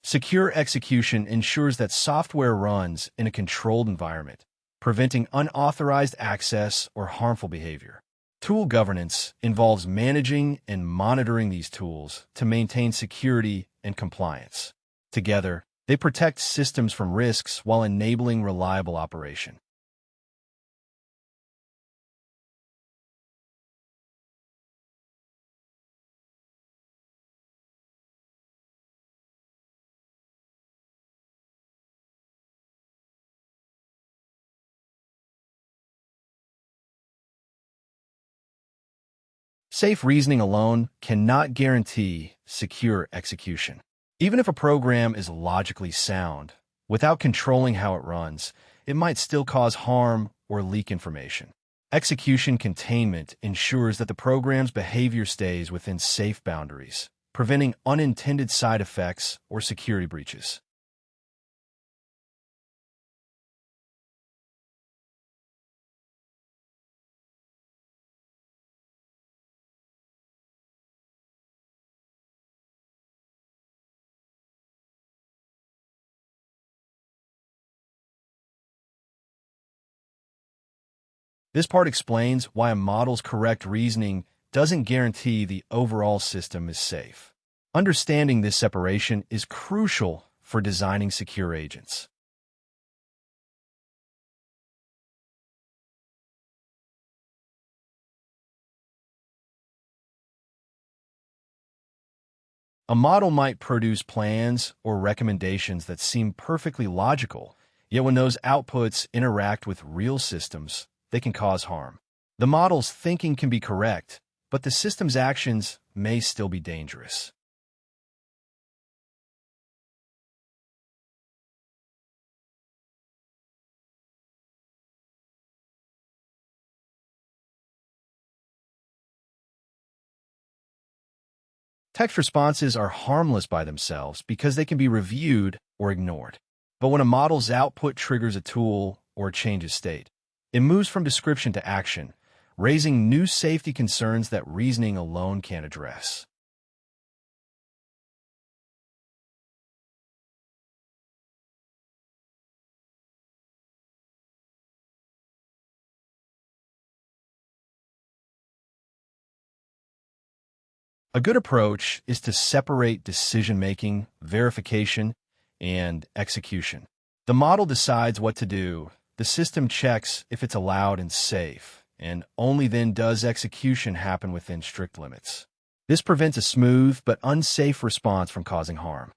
Secure execution ensures that software runs in a controlled environment, preventing unauthorized access or harmful behavior. Tool governance involves managing and monitoring these tools to maintain security and compliance. Together, they protect systems from risks while enabling reliable operation. Safe reasoning alone cannot guarantee secure execution. Even if a program is logically sound, without controlling how it runs, it might still cause harm or leak information. Execution containment ensures that the program's behavior stays within safe boundaries, preventing unintended side effects or security breaches. This part explains why a model's correct reasoning doesn't guarantee the overall system is safe. Understanding this separation is crucial for designing secure agents. A model might produce plans or recommendations that seem perfectly logical, yet when those outputs interact with real systems, they can cause harm. The model's thinking can be correct, but the system's actions may still be dangerous. Text responses are harmless by themselves because they can be reviewed or ignored. But when a model's output triggers a tool or changes state, it moves from description to action, raising new safety concerns that reasoning alone can't address. A good approach is to separate decision-making, verification, and execution. The model decides what to do, the system checks if it's allowed and safe, and only then does execution happen within strict limits. This prevents a smooth but unsafe response from causing harm.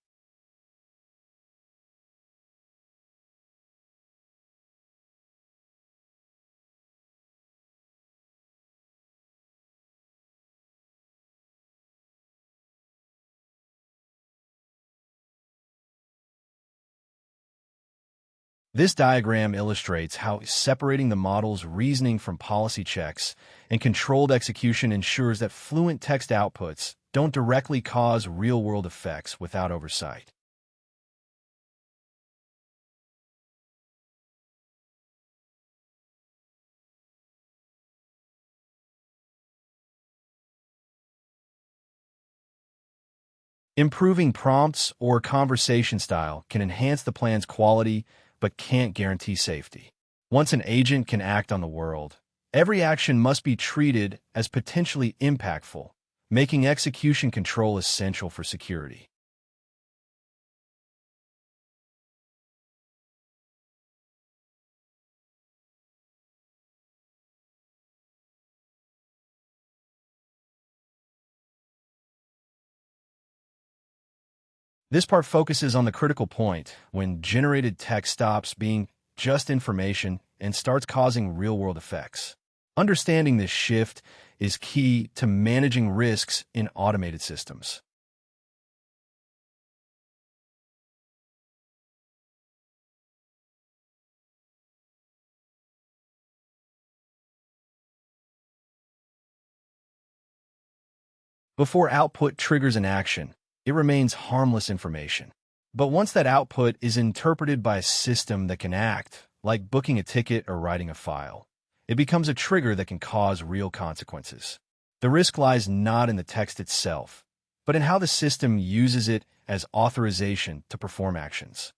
This diagram illustrates how separating the model's reasoning from policy checks and controlled execution ensures that fluent text outputs don't directly cause real-world effects without oversight. Improving prompts or conversation style can enhance the plan's quality but can't guarantee safety. Once an agent can act on the world, every action must be treated as potentially impactful, making execution control essential for security. This part focuses on the critical point when generated text stops being just information and starts causing real-world effects. Understanding this shift is key to managing risks in automated systems. Before output triggers an action, it remains harmless information. But once that output is interpreted by a system that can act, like booking a ticket or writing a file, it becomes a trigger that can cause real consequences. The risk lies not in the text itself, but in how the system uses it as authorization to perform actions.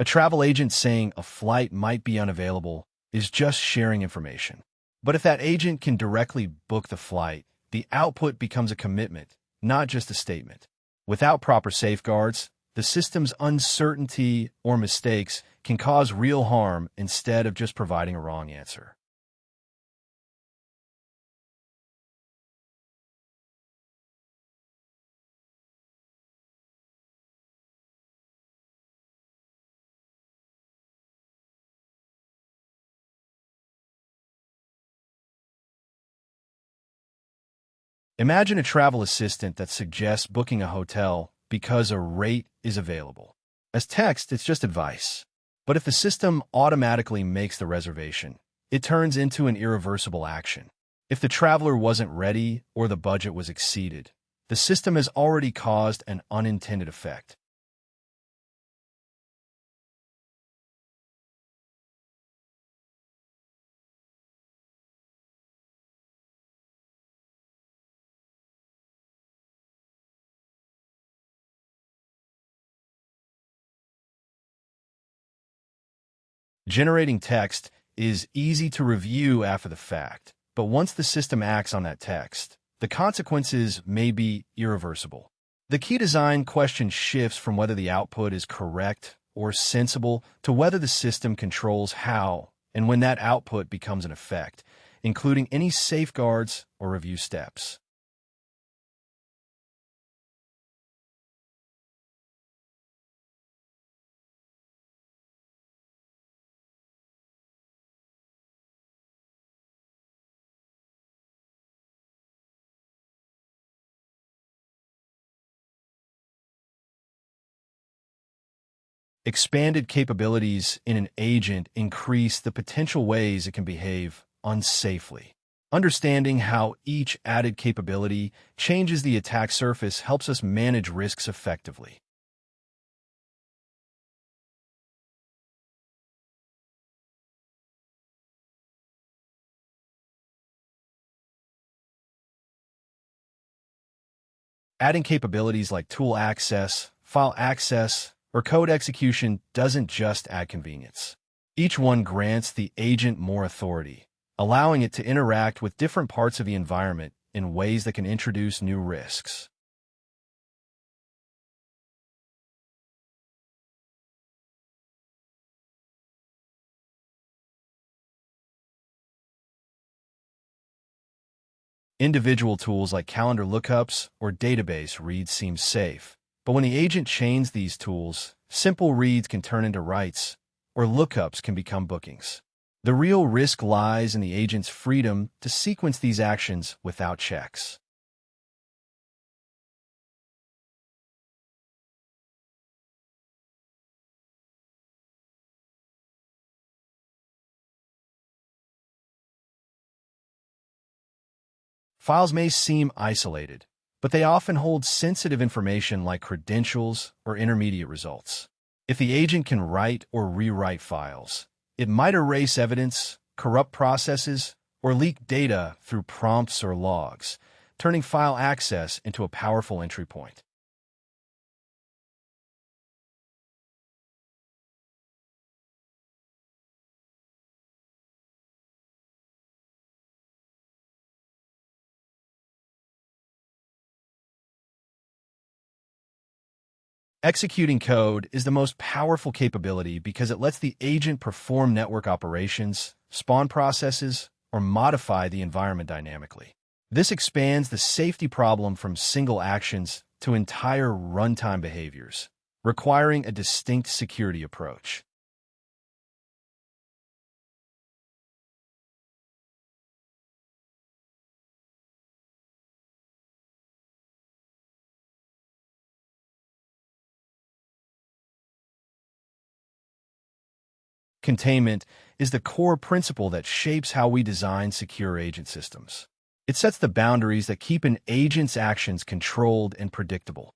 A travel agent saying a flight might be unavailable is just sharing information. But if that agent can directly book the flight, the output becomes a commitment, not just a statement. Without proper safeguards, the system's uncertainty or mistakes can cause real harm instead of just providing a wrong answer. Imagine a travel assistant that suggests booking a hotel because a rate is available. As text, it's just advice. But if the system automatically makes the reservation, it turns into an irreversible action. If the traveler wasn't ready or the budget was exceeded, the system has already caused an unintended effect. Generating text is easy to review after the fact, but once the system acts on that text, the consequences may be irreversible. The key design question shifts from whether the output is correct or sensible to whether the system controls how and when that output becomes an effect, including any safeguards or review steps. Expanded capabilities in an agent increase the potential ways it can behave unsafely. Understanding how each added capability changes the attack surface helps us manage risks effectively. Adding capabilities like tool access, file access, or code execution doesn't just add convenience. Each one grants the agent more authority, allowing it to interact with different parts of the environment in ways that can introduce new risks. Individual tools like calendar lookups or database reads seem safe, but when the agent chains these tools, simple reads can turn into writes, or lookups can become bookings. The real risk lies in the agent's freedom to sequence these actions without checks. Files may seem isolated, but they often hold sensitive information like credentials or intermediate results. If the agent can write or rewrite files, it might erase evidence, corrupt processes, or leak data through prompts or logs, turning file access into a powerful entry point. Executing code is the most powerful capability because it lets the agent perform network operations, spawn processes, or modify the environment dynamically. This expands the safety problem from single actions to entire runtime behaviors, requiring a distinct security approach. Containment is the core principle that shapes how we design secure agent systems. It sets the boundaries that keep an agent's actions controlled and predictable.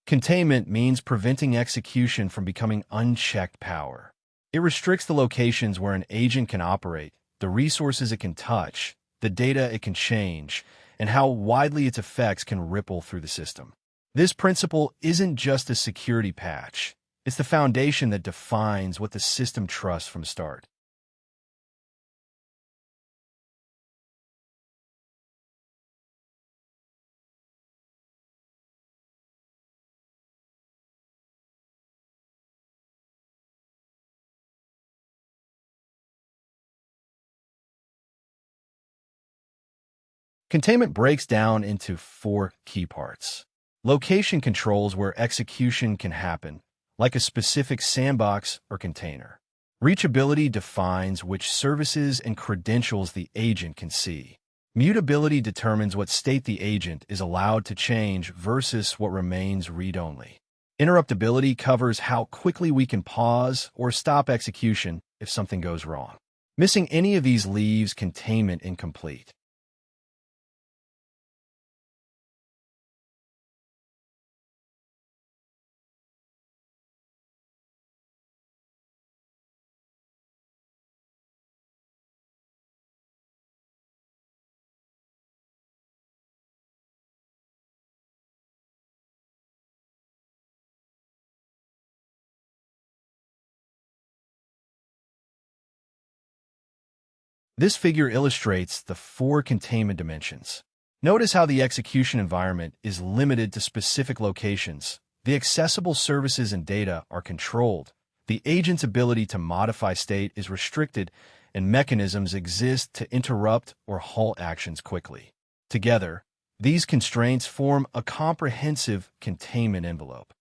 Containment means preventing execution from becoming unchecked power. It restricts the locations where an agent can operate, the resources it can touch, the data it can change, and how widely its effects can ripple through the system. This principle isn't just a security patch. It's the foundation that defines what the system trusts from the start. Containment breaks down into four key parts. Location controls where execution can happen, like a specific sandbox or container. Reachability defines which services and credentials the agent can see. Mutability determines what state the agent is allowed to change versus what remains read-only. Interruptibility covers how quickly we can pause or stop execution if something goes wrong. Missing any of these leaves containment incomplete. This figure illustrates the four containment dimensions. Notice how the execution environment is limited to specific locations. The accessible services and data are controlled. The agent's ability to modify state is restricted, and mechanisms exist to interrupt or halt actions quickly. Together, these constraints form a comprehensive containment envelope.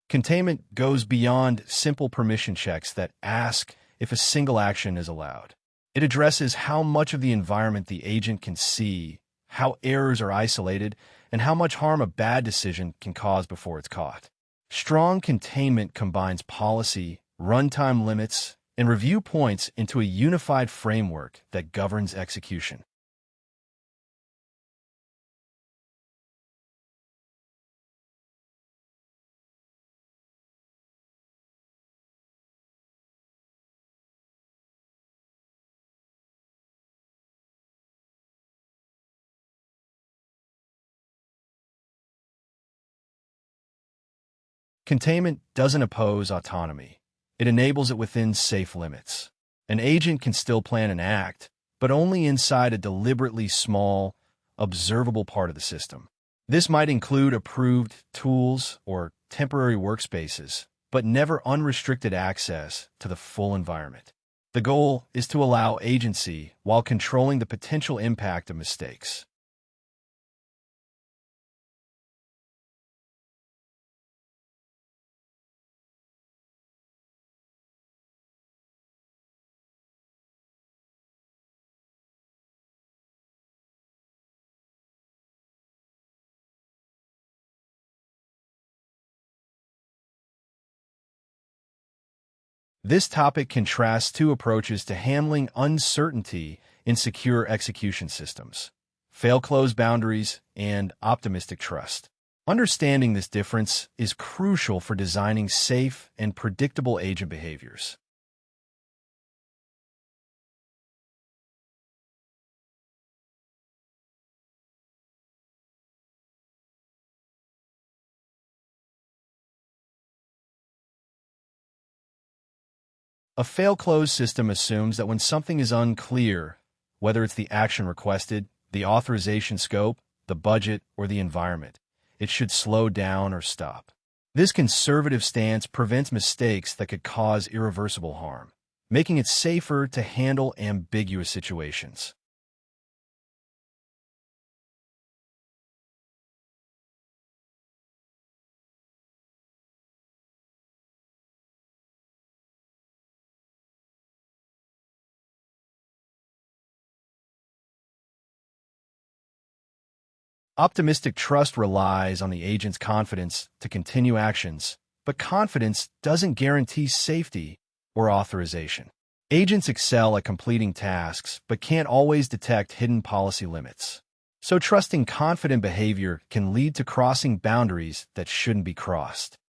Containment goes beyond simple permission checks that ask if a single action is allowed. It addresses how much of the environment the agent can see, how errors are isolated, and how much harm a bad decision can cause before it's caught. Strong containment combines policy, runtime limits, and review points into a unified framework that governs execution. Containment doesn't oppose autonomy. It enables it within safe limits. An agent can still plan and act, but only inside a deliberately small, observable part of the system. This might include approved tools or temporary workspaces, but never unrestricted access to the full environment. The goal is to allow agency while controlling the potential impact of mistakes. This topic contrasts two approaches to handling uncertainty in secure execution systems: fail-close boundaries and optimistic trust. Understanding this difference is crucial for designing safe and predictable agent behaviors. A fail-close system assumes that when something is unclear, whether it's the action requested, the authorization scope, the budget, or the environment, it should slow down or stop. This conservative stance prevents mistakes that could cause irreversible harm. making it safer to handle ambiguous situations. Optimistic trust relies on the agent's confidence to continue actions, but confidence doesn't guarantee safety or authorization. Agents excel at completing tasks, but can't always detect hidden policy limits. So trusting confident behavior can lead to crossing boundaries that shouldn't be crossed.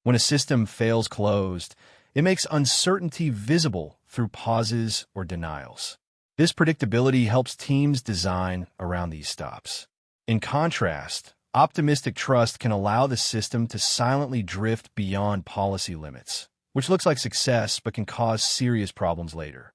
When a system fails closed, it makes uncertainty visible through pauses or denials. This predictability helps teams design around these stops. In contrast, optimistic trust can allow the system to silently drift beyond policy limits, which looks like success but can cause serious problems later.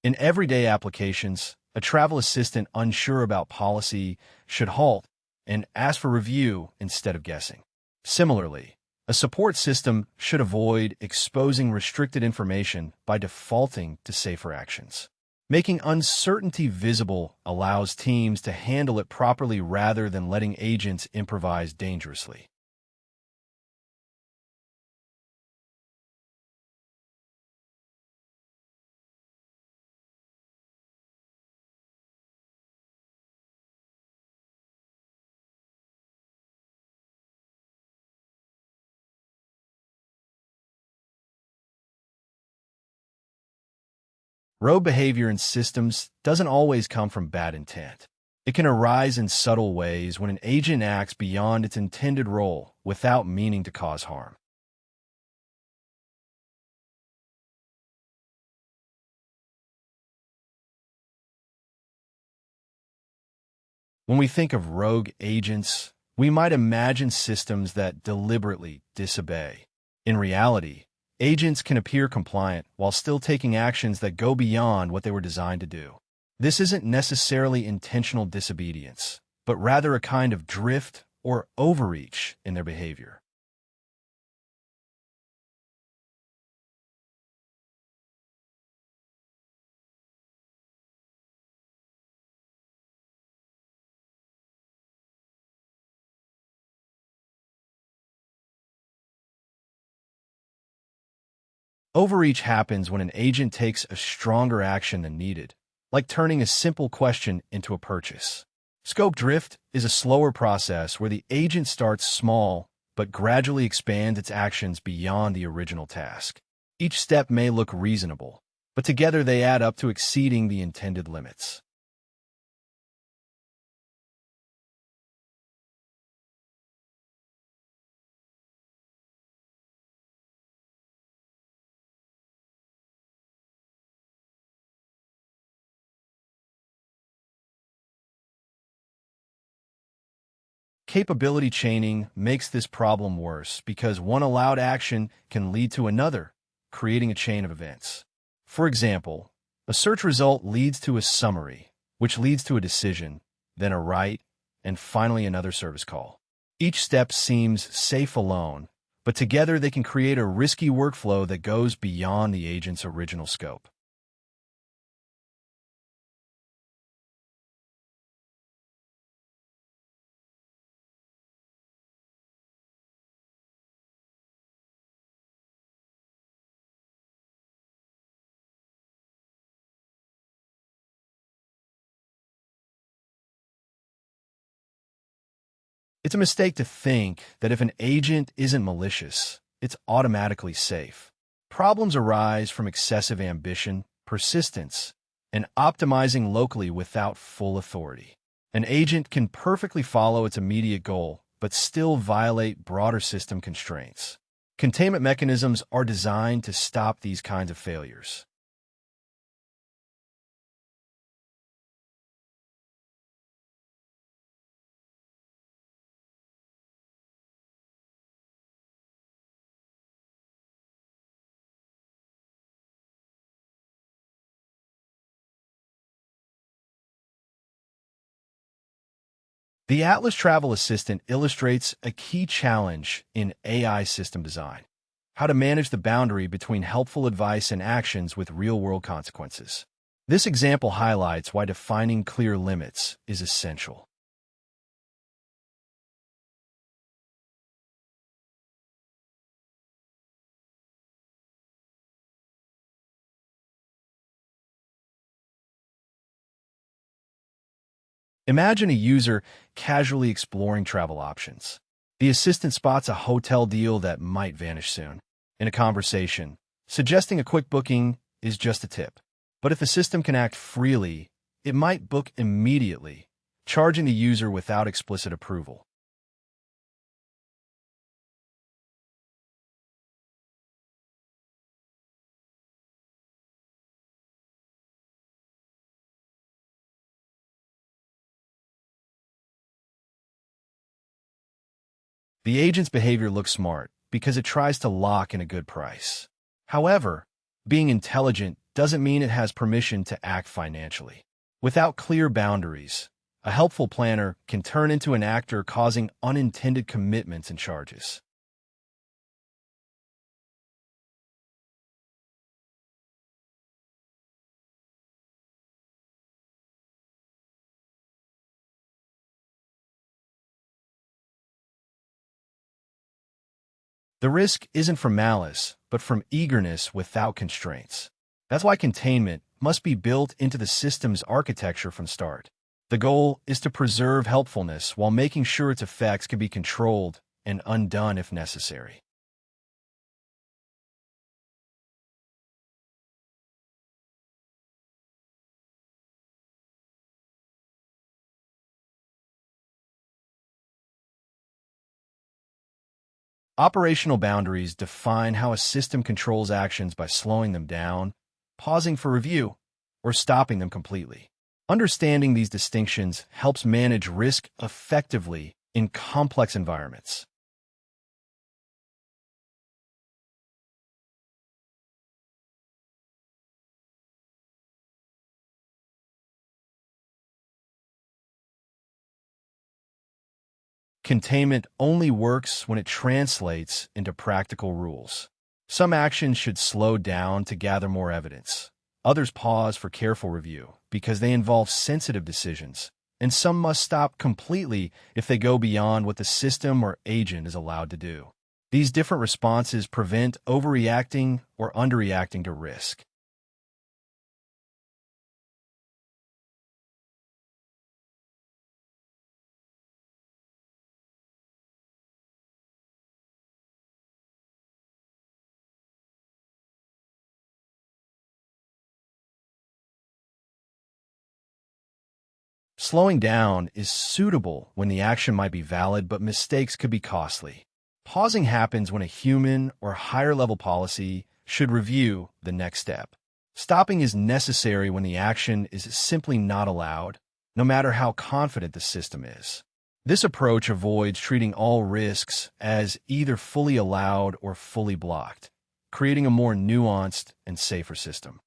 In everyday applications, a travel assistant unsure about policy should halt and ask for review instead of guessing. Similarly, a support system should avoid exposing restricted information by defaulting to safer actions. Making uncertainty visible allows teams to handle it properly rather than letting agents improvise dangerously. Rogue behavior in systems doesn't always come from bad intent. It can arise in subtle ways when an agent acts beyond its intended role without meaning to cause harm. When we think of rogue agents, we might imagine systems that deliberately disobey. In reality, agents can appear compliant while still taking actions that go beyond what they were designed to do. This isn't necessarily intentional disobedience, but rather a kind of drift or overreach in their behavior. Overreach happens when an agent takes a stronger action than needed, like turning a simple question into a purchase. Scope drift is a slower process where the agent starts small but gradually expands its actions beyond the original task. Each step may look reasonable, but together they add up to exceeding the intended limits. Capability chaining makes this problem worse because one allowed action can lead to another, creating a chain of events. For example, a search result leads to a summary, which leads to a decision, then a write, and finally another service call. Each step seems safe alone, but together they can create a risky workflow that goes beyond the agent's original scope. It's a mistake to think that if an agent isn't malicious, it's automatically safe. Problems arise from excessive ambition, persistence, and optimizing locally without full authority. An agent can perfectly follow its immediate goal, but still violate broader system constraints. Containment mechanisms are designed to stop these kinds of failures. The Atlas Travel Assistant illustrates a key challenge in AI system design: how to manage the boundary between helpful advice and actions with real-world consequences. This example highlights why defining clear limits is essential. Imagine a user casually exploring travel options. The assistant spots a hotel deal that might vanish soon. In a conversation, suggesting a quick booking is just a tip. But if the system can act freely, it might book immediately, charging the user without explicit approval. The agent's behavior looks smart because it tries to lock in a good price. However, being intelligent doesn't mean it has permission to act financially. Without clear boundaries, a helpful planner can turn into an actor, causing unintended commitments and charges. The risk isn't from malice, but from eagerness without constraints. That's why containment must be built into the system's architecture from start. The goal is to preserve helpfulness while making sure its effects can be controlled and undone if necessary. Operational boundaries define how a system controls actions by slowing them down, pausing for review, or stopping them completely. Understanding these distinctions helps manage risk effectively in complex environments. Containment only works when it translates into practical rules. Some actions should slow down to gather more evidence. Others pause for careful review because they involve sensitive decisions. And some must stop completely if they go beyond what the system or agent is allowed to do. These different responses prevent overreacting or underreacting to risk. Slowing down is suitable when the action might be valid, but mistakes could be costly. Pausing happens when a human or higher level policy should review the next step. Stopping is necessary when the action is simply not allowed, no matter how confident the system is. This approach avoids treating all risks as either fully allowed or fully blocked, creating a more nuanced and safer system.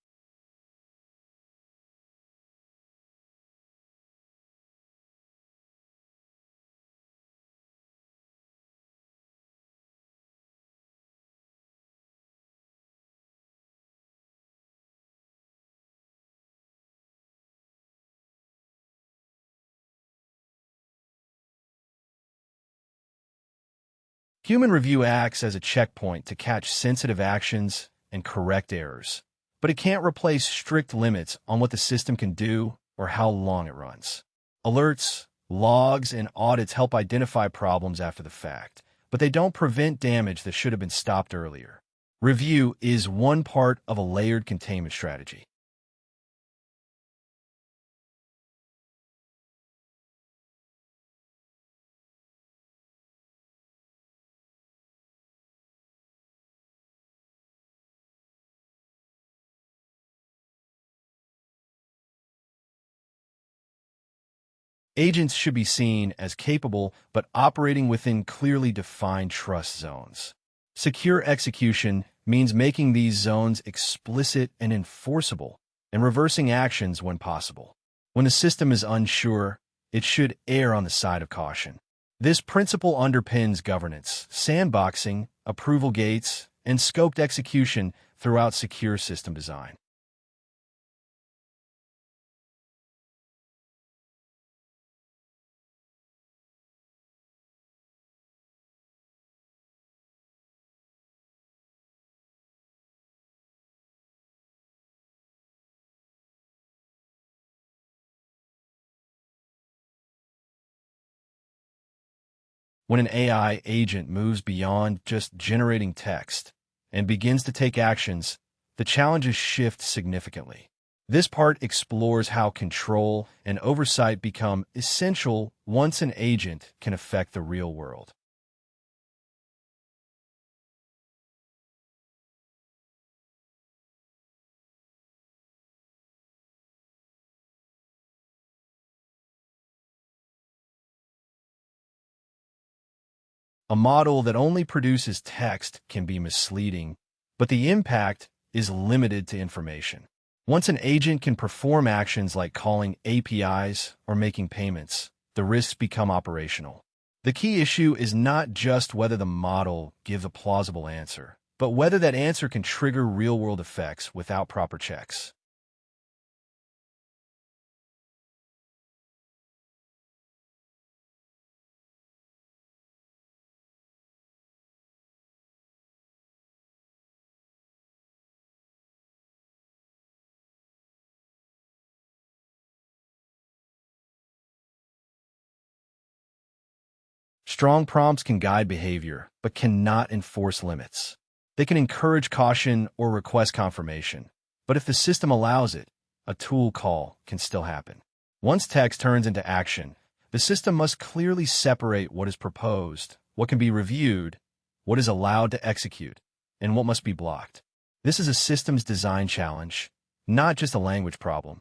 Human review acts as a checkpoint to catch sensitive actions and correct errors, but it can't replace strict limits on what the system can do or how long it runs. Alerts, logs, and audits help identify problems after the fact, but they don't prevent damage that should have been stopped earlier. Review is one part of a layered containment strategy. Agents should be seen as capable but operating within clearly defined trust zones. Secure execution means making these zones explicit and enforceable, and reversing actions when possible. When a system is unsure, it should err on the side of caution. This principle underpins governance, sandboxing, approval gates, and scoped execution throughout secure system design. When an AI agent moves beyond just generating text and begins to take actions, the challenges shift significantly. This part explores how control and oversight become essential once an agent can affect the real world. A model that only produces text can be misleading, but the impact is limited to information. Once an agent can perform actions like calling APIs or making payments, the risks become operational. The key issue is not just whether the model gives a plausible answer, but whether that answer can trigger real-world effects without proper checks. Strong prompts can guide behavior, but cannot enforce limits. They can encourage caution or request confirmation, but if the system allows it, a tool call can still happen. Once text turns into action, the system must clearly separate what is proposed, what can be reviewed, what is allowed to execute, and what must be blocked. This is a systems design challenge, not just a language problem.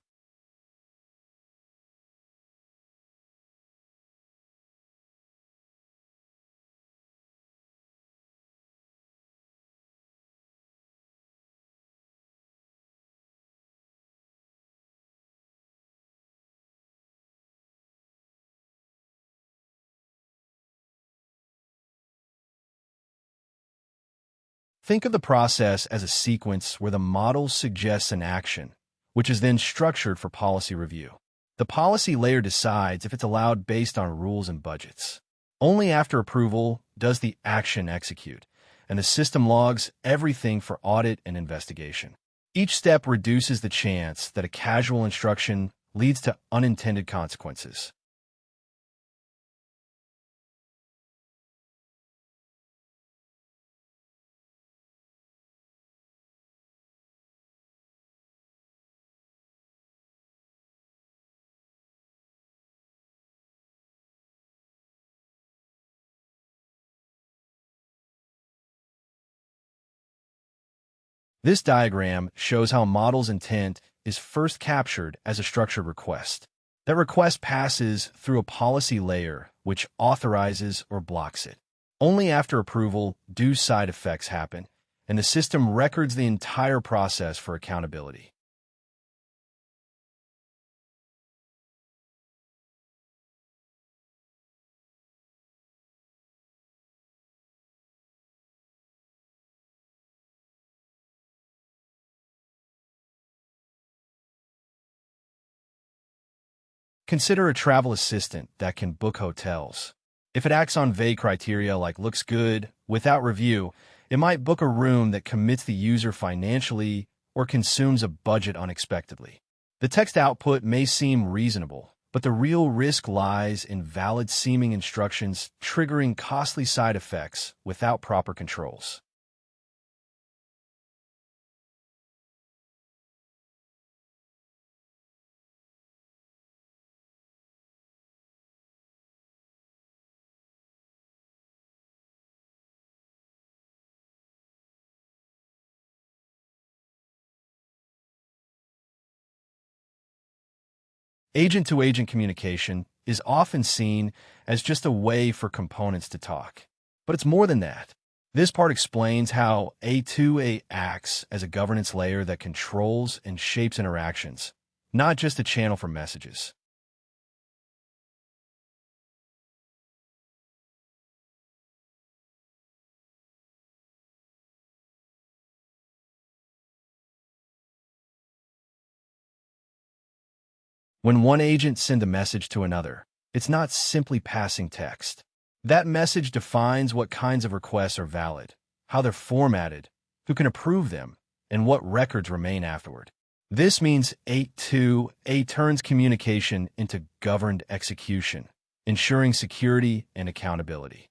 Think of the process as a sequence where the model suggests an action, which is then structured for policy review. The policy layer decides if it's allowed based on rules and budgets. Only after approval does the action execute, and the system logs everything for audit and investigation. Each step reduces the chance that a casual instruction leads to unintended consequences. This diagram shows how a model's intent is first captured as a structured request. That request passes through a policy layer which authorizes or blocks it. Only after approval do side effects happen, and the system records the entire process for accountability. Consider a travel assistant that can book hotels. If it acts on vague criteria like looks good without review, it might book a room that commits the user financially or consumes a budget unexpectedly. The text output may seem reasonable, but the real risk lies in valid-seeming instructions triggering costly side effects without proper controls. Agent-to-agent communication is often seen as just a way for components to talk. But it's more than that. This part explains how A2A acts as a governance layer that controls and shapes interactions, not just a channel for messages. When one agent sends a message to another, it's not simply passing text. That message defines what kinds of requests are valid, how they're formatted, who can approve them, and what records remain afterward. This means A2A turns communication into governed execution, ensuring security and accountability.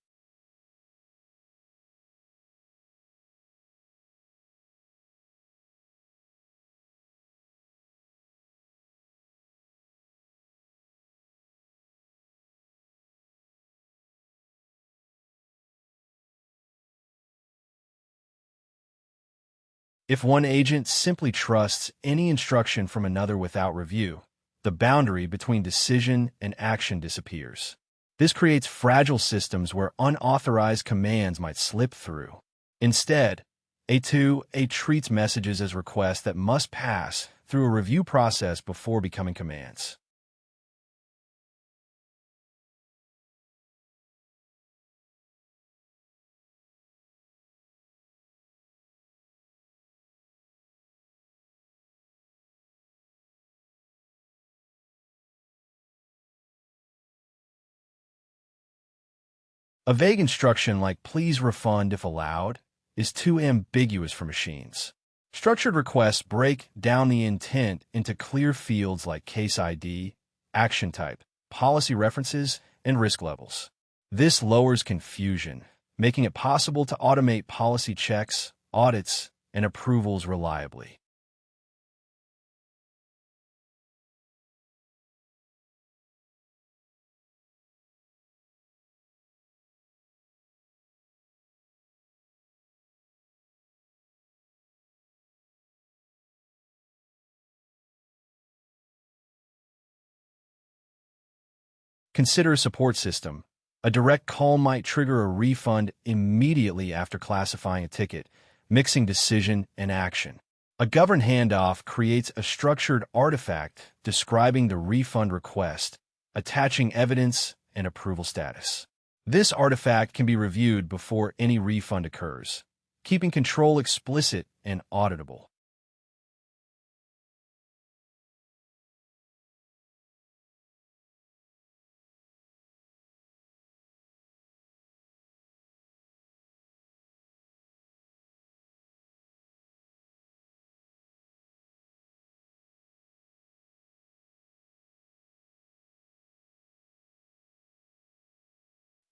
If one agent simply trusts any instruction from another without review, the boundary between decision and action disappears. This creates fragile systems where unauthorized commands might slip through. Instead, A2A treats messages as requests that must pass through a review process before becoming commands. A vague instruction like "please refund if allowed" is too ambiguous for machines. Structured requests break down the intent into clear fields like case ID, action type, policy references, and risk levels. This lowers confusion, making it possible to automate policy checks, audits, and approvals reliably. Consider a support system. A direct call might trigger a refund immediately after classifying a ticket, mixing decision and action. A governed handoff creates a structured artifact describing the refund request, attaching evidence and approval status. This artifact can be reviewed before any refund occurs, keeping control explicit and auditable.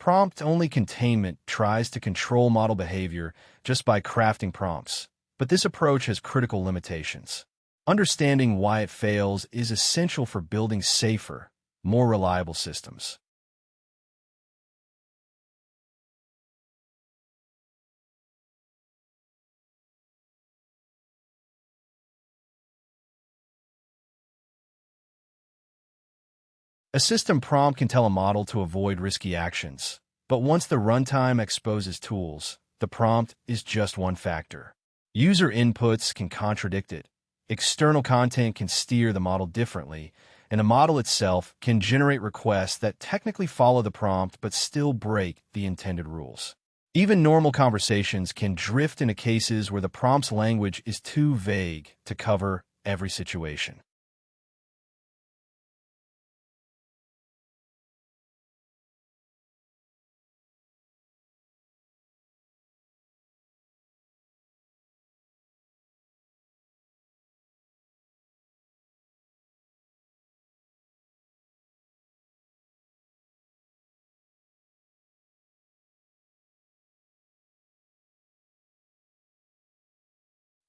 Prompt-only containment tries to control model behavior just by crafting prompts, but this approach has critical limitations. Understanding why it fails is essential for building safer, more reliable systems. A system prompt can tell a model to avoid risky actions, but once the runtime exposes tools, the prompt is just one factor. User inputs can contradict it, external content can steer the model differently, and the model itself can generate requests that technically follow the prompt but still break the intended rules. Even normal conversations can drift into cases where the prompt's language is too vague to cover every situation.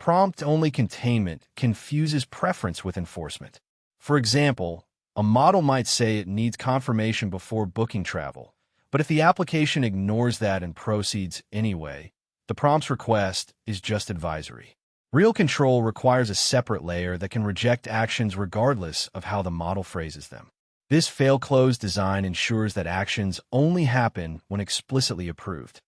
Prompt-only containment confuses preference with enforcement. For example, a model might say it needs confirmation before booking travel, but if the application ignores that and proceeds anyway, the prompt's request is just advisory. Real control requires a separate layer that can reject actions regardless of how the model phrases them. This fail-closed design ensures that actions only happen when explicitly approved.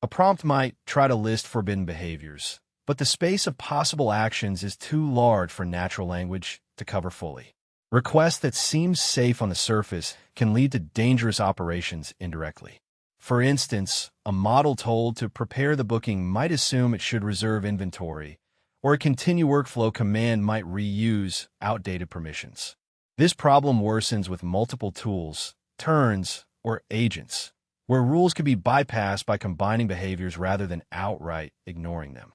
A prompt might try to list forbidden behaviors, but the space of possible actions is too large for natural language to cover fully. Requests that seem safe on the surface can lead to dangerous operations indirectly. For instance, a model told to prepare the booking might assume it should reserve inventory, or a continue workflow command might reuse outdated permissions. This problem worsens with multiple tools, turns, or agents, where rules can be bypassed by combining behaviors rather than outright ignoring them.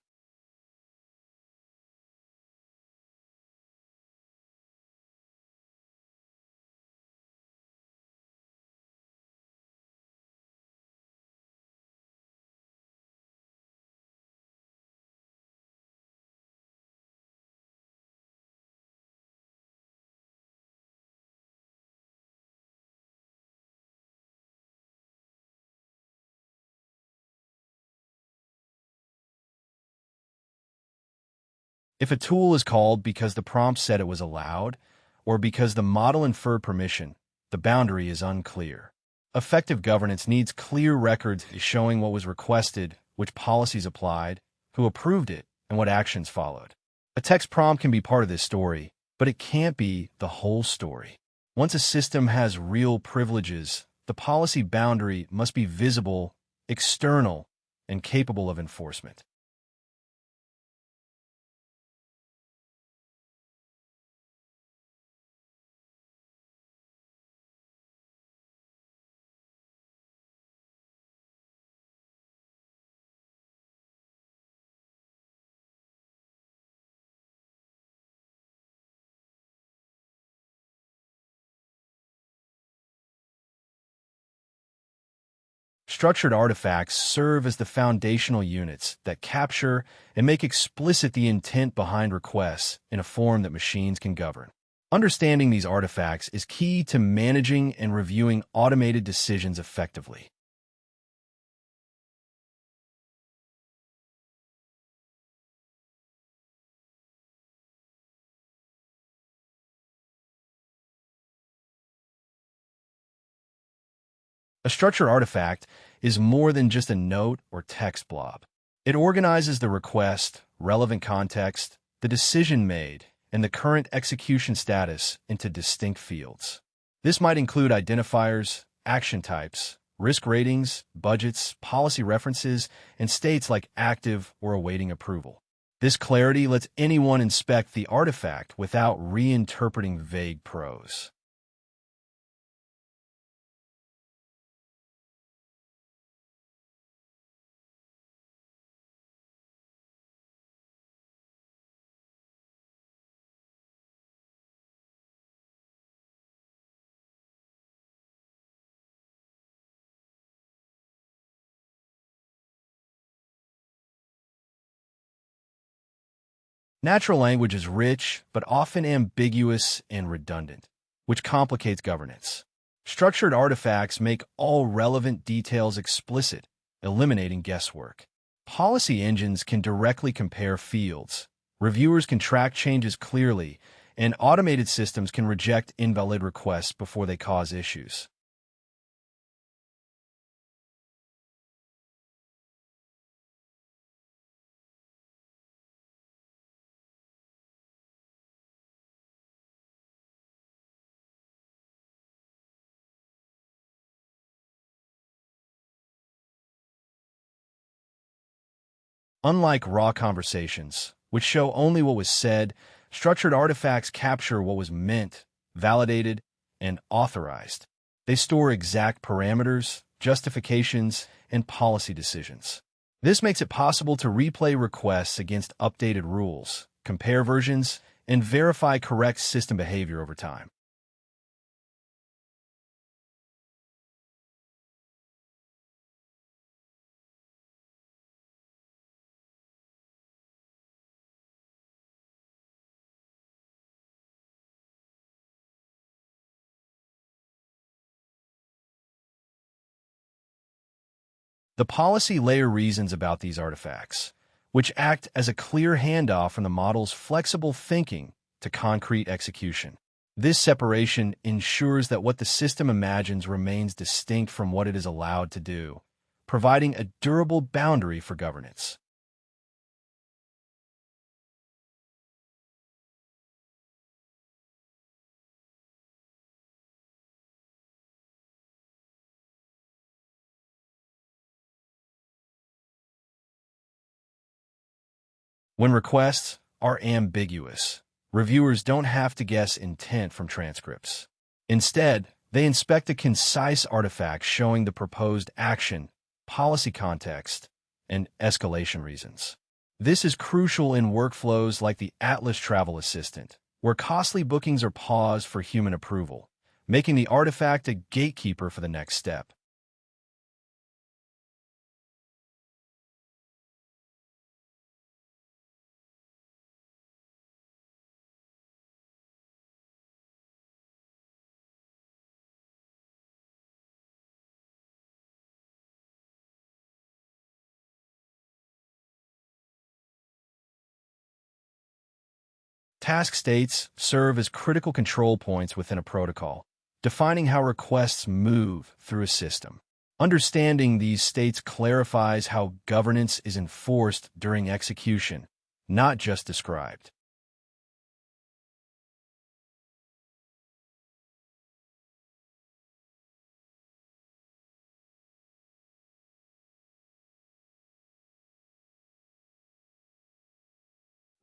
If a tool is called because the prompt said it was allowed, or because the model inferred permission, the boundary is unclear. Effective governance needs clear records showing what was requested, which policies applied, who approved it, and what actions followed. A text prompt can be part of this story, but it can't be the whole story. Once a system has real privileges, the policy boundary must be visible, external, and capable of enforcement. Structured artifacts serve as the foundational units that capture and make explicit the intent behind requests in a form that machines can govern. Understanding these artifacts is key to managing and reviewing automated decisions effectively. A structured artifact is more than just a note or text blob. It organizes the request, relevant context, the decision made, and the current execution status into distinct fields. This might include identifiers, action types, risk ratings, budgets, policy references, and states like active or awaiting approval. This clarity lets anyone inspect the artifact without reinterpreting vague prose. Natural language is rich, but often ambiguous and redundant, which complicates governance. Structured artifacts make all relevant details explicit, eliminating guesswork. Policy engines can directly compare fields. Reviewers can track changes clearly, and automated systems can reject invalid requests before they cause issues. Unlike raw conversations, which show only what was said, structured artifacts capture what was meant, validated, and authorized. They store exact parameters, justifications, and policy decisions. This makes it possible to replay requests against updated rules, compare versions, and verify correct system behavior over time. The policy layer reasons about these artifacts, which act as a clear handoff from the model's flexible thinking to concrete execution. This separation ensures that what the system imagines remains distinct from what it is allowed to do, providing a durable boundary for governance. When requests are ambiguous, reviewers don't have to guess intent from transcripts. Instead, they inspect a concise artifact showing the proposed action, policy context, and escalation reasons. This is crucial in workflows like the Atlas Travel Assistant, where costly bookings are paused for human approval, making the artifact a gatekeeper for the next step. Task states serve as critical control points within a protocol, defining how requests move through a system. Understanding these states clarifies how governance is enforced during execution, not just described.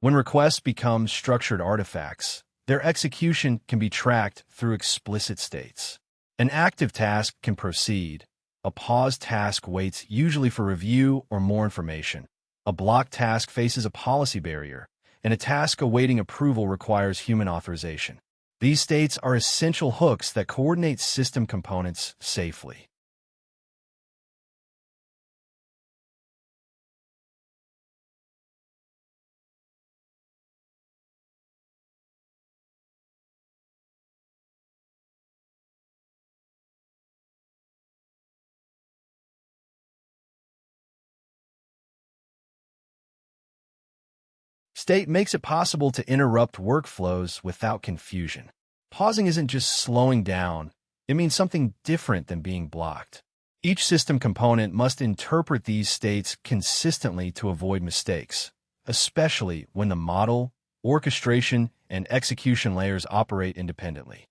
When requests become structured artifacts, their execution can be tracked through explicit states. An active task can proceed. A paused task waits usually for review or more information. A blocked task faces a policy barrier, and a task awaiting approval requires human authorization. These states are essential hooks that coordinate system components safely. State makes it possible to interrupt workflows without confusion. Pausing isn't just slowing down, it means something different than being blocked. Each system component must interpret these states consistently to avoid mistakes, especially when the model, orchestration, and execution layers operate independently.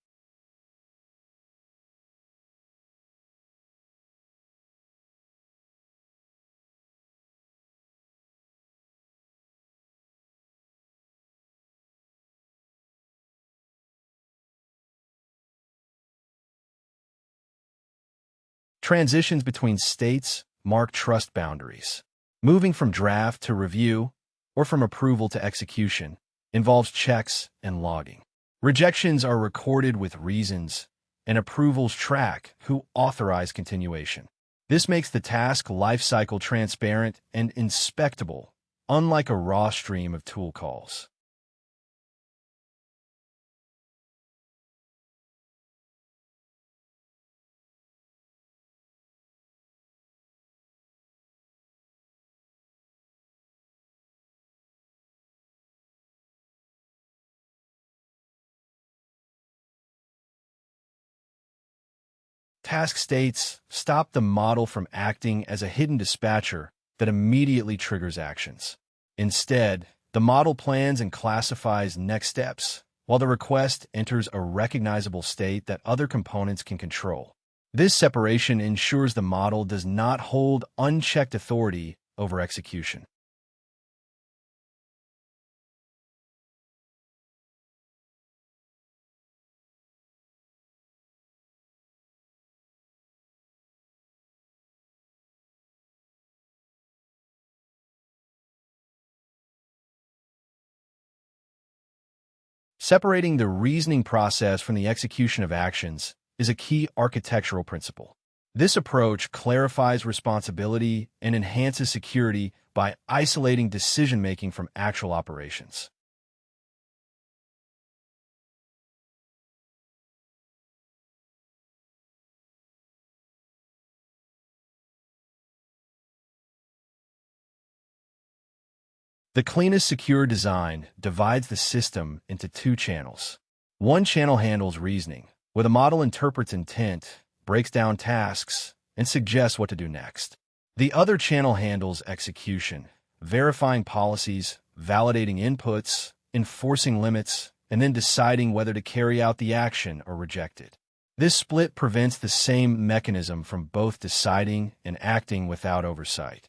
Transitions between states mark trust boundaries. Moving from draft to review, or from approval to execution, involves checks and logging. Rejections are recorded with reasons, and approvals track who authorized continuation. This makes the task lifecycle transparent and inspectable, unlike a raw stream of tool calls. Task states stop the model from acting as a hidden dispatcher that immediately triggers actions. Instead, the model plans and classifies next steps, while the request enters a recognizable state that other components can control. This separation ensures the model does not hold unchecked authority over execution. Separating the reasoning process from the execution of actions is a key architectural principle. This approach clarifies responsibility and enhances security by isolating decision-making from actual operations. The cleanest secure design divides the system into two channels. One channel handles reasoning, where the model interprets intent, breaks down tasks, and suggests what to do next. The other channel handles execution, verifying policies, validating inputs, enforcing limits, and then deciding whether to carry out the action or reject it. This split prevents the same mechanism from both deciding and acting without oversight.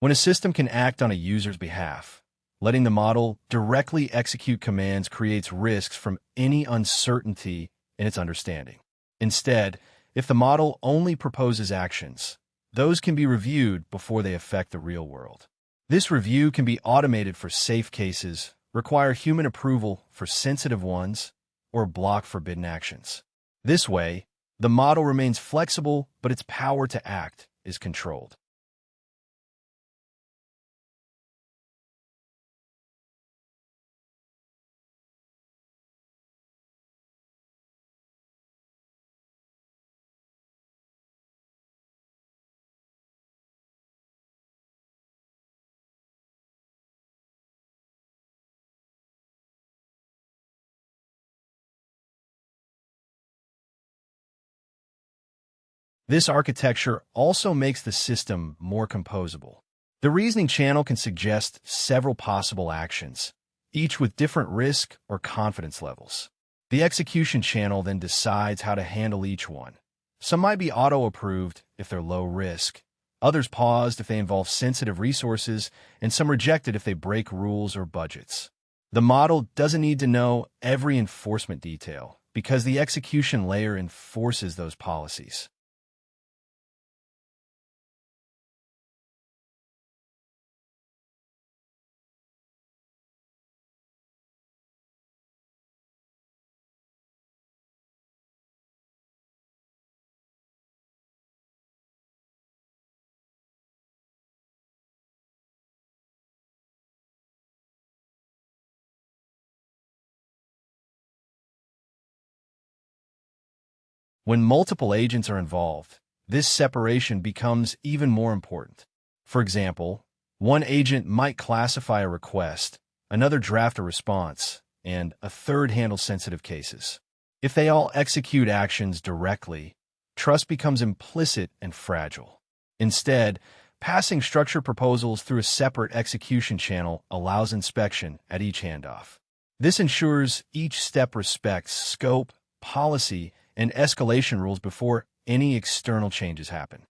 When a system can act on a user's behalf, letting the model directly execute commands creates risks from any uncertainty in its understanding. Instead, if the model only proposes actions, those can be reviewed before they affect the real world. This review can be automated for safe cases, require human approval for sensitive ones, or block forbidden actions. This way, the model remains flexible, but its power to act is controlled. This architecture also makes the system more composable. The reasoning channel can suggest several possible actions, each with different risk or confidence levels. The execution channel then decides how to handle each one. Some might be auto-approved if they're low risk, others paused if they involve sensitive resources, and some rejected if they break rules or budgets. The model doesn't need to know every enforcement detail because the execution layer enforces those policies. When multiple agents are involved, this separation becomes even more important. For example, one agent might classify a request, another draft a response, and a third handle sensitive cases. If they all execute actions directly, trust becomes implicit and fragile. Instead, passing structured proposals through a separate execution channel allows inspection at each handoff. This ensures each step respects scope, policy, and escalation rules before any external changes happen.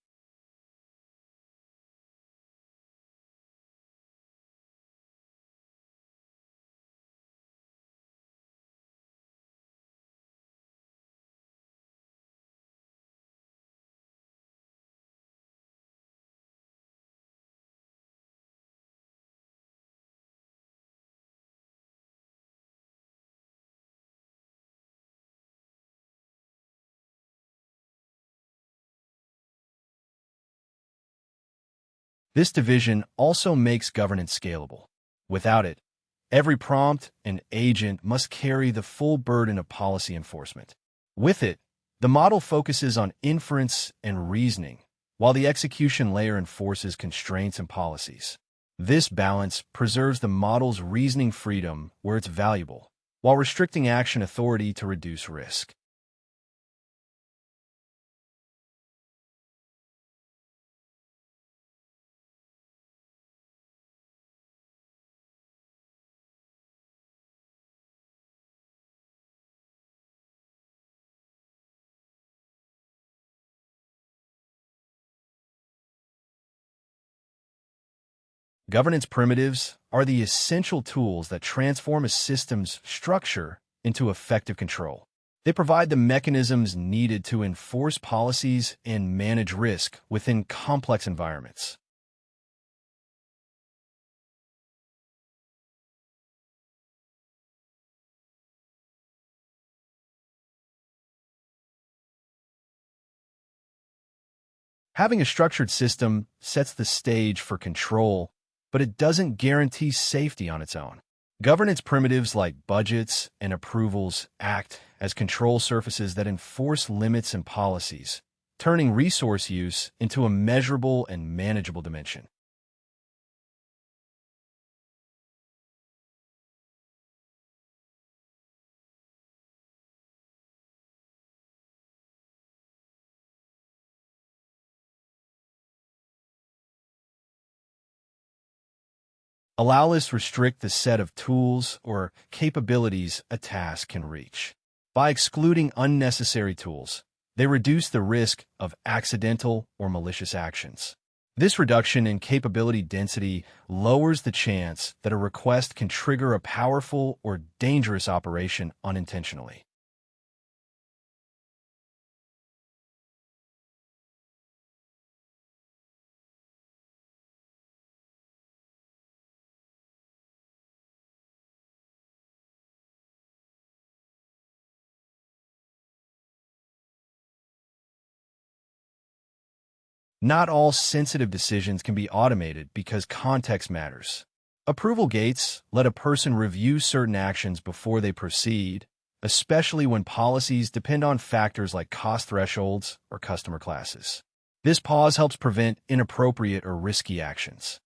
This division also makes governance scalable. Without it, every prompt and agent must carry the full burden of policy enforcement. With it, the model focuses on inference and reasoning, while the execution layer enforces constraints and policies. This balance preserves the model's reasoning freedom where it's valuable, while restricting action authority to reduce risk. Governance primitives are the essential tools that transform a system's structure into effective control. They provide the mechanisms needed to enforce policies and manage risk within complex environments. Having a structured system sets the stage for control, but it doesn't guarantee safety on its own. Governance primitives like budgets and approvals act as control surfaces that enforce limits and policies, turning resource use into a measurable and manageable dimension. Allowlists restrict the set of tools or capabilities a task can reach. By excluding unnecessary tools, they reduce the risk of accidental or malicious actions. This reduction in capability density lowers the chance that a request can trigger a powerful or dangerous operation unintentionally. Not all sensitive decisions can be automated because context matters. Approval gates let a person review certain actions before they proceed, especially when policies depend on factors like cost thresholds or customer classes. This pause helps prevent inappropriate or risky actions.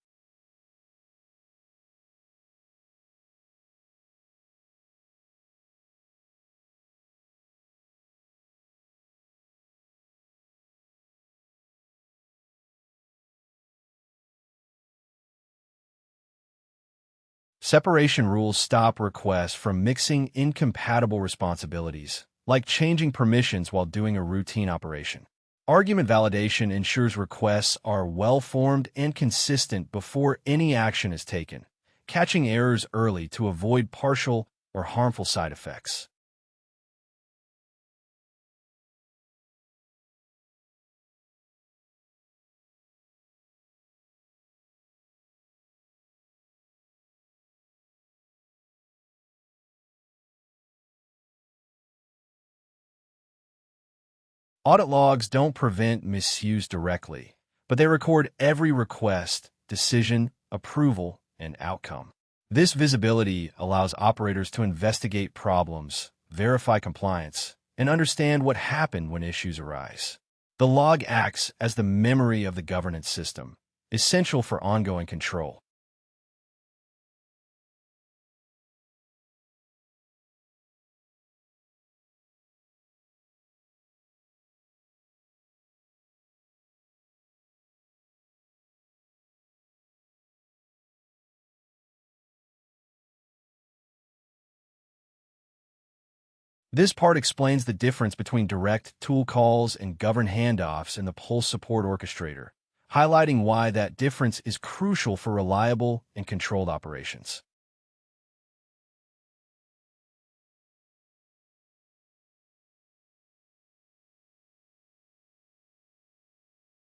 Separation rules stop requests from mixing incompatible responsibilities, like changing permissions while doing a routine operation. Argument validation ensures requests are well-formed and consistent before any action is taken, catching errors early to avoid partial or harmful side effects. Audit logs don't prevent misuse directly, but they record every request, decision, approval, and outcome. This visibility allows operators to investigate problems, verify compliance, and understand what happened when issues arise. The log acts as the memory of the governance system, essential for ongoing control. This part explains the difference between direct tool calls and governed handoffs in the Pulse Support Orchestrator, highlighting why that difference is crucial for reliable and controlled operations.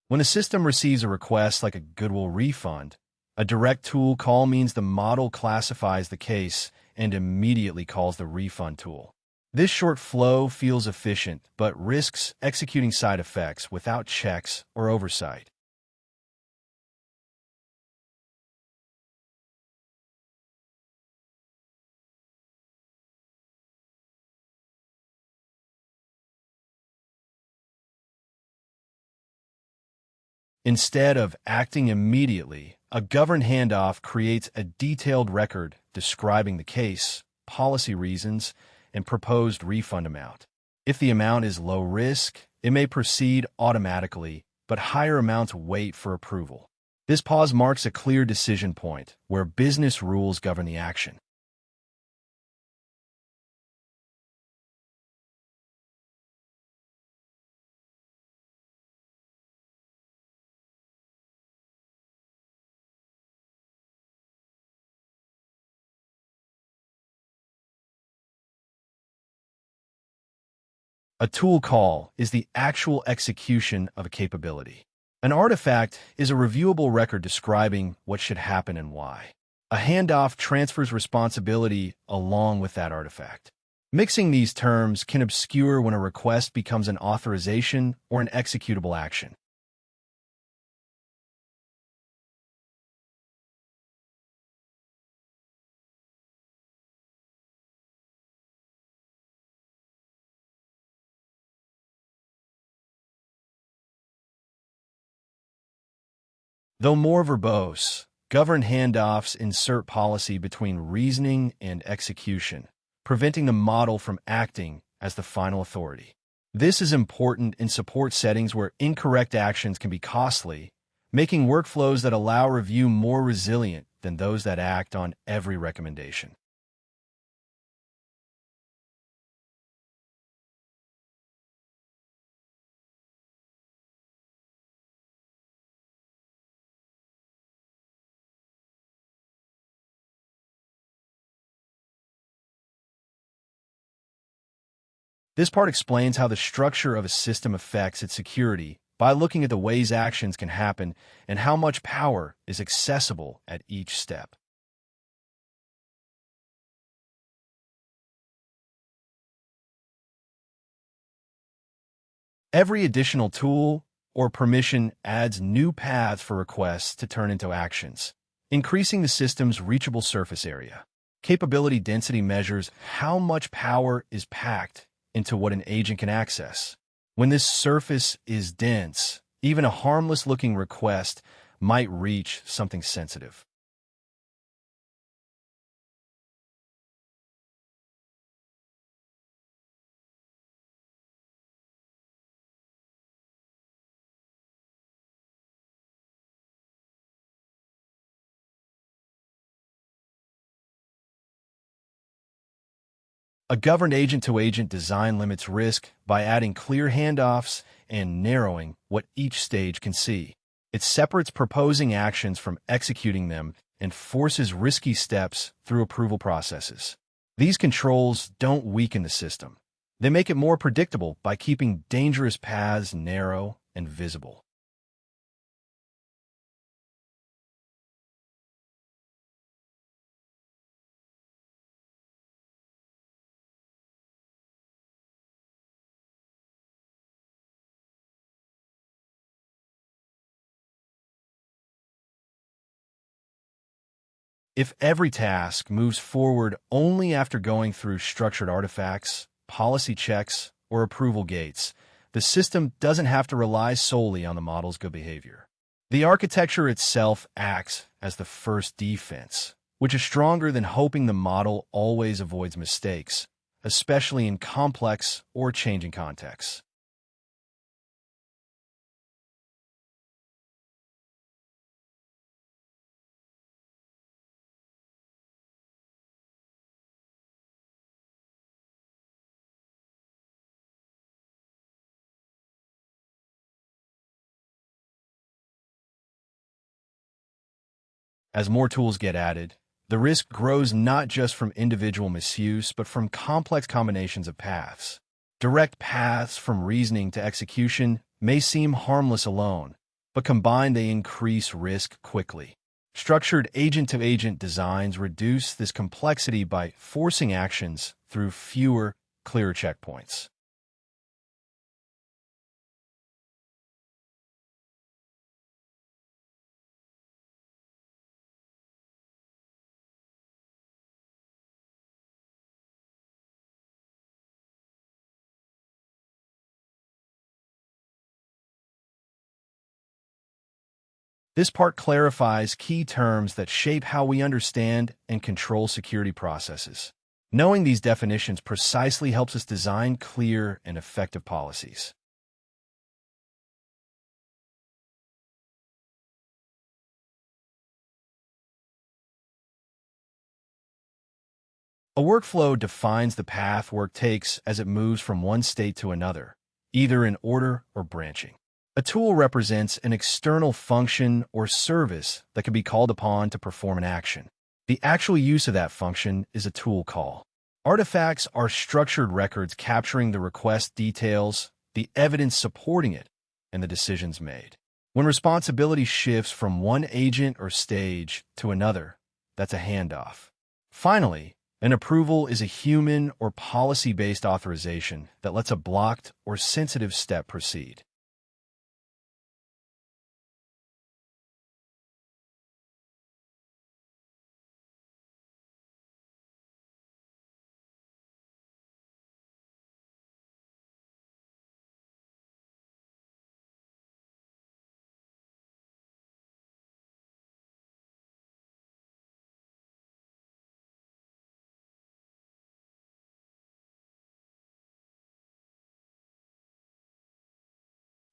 When a system receives a request like a goodwill refund, a direct tool call means the model classifies the case and immediately calls the refund tool. This short flow feels efficient, but risks executing side effects without checks or oversight. Instead of acting immediately, a governed handoff creates a detailed record describing the case, policy reasons, and proposed refund amount. If the amount is low risk, it may proceed automatically, but higher amounts wait for approval. This pause marks a clear decision point where business rules govern the action. A tool call is the actual execution of a capability. An artifact is a reviewable record describing what should happen and why. A handoff transfers responsibility along with that artifact. Mixing these terms can obscure when a request becomes an authorization or an executable action. Though more verbose, governed handoffs insert policy between reasoning and execution, preventing the model from acting as the final authority. This is important in support settings where incorrect actions can be costly, making workflows that allow review more resilient than those that act on every recommendation. This part explains how the structure of a system affects its security by looking at the ways actions can happen and how much power is accessible at each step. Every additional tool or permission adds new paths for requests to turn into actions, increasing the system's reachable surface area. Capability density measures how much power is packed into what an agent can access. When this surface is dense, even a harmless-looking request might reach something sensitive. A governed agent-to-agent design limits risk by adding clear handoffs and narrowing what each stage can see. It separates proposing actions from executing them and forces risky steps through approval processes. These controls don't weaken the system. They make it more predictable by keeping dangerous paths narrow and visible. If every task moves forward only after going through structured artifacts, policy checks, or approval gates, the system doesn't have to rely solely on the model's good behavior. The architecture itself acts as the first defense, which is stronger than hoping the model always avoids mistakes, especially in complex or changing contexts. As more tools get added, the risk grows not just from individual misuse, but from complex combinations of paths. Direct paths from reasoning to execution may seem harmless alone, but combined they increase risk quickly. Structured agent-to-agent designs reduce this complexity by forcing actions through fewer, clearer checkpoints. This part clarifies key terms that shape how we understand and control security processes. Knowing these definitions precisely helps us design clear and effective policies. A workflow defines the path work takes as it moves from one state to another, either in order or branching. A tool represents an external function or service that can be called upon to perform an action. The actual use of that function is a tool call. Artifacts are structured records capturing the request details, the evidence supporting it, and the decisions made. When responsibility shifts from one agent or stage to another, that's a handoff. Finally, an approval is a human or policy-based authorization that lets a blocked or sensitive step proceed.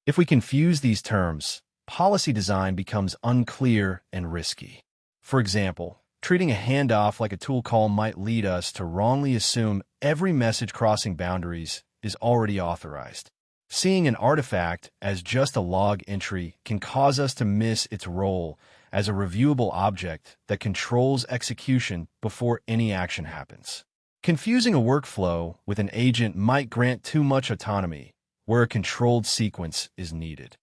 If we confuse these terms, policy design becomes unclear and risky. For example, treating a handoff like a tool call might lead us to wrongly assume every message crossing boundaries is already authorized. Seeing an artifact as just a log entry can cause us to miss its role as a reviewable object that controls execution before any action happens. Confusing a workflow with an agent might grant too much autonomy, where a controlled sequence is needed.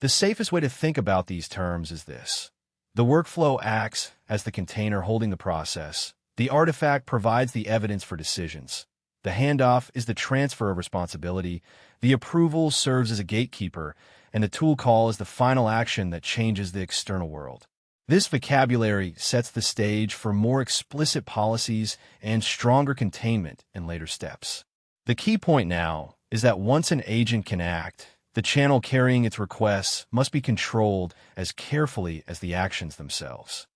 The safest way to think about these terms is this. The workflow acts as the container holding the process. The artifact provides the evidence for decisions. The handoff is the transfer of responsibility. The approval serves as a gatekeeper, and the tool call is the final action that changes the external world. This vocabulary sets the stage for more explicit policies and stronger containment in later steps. The key point now is that once an agent can act, the channel carrying its requests must be controlled as carefully as the actions themselves.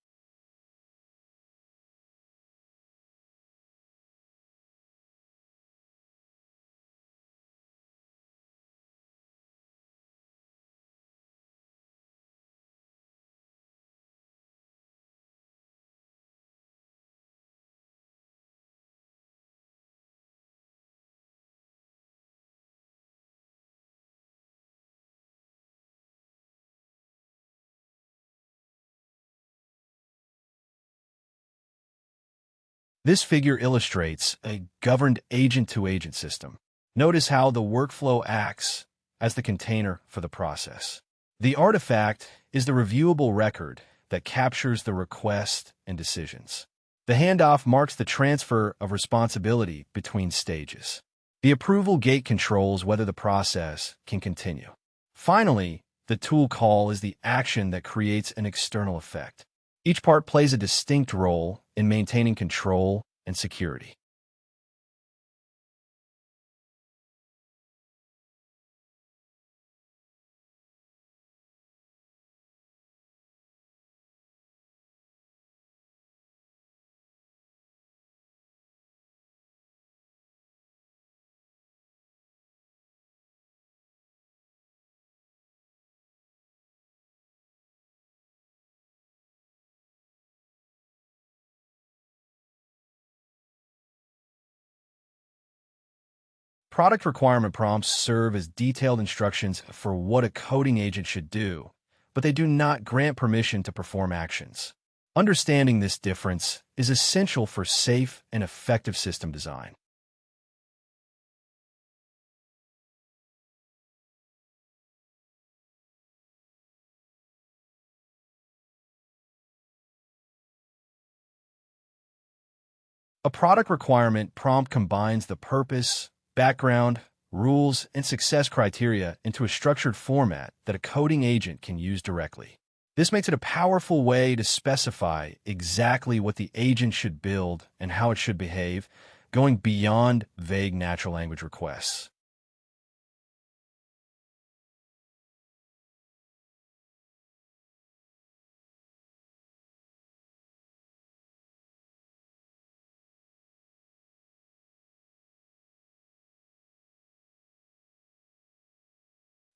This figure illustrates a governed agent-to-agent system. Notice how the workflow acts as the container for the process. The artifact is the reviewable record that captures the request and decisions. The handoff marks the transfer of responsibility between stages. The approval gate controls whether the process can continue. Finally, the tool call is the action that creates an external effect. Each part plays a distinct role in maintaining control and security. Product requirement prompts serve as detailed instructions for what a coding agent should do, but they do not grant permission to perform actions. Understanding this difference is essential for safe and effective system design. A product requirement prompt combines the purpose, background, rules, and success criteria into a structured format that a coding agent can use directly. This makes it a powerful way to specify exactly what the agent should build and how it should behave, going beyond vague natural language requests.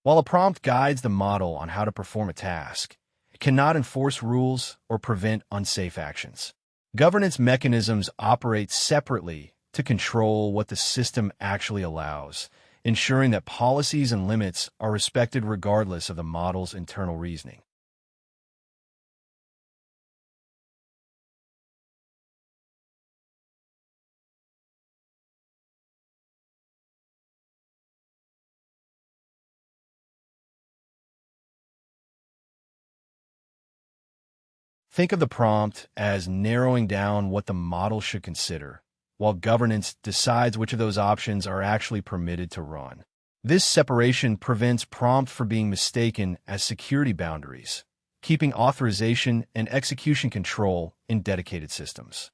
While a prompt guides the model on how to perform a task, it cannot enforce rules or prevent unsafe actions. Governance mechanisms operate separately to control what the system actually allows, ensuring that policies and limits are respected regardless of the model's internal reasoning. Think of the prompt as narrowing down what the model should consider, while governance decides which of those options are actually permitted to run. This separation prevents prompts from being mistaken as security boundaries, keeping authorization and execution control in dedicated systems.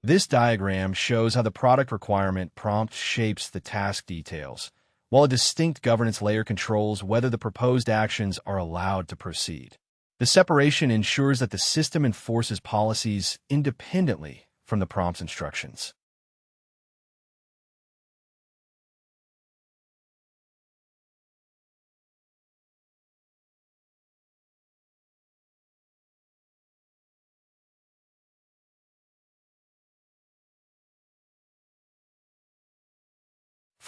This diagram shows how the product requirement prompt shapes the task details, while a distinct governance layer controls whether the proposed actions are allowed to proceed. The separation ensures that the system enforces policies independently from the prompt's instructions.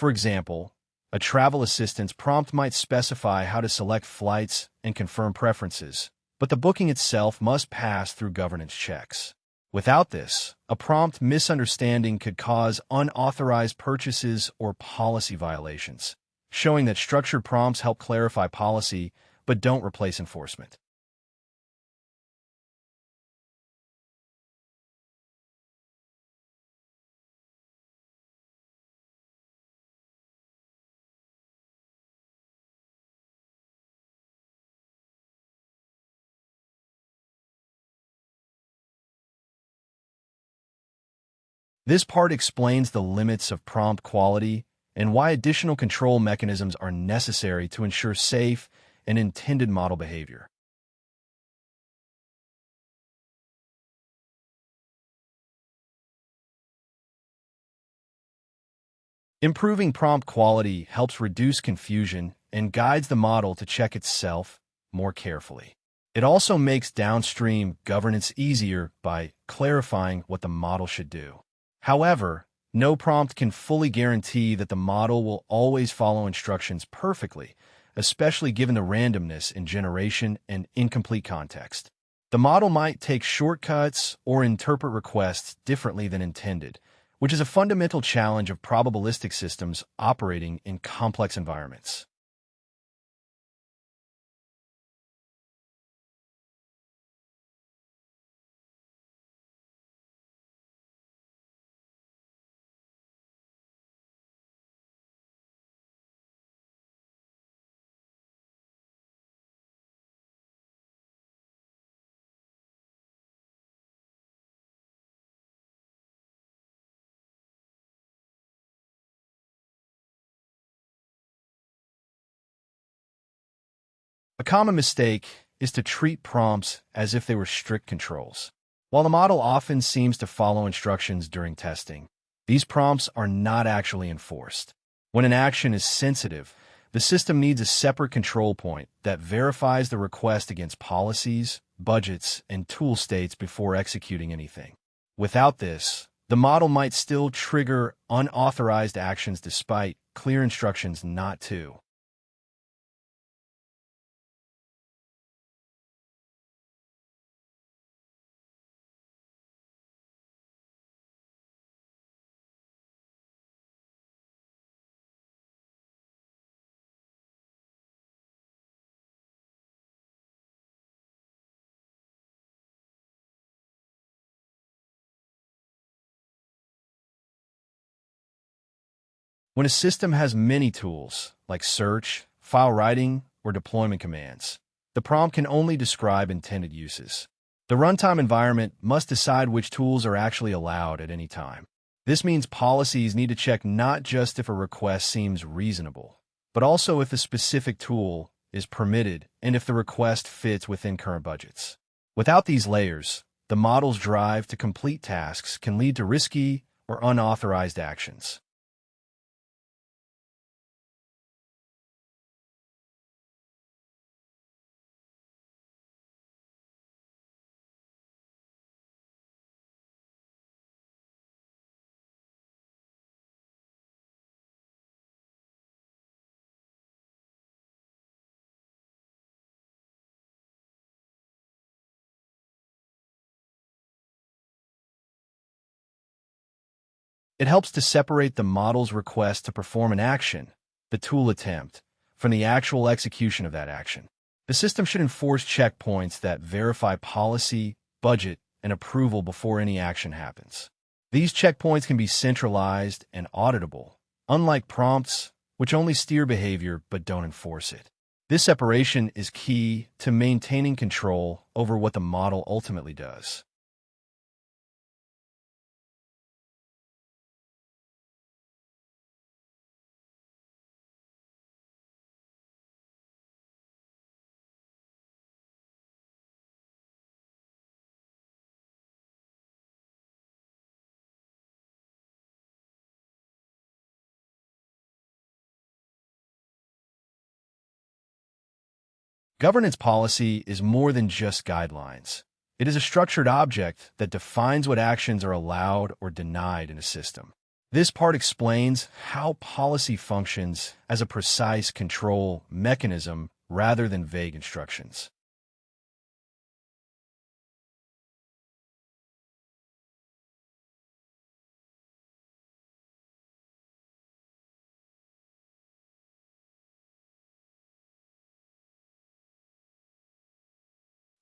For example, a travel assistance prompt might specify how to select flights and confirm preferences, but the booking itself must pass through governance checks. Without this, a prompt misunderstanding could cause unauthorized purchases or policy violations, showing that structured prompts help clarify policy but don't replace enforcement. This part explains the limits of prompt quality and why additional control mechanisms are necessary to ensure safe and intended model behavior. Improving prompt quality helps reduce confusion and guides the model to check itself more carefully. It also makes downstream governance easier by clarifying what the model should do. However, no prompt can fully guarantee that the model will always follow instructions perfectly, especially given the randomness in generation and incomplete context. The model might take shortcuts or interpret requests differently than intended, which is a fundamental challenge of probabilistic systems operating in complex environments. A common mistake is to treat prompts as if they were strict controls. While the model often seems to follow instructions during testing, these prompts are not actually enforced. When an action is sensitive, the system needs a separate control point that verifies the request against policies, budgets, and tool states before executing anything. Without this, the model might still trigger unauthorized actions despite clear instructions not to. When a system has many tools, like search, file writing, or deployment commands, the prompt can only describe intended uses. The runtime environment must decide which tools are actually allowed at any time. This means policies need to check not just if a request seems reasonable, but also if a specific tool is permitted and if the request fits within current budgets. Without these layers, the model's drive to complete tasks can lead to risky or unauthorized actions. It helps to separate the model's request to perform an action, the tool attempt, from the actual execution of that action. The system should enforce checkpoints that verify policy, budget, and approval before any action happens. These checkpoints can be centralized and auditable, unlike prompts, which only steer behavior but don't enforce it. This separation is key to maintaining control over what the model ultimately does. Governance policy is more than just guidelines. It is a structured object that defines what actions are allowed or denied in a system. This part explains how policy functions as a precise control mechanism rather than vague instructions.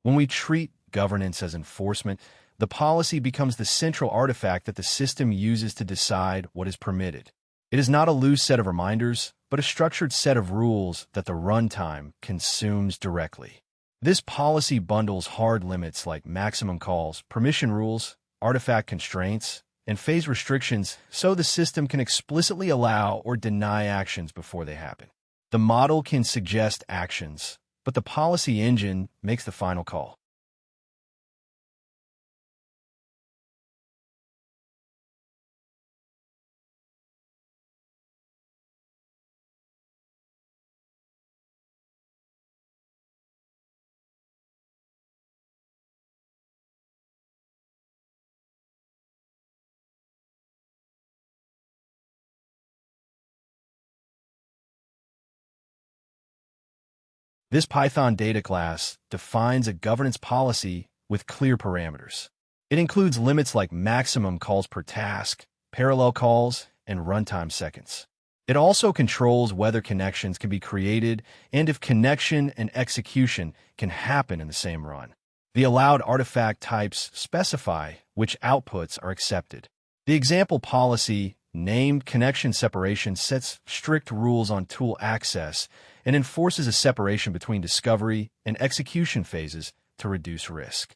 When we treat governance as enforcement, the policy becomes the central artifact that the system uses to decide what is permitted. It is not a loose set of reminders, but a structured set of rules that the runtime consumes directly. This policy bundles hard limits like maximum calls, permission rules, artifact constraints, and phase restrictions so the system can explicitly allow or deny actions before they happen. The model can suggest actions, but the policy engine makes the final call. This Python data class defines a governance policy with clear parameters. It includes limits like maximum calls per task, parallel calls, and runtime seconds. It also controls whether connections can be created and if connection and execution can happen in the same run. The allowed artifact types specify which outputs are accepted. The example policy, named connection separation, sets strict rules on tool access and enforces a separation between discovery and execution phases to reduce risk.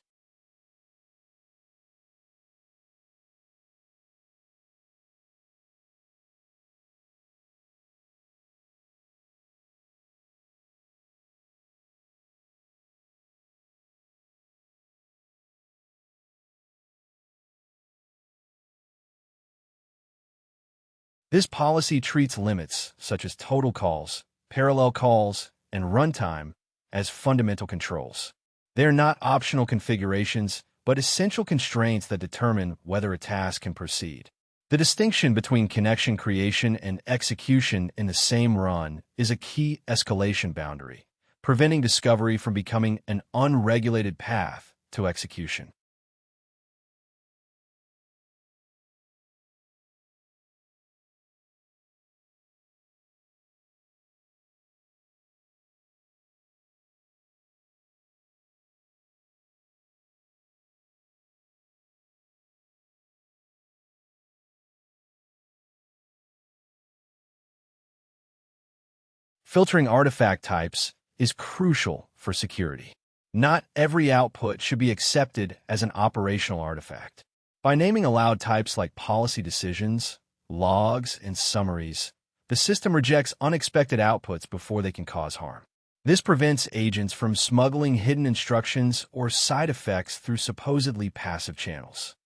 This policy treats limits, such as total calls, parallel calls, and runtime, as fundamental controls. They are not optional configurations, but essential constraints that determine whether a task can proceed. The distinction between connection creation and execution in the same run is a key escalation boundary, preventing discovery from becoming an unregulated path to execution. Filtering artifact types is crucial for security. Not every output should be accepted as an operational artifact. By naming allowed types like policy decisions, logs, and summaries, the system rejects unexpected outputs before they can cause harm. This prevents agents from smuggling hidden instructions or side effects through supposedly passive channels.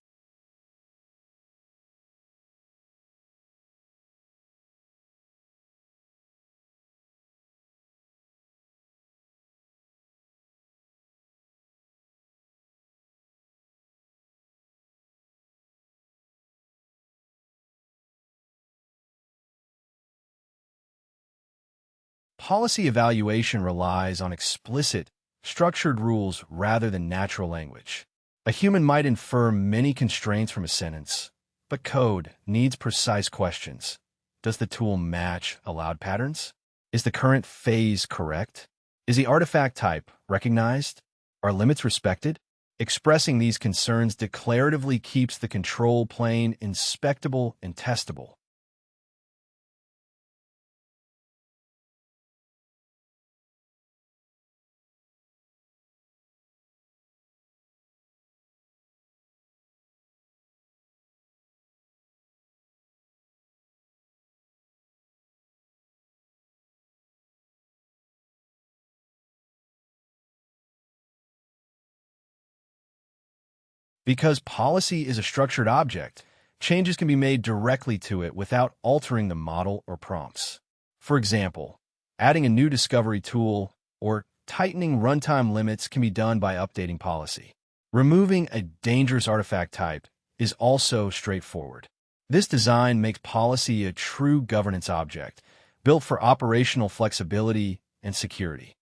Policy evaluation relies on explicit, structured rules rather than natural language. A human might infer many constraints from a sentence, But code needs precise questions. Does the tool match allowed patterns? Is the current phase correct? Is the artifact type recognized? Are limits respected? Expressing these concerns declaratively keeps the control plane inspectable and testable. Because policy is a structured object, changes can be made directly to it without altering the model or prompts. For example, adding a new discovery tool or tightening runtime limits can be done by updating policy. Removing a dangerous artifact type is also straightforward. This design makes policy a true governance object, built for operational flexibility and security.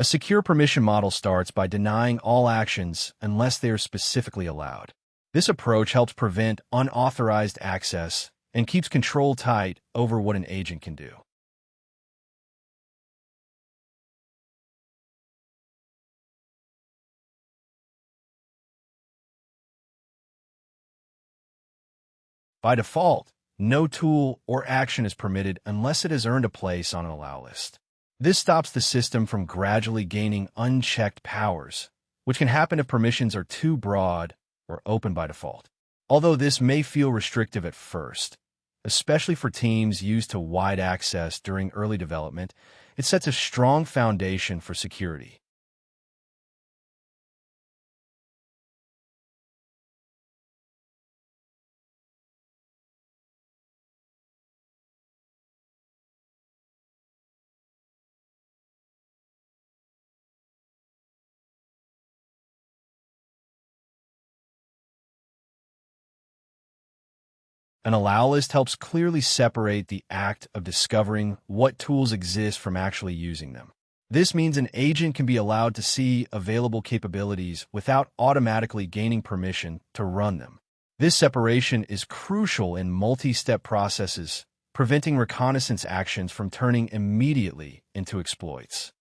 A secure permission model starts by denying all actions unless they are specifically allowed. This approach helps prevent unauthorized access and keeps control tight over what an agent can do. By default, no tool or action is permitted unless it has earned a place on an allow list. This stops the system from gradually gaining unchecked powers, which can happen if permissions are too broad or open by default. Although this may feel restrictive at first, especially for teams used to wide access during early development, it sets a strong foundation for security. An allow list helps clearly separate the act of discovering what tools exist from actually using them. This means an agent can be allowed to see available capabilities without automatically gaining permission to run them. This separation is crucial in multi-step processes, preventing reconnaissance actions from turning immediately into exploits.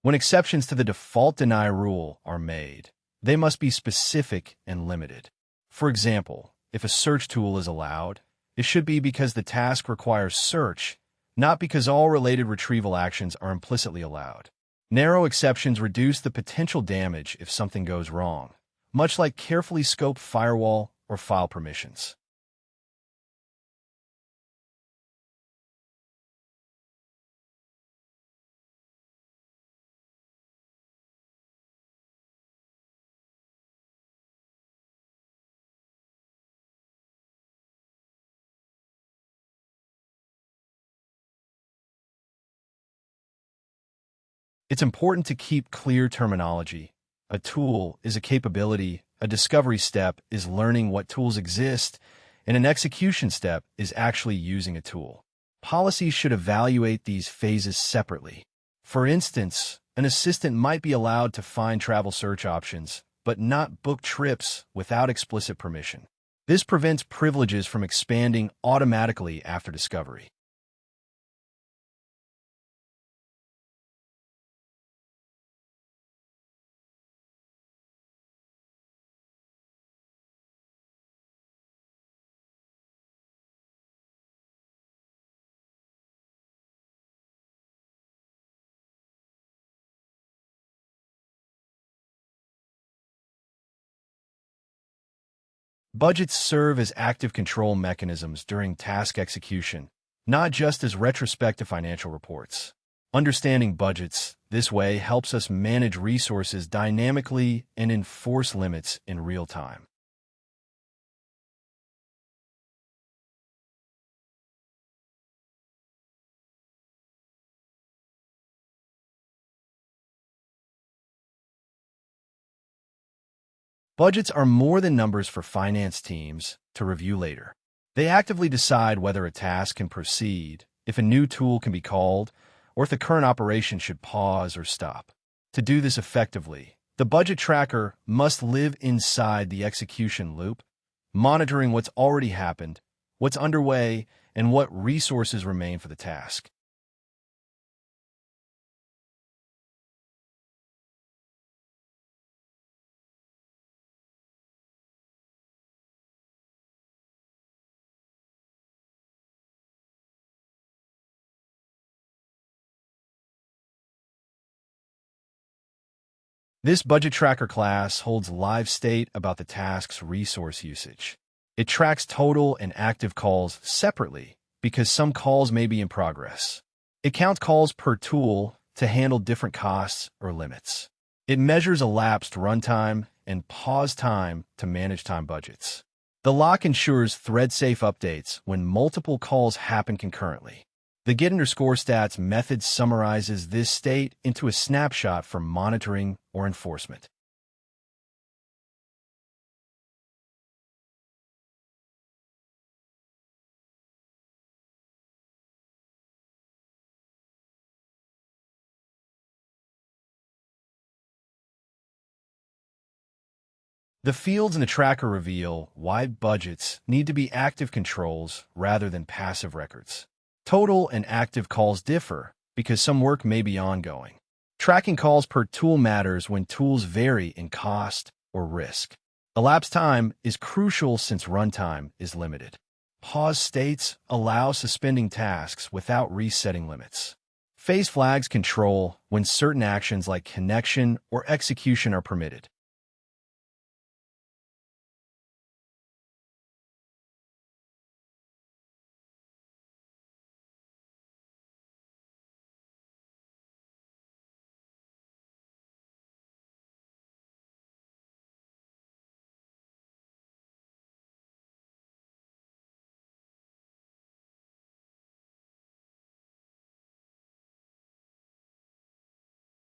When exceptions to the default deny rule are made, they must be specific and limited. For example, if a search tool is allowed, it should be because the task requires search, not because all related retrieval actions are implicitly allowed. Narrow exceptions reduce the potential damage if something goes wrong, much like carefully scoped firewall or file permissions. It's important to keep clear terminology. A tool is a capability, a discovery step is learning what tools exist, and an execution step is actually using a tool. Policies should evaluate these phases separately. For instance, an assistant might be allowed to find travel search options, but not book trips without explicit permission. This prevents privileges from expanding automatically after discovery. Budgets serve as active control mechanisms during task execution, not just as retrospective financial reports. Understanding budgets this way helps us manage resources dynamically and enforce limits in real time. Budgets are more than numbers for finance teams to review later. They actively decide whether a task can proceed, if a new tool can be called, or if the current operation should pause or stop. To do this effectively, the budget tracker must live inside the execution loop, monitoring what's already happened, what's underway, and what resources remain for the task. This budget tracker class holds live state about the task's resource usage. It tracks total and active calls separately because some calls may be in progress. It counts calls per tool to handle different costs or limits. It measures elapsed runtime and pause time to manage time budgets. The lock ensures thread-safe updates when multiple calls happen concurrently. The get_stats method summarizes this state into a snapshot for monitoring or enforcement. The fields in the tracker reveal why budgets need to be active controls rather than passive records. Total and active calls differ because some work may be ongoing. Tracking calls per tool matters when tools vary in cost or risk. Elapsed time is crucial since runtime is limited. Pause states allow suspending tasks without resetting limits. Phase flags control when certain actions like connection or execution are permitted.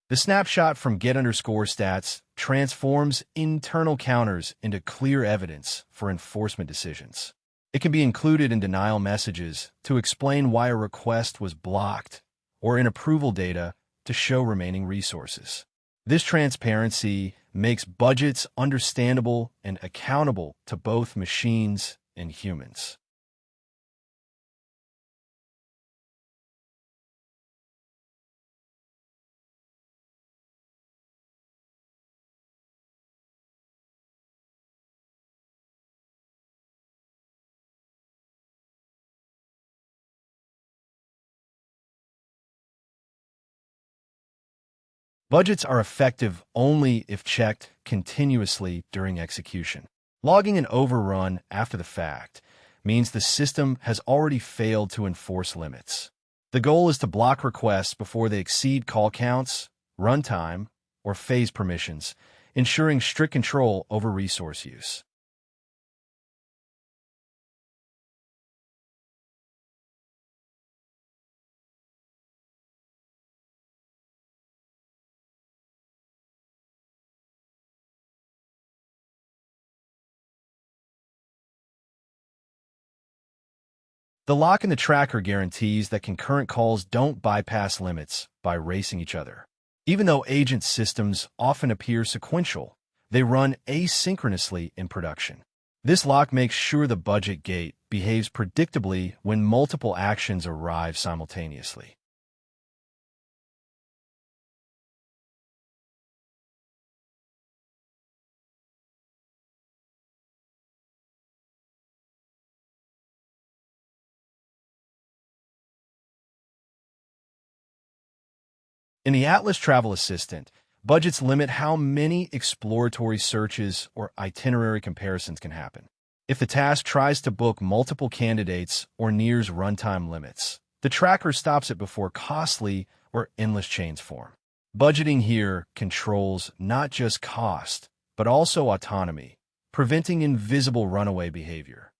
The snapshot from get_stats transforms internal counters into clear evidence for enforcement decisions. It can be included in denial messages to explain why a request was blocked or in approval data to show remaining resources. This transparency makes budgets understandable and accountable to both machines and humans. Budgets are effective only if checked continuously during execution. Logging an overrun after the fact means the system has already failed to enforce limits. The goal is to block requests before they exceed call counts, runtime, or phase permissions, ensuring strict control over resource use. The lock in the tracker guarantees that concurrent calls don't bypass limits by racing each other. Even though agent systems often appear sequential, they run asynchronously in production. This lock makes sure the budget gate behaves predictably when multiple actions arrive simultaneously. In the Atlas Travel Assistant, budgets limit how many exploratory searches or itinerary comparisons can happen. if the task tries to book multiple candidates or nears runtime limits. The tracker stops it before costly or endless chains form. Budgeting here controls not just cost, but also autonomy, preventing invisible runaway behavior.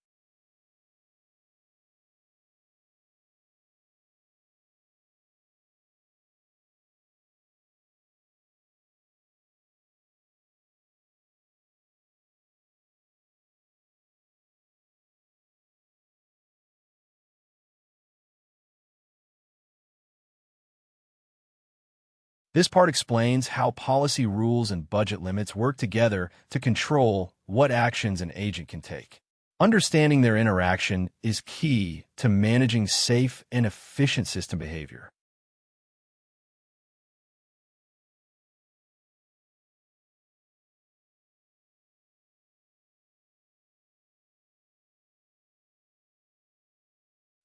This part explains how policy rules and budget limits work together to control what actions an agent can take. Understanding their interaction is key to managing safe and efficient system behavior.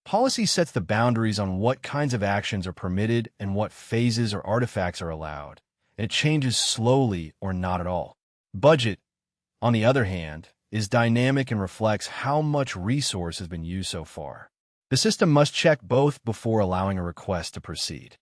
Policy sets the boundaries on what kinds of actions are permitted and what phases or artifacts are allowed, and it changes slowly or not at all. Budget, on the other hand, is dynamic and reflects how much resource has been used so far. The system must check both before allowing a request to proceed.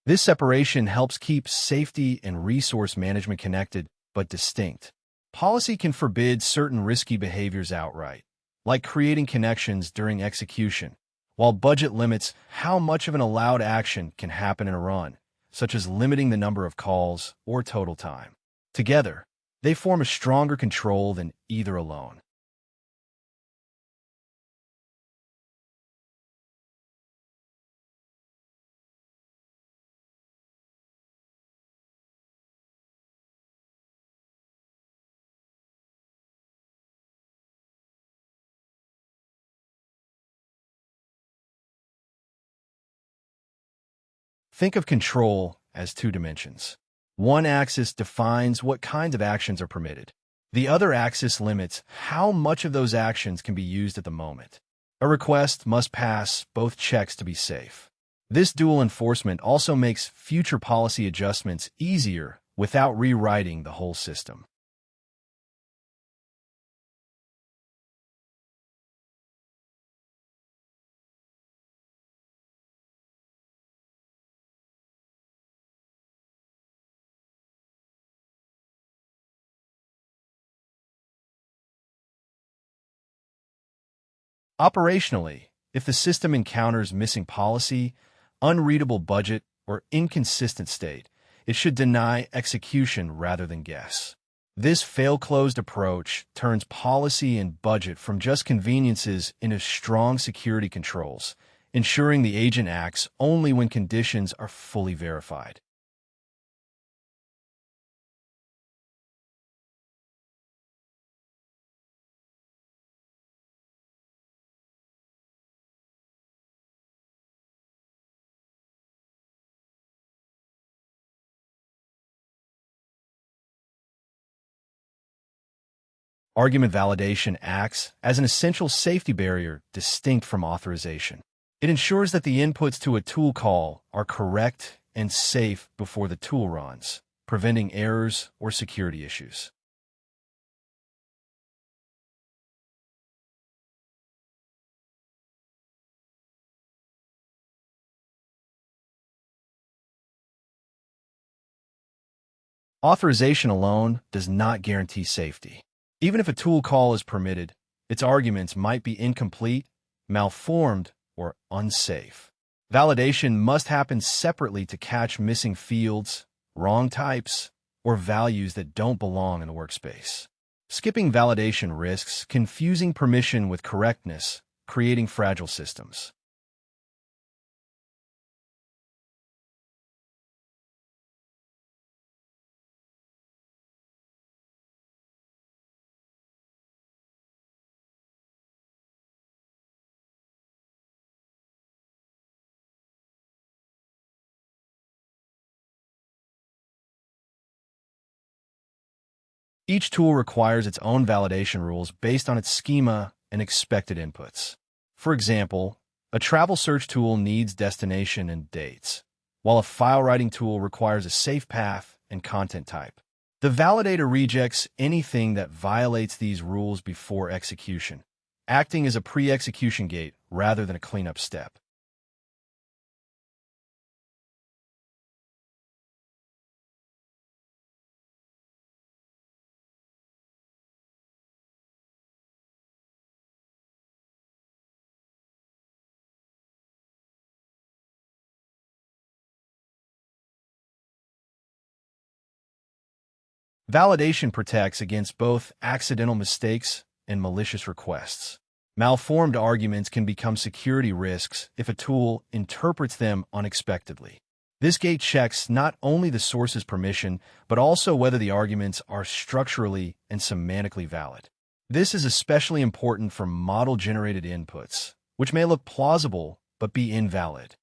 This separation helps keep safety and resource management connected but distinct. Policy can forbid certain risky behaviors outright, like creating connections during execution, while budget limits how much of an allowed action can happen in a run, such as limiting the number of calls or total time. Together, they form a stronger control than either alone. Think of control as two dimensions. One axis defines what kinds of actions are permitted. The other axis limits how much of those actions can be used at the moment. A request must pass both checks to be safe. This dual enforcement also makes future policy adjustments easier without rewriting the whole system. Operationally, if the system encounters missing policy, unreadable budget, or inconsistent state, it should deny execution rather than guess. This fail-closed approach turns policy and budget from just conveniences into strong security controls, ensuring the agent acts only when conditions are fully verified. Argument validation acts as an essential safety barrier distinct from authorization. It ensures that the inputs to a tool call are correct and safe before the tool runs, preventing errors or security issues. Authorization alone does not guarantee safety. Even if a tool call is permitted, its arguments might be incomplete, malformed, or unsafe. Validation must happen separately to catch missing fields, wrong types, or values that don't belong in the workspace. Skipping validation risks confusing permission with correctness, creating fragile systems. Each tool requires its own validation rules based on its schema and expected inputs. For example, a travel search tool needs destination and dates, while a file writing tool requires a safe path and content type. The validator rejects anything that violates these rules before execution, acting as a pre-execution gate rather than a cleanup step. Validation protects against both accidental mistakes and malicious requests. Malformed arguments can become security risks if a tool interprets them unexpectedly. This gate checks not only the source's permission, but also whether the arguments are structurally and semantically valid. This is especially important for model-generated inputs, which may look plausible but be invalid.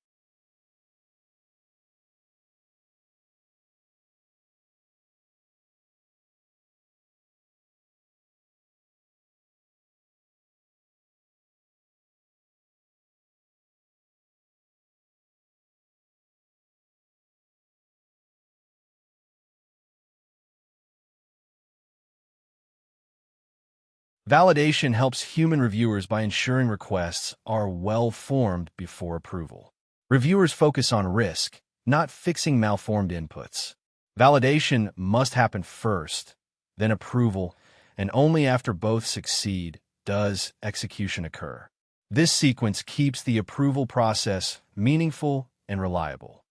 Validation helps human reviewers by ensuring requests are well-formed before approval. Reviewers focus on risk, not fixing malformed inputs. Validation must happen first, then approval, and only after both succeed does execution occur. This sequence keeps the approval process meaningful and reliable.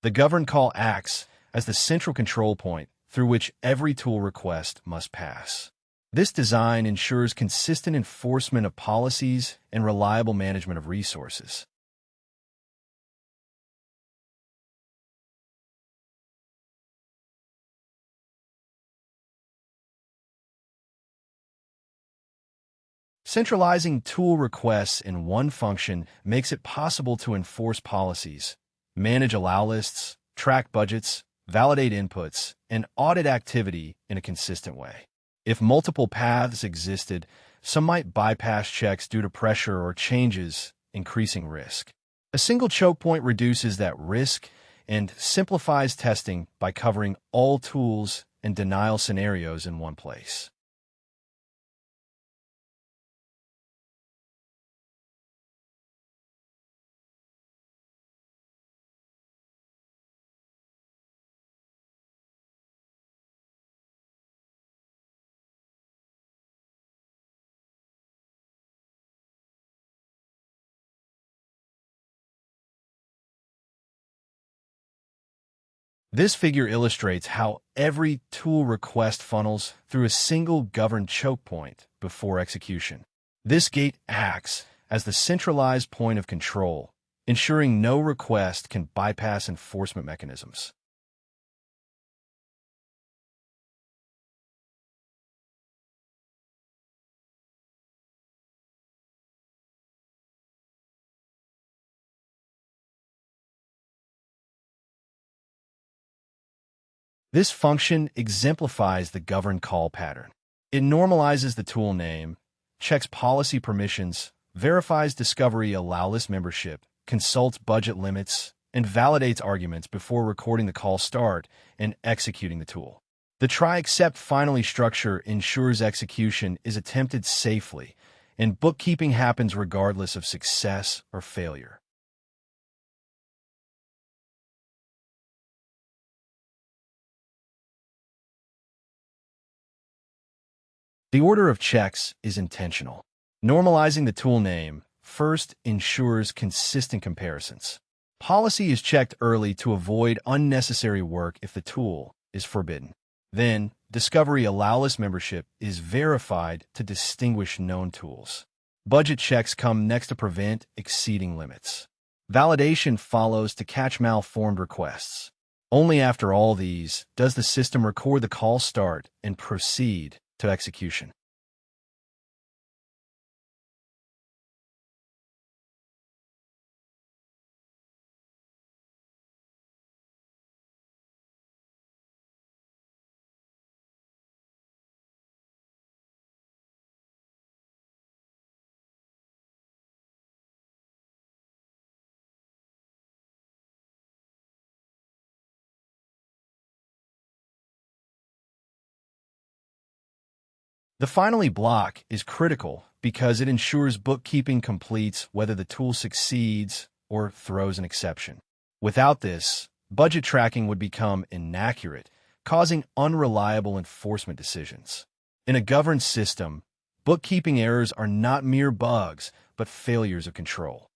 The govern call acts as the central control point through which every tool request must pass. This design ensures consistent enforcement of policies and reliable management of resources. Centralizing tool requests in one function makes it possible to enforce policies, manage allow lists, track budgets, validate inputs, and audit activity in a consistent way. If multiple paths existed, some might bypass checks due to pressure or changes, increasing risk. A single choke point reduces that risk and simplifies testing by covering all tools and denial scenarios in one place. This figure illustrates how every tool request funnels through a single governed choke point before execution. This gate acts as the centralized point of control, ensuring no request can bypass enforcement mechanisms. This function exemplifies the govern call pattern. It normalizes the tool name, checks policy permissions, verifies discovery allow list membership, consults budget limits, and validates arguments before recording the call start and executing the tool. The try-except finally structure ensures execution is attempted safely, and bookkeeping happens regardless of success or failure. The order of checks is intentional. Normalizing the tool name first ensures consistent comparisons. Policy is checked early to avoid unnecessary work if the tool is forbidden. Then, discovery allow list membership is verified to distinguish known tools. Budget checks come next to prevent exceeding limits. Validation follows to catch malformed requests. Only after all these does the system record the call start and proceed to execution. The finally block is critical because it ensures bookkeeping completes whether the tool succeeds or throws an exception. Without this, budget tracking would become inaccurate, causing unreliable enforcement decisions. In a governed system, bookkeeping errors are not mere bugs, but failures of control.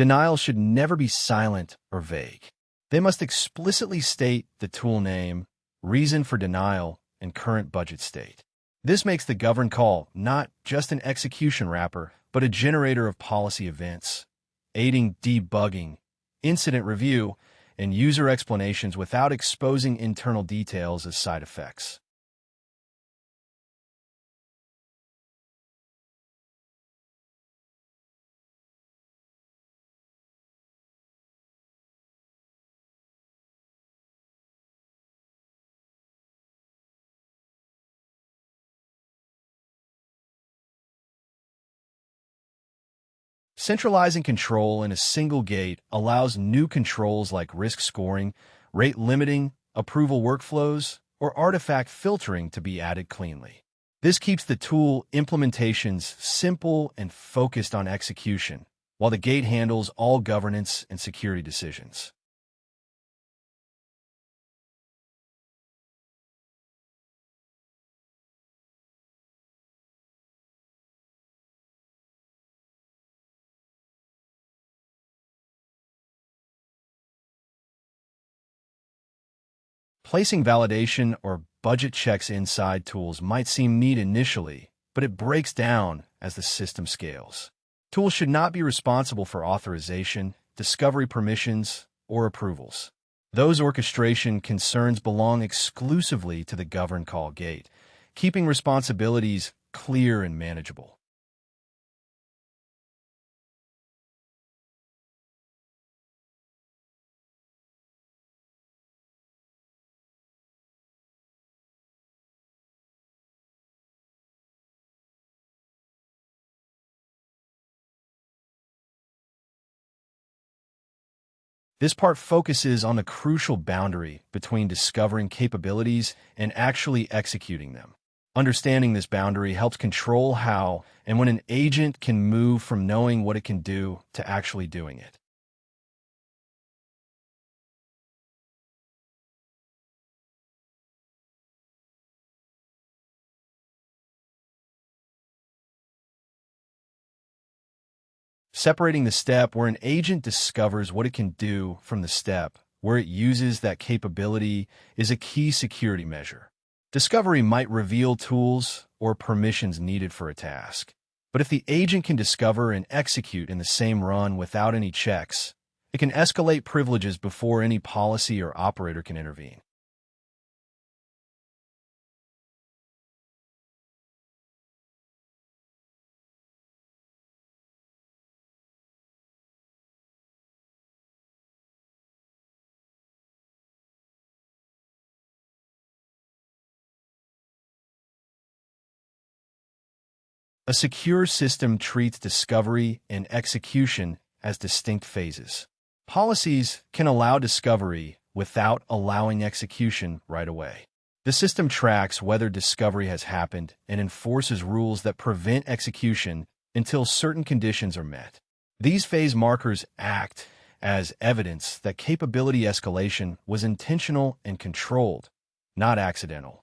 Denials should never be silent or vague. They must explicitly state the tool name, reason for denial, and current budget state. This makes the governed call not just an execution wrapper, but a generator of policy events, aiding debugging, incident review, and user explanations without exposing internal details as side effects. Centralizing control in a single gate allows new controls like risk scoring, rate limiting, approval workflows, or artifact filtering to be added cleanly. This keeps the tool implementations simple and focused on execution, while the gate handles all governance and security decisions. Placing validation or budget checks inside tools might seem neat initially, but it breaks down as the system scales. Tools should not be responsible for authorization, discovery permissions, or approvals. Those orchestration concerns belong exclusively to the governed call gate, keeping responsibilities clear and manageable. This part focuses on the crucial boundary between discovering capabilities and actually executing them. Understanding this boundary helps control how and when an agent can move from knowing what it can do to actually doing it. Separating the step where an agent discovers what it can do from the step where it uses that capability is a key security measure. Discovery might reveal tools or permissions needed for a task. But if the agent can discover and execute in the same run without any checks, it can escalate privileges before any policy or operator can intervene. A secure system treats discovery and execution as distinct phases. Policies can allow discovery without allowing execution right away. The system tracks whether discovery has happened and enforces rules that prevent execution until certain conditions are met. These phase markers act as evidence that capability escalation was intentional and controlled, not accidental.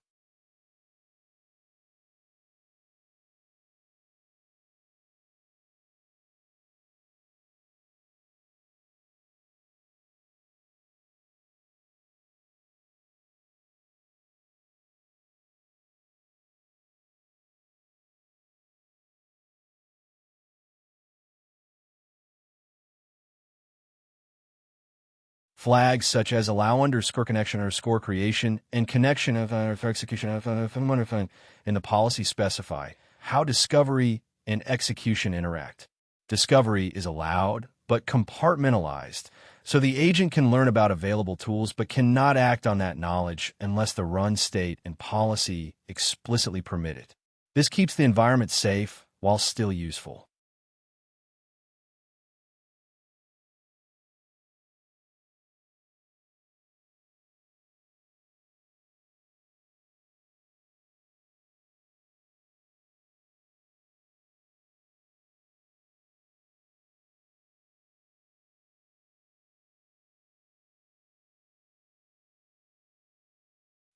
Flags such as allow underscore connection underscore creation and connection of execution of in the policy specify how discovery and execution interact. Discovery is allowed but compartmentalized, so the agent can learn about available tools but cannot act on that knowledge unless the run state and policy explicitly permit it. This keeps the environment safe while still useful.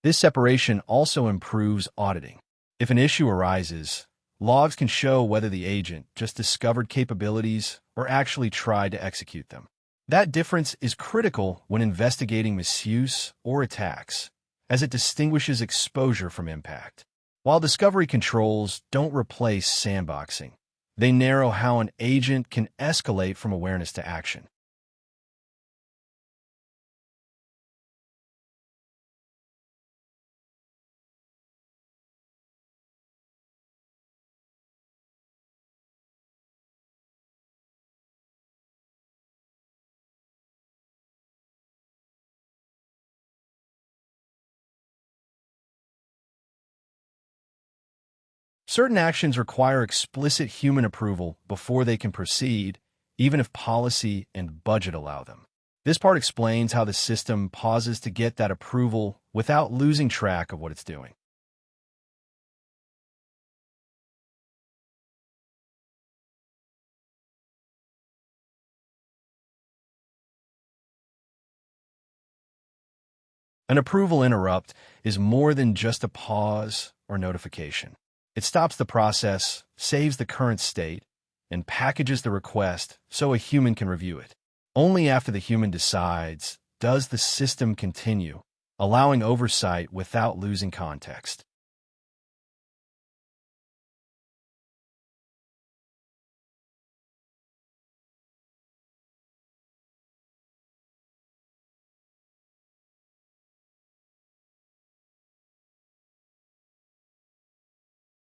This separation also improves auditing. If an issue arises, logs can show whether the agent just discovered capabilities or actually tried to execute them. That difference is critical when investigating misuse or attacks, as it distinguishes exposure from impact. While discovery controls don't replace sandboxing, they narrow how an agent can escalate from awareness to action. Certain actions require explicit human approval before they can proceed, even if policy and budget allow them. This part explains how the system pauses to get that approval without losing track of what it's doing. An approval interrupt is more than just a pause or notification. It stops the process, saves the current state, and packages the request so a human can review it. Only after the human decides does the system continue, allowing oversight without losing context.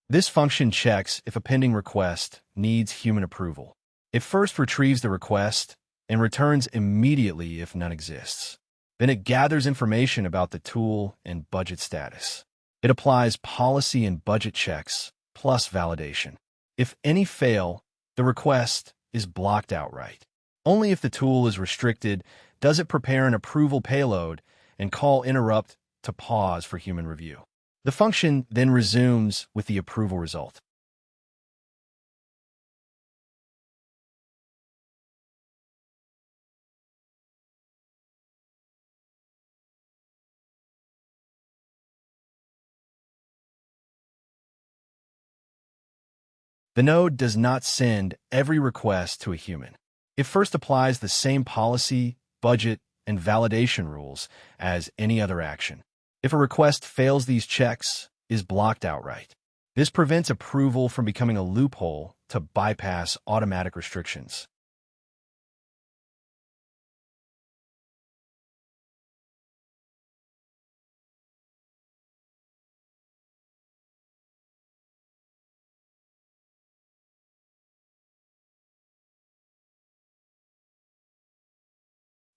This function checks if a pending request needs human approval. It first retrieves the request and returns immediately if none exists. Then it gathers information about the tool and budget status. It applies policy and budget checks plus validation. If any fail, the request is blocked outright. Only if the tool is restricted does it prepare an approval payload and call interrupt to pause for human review. The function then resumes with the approval result. The node does not send every request to a human. It first applies the same policy, budget, and validation rules as any other action. If a request fails these checks, is blocked outright. This prevents approval from becoming a loophole to bypass automatic restrictions.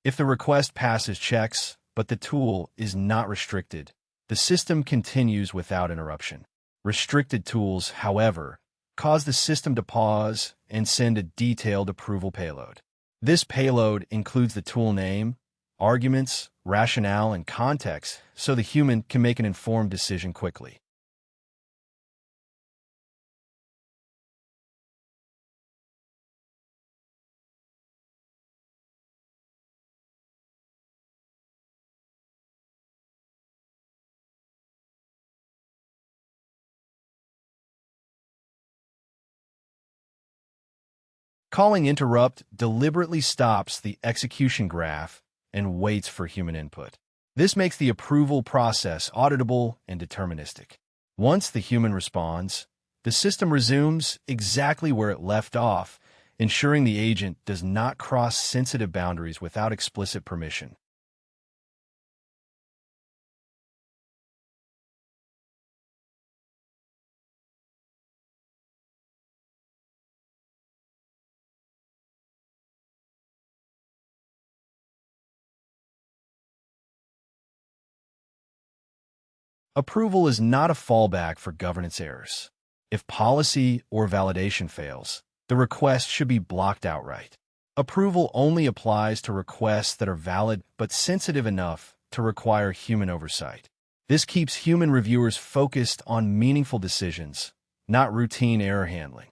If the request passes checks, but the tool is not restricted, the system continues without interruption. Restricted tools, however, cause the system to pause and send a detailed approval payload. This payload includes the tool name, arguments, rationale, and context so the human can make an informed decision quickly. Calling interrupt deliberately stops the execution graph and waits for human input. This makes the approval process auditable and deterministic. Once the human responds, the system resumes exactly where it left off ensuring the agent does not cross sensitive boundaries without explicit permission. Approval is not a fallback for governance errors. If policy or validation fails, the request should be blocked outright. Approval only applies to requests that are valid but sensitive enough to require human oversight. This keeps human reviewers focused on meaningful decisions, not routine error handling.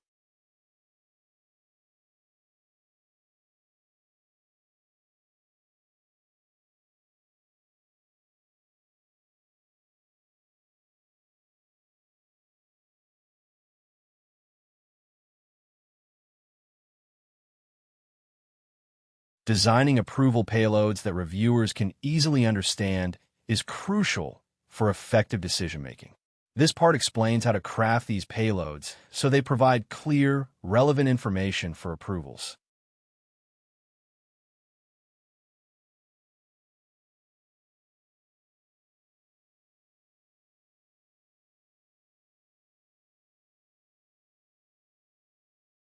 Designing approval payloads that reviewers can easily understand is crucial for effective decision-making. This part explains how to craft these payloads so they provide clear, relevant information for approvals.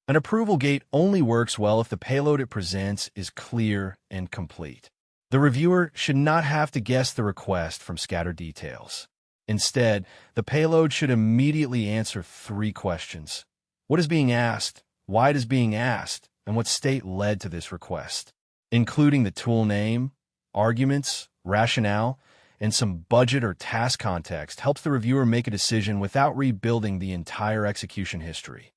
An approval gate only works well if the payload it presents is clear and complete. The reviewer should not have to guess the request from scattered details. Instead, the payload should immediately answer three questions. What is being asked? Why it is being asked? And what state led to this request? Including the tool name, arguments, rationale, and some budget or task context helps the reviewer make a decision without rebuilding the entire execution history.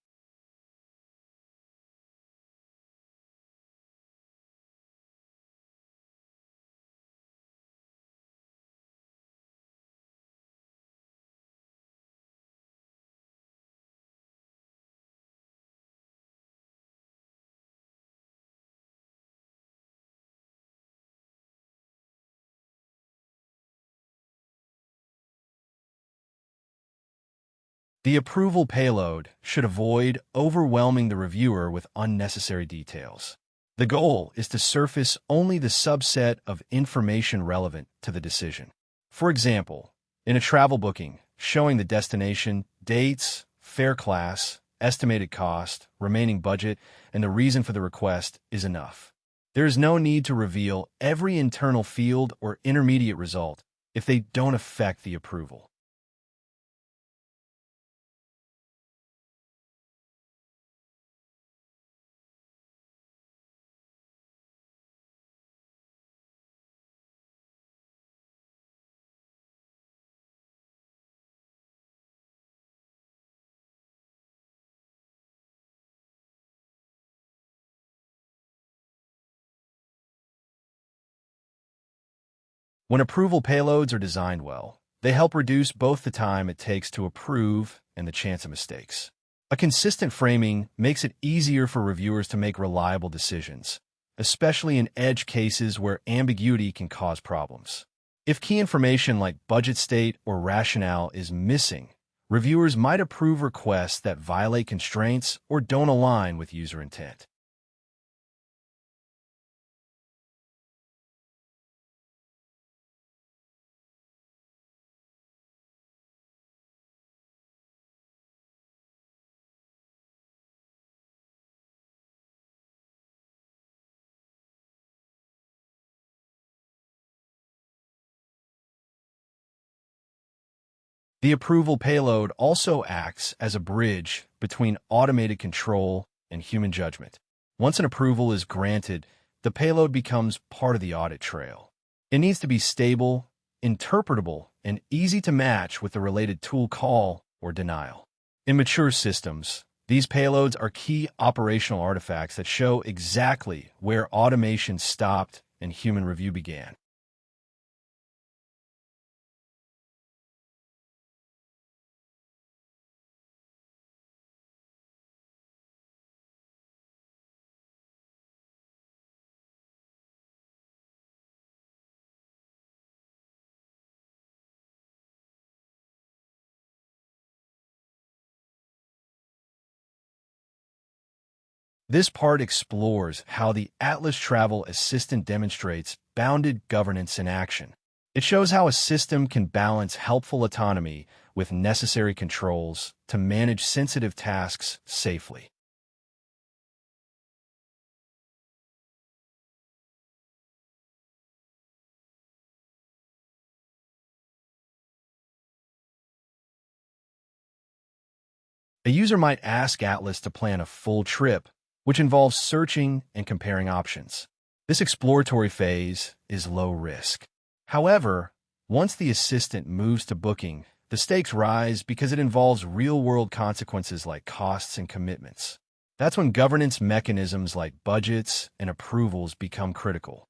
The approval payload should avoid overwhelming the reviewer with unnecessary details. The goal is to surface only the subset of information relevant to the decision. For example, in a travel booking, showing the destination, dates, fare class, estimated cost, remaining budget, and the reason for the request is enough. There is no need to reveal every internal field or intermediate result if they don't affect the approval. When approval payloads are designed well, they help reduce both the time it takes to approve and the chance of mistakes. A consistent framing makes it easier for reviewers to make reliable decisions, especially in edge cases where ambiguity can cause problems. If key information like budget state or rationale is missing, reviewers might approve requests that violate constraints or don't align with user intent. The approval payload also acts as a bridge between automated control and human judgment. Once an approval is granted, the payload becomes part of the audit trail. It needs to be stable, interpretable, and easy to match with the related tool call or denial. In mature systems, these payloads are key operational artifacts that show exactly where automation stopped and human review began. This part explores how the Atlas Travel Assistant demonstrates bounded governance in action. It shows how a system can balance helpful autonomy with necessary controls to manage sensitive tasks safely. A user might ask Atlas to plan a full trip, which involves searching and comparing options. This exploratory phase is low risk. However, once the assistant moves to booking, the stakes rise because it involves real-world consequences like costs and commitments. That's when governance mechanisms like budgets and approvals become critical.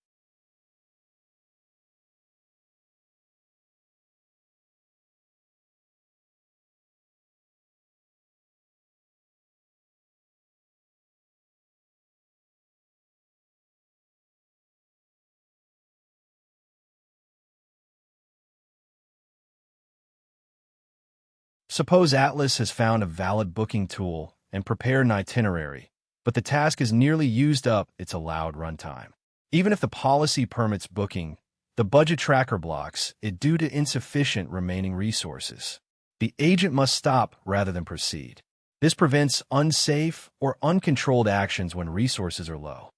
Suppose Atlas has found a valid booking tool and prepared an itinerary, but the task has nearly used up its allowed runtime. Even if the policy permits booking, the budget tracker blocks it due to insufficient remaining resources. The agent must stop rather than proceed. This prevents unsafe or uncontrolled actions when resources are low.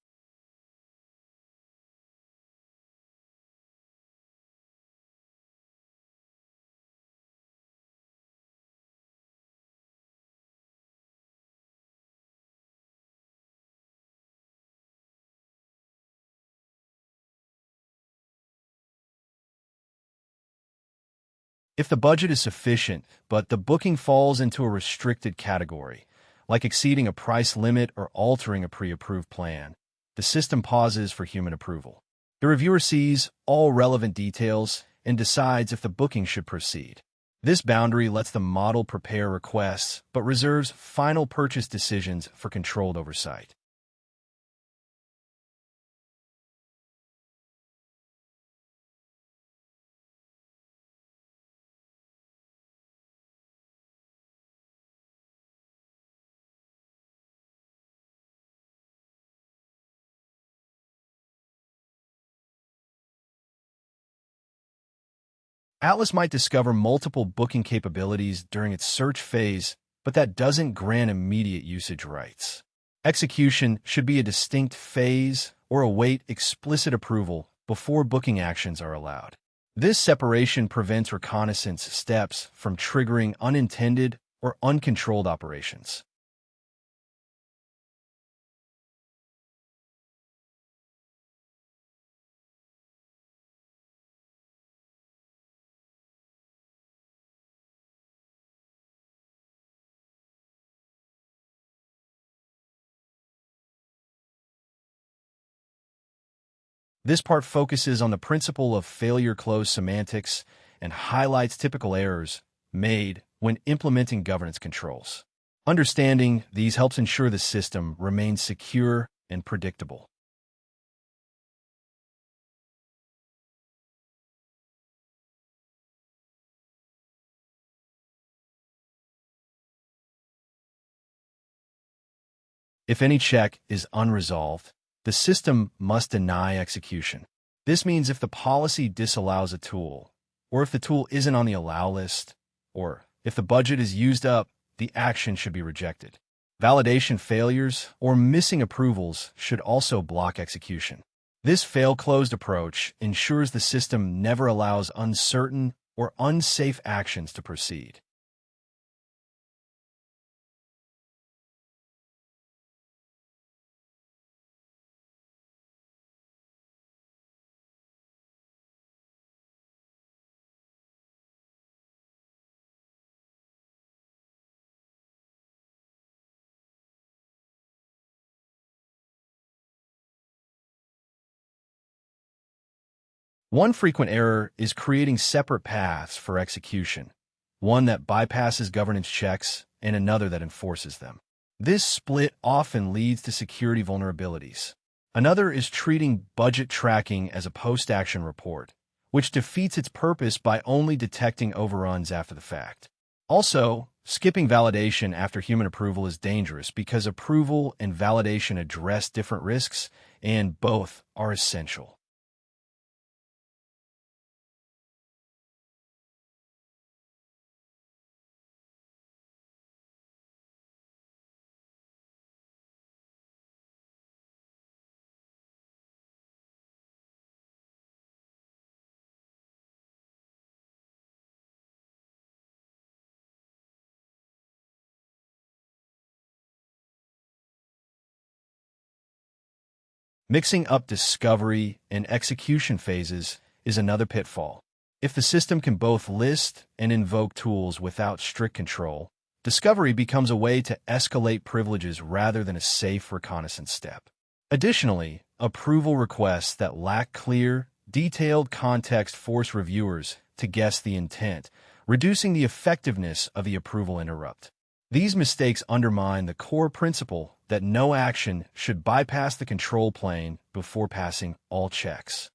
If the budget is sufficient, but the booking falls into a restricted category, like exceeding a price limit or altering a pre-approved plan, the system pauses for human approval. The reviewer sees all relevant details and decides if the booking should proceed. This boundary lets the model prepare requests but reserves final purchase decisions for controlled oversight. Atlas might discover multiple booking capabilities during its search phase, but that doesn't grant immediate usage rights. Execution should be a distinct phase or await explicit approval before booking actions are allowed. This separation prevents reconnaissance steps from triggering unintended or uncontrolled operations. This part focuses on the principle of failure-close semantics and highlights typical errors made when implementing governance controls. Understanding these helps ensure the system remains secure and predictable. If any check is unresolved, the system must deny execution. This means if the policy disallows a tool, or if the tool isn't on the allow list, or if the budget is used up, the action should be rejected. Validation failures or missing approvals should also block execution. This fail-closed approach ensures the system never allows uncertain or unsafe actions to proceed. One frequent error is creating separate paths for execution, one that bypasses governance checks and another that enforces them. This split often leads to security vulnerabilities. Another is treating budget tracking as a post-action report, which defeats its purpose by only detecting overruns after the fact. Also, Skipping validation after human approval is dangerous because approval and validation address different risks, and both are essential. Mixing up discovery and execution phases is another pitfall. If the system can both list and invoke tools without strict control, discovery becomes a way to escalate privileges rather than a safe reconnaissance step. Additionally, approval requests that lack clear, detailed context force reviewers to guess the intent, reducing the effectiveness of the approval interrupt. These mistakes undermine the core principle that no action should bypass the control plane before passing all checks.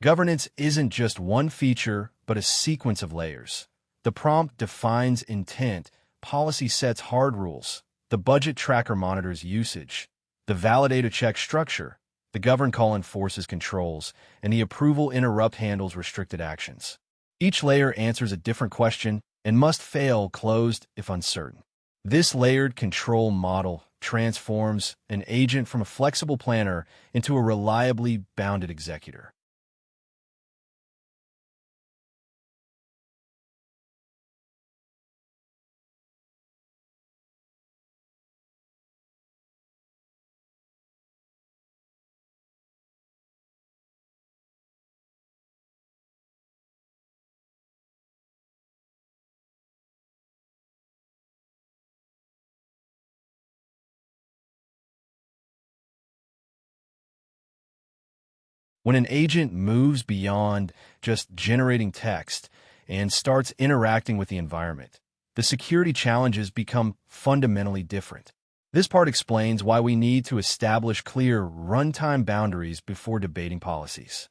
Governance isn't just one feature, but a sequence of layers. The prompt defines intent, policy sets hard rules, the budget tracker monitors usage, the validator checks structure, the govern call enforces controls, and the approval interrupt handles restricted actions. Each layer answers a different question and must fail closed if uncertain. This layered control model transforms an agent from a flexible planner into a reliably bounded executor. When an agent moves beyond just generating text and starts interacting with the environment, the security challenges become fundamentally different. This part explains why we need to establish clear runtime boundaries before debating policies.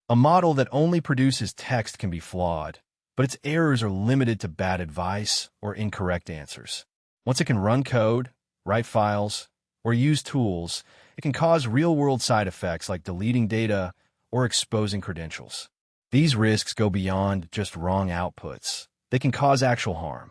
A model that only produces text can be flawed, but its errors are limited to bad advice or incorrect answers. Once it can run code, write files, or use tools, it can cause real-world side effects like deleting data or exposing credentials. These risks go beyond just wrong outputs. They can cause actual harm.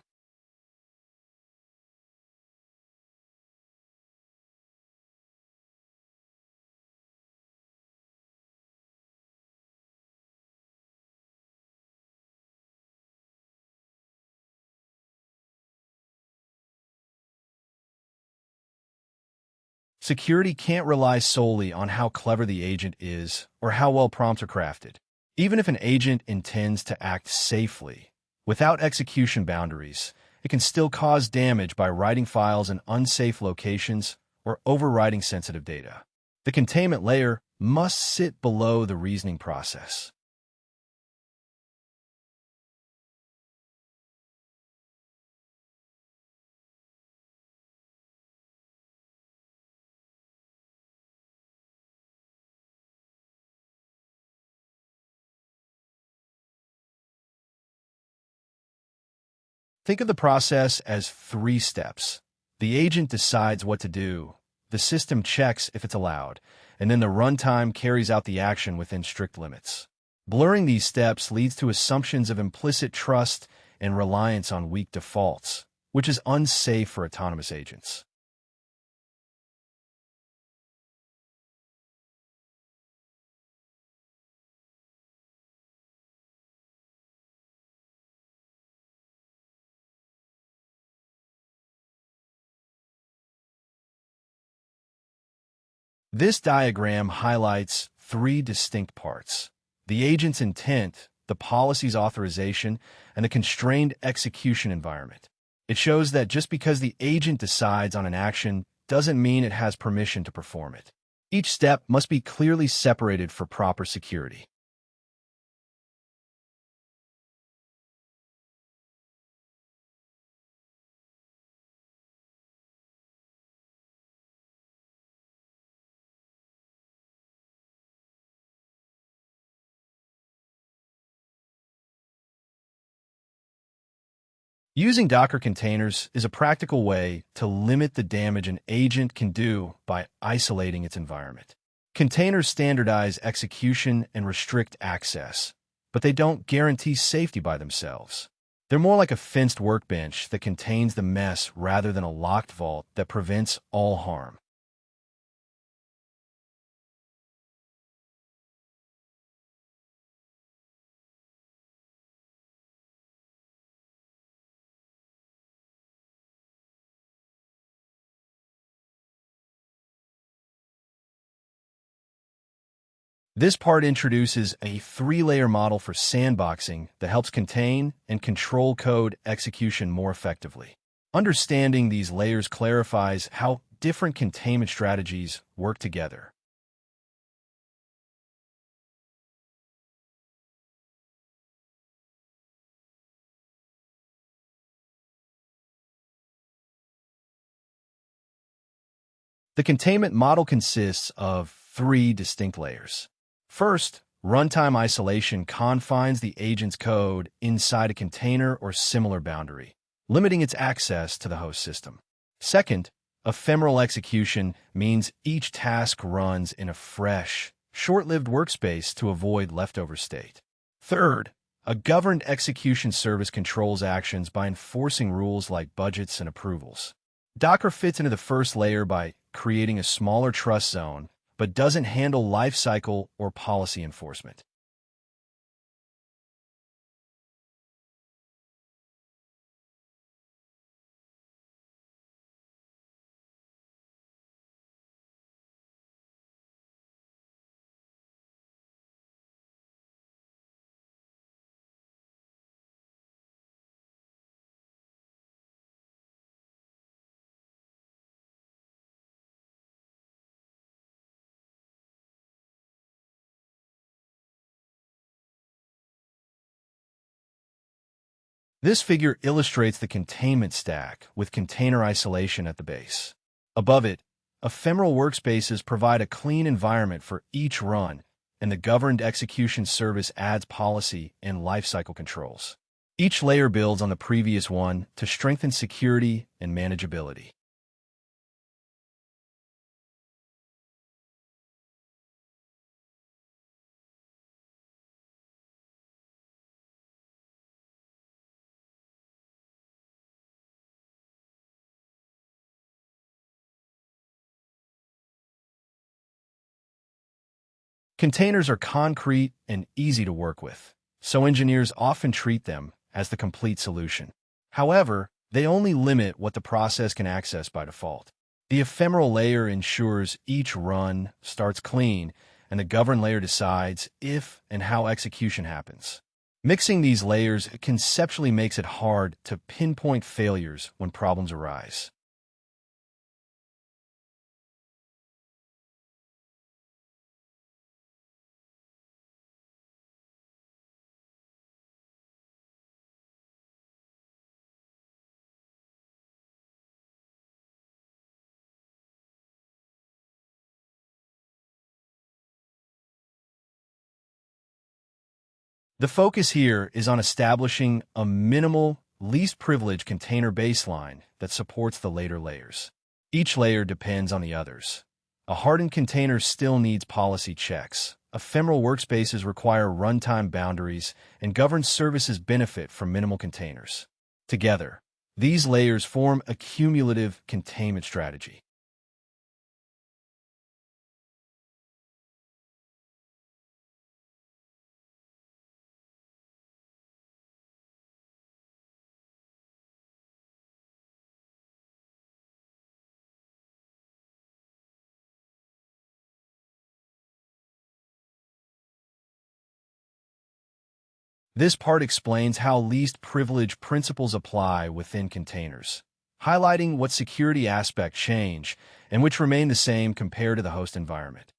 Security can't rely solely on how clever the agent is or how well prompts are crafted. Even if an agent intends to act safely, without execution boundaries, it can still cause damage by writing files in unsafe locations or overwriting sensitive data. The containment layer must sit below the reasoning process. Think of the process as three steps. The agent decides what to do, the system checks if it's allowed, and then the runtime carries out the action within strict limits. Blurring these steps leads to assumptions of implicit trust and reliance on weak defaults, which is unsafe for autonomous agents. This diagram highlights three distinct parts: the agent's intent, the policy's authorization, and the constrained execution environment. It shows that just because the agent decides on an action doesn't mean it has permission to perform it. Each step must be clearly separated for proper security. Using Docker containers is a practical way to limit the damage an agent can do by isolating its environment. Containers standardize execution and restrict access, but they don't guarantee safety by themselves. They're more like a fenced workbench that contains the mess rather than a locked vault that prevents all harm. This part introduces a three-layer model for sandboxing that helps contain and control code execution more effectively. Understanding these layers clarifies how different containment strategies work together. The containment model consists of three distinct layers. First, runtime isolation confines the agent's code inside a container or similar boundary, limiting its access to the host system. Second, ephemeral execution means each task runs in a fresh, short-lived workspace to avoid leftover state. Third, a governed execution service controls actions by enforcing rules like budgets and approvals. Docker fits into the first layer by creating a smaller trust zone, but doesn't handle lifecycle or policy enforcement. This figure illustrates the containment stack with container isolation at the base. Above it, ephemeral workspaces provide a clean environment for each run, and the governed execution service adds policy and lifecycle controls. Each layer builds on the previous one to strengthen security and manageability. Containers are concrete and easy to work with, so engineers often treat them as the complete solution. However, they only limit what the process can access by default. The ephemeral layer ensures each run starts clean, and the governed layer decides if and how execution happens. Mixing these layers conceptually makes it hard to pinpoint failures when problems arise. The focus here is on establishing a minimal, least privilege container baseline that supports the later layers. Each layer depends on the others. A hardened container still needs policy checks. Ephemeral workspaces require runtime boundaries, and governed services benefit from minimal containers. Together, these layers form a cumulative containment strategy. This part explains how least privilege principles apply within containers, highlighting what security aspects change and which remain the same compared to the host environment.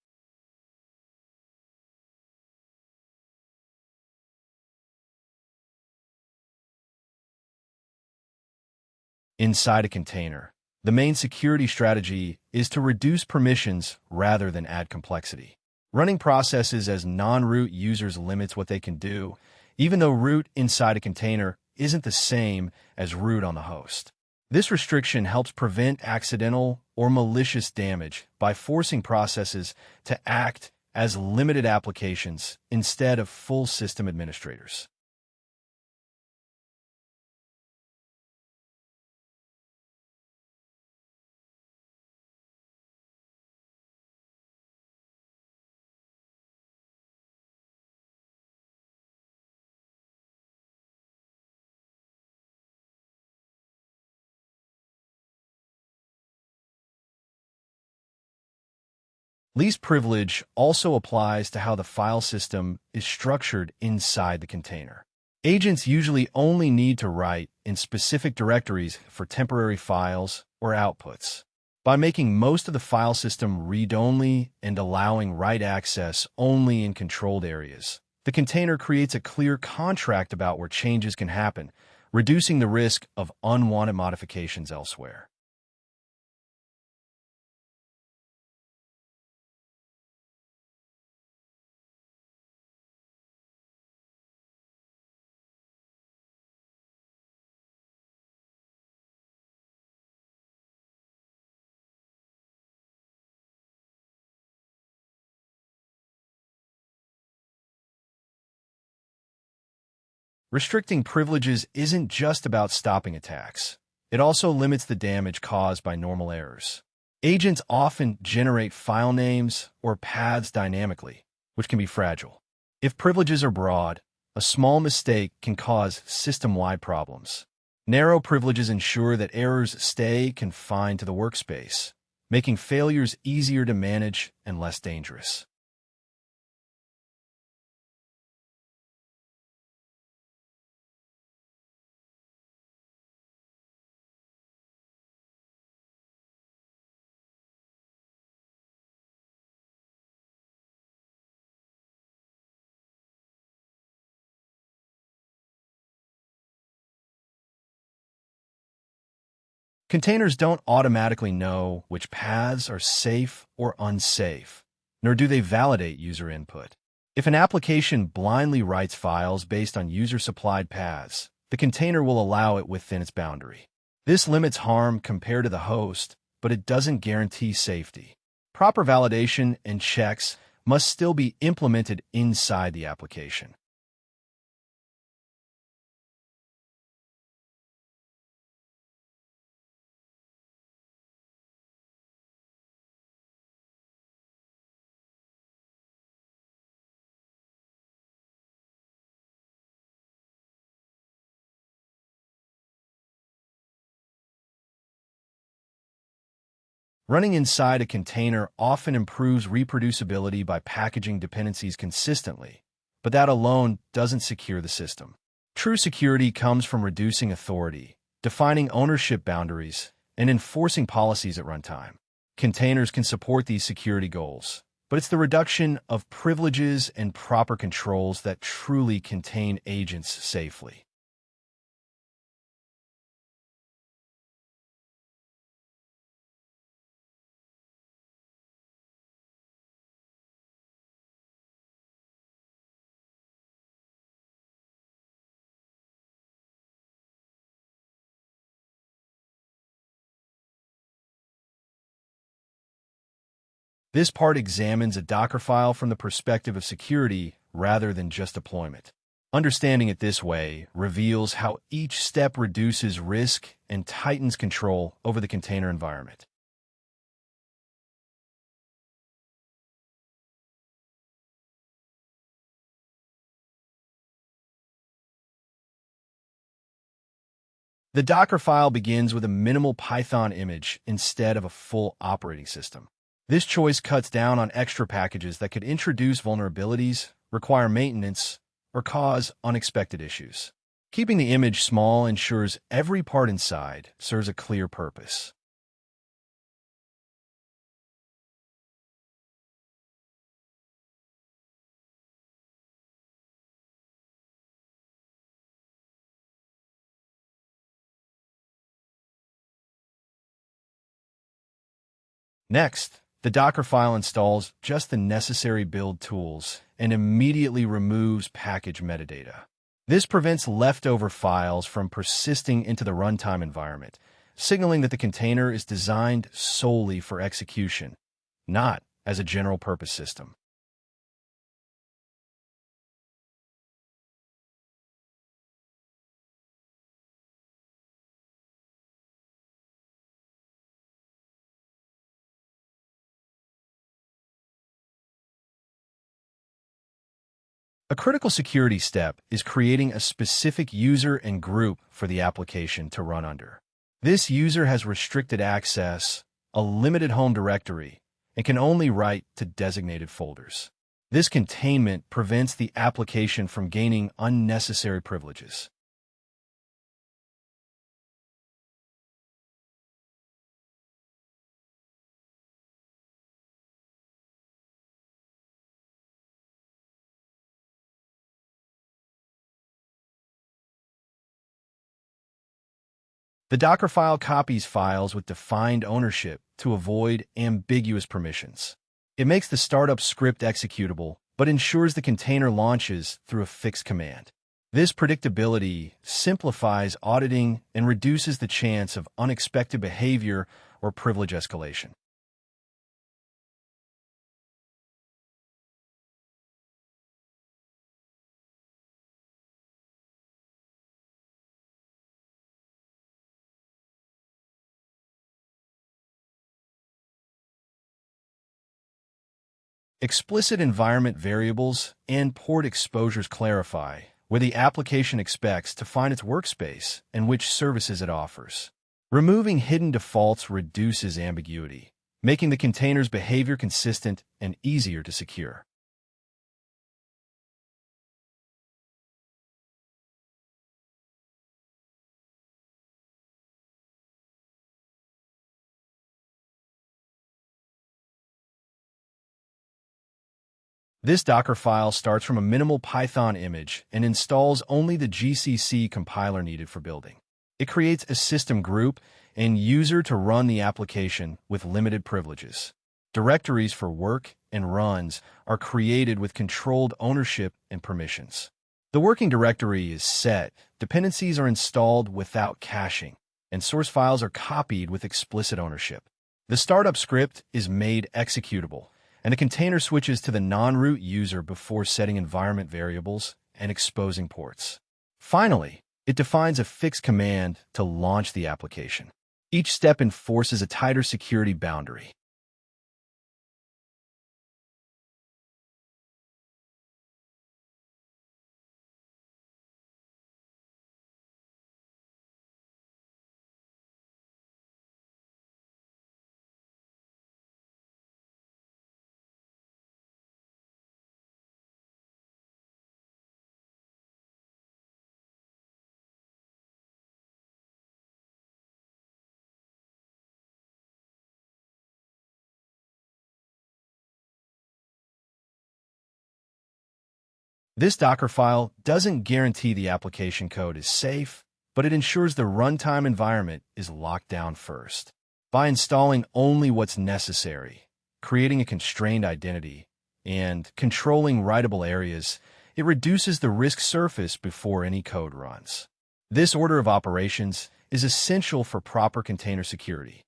Inside a container, the main security strategy is to reduce permissions rather than add complexity. Running processes as non-root users limits what they can do, even though root inside a container isn't the same as root on the host. This restriction helps prevent accidental or malicious damage by forcing processes to act as limited applications instead of full system administrators. Least privilege also applies to how the file system is structured inside the container. Agents usually only need to write in specific directories for temporary files or outputs. By making most of the file system read-only and allowing write access only in controlled areas, the container creates a clear contract about where changes can happen, reducing the risk of unwanted modifications elsewhere. Restricting privileges isn't just about stopping attacks. It also limits the damage caused by normal errors. Agents often generate file names or paths dynamically, which can be fragile. If privileges are broad, a small mistake can cause system-wide problems. Narrow privileges ensure that errors stay confined to the workspace, making failures easier to manage and less dangerous. Containers don't automatically know which paths are safe or unsafe, nor do they validate user input. If an application blindly writes files based on user-supplied paths, the container will allow it within its boundary. This limits harm compared to the host, but it doesn't guarantee safety. Proper validation and checks must still be implemented inside the application. Running inside a container often improves reproducibility by packaging dependencies consistently, but that alone doesn't secure the system. True security comes from reducing authority, defining ownership boundaries, and enforcing policies at runtime. Containers can support these security goals, but it's the reduction of privileges and proper controls that truly contain agents safely. This part examines a Docker file from the perspective of security rather than just deployment. Understanding it this way reveals how each step reduces risk and tightens control over the container environment. The Docker file begins with a minimal Python image instead of a full operating system. This choice cuts down on extra packages that could introduce vulnerabilities, require maintenance, or cause unexpected issues. Keeping the image small ensures every part inside serves a clear purpose. Next, the Docker file installs just the necessary build tools and immediately removes package metadata. This prevents leftover files from persisting into the runtime environment, signaling that the container is designed solely for execution, not as a general-purpose system. A critical security step is creating a specific user and group for the application to run under. This user has restricted access, a limited home directory, and can only write to designated folders. This containment prevents the application from gaining unnecessary privileges. The Docker file copies files with defined ownership to avoid ambiguous permissions. It makes the startup script executable, but ensures the container launches through a fixed command. This predictability simplifies auditing and reduces the chance of unexpected behavior or privilege escalation. Explicit environment variables and port exposures clarify where the application expects to find its workspace and which services it offers. Removing hidden defaults reduces ambiguity, making the container's behavior consistent and easier to secure. This Docker file starts from a minimal Python image and installs only the GCC compiler needed for building. It creates a system group and user to run the application with limited privileges. Directories for work and runs are created with controlled ownership and permissions. The working directory is set, dependencies are installed without caching, and source files are copied with explicit ownership. The startup script is made executable, and the container switches to the non-root user before setting environment variables and exposing ports. Finally, it defines a fixed command to launch the application. Each step enforces a tighter security boundary. This Docker file doesn't guarantee the application code is safe, but it ensures the runtime environment is locked down first. By installing only what's necessary, creating a constrained identity, and controlling writable areas, it reduces the risk surface before any code runs. This order of operations is essential for proper container security.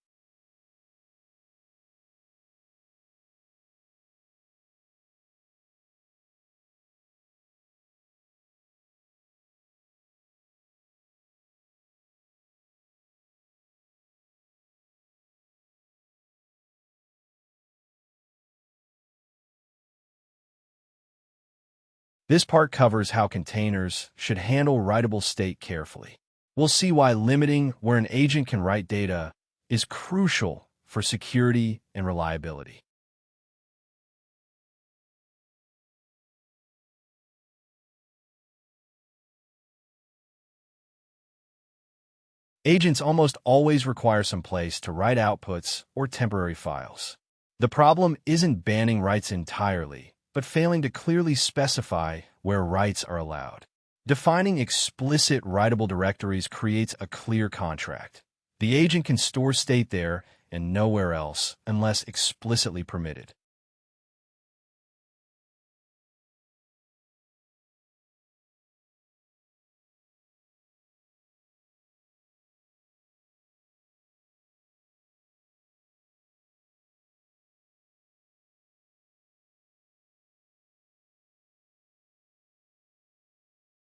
This part covers how containers should handle writable state carefully. We'll see why limiting where an agent can write data is crucial for security and reliability. Agents almost always require some place to write outputs or temporary files. The problem isn't banning writes entirely, but failing to clearly specify where writes are allowed. Defining explicit writable directories creates a clear contract. The agent can store state there and nowhere else unless explicitly permitted.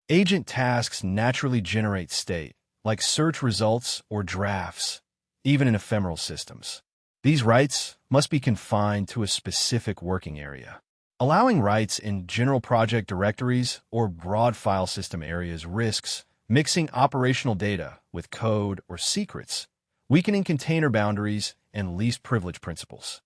Agent tasks naturally generate state, like search results or drafts, even in ephemeral systems. These writes must be confined to a specific working area. Allowing writes in general project directories or broad file system areas risks mixing operational data with code or secrets, weakening container boundaries and least privilege principles.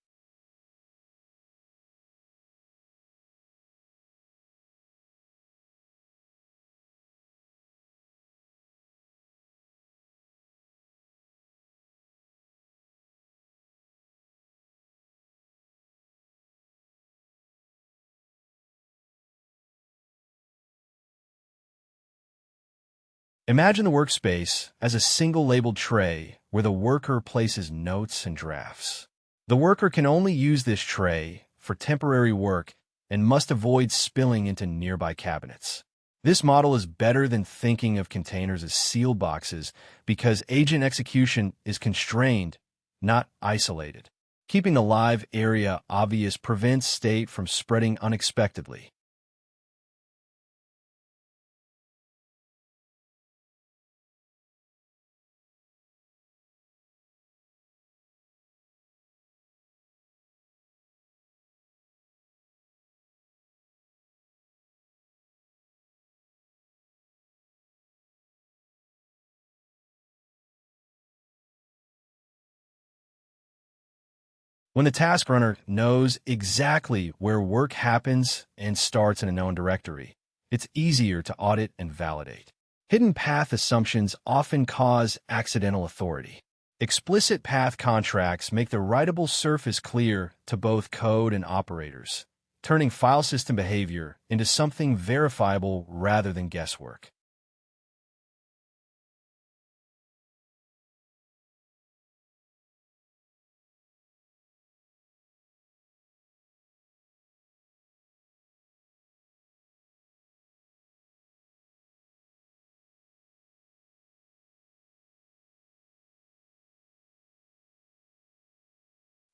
Imagine the workspace as a single labeled tray where the worker places notes and drafts. The worker can only use this tray for temporary work and must avoid spilling into nearby cabinets. This model is better than thinking of containers as sealed boxes because agent execution is constrained, not isolated. Keeping the live area obvious prevents state from spreading unexpectedly. When the task runner knows exactly where work happens and starts in a known directory, it's easier to audit and validate. Hidden path assumptions often cause accidental authority. Explicit path contracts make the writable surface clear to both code and operators, turning file system behavior into something verifiable rather than guesswork.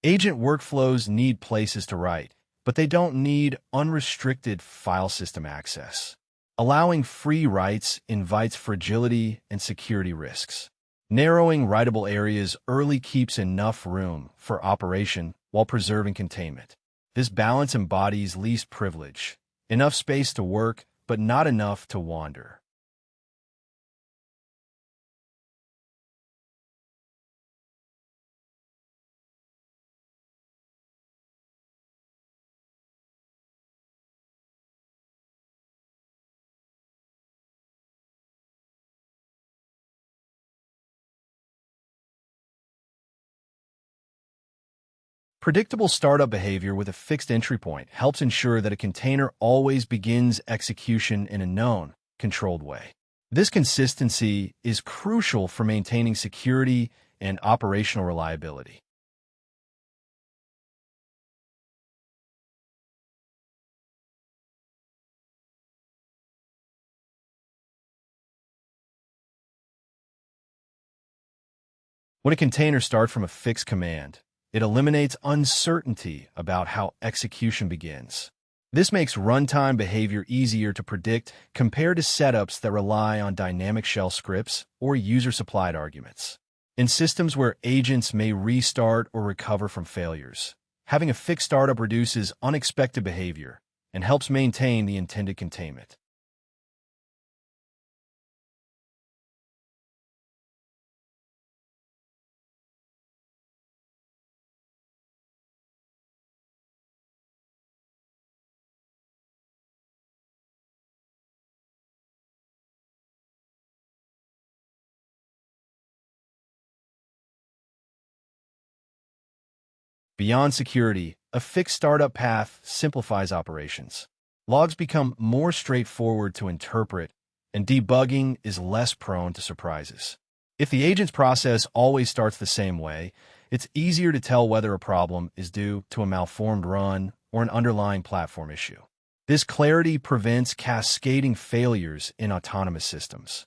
Agent workflows need places to write, but they don't need unrestricted file system access. Allowing free writes invites fragility and security risks. Narrowing writable areas early keeps enough room for operation while preserving containment. This balance embodies least privilege, enough space to work, but not enough to wander. Predictable startup behavior with a fixed entry point helps ensure that a container always begins execution in a known, controlled way. This consistency is crucial for maintaining security and operational reliability. When a container starts from a fixed command, it eliminates uncertainty about how execution begins. This makes runtime behavior easier to predict compared to setups that rely on dynamic shell scripts or user-supplied arguments. In systems where agents may restart or recover from failures, having a fixed startup reduces unexpected behavior and helps maintain the intended containment. Beyond security, a fixed startup path simplifies operations. Logs become more straightforward to interpret, and debugging is less prone to surprises. If the agent's process always starts the same way, it's easier to tell whether a problem is due to a malformed run or an underlying platform issue. This clarity prevents cascading failures in autonomous systems.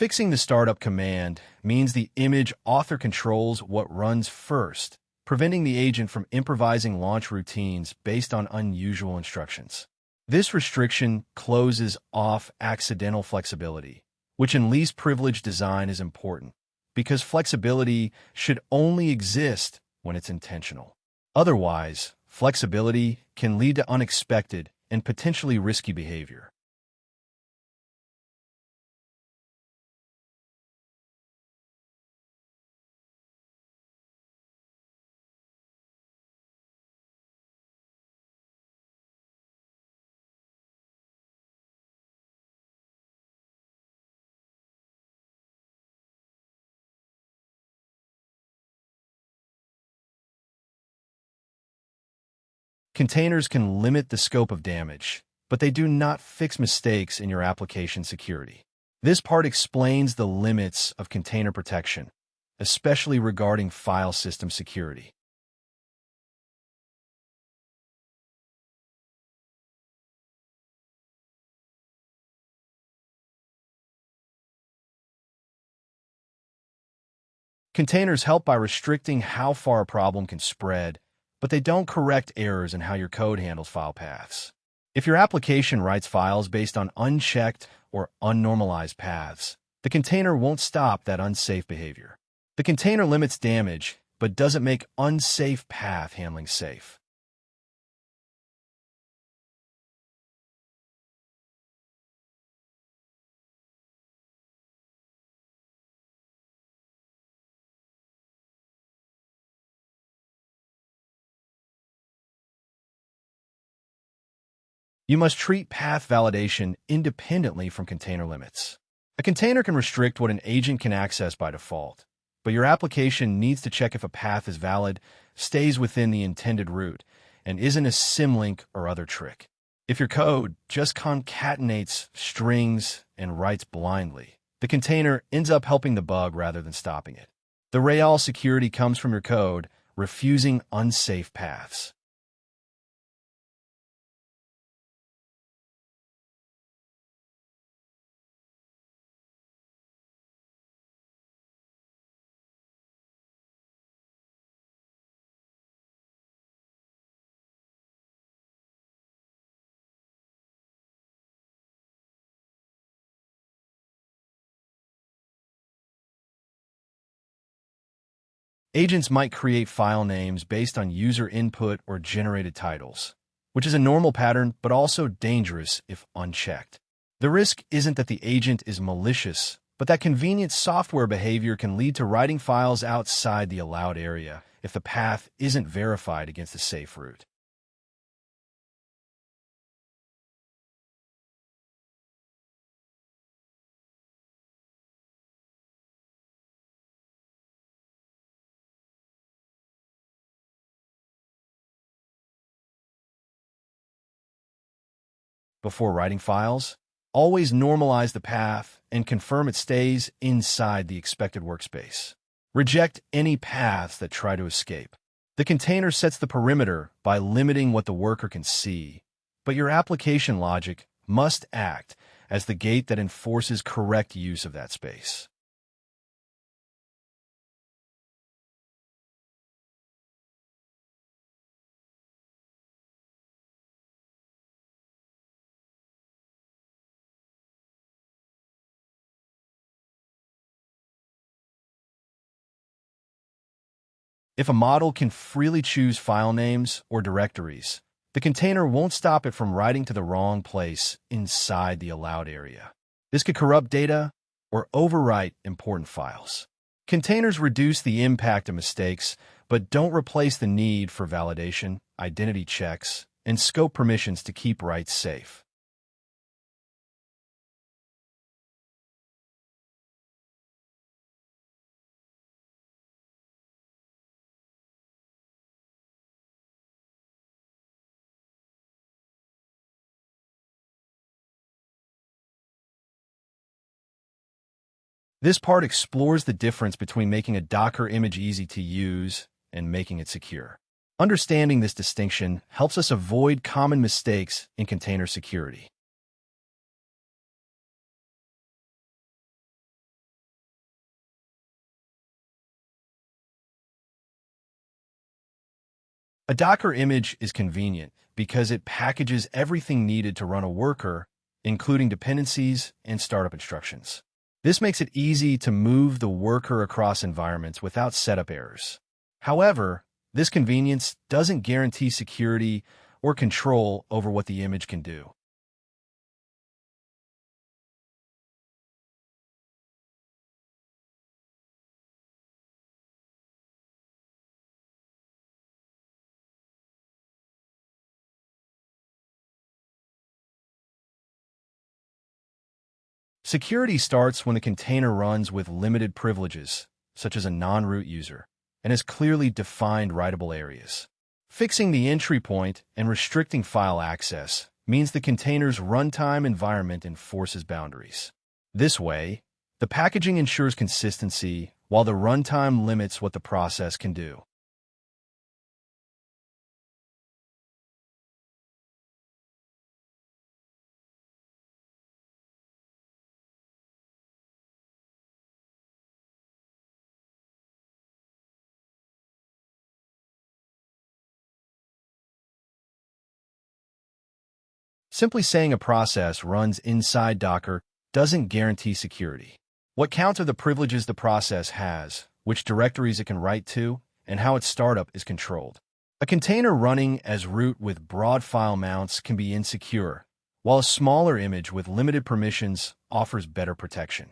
Fixing the startup command means the image author controls what runs first, preventing the agent from improvising launch routines based on unusual instructions. This restriction closes off accidental flexibility, which in least privileged design is important, because flexibility should only exist when it's intentional. Otherwise, flexibility can lead to unexpected and potentially risky behavior. Containers can limit the scope of damage, but they do not fix mistakes in your application security. This part explains the limits of container protection, especially regarding file system security. Containers help by restricting how far a problem can spread, but they don't correct errors in how your code handles file paths. If your application writes files based on unchecked or unnormalized paths, the container won't stop that unsafe behavior. The container limits damage, but doesn't make unsafe path handling safe. You must treat path validation independently from container limits. A container can restrict what an agent can access by default, but your application needs to check if a path is valid, stays within the intended route, and isn't a symlink or other trick. If your code just concatenates strings and writes blindly, the container ends up helping the bug rather than stopping it. The real security comes from your code refusing unsafe paths. Agents might create file names based on user input or generated titles, which is a normal pattern but also dangerous if unchecked. The risk isn't that the agent is malicious, but that convenient software behavior can lead to writing files outside the allowed area if the path isn't verified against a safe route. Before writing files, always normalize the path and confirm it stays inside the expected workspace. Reject any paths that try to escape. The container sets the perimeter by limiting what the worker can see, but your application logic must act as the gate that enforces correct use of that space. If a model can freely choose file names or directories, the container won't stop it from writing to the wrong place inside the allowed area. This could corrupt data or overwrite important files. Containers reduce the impact of mistakes, but don't replace the need for validation, identity checks, and scope permissions to keep writes safe. This part explores the difference between making a Docker image easy to use and making it secure. Understanding this distinction helps us avoid common mistakes in container security. A Docker image is convenient because it packages everything needed to run a worker, including dependencies and startup instructions. This makes it easy to move the worker across environments without setup errors. However, this convenience doesn't guarantee security or control over what the image can do. Security starts when the container runs with limited privileges, such as a non-root user, and has clearly defined writable areas. Fixing the entry point and restricting file access means the container's runtime environment enforces boundaries. This way, the packaging ensures consistency while the runtime limits what the process can do. Simply saying a process runs inside Docker doesn't guarantee security. What counts are the privileges the process has, which directories it can write to, and how its startup is controlled. A container running as root with broad file mounts can be insecure, while a smaller image with limited permissions offers better protection.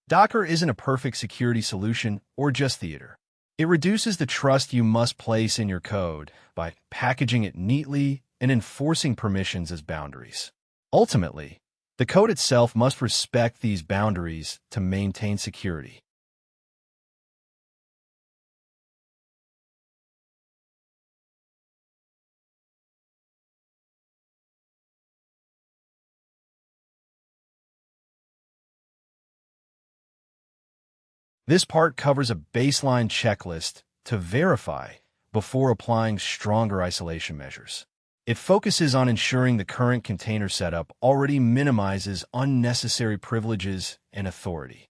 Docker isn't a perfect security solution or just theater. It reduces the trust you must place in your code by packaging it neatly and enforcing permissions as boundaries. Ultimately, the code itself must respect these boundaries to maintain security. This part covers a baseline checklist to verify before applying stronger isolation measures. It focuses on ensuring the current container setup already minimizes unnecessary privileges and authority.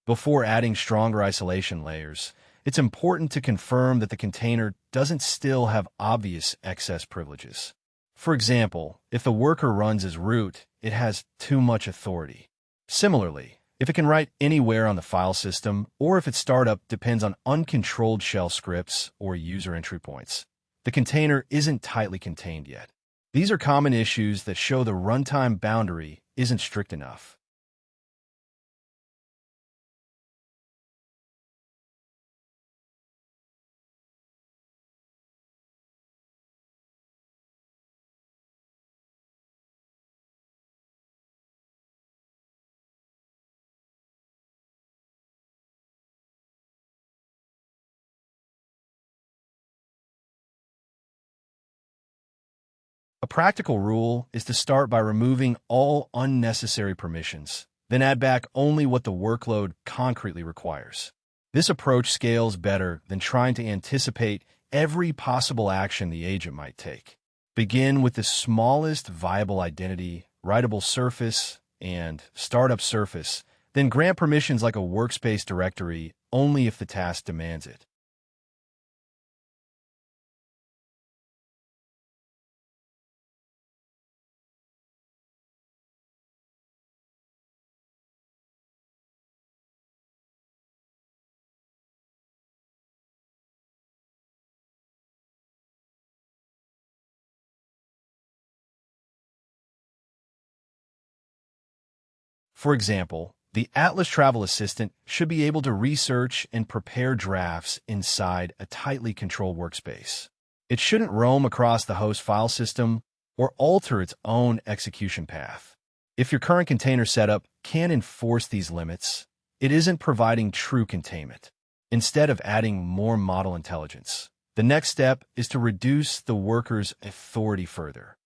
Before adding stronger isolation layers, it's important to confirm that the container doesn't still have obvious excess privileges. For example, if the worker runs as root, it has too much authority. Similarly, if it can write anywhere on the file system, or if its startup depends on uncontrolled shell scripts or user entry points, the container isn't tightly contained yet. These are common issues that show the runtime boundary isn't strict enough. A practical rule is to start by removing all unnecessary permissions, then add back only what the workload concretely requires. This approach scales better than trying to anticipate every possible action the agent might take. Begin with the smallest viable identity, writable surface, and startup surface, then grant permissions like a workspace directory only if the task demands it. For example, the Atlas Travel Assistant should be able to research and prepare drafts inside a tightly controlled workspace. It shouldn't roam across the host file system or alter its own execution path. If your current container setup can't enforce these limits, it isn't providing true containment. Instead of adding more model intelligence, the next step is to reduce the worker's authority further.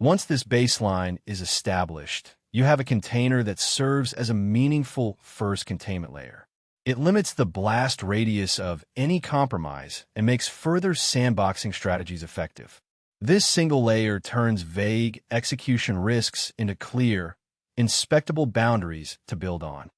Once this baseline is established, you have a container that serves as a meaningful first containment layer. It limits the blast radius of any compromise and makes further sandboxing strategies effective. This single layer turns vague execution risks into clear, inspectable boundaries to build on.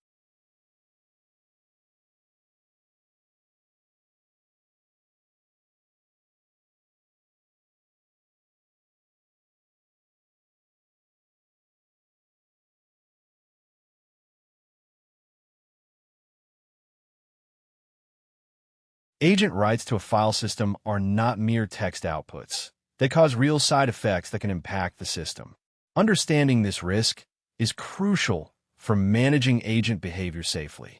Agent writes to a file system are not mere text outputs. They cause real side effects that can impact the system. Understanding this risk is crucial for managing agent behavior safely.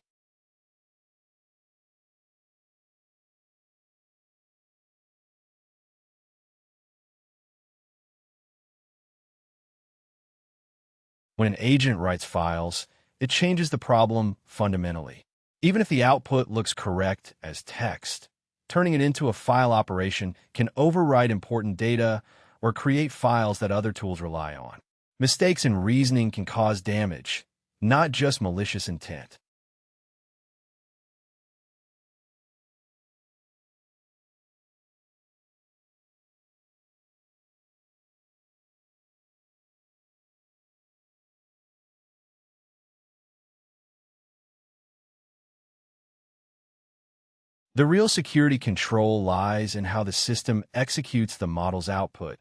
When an agent writes files, it changes the problem fundamentally. Even if the output looks correct as text, turning it into a file operation can override important data or create files that other tools rely on. Mistakes in reasoning can cause damage, not just malicious intent. The real security control lies in how the system executes the model's output,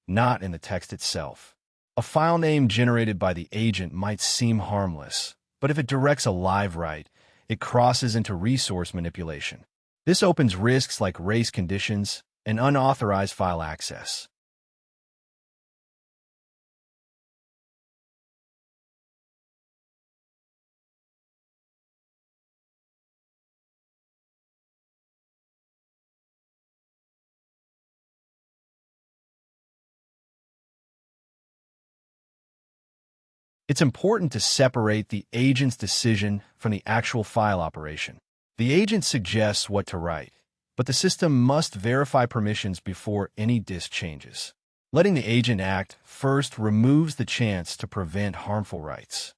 not in the text itself. A file name generated by the agent might seem harmless, but if it directs a live write, it crosses into resource manipulation. This opens risks like race conditions and unauthorized file access. It's important to separate the agent's decision from the actual file operation. The agent suggests what to write, but the system must verify permissions before any disk changes. Letting the agent act first removes the chance to prevent harmful writes.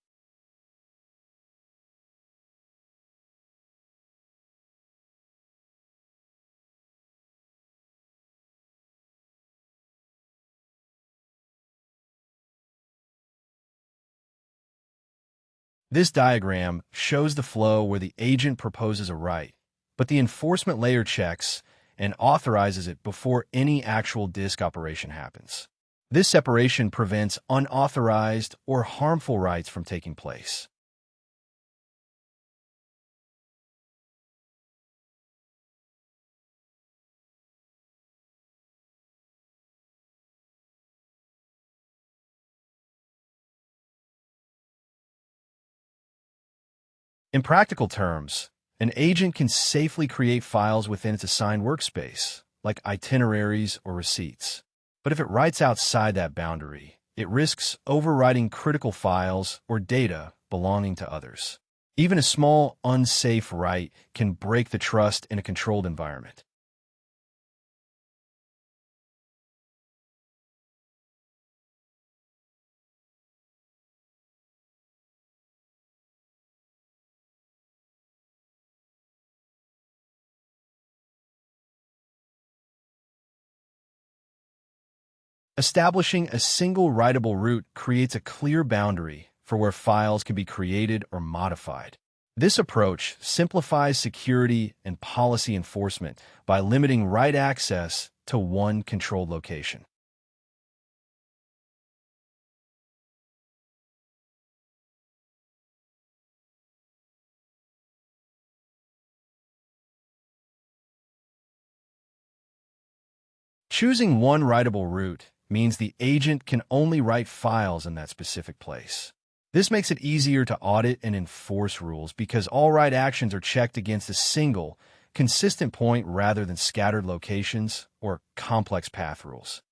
This diagram shows the flow where the agent proposes a write, but the enforcement layer checks and authorizes it before any actual disk operation happens. This separation prevents unauthorized or harmful writes from taking place. In practical terms, an agent can safely create files within its assigned workspace, like itineraries or receipts. But if it writes outside that boundary, it risks overwriting critical files or data belonging to others. Even a small, unsafe write can break the trust in a controlled environment. Establishing a single writable root creates a clear boundary for where files can be created or modified. This approach simplifies security and policy enforcement by limiting write access to one controlled location. Choosing one writable root means the agent can only write files in that specific place. This makes it easier to audit and enforce rules because all write actions are checked against a single, consistent point rather than scattered locations or complex path rules.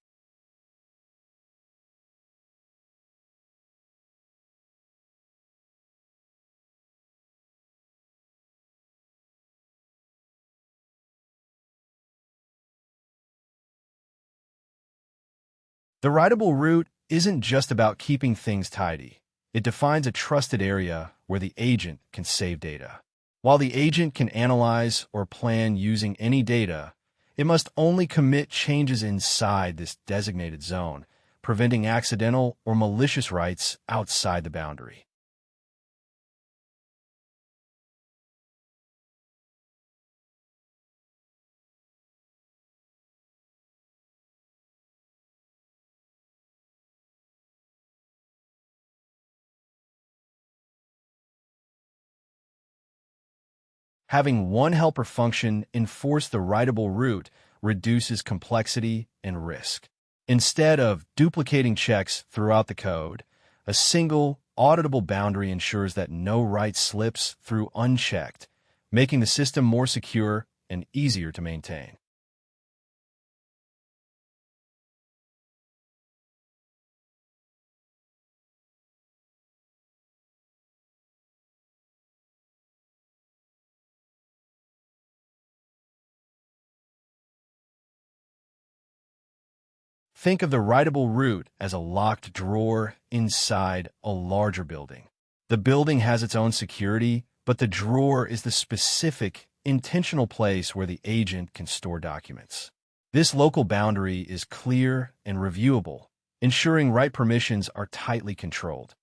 The writable root isn't just about keeping things tidy. It defines a trusted area where the agent can save data. While the agent can analyze or plan using any data, it must only commit changes inside this designated zone, preventing accidental or malicious writes outside the boundary. Having one helper function enforce the writable root reduces complexity and risk. Instead of duplicating checks throughout the code, a single, auditable boundary ensures that no write slips through unchecked, making the system more secure and easier to maintain. Think of the writable root as a locked drawer inside a larger building. The building has its own security, but the drawer is the specific, intentional place where the agent can store documents. This local boundary is clear and reviewable, ensuring write permissions are tightly controlled.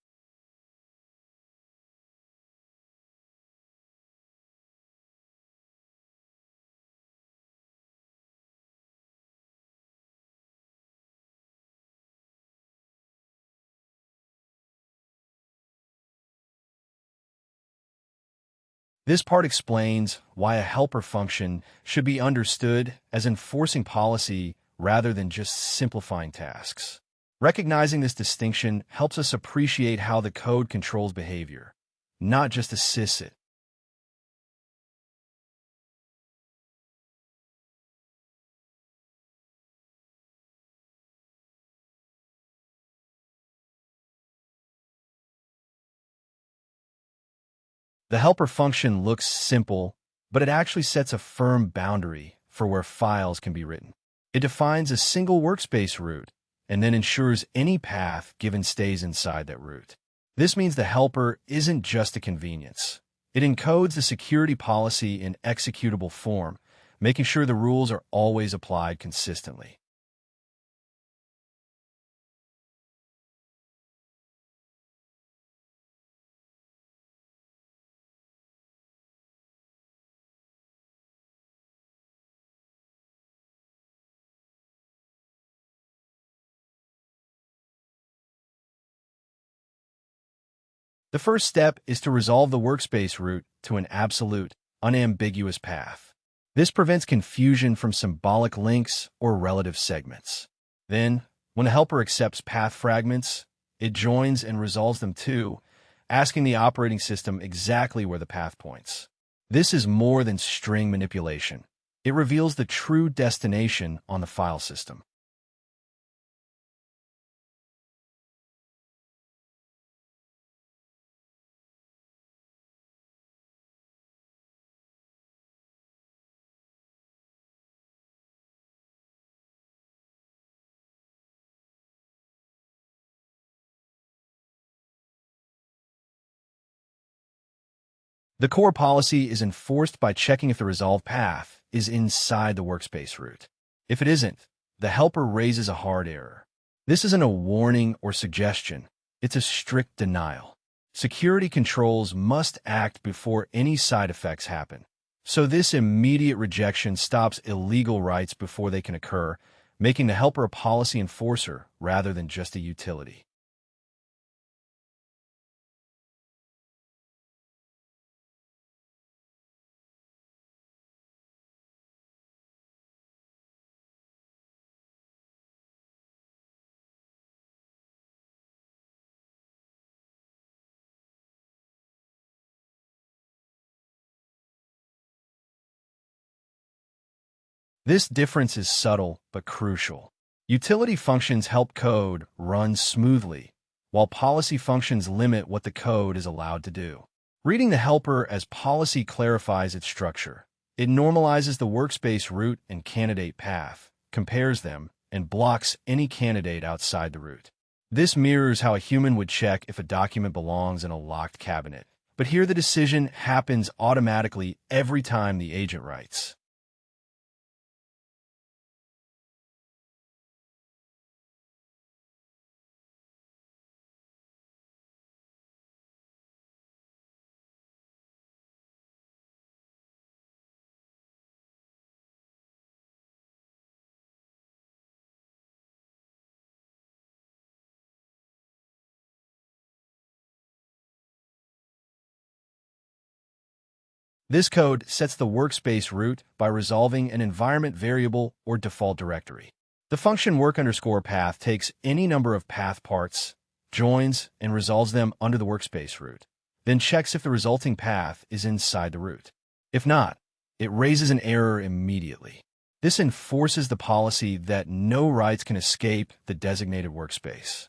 This part explains why a helper function should be understood as enforcing policy rather than just simplifying tasks. Recognizing this distinction helps us appreciate how the code controls behavior, not just assists it. The helper function looks simple, but it actually sets a firm boundary for where files can be written. It defines a single workspace root and then ensures any path given stays inside that root. This means the helper isn't just a convenience. It encodes the security policy in executable form, making sure the rules are always applied consistently. The first step is to resolve the workspace root to an absolute, unambiguous path. This prevents confusion from symbolic links or relative segments. Then, when a helper accepts path fragments, it joins and resolves them too, asking the operating system exactly where the path points. This is more than string manipulation. It reveals the true destination on the file system. The core policy is enforced by checking if the resolved path is inside the workspace root. If it isn't, the helper raises a hard error. This isn't a warning or suggestion. It's a strict denial. Security controls must act before any side effects happen. So this immediate rejection stops illegal writes before they can occur, making the helper a policy enforcer rather than just a utility. This difference is subtle but crucial. Utility functions help code run smoothly, while policy functions limit what the code is allowed to do. Reading the helper as policy clarifies its structure. It normalizes the workspace root and candidate path, compares them, and blocks any candidate outside the root. This mirrors how a human would check if a document belongs in a locked cabinet. But here the decision happens automatically every time the agent writes. This code sets the workspace root by resolving an environment variable or default directory. The function work_path takes any number of path parts, joins, and resolves them under the workspace root, then checks if the resulting path is inside the root. If not, it raises an error immediately. This enforces the policy that no writes can escape the designated workspace.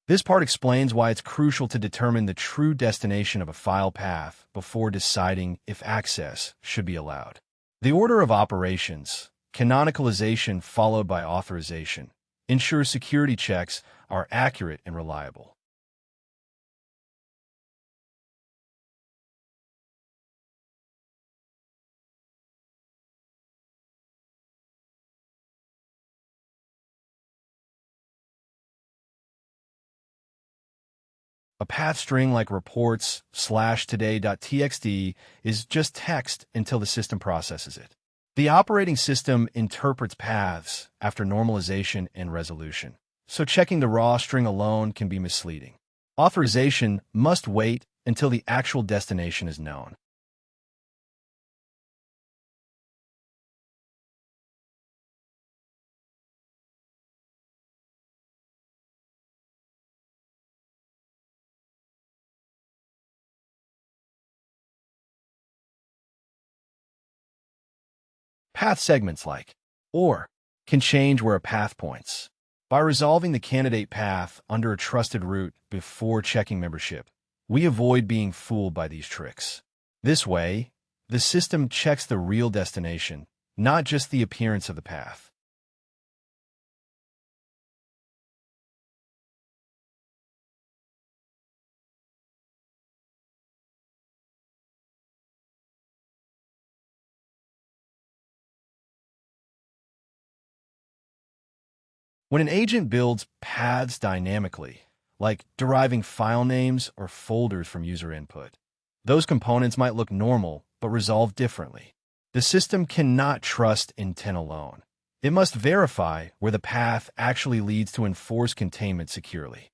This part explains why it's crucial to determine the true destination of a file path before deciding if access should be allowed. The order of operations, canonicalization followed by authorization, ensures security checks are accurate and reliable. A path string like reports/today.txt is just text until the system processes it. The operating system interprets paths after normalization and resolution, so checking the raw string alone can be misleading. Authorization must wait until the actual destination is known. Path segments like or can change where a path points. By resolving the candidate path under a trusted root before checking membership, we avoid being fooled by these tricks. This way, the system checks the real destination, not just the appearance of the path. When an agent builds paths dynamically, like deriving file names or folders from user input, those components might look normal but resolve differently. The system cannot trust intent alone. It must verify where the path actually leads to enforce containment securely.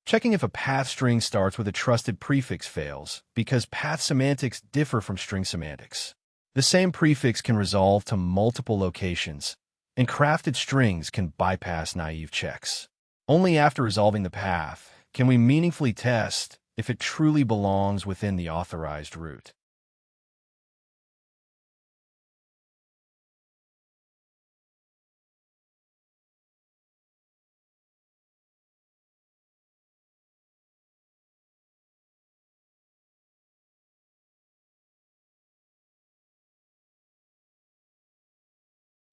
Checking if a path string starts with a trusted prefix fails because path semantics differ from string semantics. The same prefix can resolve to multiple locations, and crafted strings can bypass naive checks. Only after resolving the path can we meaningfully test if it truly belongs within the authorized route.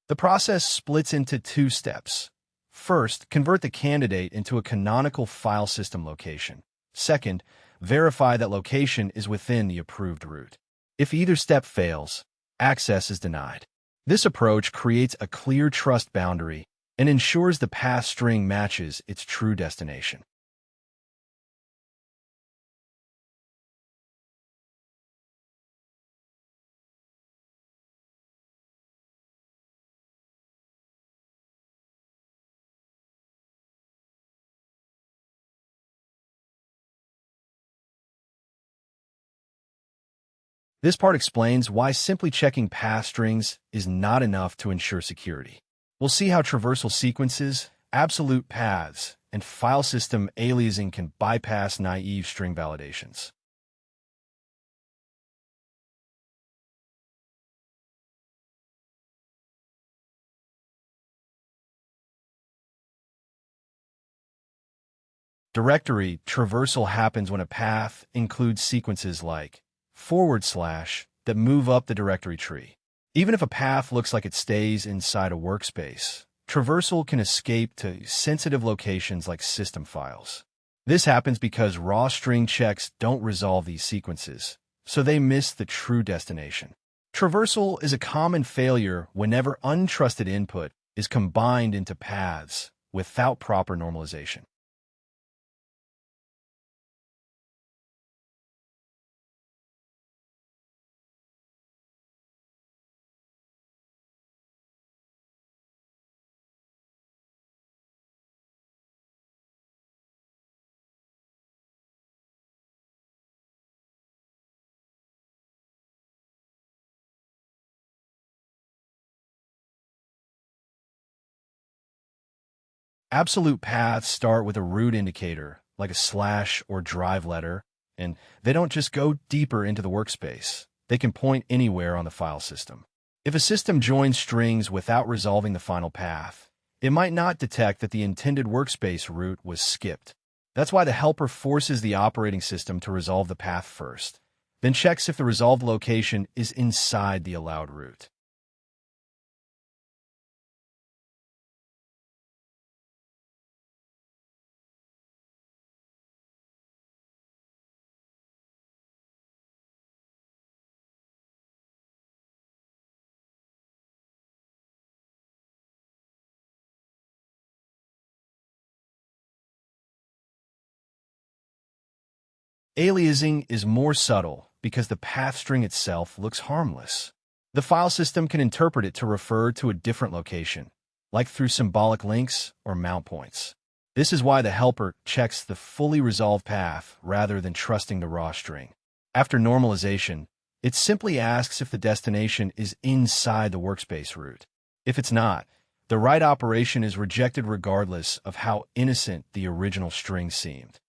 The process splits into two steps. First, convert the candidate into a canonical file system location. Second, verify that location is within the approved route. If either step fails, access is denied. This approach creates a clear trust boundary and ensures the path string matches its true destination. This part explains why simply checking path strings is not enough to ensure security. We'll see how traversal sequences, absolute paths, and file system aliasing can bypass naive string validations. Directory traversal happens when a path includes sequences like / that move up the directory tree. Even if a path looks like it stays inside a workspace, traversal can escape to sensitive locations like system files. This happens because raw string checks don't resolve these sequences, so they miss the true destination. Traversal is a common failure whenever untrusted input is combined into paths without proper normalization. Absolute paths start with a root indicator, like a slash or drive letter, and they don't just go deeper into the workspace. They can point anywhere on the file system. If a system joins strings without resolving the final path, it might not detect that the intended workspace route was skipped. That's why the helper forces the operating system to resolve the path first, then checks if the resolved location is inside the allowed route. Aliasing is more subtle because the path string itself looks harmless. The file system can interpret it to refer to a different location, like through symbolic links or mount points. This is why the helper checks the fully resolved path rather than trusting the raw string. After normalization, it simply asks if the destination is inside the workspace route. If it's not, the right operation is rejected regardless of how innocent the original string seemed.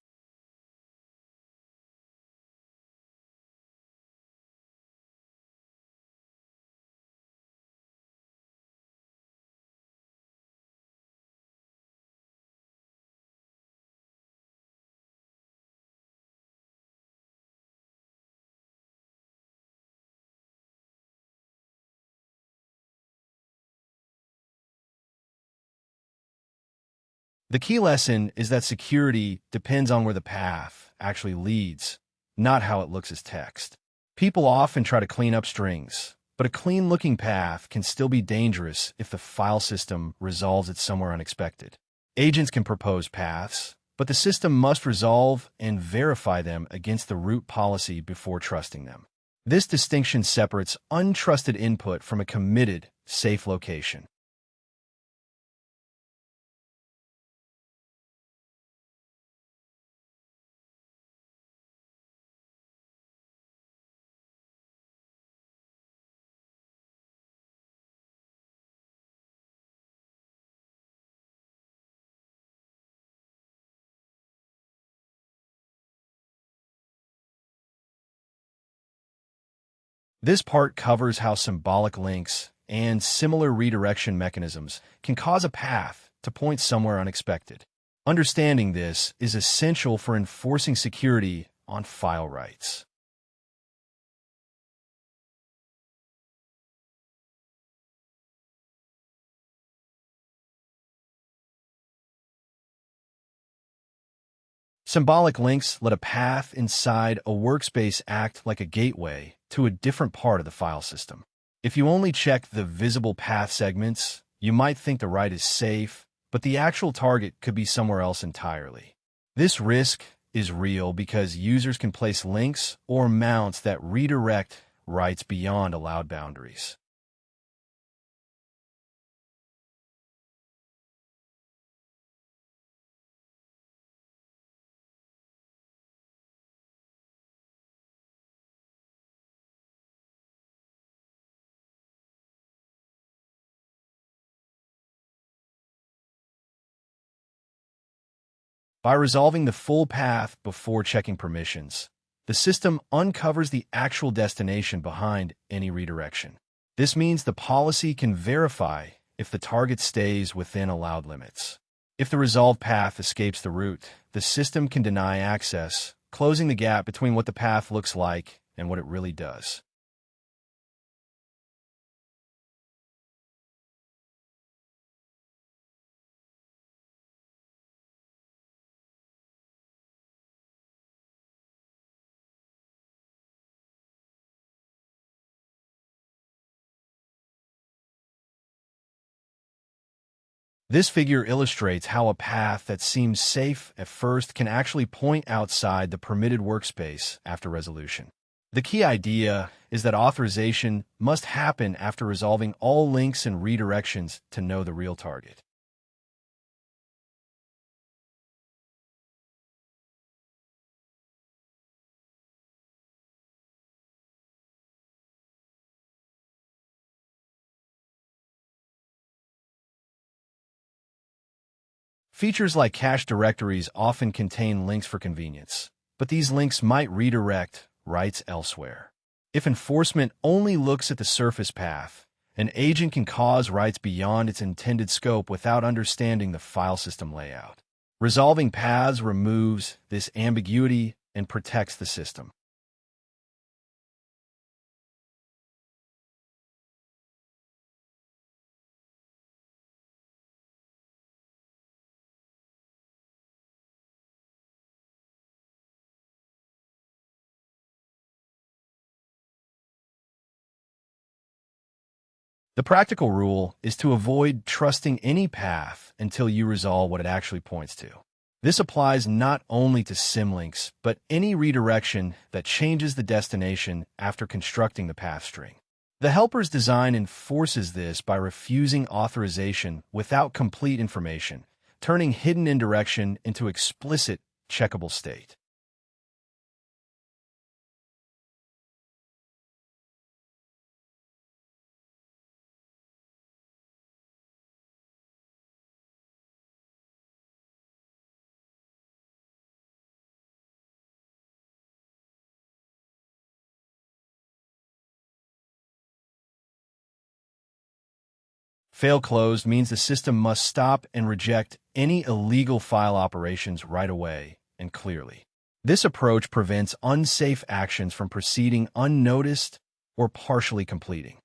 The key lesson is that security depends on where the path actually leads, not how it looks as text. People often try to clean up strings, but a clean-looking path can still be dangerous if the file system resolves it somewhere unexpected. Agents can propose paths, but the system must resolve and verify them against the root policy before trusting them. This distinction separates untrusted input from a committed, safe location. This part covers how symbolic links and similar redirection mechanisms can cause a path to point somewhere unexpected. Understanding this is essential for enforcing security on file writes. Symbolic links let a path inside a workspace act like a gateway to a different part of the file system. If you only check the visible path segments, you might think the write is safe, but the actual target could be somewhere else entirely. This risk is real because users can place links or mounts that redirect writes beyond allowed boundaries. By resolving the full path before checking permissions, the system uncovers the actual destination behind any redirection. This means the policy can verify if the target stays within allowed limits. If the resolved path escapes the route, the system can deny access, closing the gap between what the path looks like and what it really does. This figure illustrates how a path that seems safe at first can actually point outside the permitted workspace after resolution. The key idea is that authorization must happen after resolving all links and redirections to know the real target. Features like cache directories often contain links for convenience, but these links might redirect writes elsewhere. If enforcement only looks at the surface path, an agent can cause writes beyond its intended scope without understanding the file system layout. Resolving paths removes this ambiguity and protects the system. The practical rule is to avoid trusting any path until you resolve what it actually points to. This applies not only to symlinks, but any redirection that changes the destination after constructing the path string. The helper's design enforces this by refusing authorization without complete information, turning hidden indirection into explicit, checkable state. Fail closed means the system must stop and reject any illegal file operations right away and clearly. This approach prevents unsafe actions from proceeding unnoticed or partially completing.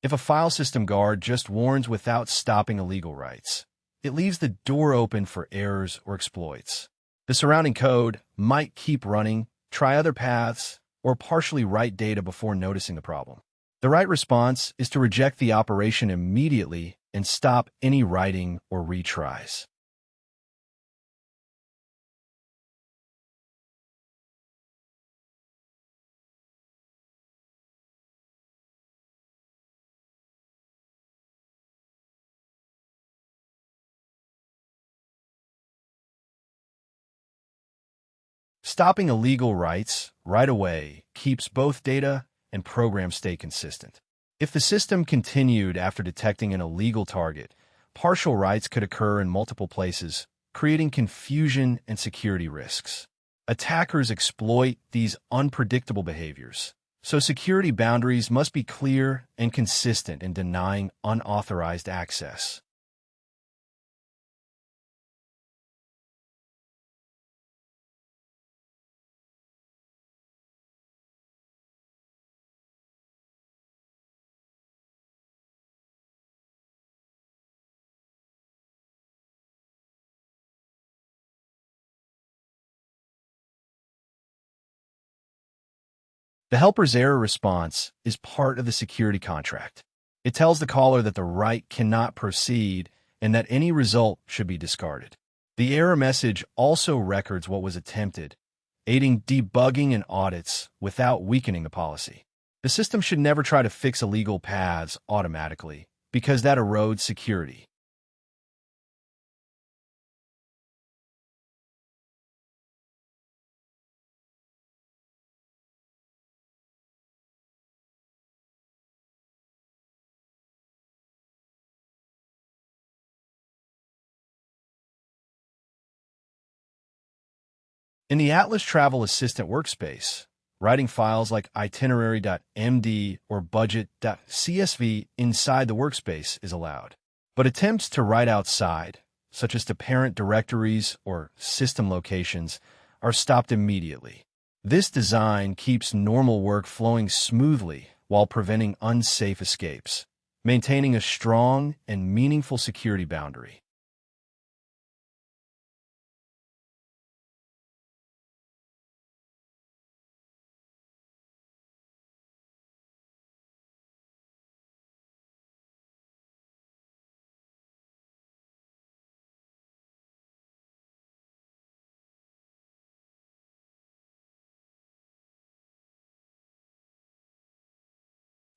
If a file system guard just warns without stopping illegal writes, it leaves the door open for errors or exploits. The surrounding code might keep running, try other paths, or partially write data before noticing the problem. The right response is to reject the operation immediately and stop any writing or retries. Stopping illegal writes right away keeps both data and program state consistent. If the system continued after detecting an illegal target, partial writes could occur in multiple places, creating confusion and security risks. Attackers exploit these unpredictable behaviors, so security boundaries must be clear and consistent in denying unauthorized access. The helper's error response is part of the security contract. It tells the caller that the write cannot proceed and that any result should be discarded. The error message also records what was attempted, aiding debugging and audits without weakening the policy. The system should never try to fix illegal paths automatically, because that erodes security. In the Atlas Travel Assistant workspace, writing files like itinerary.md or budget.csv inside the workspace is allowed. But attempts to write outside, such as to parent directories or system locations, are stopped immediately. This design keeps normal work flowing smoothly while preventing unsafe escapes, maintaining a strong and meaningful security boundary.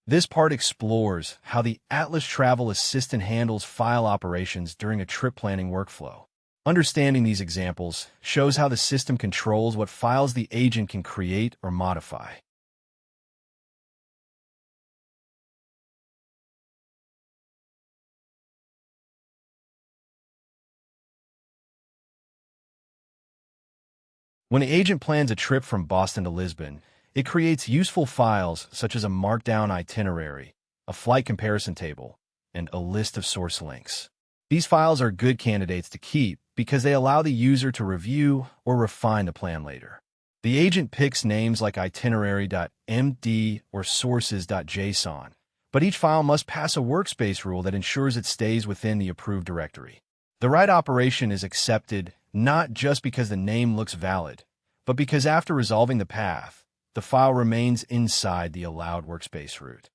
This part explores how the Atlas Travel Assistant handles file operations during a trip planning workflow. Understanding these examples shows how the system controls what files the agent can create or modify. When the agent plans a trip from Boston to Lisbon, it creates useful files such as a markdown itinerary, a flight comparison table, and a list of source links. These files are good candidates to keep because they allow the user to review or refine the plan later. The agent picks names like itinerary.md or sources.json, but each file must pass a workspace rule that ensures it stays within the approved directory. The write operation is accepted not just because the name looks valid, but because after resolving the path, the file remains inside the allowed workspace root.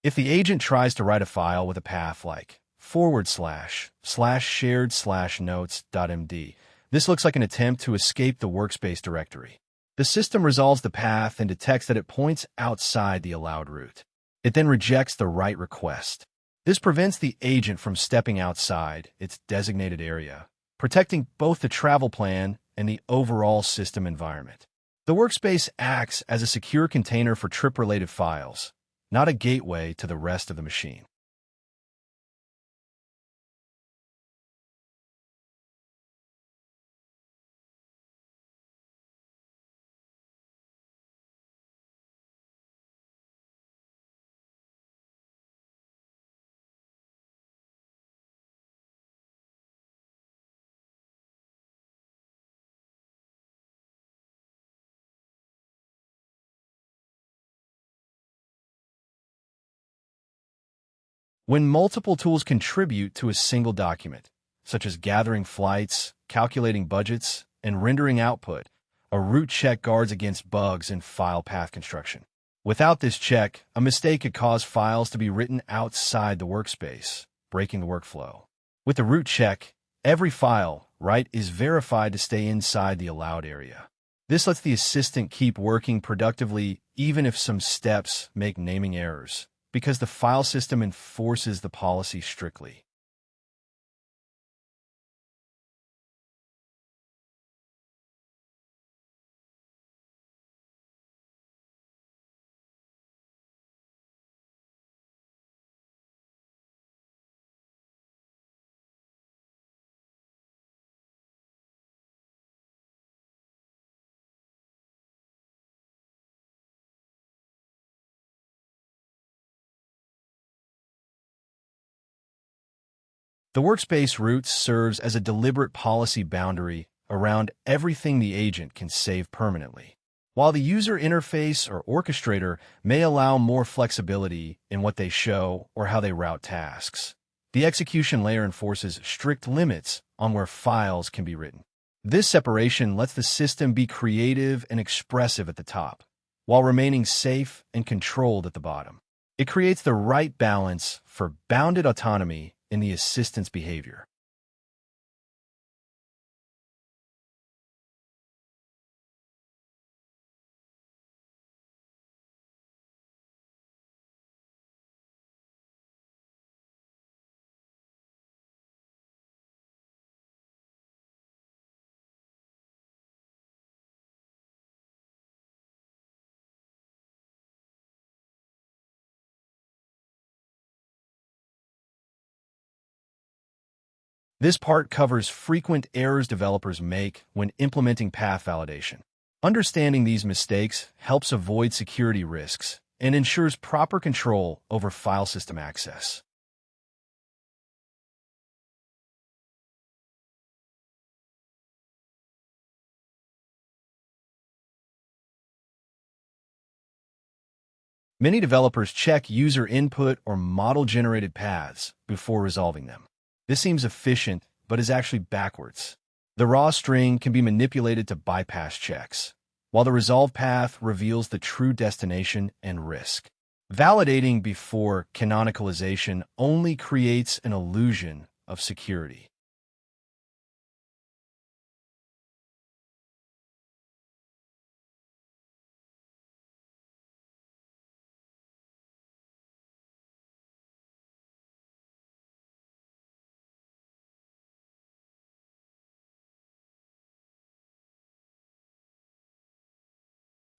If the agent tries to write a file with a path like //shared/notes.md, this looks like an attempt to escape the workspace directory. The system resolves the path and detects that it points outside the allowed route. It then rejects the write request. This prevents the agent from stepping outside its designated area, protecting both the travel plan and the overall system environment. The workspace acts as a secure container for trip-related files, not a gateway to the rest of the machine. When multiple tools contribute to a single document, such as gathering flights, calculating budgets, and rendering output, A root check guards against bugs in file path construction. Without this check, a mistake could cause files to be written outside the workspace, breaking the workflow. With the root check, every file, right, is verified to stay inside the allowed area. This lets the assistant keep working productively even if some steps make naming errors, because the file system enforces the policy strictly. The workspace root serves as a deliberate policy boundary around everything the agent can save permanently, while the user interface or orchestrator may allow more flexibility in what they show or how they route tasks. The execution layer enforces strict limits on where files can be written. This separation lets the system be creative and expressive at the top, while remaining safe and controlled at the bottom. It creates the right balance for bounded autonomy in the assistant's behavior. This part covers frequent errors developers make when implementing path validation. Understanding these mistakes helps avoid security risks and ensures proper control over file system access. Many developers check user input or model-generated paths before resolving them. This seems efficient, but is actually backwards. The raw string can be manipulated to bypass checks, while the resolve path reveals the true destination and risk. Validating before canonicalization only creates an illusion of security.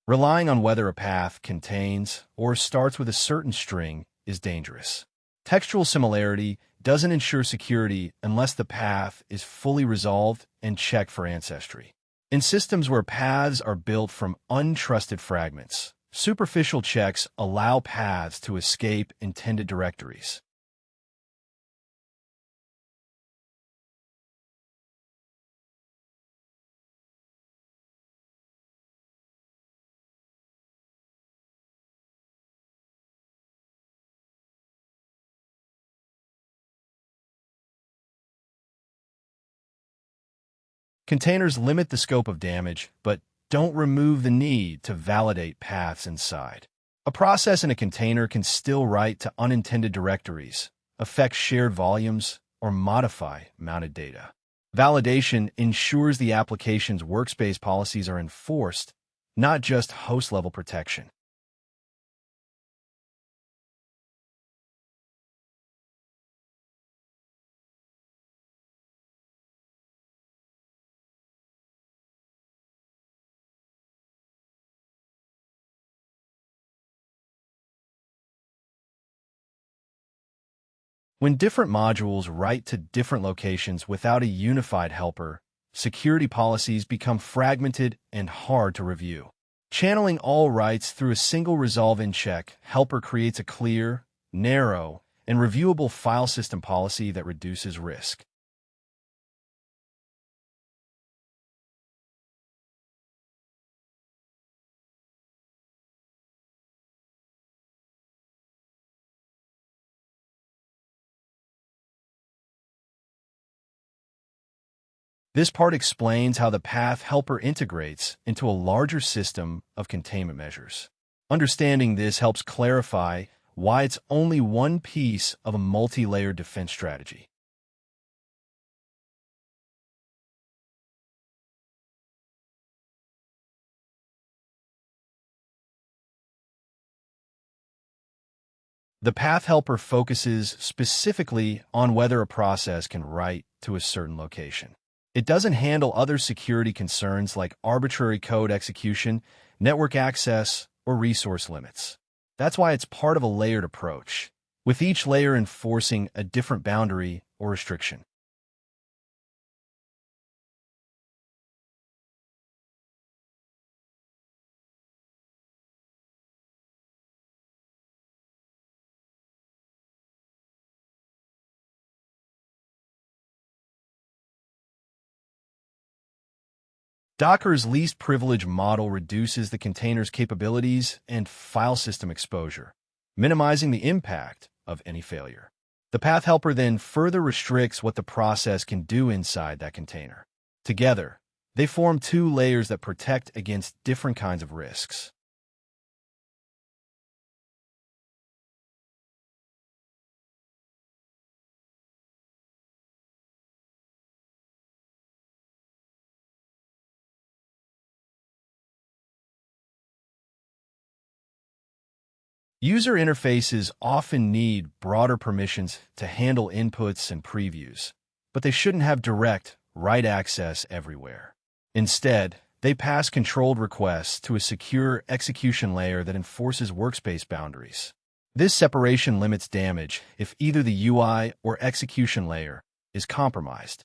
Relying on whether a path contains or starts with a certain string is dangerous. Textual similarity doesn't ensure security unless the path is fully resolved and checked for ancestry. In systems where paths are built from untrusted fragments, superficial checks allow paths to escape intended directories. Containers limit the scope of damage, but don't remove the need to validate paths inside. A process in a container can still write to unintended directories, affect shared volumes, or modify mounted data. Validation ensures the application's workspace policies are enforced, not just host-level protection. When different modules write to different locations without a unified helper, security policies become fragmented and hard to review. Channeling all writes through a single resolve-in check helper creates a clear, narrow, and reviewable file system policy that reduces risk. This part explains how the path helper integrates into a larger system of containment measures. Understanding this helps clarify why it's only one piece of a multi-layered defense strategy. The path helper focuses specifically on whether a process can write to a certain location. It doesn't handle other security concerns like arbitrary code execution, network access, or resource limits. That's why it's part of a layered approach, with each layer enforcing a different boundary or restriction. Docker's least privilege model reduces the container's capabilities and file system exposure, minimizing the impact of any failure. The path helper then further restricts what the process can do inside that container. Together, they form two layers that protect against different kinds of risks. User interfaces often need broader permissions to handle inputs and previews, but they shouldn't have direct write access everywhere. Instead, they pass controlled requests to a secure execution layer that enforces workspace boundaries. This separation limits damage if either the UI or execution layer is compromised.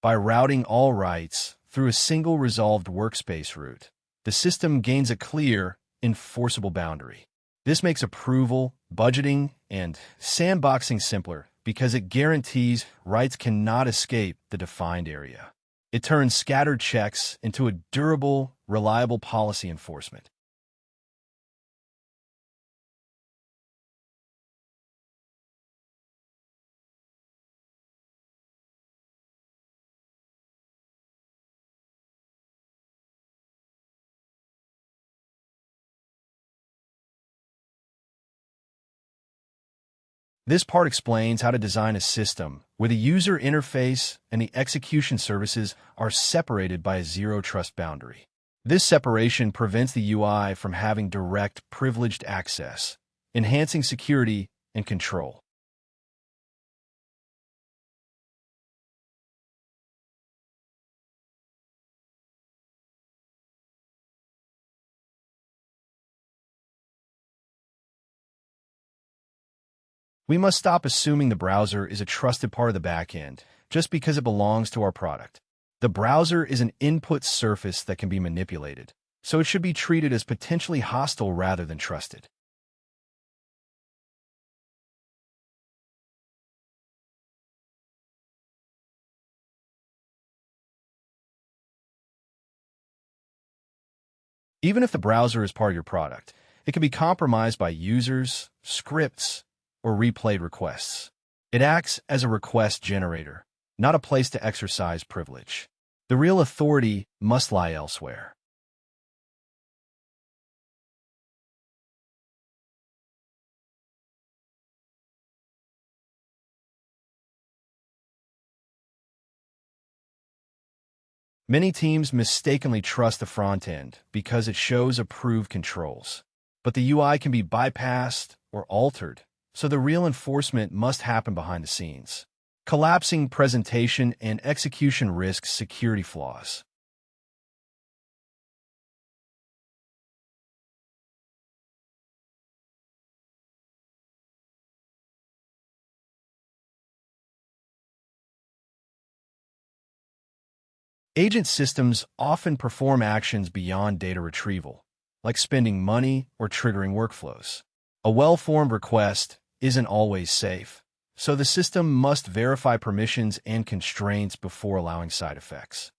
By routing all writes through a single resolved workspace route, the system gains a clear, enforceable boundary. This makes approval, budgeting, and sandboxing simpler because it guarantees writes cannot escape the defined area. It turns scattered checks into a durable, reliable policy enforcement. This part explains how to design a system where the user interface and the execution services are separated by a zero-trust boundary. This separation prevents the UI from having direct privileged access, enhancing security and control. We must stop assuming the browser is a trusted part of the backend just because it belongs to our product. The browser is an input surface that can be manipulated, so it should be treated as potentially hostile rather than trusted. Even if the browser is part of your product, it can be compromised by users, scripts, or replayed requests. It acts as a request generator, not a place to exercise privilege. The real authority must lie elsewhere. Many teams mistakenly trust the front end because it shows approved controls. But the UI can be bypassed or altered, so the real enforcement must happen behind the scenes. Collapsing presentation and execution risks security flaws. Agent systems often perform actions beyond data retrieval, like spending money or triggering workflows. A well-formed request isn't always safe, so the system must verify permissions and constraints before allowing side effects.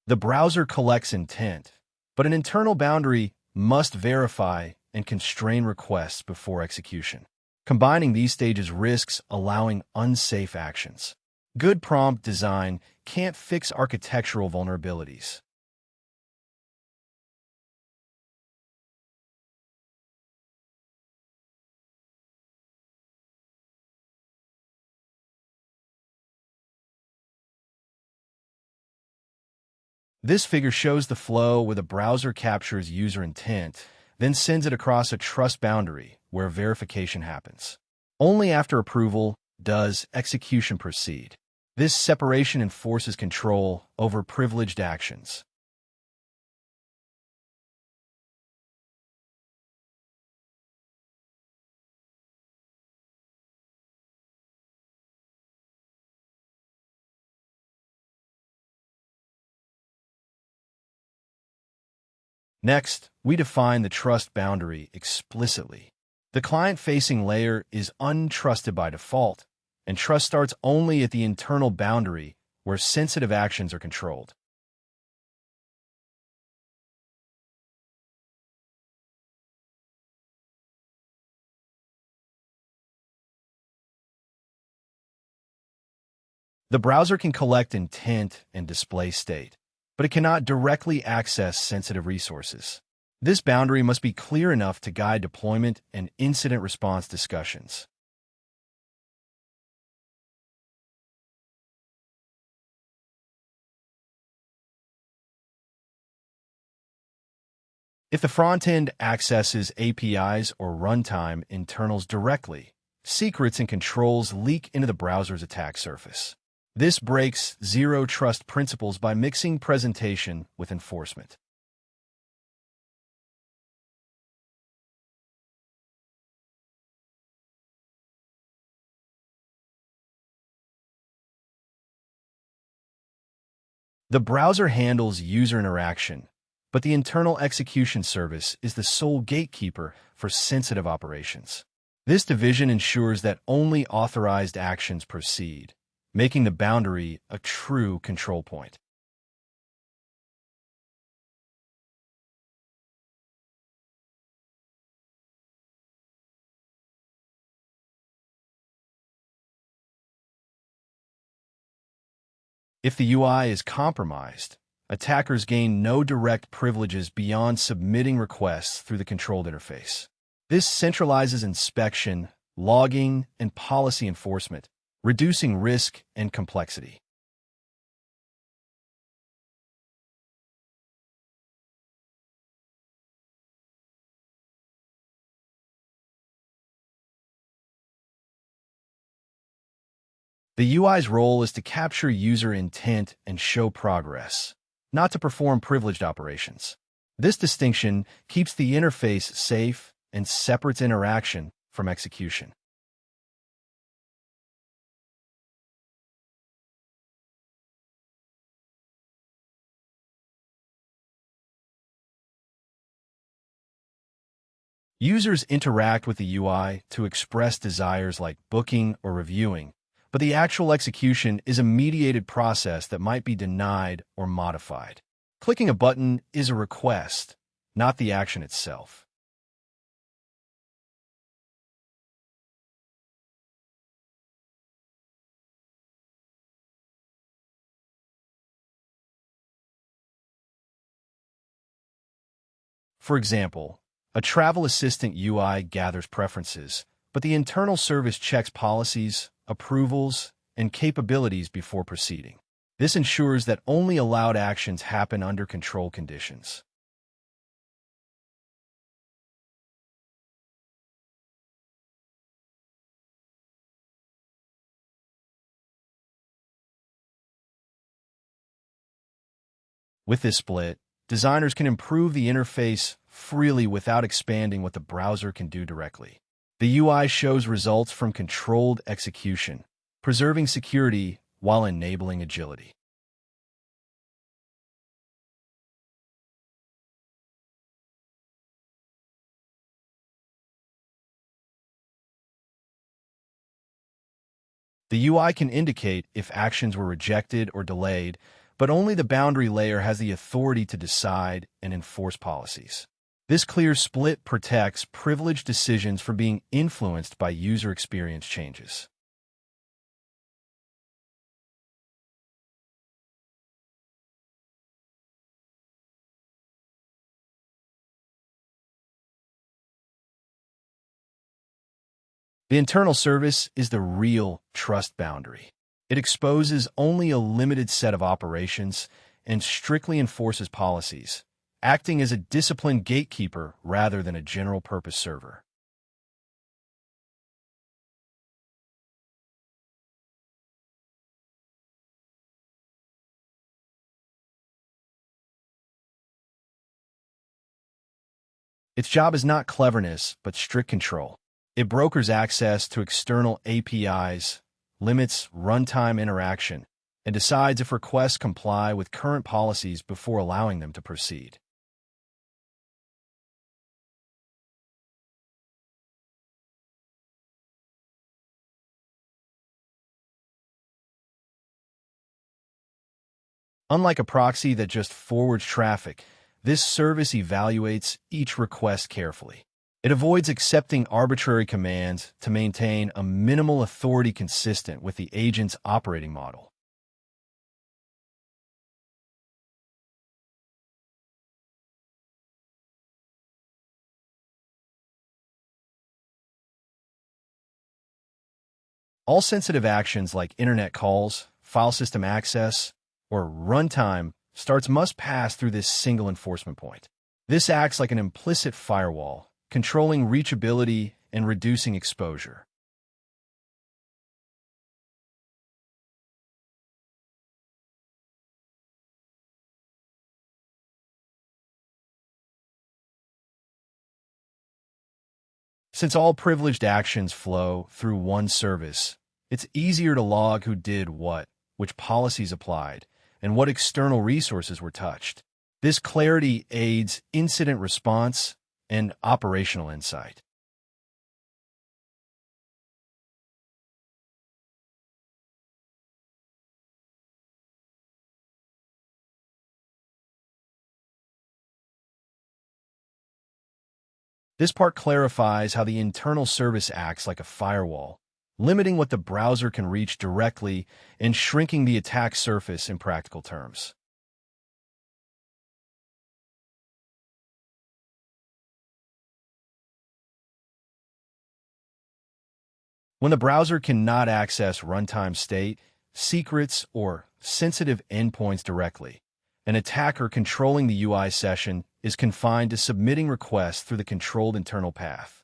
The browser collects intent, but an internal boundary must verify and constrain requests before execution. Combining these stages risks allowing unsafe actions. Good prompt design can't fix architectural vulnerabilities. This figure shows the flow where the browser captures user intent, then sends it across a trust boundary where verification happens. Only after approval does execution proceed. This separation enforces control over privileged actions. Next, we define the trust boundary explicitly. The client-facing layer is untrusted by default, and trust starts only at the internal boundary where sensitive actions are controlled. The browser can collect intent and display state, but it cannot directly access sensitive resources. This boundary must be clear enough to guide deployment and incident response discussions. If the front end accesses APIs or runtime internals directly, secrets and controls leak into the browser's attack surface. This breaks zero-trust principles by mixing presentation with enforcement. The browser handles user interaction, but the internal execution service is the sole gatekeeper for sensitive operations. This division ensures that only authorized actions proceed, making the boundary a true control point. If the UI is compromised, attackers gain no direct privileges beyond submitting requests through the controlled interface. This centralizes inspection, logging, and policy enforcement, reducing risk and complexity. The UI's role is to capture user intent and show progress, not to perform privileged operations. This distinction keeps the interface safe and separates interaction from execution. Users interact with the UI to express desires like booking or reviewing, but the actual execution is a mediated process that might be denied or modified. Clicking a button is a request, not the action itself. For example, a travel assistant UI gathers preferences, but the internal service checks policies, approvals, and capabilities before proceeding. This ensures that only allowed actions happen under control conditions. With this split, designers can improve the interface freely without expanding what the browser can do directly. The UI shows results from controlled execution, preserving security while enabling agility. The UI can indicate if actions were rejected or delayed, but only the boundary layer has the authority to decide and enforce policies. This clear split protects privileged decisions from being influenced by user experience changes. The internal service is the real trust boundary. It exposes only a limited set of operations and strictly enforces policies, acting as a disciplined gatekeeper rather than a general-purpose server. Its job is not cleverness, but strict control. It brokers access to external APIs, limits runtime interaction, and decides if requests comply with current policies before allowing them to proceed. Unlike a proxy that just forwards traffic, this service evaluates each request carefully. It avoids accepting arbitrary commands to maintain a minimal authority consistent with the agent's operating model. All sensitive actions like internet calls, file system access, or runtime starts must pass through this single enforcement point. This acts like an implicit firewall, controlling reachability and reducing exposure. Since all privileged actions flow through one service, it's easier to log who did what, which policies applied, and what external resources were touched. This clarity aids incident response and operational insight. This part clarifies how the internal service acts like a firewall, limiting what the browser can reach directly and shrinking the attack surface in practical terms. When the browser cannot access runtime state, secrets, or sensitive endpoints directly, an attacker controlling the UI session is confined to submitting requests through the controlled internal path.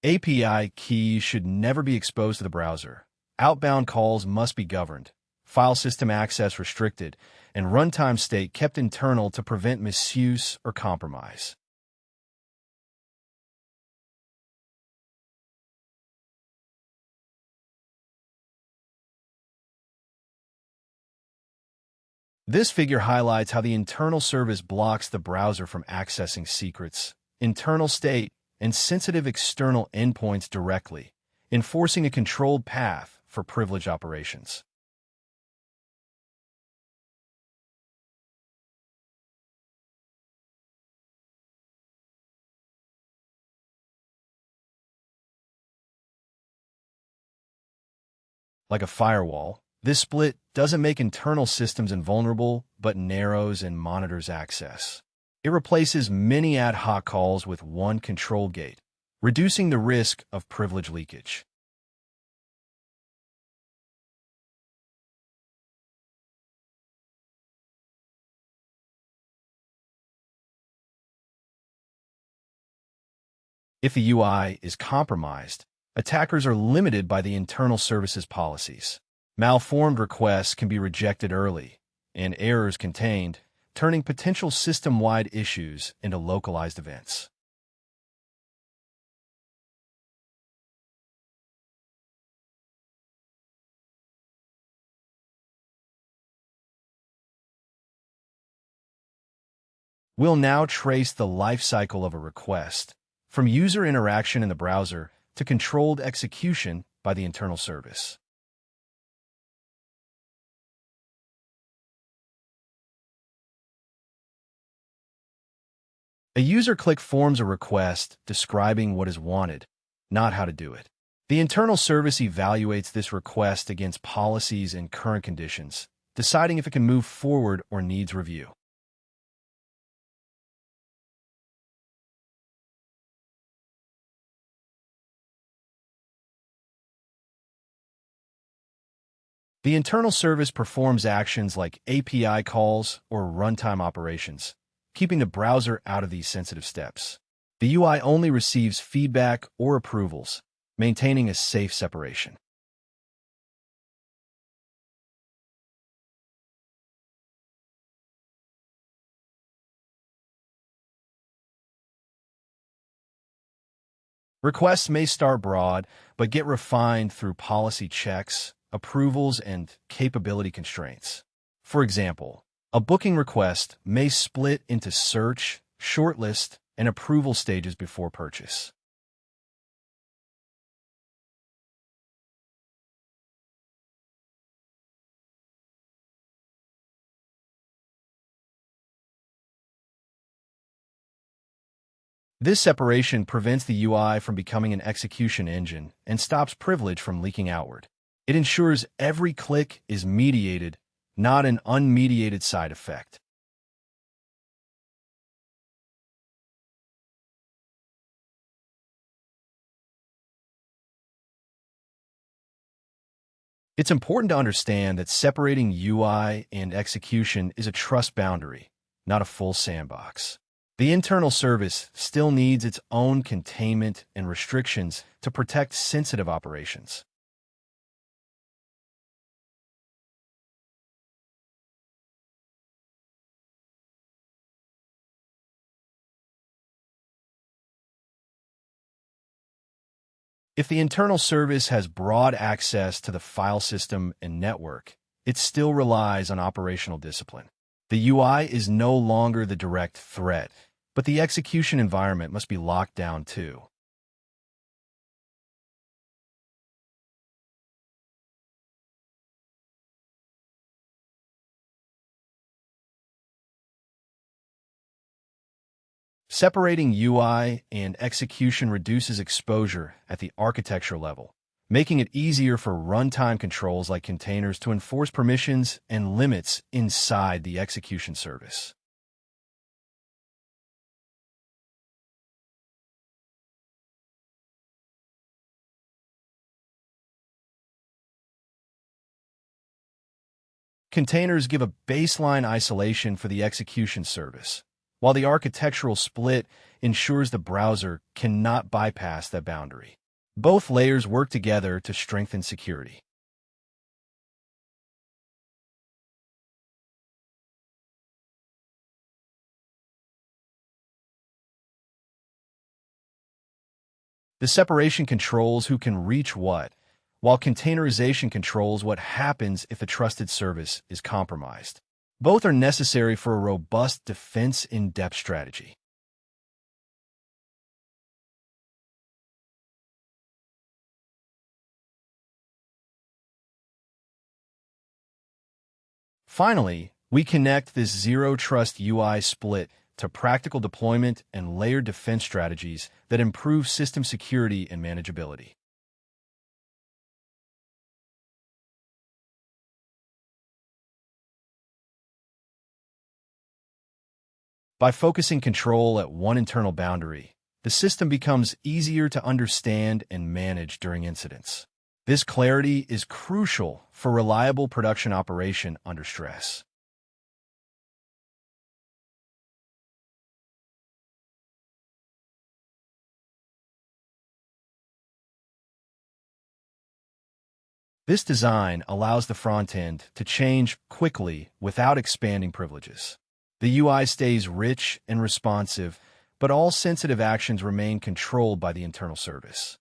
API keys should never be exposed to the browser. Outbound calls must be governed, file system access restricted, and runtime state kept internal to prevent misuse or compromise. This figure highlights how the internal service blocks the browser from accessing secrets, internal state, and sensitive external endpoints directly, enforcing a controlled path for privileged operations. Like a firewall, this split doesn't make internal systems invulnerable, but narrows and monitors access. It replaces many ad hoc calls with one control gate, reducing the risk of privilege leakage. If the UI is compromised, attackers are limited by the internal services policies. Malformed requests can be rejected early, and errors contained, turning potential system-wide issues into localized events. We'll now trace the life cycle of a request, from user interaction in the browser to controlled execution by the internal service. A user click forms a request describing what is wanted, not how to do it. The internal service evaluates this request against policies and current conditions, deciding if it can move forward or needs review. The internal service performs actions like API calls or runtime operations, keeping the browser out of these sensitive steps. The UI only receives feedback or approvals, maintaining a safe separation. Requests may start broad, but get refined through policy checks, approvals, and capability constraints. For example, a booking request may split into search, shortlist, and approval stages before purchase. This separation prevents the UI from becoming an execution engine and stops privilege from leaking outward. It ensures every click is mediated, not an unmediated side effect. It's important to understand that separating UI and execution is a trust boundary, not a full sandbox. The internal service still needs its own containment and restrictions to protect sensitive operations. If the internal service has broad access to the file system and network, it still relies on operational discipline. The UI is no longer the direct threat, but the execution environment must be locked down too. Separating UI and execution reduces exposure at the architecture level, making it easier for runtime controls like containers to enforce permissions and limits inside the execution service. Containers give a baseline isolation for the execution service, while the architectural split ensures the browser cannot bypass that boundary. Both layers work together to strengthen security. The separation controls who can reach what, while containerization controls what happens if a trusted service is compromised. Both are necessary for a robust defense in-depth strategy. Finally, we connect this zero-trust UI split to practical deployment and layered defense strategies that improve system security and manageability. By focusing control at one internal boundary, the system becomes easier to understand and manage during incidents. This clarity is crucial for reliable production operation under stress. This design allows the front end to change quickly without expanding privileges. The UI stays rich and responsive, but all sensitive actions remain controlled by the internal service.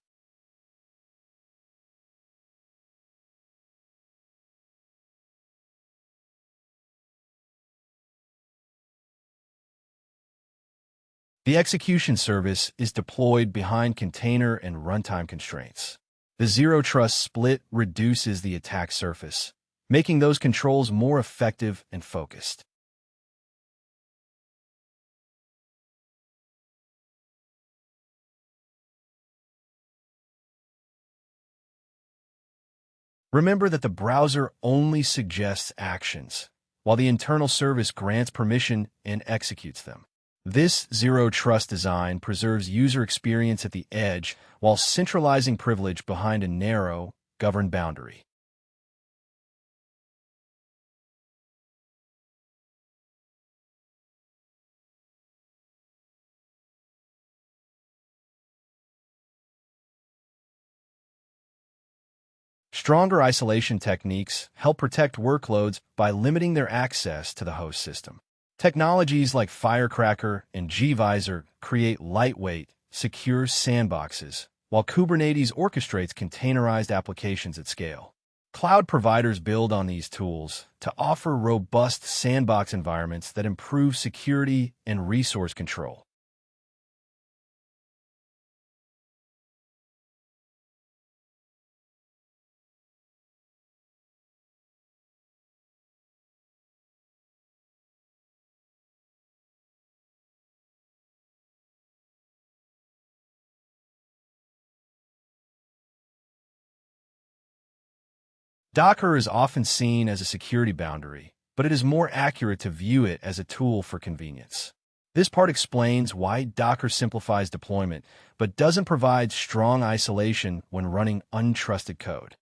The execution service is deployed behind container and runtime constraints. The zero-trust split reduces the attack surface, making those controls more effective and focused. Remember that the browser only suggests actions, while the internal service grants permission and executes them. This zero-trust design preserves user experience at the edge while centralizing privilege behind a narrow, governed boundary. Stronger isolation techniques help protect workloads by limiting their access to the host system. Technologies like Firecracker and gvisor create lightweight, secure sandboxes, while Kubernetes orchestrates containerized applications at scale. Cloud providers build on these tools to offer robust sandbox environments that improve security and resource control. Docker is often seen as a security boundary, but it is more accurate to view it as a tool for convenience. This part explains why Docker simplifies deployment, but doesn't provide strong isolation when running untrusted code.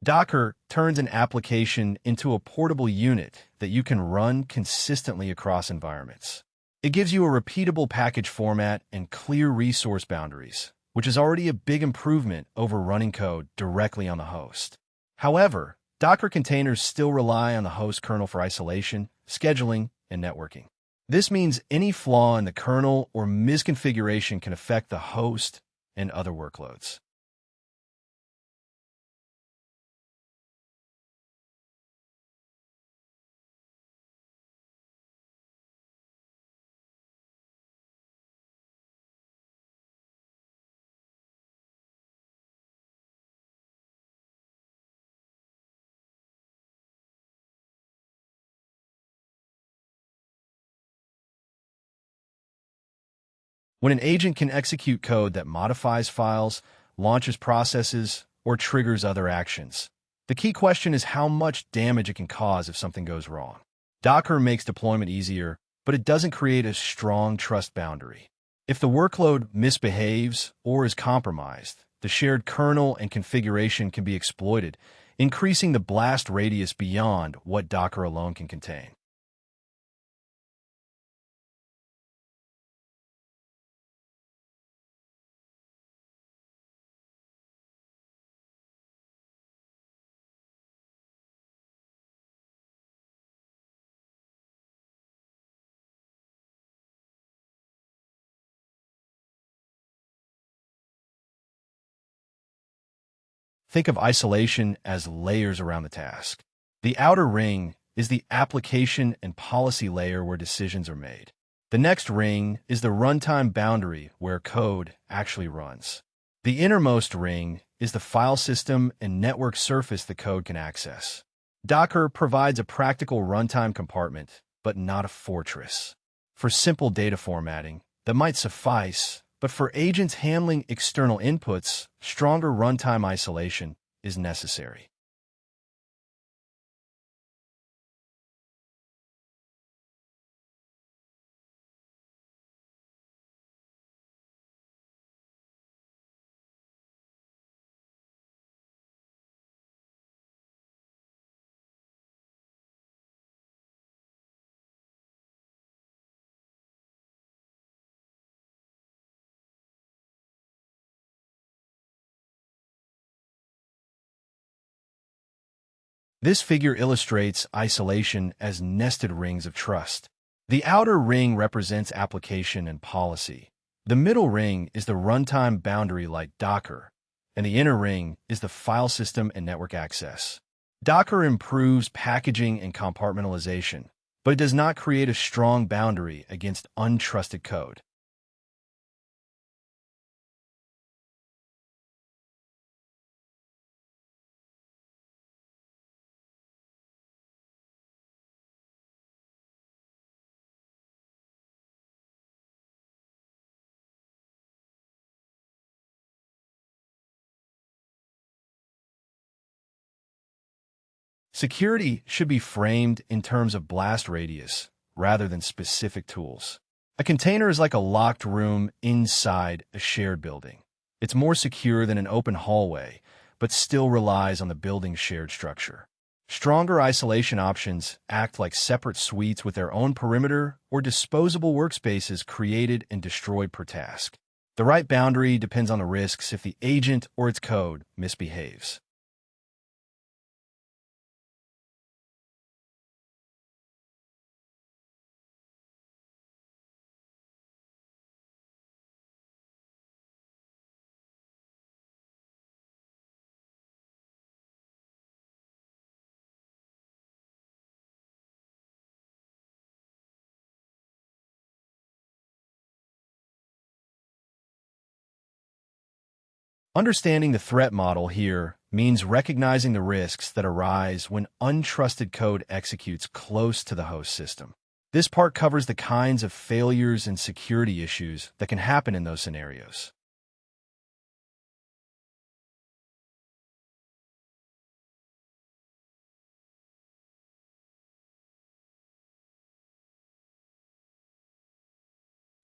Docker turns an application into a portable unit that you can run consistently across environments. It gives you a repeatable package format and clear resource boundaries, which is already a big improvement over running code directly on the host. However, Docker containers still rely on the host kernel for isolation, scheduling, and networking. This means any flaw in the kernel or misconfiguration can affect the host and other workloads. When an agent can execute code that modifies files, launches processes, or triggers other actions, the key question is how much damage it can cause if something goes wrong. Docker makes deployment easier, but it doesn't create a strong trust boundary. If the workload misbehaves or is compromised, the shared kernel and configuration can be exploited, increasing the blast radius beyond what Docker alone can contain. Think of isolation as layers around the task. The outer ring is the application and policy layer where decisions are made. The next ring is the runtime boundary where code actually runs. The innermost ring is the file system and network surface the code can access. Docker provides a practical runtime compartment, but not a fortress. For simple data formatting, that might suffice, but for agents handling external inputs, stronger runtime isolation is necessary. This figure illustrates isolation as nested rings of trust. The outer ring represents application and policy. The middle ring is the runtime boundary like Docker, and the inner ring is the file system and network access. Docker improves packaging and compartmentalization, but it does not create a strong boundary against untrusted code. Security should be framed in terms of blast radius rather than specific tools. A container is like a locked room inside a shared building. It's more secure than an open hallway, but still relies on the building's shared structure. Stronger isolation options act like separate suites with their own perimeter or disposable workspaces created and destroyed per task. The right boundary depends on the risks if the agent or its code misbehaves. Understanding the threat model here means recognizing the risks that arise when untrusted code executes close to the host system. This part covers the kinds of failures and security issues that can happen in those scenarios.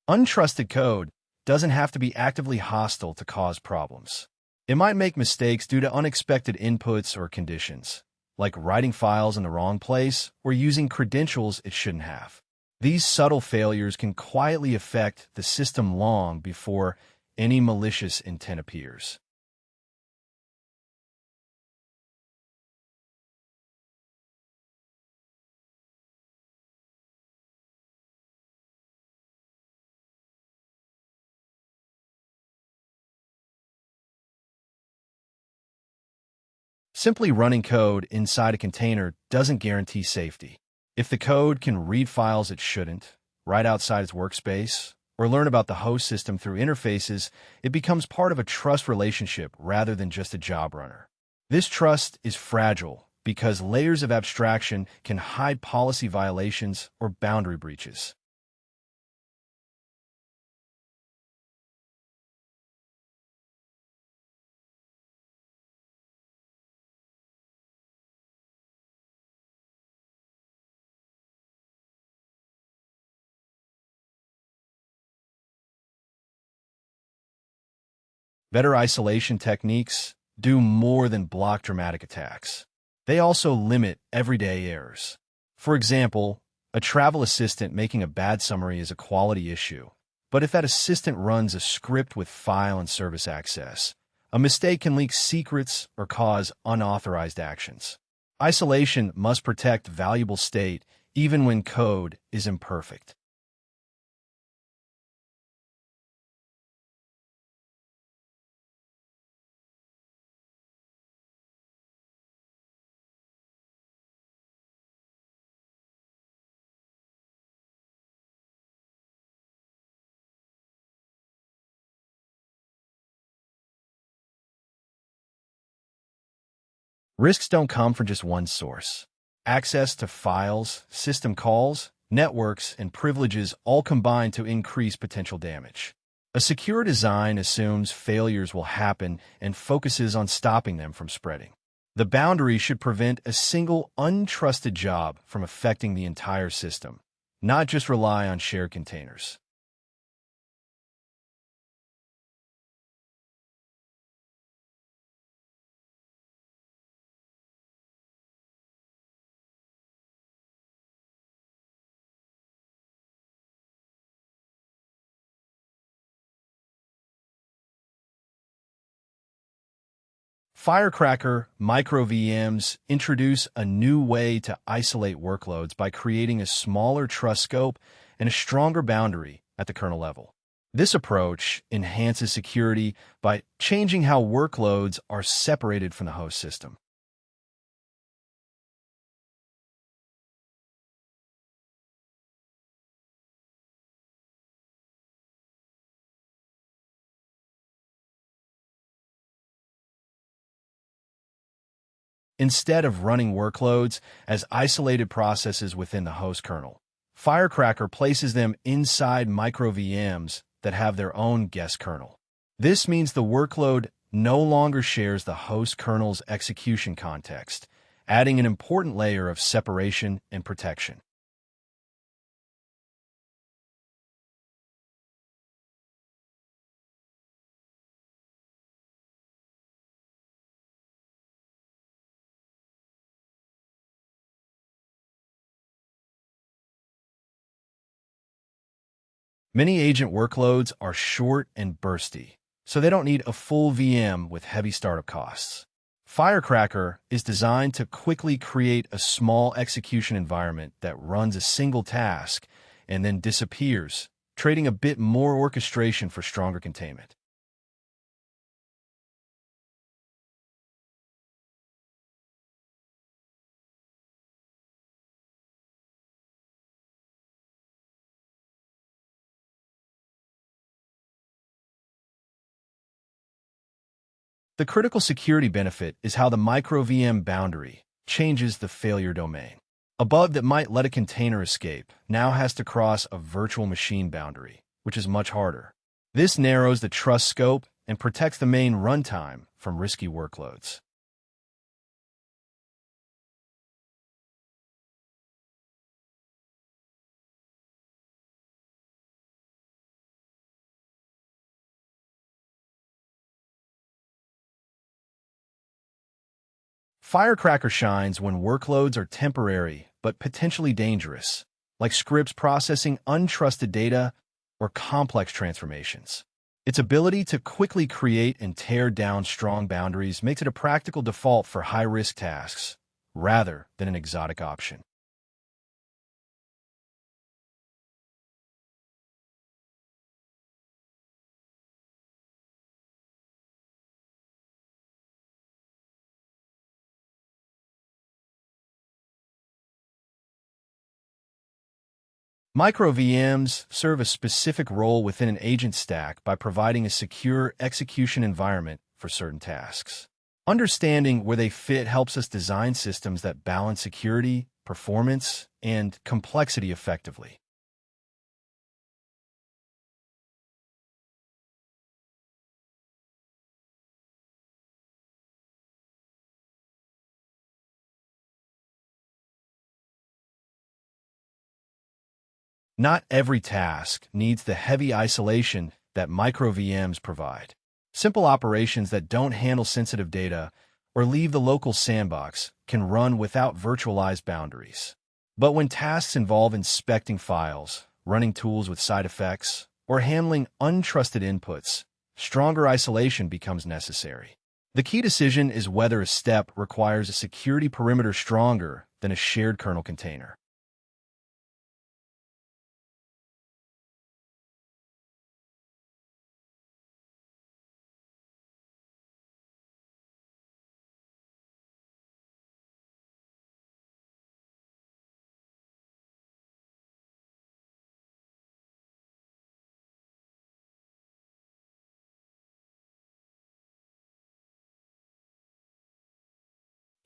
Untrusted code doesn't have to be actively hostile to cause problems. It might make mistakes due to unexpected inputs or conditions, like writing files in the wrong place or using credentials it shouldn't have. These subtle failures can quietly affect the system long before any malicious intent appears. Simply running code inside a container doesn't guarantee safety. If the code can read files it shouldn't, write outside its workspace, or learn about the host system through interfaces, it becomes part of a trust relationship rather than just a job runner. This trust is fragile because layers of abstraction can hide policy violations or boundary breaches. Better isolation techniques do more than block dramatic attacks. They also limit everyday errors. For example, a travel assistant making a bad summary is a quality issue. But if that assistant runs a script with file and service access, a mistake can leak secrets or cause unauthorized actions. Isolation must protect valuable state even when code is imperfect. Risks don't come from just one source. Access to files, system calls, networks, and privileges all combine to increase potential damage. A secure design assumes failures will happen and focuses on stopping them from spreading. The boundary should prevent a single untrusted job from affecting the entire system, not just rely on shared containers. Firecracker micro VMs introduce a new way to isolate workloads by creating a smaller trust scope and a stronger boundary at the kernel level. This approach enhances security by changing how workloads are separated from the host system. Instead of running workloads as isolated processes within the host kernel, Firecracker places them inside micro VMs that have their own guest kernel. This means the workload no longer shares the host kernel's execution context, adding an important layer of separation and protection. Many agent workloads are short and bursty, so they don't need a full VM with heavy startup costs. Firecracker is designed to quickly create a small execution environment that runs a single task and then disappears, trading a bit more orchestration for stronger containment. The critical security benefit is how the micro VM boundary changes the failure domain. A bug that might let a container escape now has to cross a virtual machine boundary, which is much harder. This narrows the trust scope and protects the main runtime from risky workloads. Firecracker shines when workloads are temporary but potentially dangerous, like scripts processing untrusted data or complex transformations. Its ability to quickly create and tear down strong boundaries makes it a practical default for high-risk tasks, rather than an exotic option. Micro VMs serve a specific role within an agent stack by providing a secure execution environment for certain tasks. Understanding where they fit helps us design systems that balance security, performance, and complexity effectively. Not every task needs the heavy isolation that micro VMs provide. Simple operations that don't handle sensitive data or leave the local sandbox can run without virtualized boundaries. But when tasks involve inspecting files, running tools with side effects, or handling untrusted inputs, stronger isolation becomes necessary. The key decision is whether a step requires a security perimeter stronger than a shared kernel container.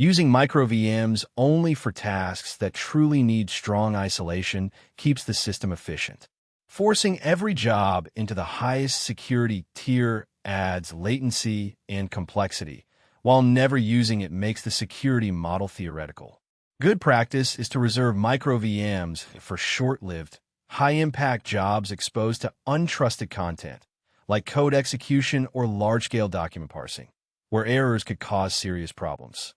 Using micro VMs only for tasks that truly need strong isolation keeps the system efficient. Forcing every job into the highest security tier adds latency and complexity, while never using it makes the security model theoretical. Good practice is to reserve micro VMs for short-lived, high-impact jobs exposed to untrusted content, like code execution or large-scale document parsing, where errors could cause serious problems.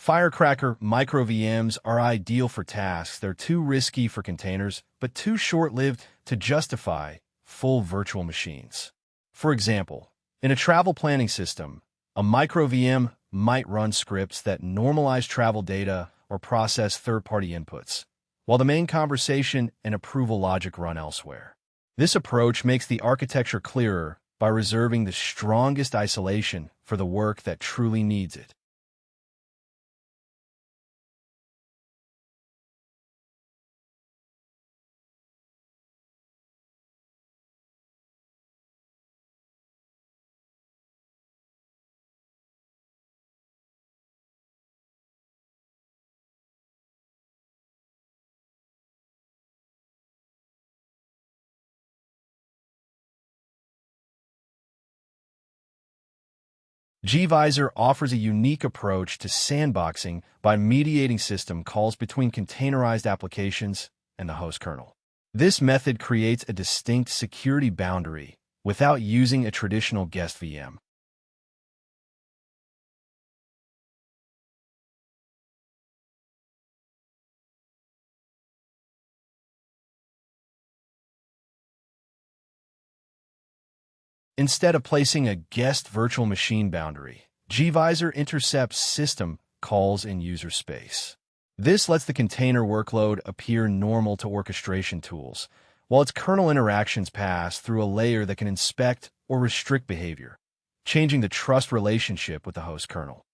Firecracker micro VMs are ideal for tasks. They're too risky for containers, but too short-lived to justify full virtual machines. For example, in a travel planning system, a micro VM might run scripts that normalize travel data or process third-party inputs, while the main conversation and approval logic run elsewhere. This approach makes the architecture clearer by reserving the strongest isolation for the work that truly needs it. gvisor offers a unique approach to sandboxing by mediating system calls between containerized applications and the host kernel. This method creates a distinct security boundary without using a traditional guest VM. Instead of placing a guest virtual machine boundary, gvisor intercepts system calls in user space. This lets the container workload appear normal to orchestration tools, while its kernel interactions pass through a layer that can inspect or restrict behavior, changing the trust relationship with the host kernel.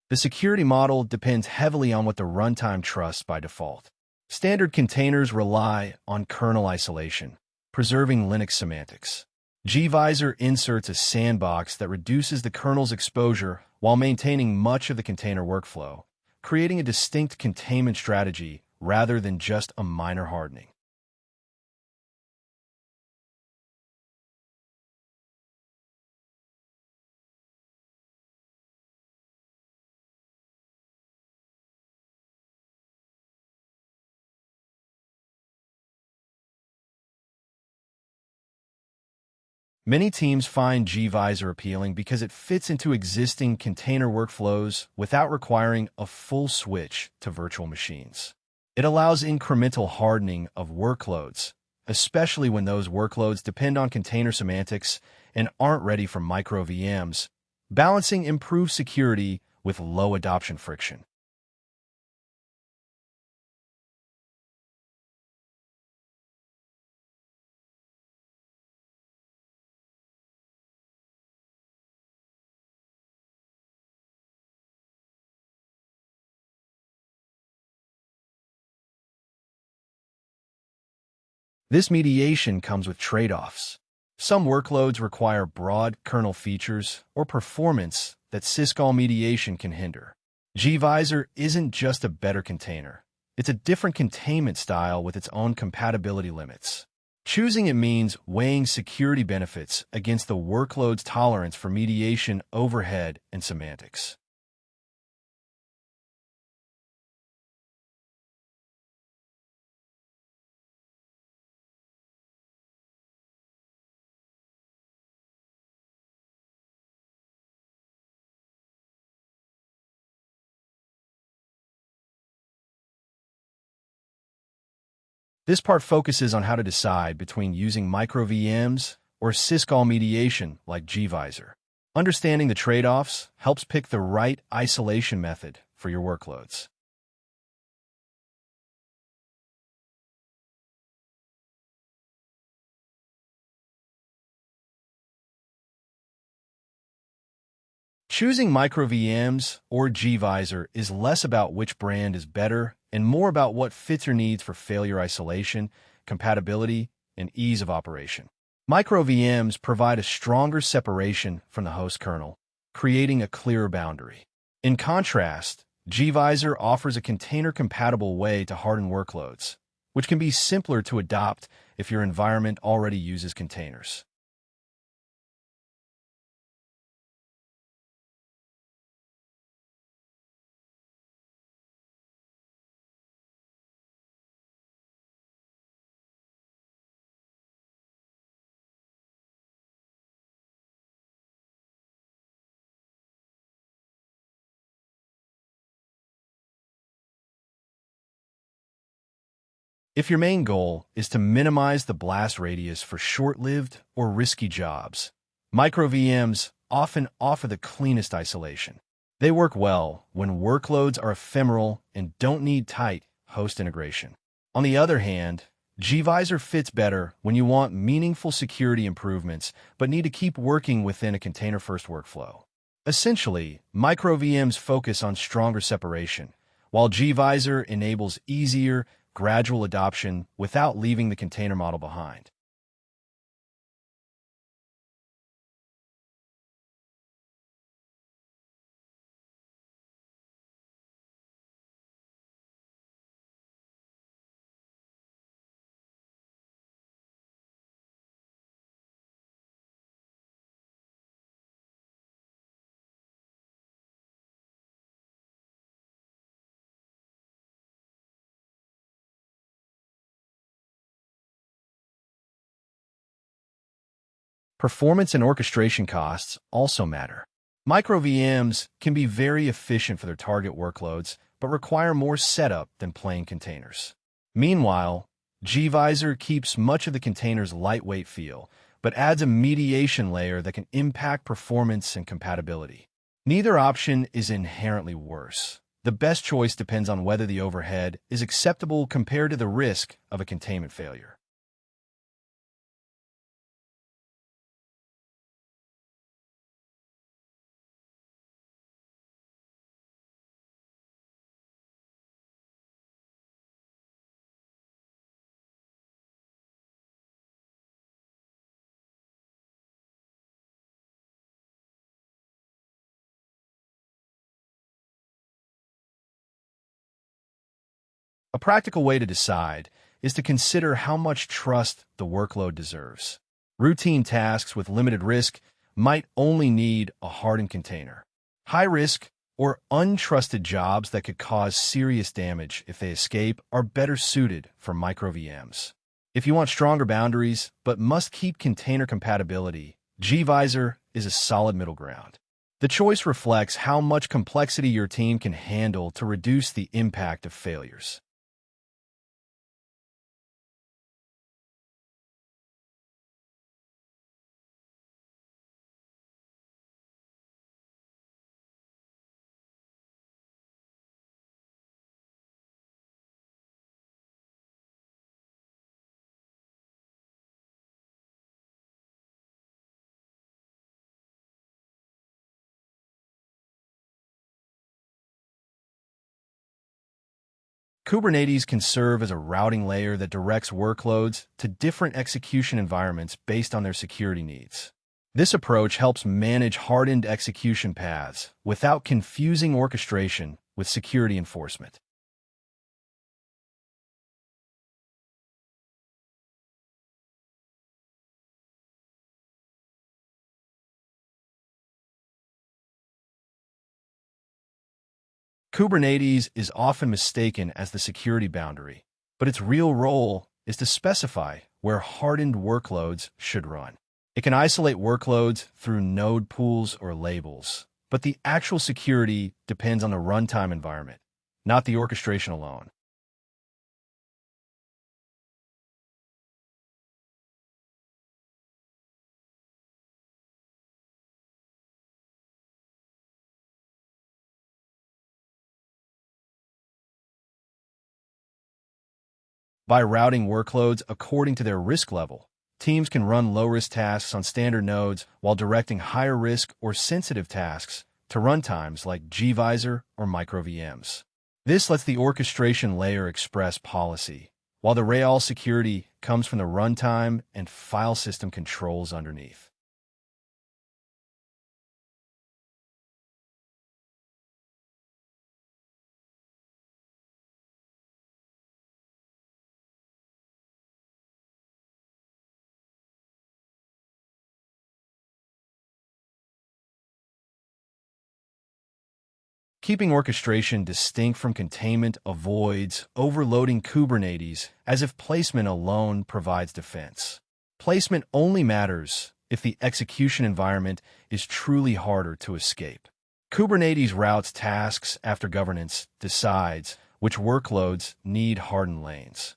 The security model depends heavily on what the runtime trusts by default. Standard containers rely on kernel isolation, preserving Linux semantics. gvisor inserts a sandbox that reduces the kernel's exposure while maintaining much of the container workflow, creating a distinct containment strategy rather than just a minor hardening. Many teams find gvisor appealing because it fits into existing container workflows without requiring a full switch to virtual machines. It allows incremental hardening of workloads, especially when those workloads depend on container semantics and aren't ready for micro VMs, balancing improved security with low adoption friction. This mediation comes with trade-offs. Some workloads require broad kernel features or performance that syscall mediation can hinder. gvisor isn't just a better container. It's a different containment style with its own compatibility limits. Choosing it means weighing security benefits against the workload's tolerance for mediation, overhead, and semantics. This part focuses on how to decide between using micro VMs or syscall mediation like gvisor. Understanding the trade-offs helps pick the right isolation method for your workloads. Choosing micro VMs or gvisor is less about which brand is better and more about what fits your needs for failure isolation, compatibility, and ease of operation. Micro VMs provide a stronger separation from the host kernel, creating a clearer boundary. In contrast, gvisor offers a container-compatible way to harden workloads, which can be simpler to adopt if your environment already uses containers. If your main goal is to minimize the blast radius for short-lived or risky jobs, micro VMs often offer the cleanest isolation. They work well when workloads are ephemeral and don't need tight host integration. On the other hand, gvisor fits better when you want meaningful security improvements but need to keep working within a container-first workflow. Essentially, micro VMs focus on stronger separation, while gvisor enables easier, gradual adoption without leaving the container model behind. Performance and orchestration costs also matter. Micro VMs can be very efficient for their target workloads, but require more setup than plain containers. Meanwhile, gvisor keeps much of the container's lightweight feel, but adds a mediation layer that can impact performance and compatibility. Neither option is inherently worse. The best choice depends on whether the overhead is acceptable compared to the risk of a containment failure. A practical way to decide is to consider how much trust the workload deserves. Routine tasks with limited risk might only need a hardened container. High-risk or untrusted jobs that could cause serious damage if they escape are better suited for micro VMs. If you want stronger boundaries but must keep container compatibility, gvisor is a solid middle ground. The choice reflects how much complexity your team can handle to reduce the impact of failures. Kubernetes can serve as a routing layer that directs workloads to different execution environments based on their security needs. This approach helps manage hardened execution paths without confusing orchestration with security enforcement. Kubernetes is often mistaken as the security boundary, but its real role is to specify where hardened workloads should run. It can isolate workloads through node pools or labels, but the actual security depends on the runtime environment, not the orchestration alone. By routing workloads according to their risk level, teams can run low-risk tasks on standard nodes while directing higher-risk or sensitive tasks to runtimes like gvisor or micro VMs. This lets the orchestration layer express policy, while the real security comes from the runtime and file system controls underneath. Keeping orchestration distinct from containment avoids overloading Kubernetes as if placement alone provides defense. Placement only matters if the execution environment is truly harder to escape. Kubernetes routes tasks after governance decides which workloads need hardened lanes.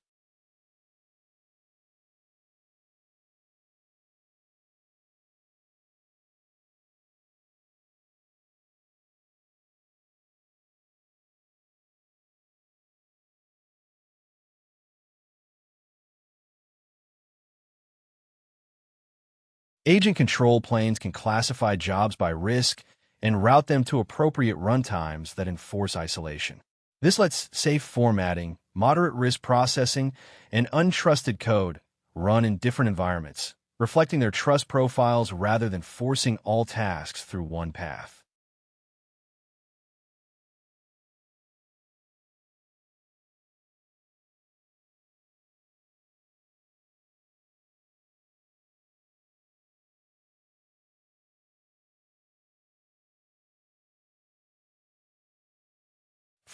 Agent control planes can classify jobs by risk and route them to appropriate runtimes that enforce isolation. This lets safe formatting, moderate risk processing, and untrusted code run in different environments, reflecting their trust profiles rather than forcing all tasks through one path.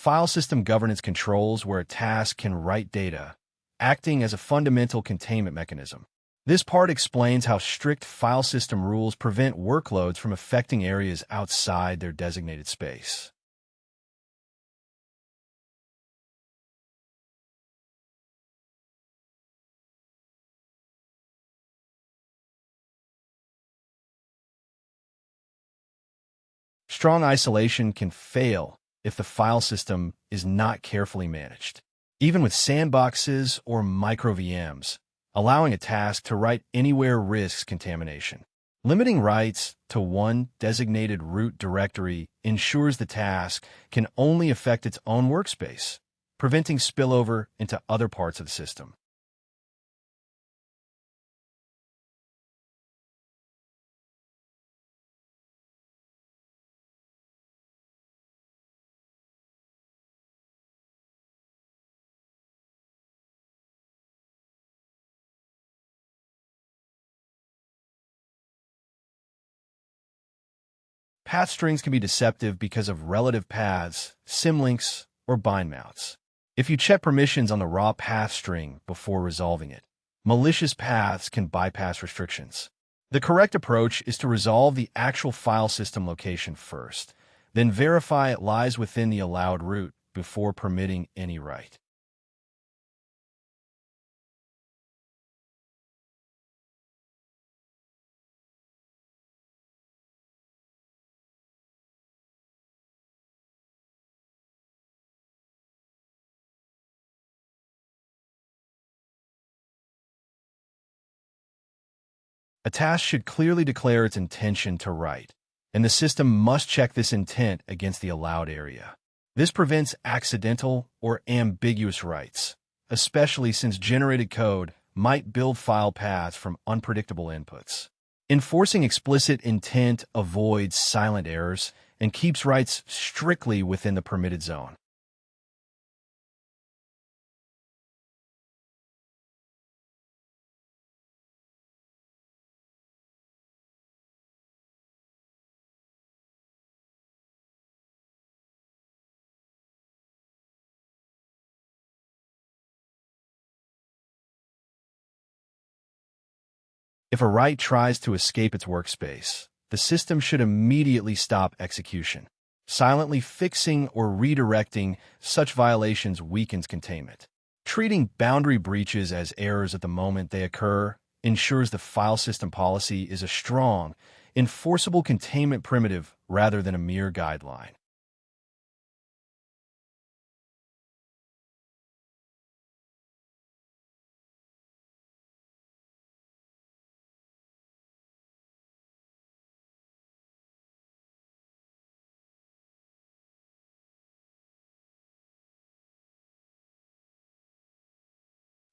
File system governance controls where a task can write data, acting as a fundamental containment mechanism. This part explains how strict file system rules prevent workloads from affecting areas outside their designated space. Strong isolation can fail if the file system is not carefully managed. Even with sandboxes or micro VMs, allowing a task to write anywhere risks contamination. Limiting writes to one designated root directory ensures the task can only affect its own workspace, preventing spillover into other parts of the system. Path strings can be deceptive because of relative paths, symlinks, or bind mounts. If you check permissions on the raw path string before resolving it, malicious paths can bypass restrictions. The correct approach is to resolve the actual file system location first, then verify it lies within the allowed route before permitting any write. A task should clearly declare its intention to write, and the system must check this intent against the allowed area. This prevents accidental or ambiguous writes, especially since generated code might build file paths from unpredictable inputs. Enforcing explicit intent avoids silent errors and keeps writes strictly within the permitted zone. If a write tries to escape its workspace, the system should immediately stop execution. Silently fixing or redirecting such violations weakens containment. Treating boundary breaches as errors at the moment they occur ensures the file system policy is a strong, enforceable containment primitive rather than a mere guideline.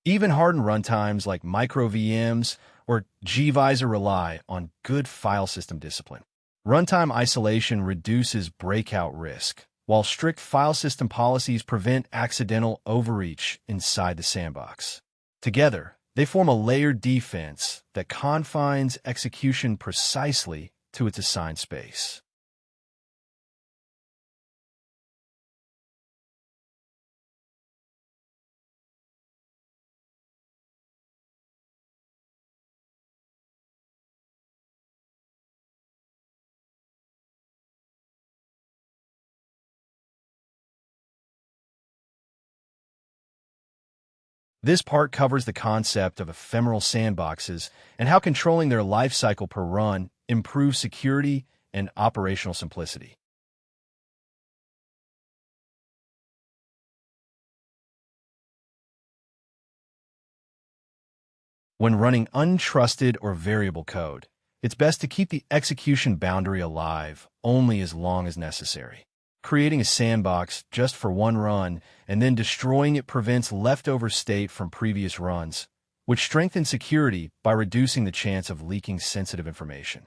Even hardened runtimes like micro VMs or gvisor rely on good file system discipline. Runtime isolation reduces breakout risk, while strict file system policies prevent accidental overreach inside the sandbox. Together, they form a layered defense that confines execution precisely to its assigned space. This part covers the concept of ephemeral sandboxes and how controlling their lifecycle per run improves security and operational simplicity. When running untrusted or variable code, It's best to keep the execution boundary alive only as long as necessary. Creating a sandbox just for one run and then destroying it prevents leftover state from previous runs, which strengthens security by reducing the chance of leaking sensitive information.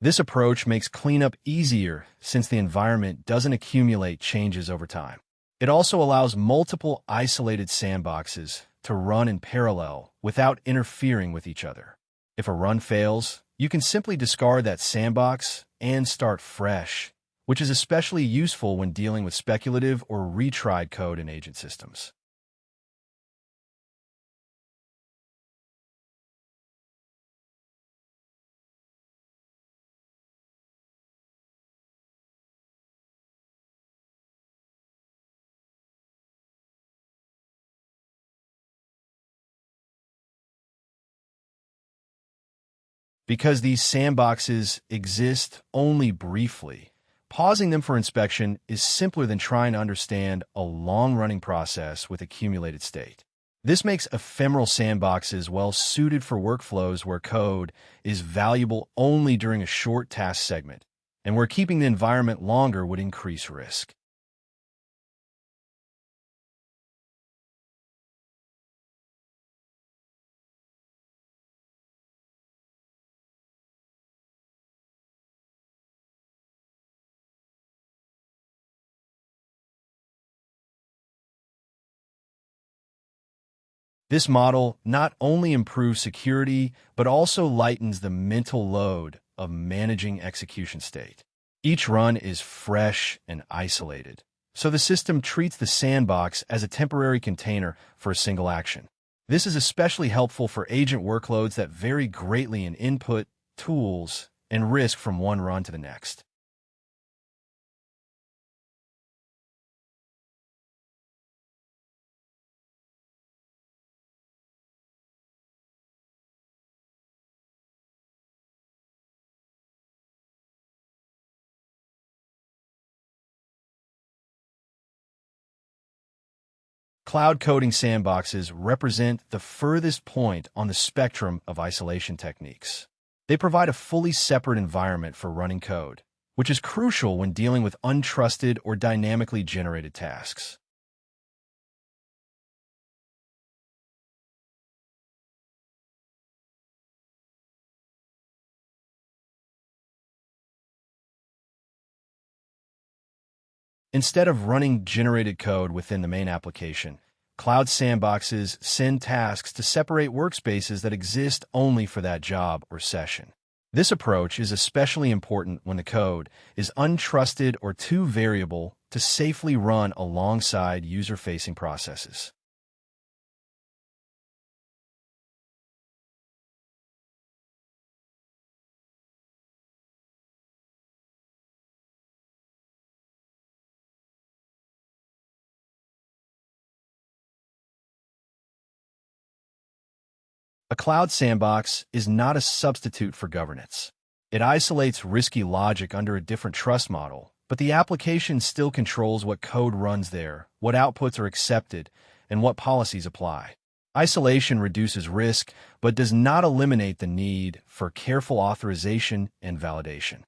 This approach makes cleanup easier since the environment doesn't accumulate changes over time. It also allows multiple isolated sandboxes to run in parallel without interfering with each other. If a run fails, you can simply discard that sandbox and start fresh, which is especially useful when dealing with speculative or retried code in agent systems. Because these sandboxes exist only briefly, pausing them for inspection is simpler than trying to understand a long-running process with accumulated state. This makes ephemeral sandboxes well suited for workflows where code is valuable only during a short task segment, and where keeping the environment longer would increase risk. This model not only improves security, but also lightens the mental load of managing execution state. Each run is fresh and isolated, so the system treats the sandbox as a temporary container for a single action. This is especially helpful for agent workloads that vary greatly in input, tools, and risk from one run to the next. Cloud coding sandboxes represent the furthest point on the spectrum of isolation techniques. They provide a fully separate environment for running code, which is crucial when dealing with untrusted or dynamically generated tasks. Instead of running generated code within the main application, cloud sandboxes send tasks to separate workspaces that exist only for that job or session. This approach is especially important when the code is untrusted or too variable to safely run alongside user-facing processes. A cloud sandbox is not a substitute for governance. It isolates risky logic under a different trust model, but the application still controls what code runs there, what outputs are accepted, and what policies apply. Isolation reduces risk, but does not eliminate the need for careful authorization and validation.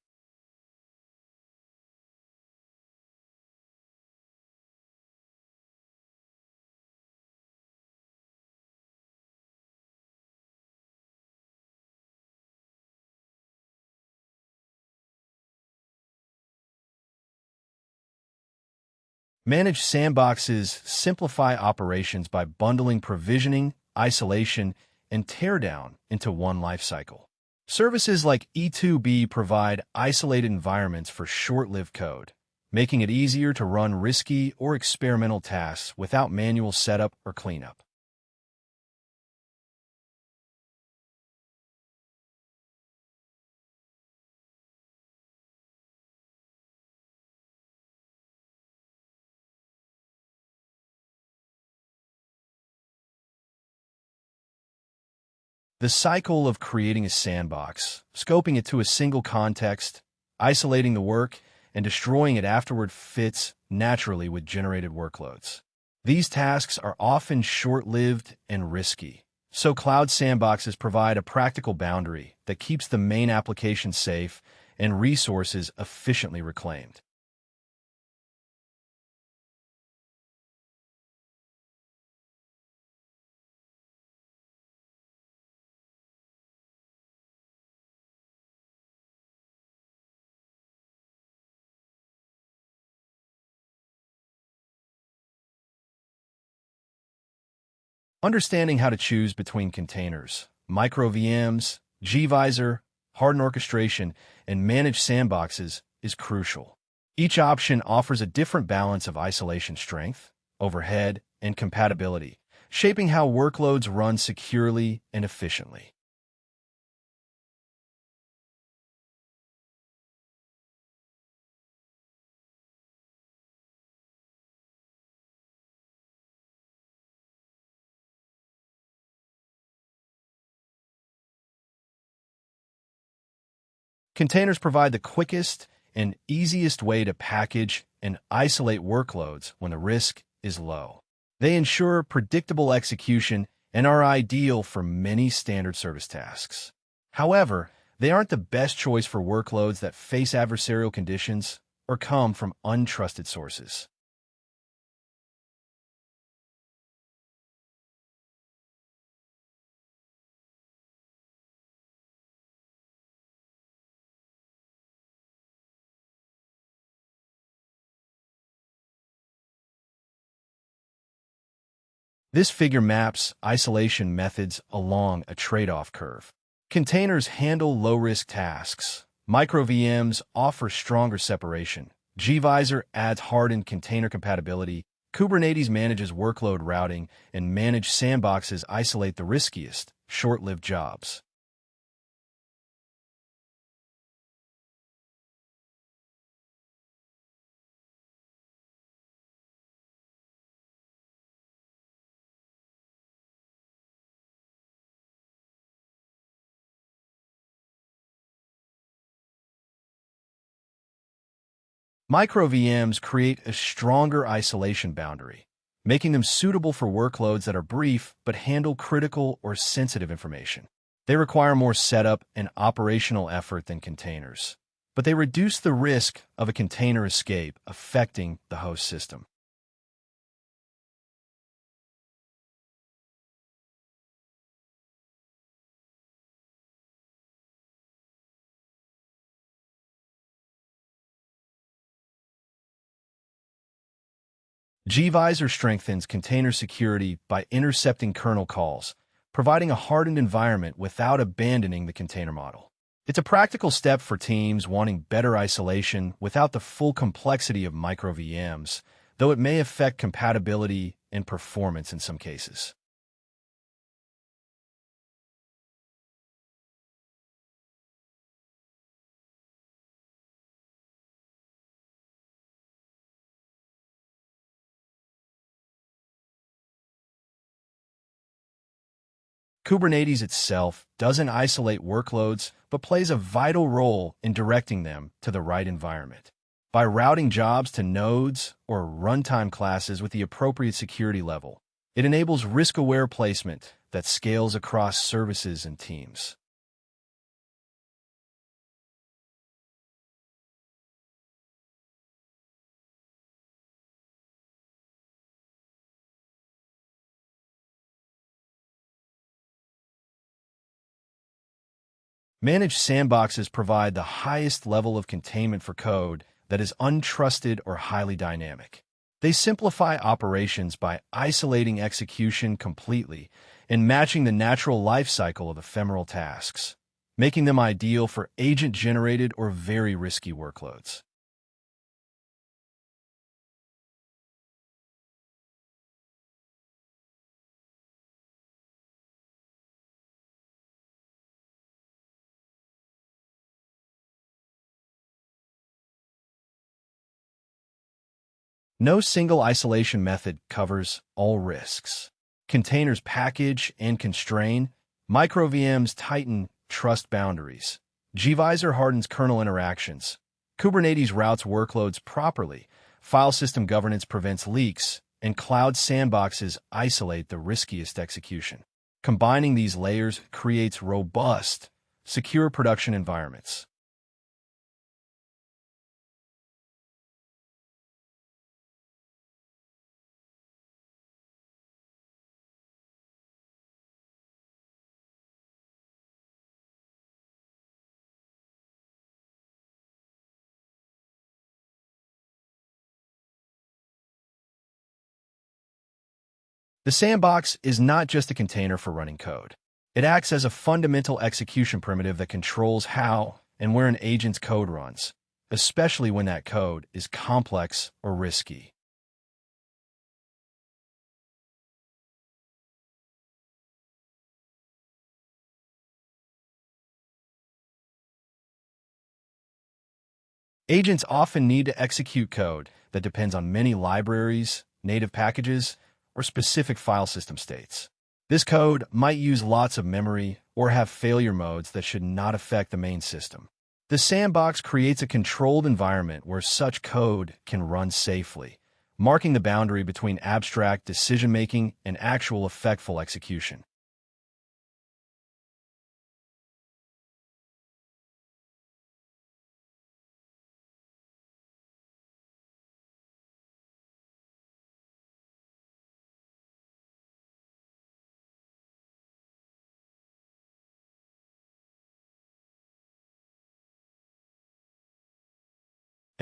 Managed sandboxes simplify operations by bundling provisioning, isolation, and teardown into one lifecycle. Services like E2B provide isolated environments for short-lived code, making it easier to run risky or experimental tasks without manual setup or cleanup. The cycle of creating a sandbox, scoping it to a single context, isolating the work, and destroying it afterward fits naturally with generated workloads. These tasks are often short-lived and risky, so cloud sandboxes provide a practical boundary that keeps the main application safe and resources efficiently reclaimed. Understanding how to choose between containers, micro VMs, gvisor, hardened orchestration, and managed sandboxes is crucial. Each option offers a different balance of isolation strength, overhead, and compatibility, shaping how workloads run securely and efficiently. Containers provide the quickest and easiest way to package and isolate workloads when the risk is low. They ensure predictable execution and are ideal for many standard service tasks. However, they aren't the best choice for workloads that face adversarial conditions or come from untrusted sources. This figure maps isolation methods along a trade-off curve. Containers handle low-risk tasks. Micro VMs offer stronger separation. gvisor adds hardened container compatibility. Kubernetes manages workload routing, and managed sandboxes isolate the riskiest, short-lived jobs. Micro VMs create a stronger isolation boundary, making them suitable for workloads that are brief but handle critical or sensitive information. They require more setup and operational effort than containers, but they reduce the risk of a container escape affecting the host system. gvisor strengthens container security by intercepting kernel calls, providing a hardened environment without abandoning the container model. It's a practical step for teams wanting better isolation without the full complexity of micro VMs, though it may affect compatibility and performance in some cases. Kubernetes itself doesn't isolate workloads, but plays a vital role in directing them to the right environment. By routing jobs to nodes or runtime classes with the appropriate security level, it enables risk-aware placement that scales across services and teams. Managed sandboxes provide the highest level of containment for code that is untrusted or highly dynamic. They simplify operations by isolating execution completely and matching the natural life cycle of ephemeral tasks, making them ideal for agent-generated or very risky workloads. No single isolation method covers all risks. Containers package and constrain, Micro VMs tighten trust boundaries. gvisor hardens kernel interactions. Kubernetes routes workloads properly. File system governance prevents leaks, and cloud sandboxes isolate the riskiest execution. Combining these layers creates robust, secure production environments. The sandbox is not just a container for running code. It acts as a fundamental execution primitive that controls how and where an agent's code runs, especially when that code is complex or risky. Agents often need to execute code that depends on many libraries, native packages, or specific file system states. This code might use lots of memory or have failure modes that should not affect the main system. The sandbox creates a controlled environment where such code can run safely, marking the boundary between abstract decision-making and actual effectful execution.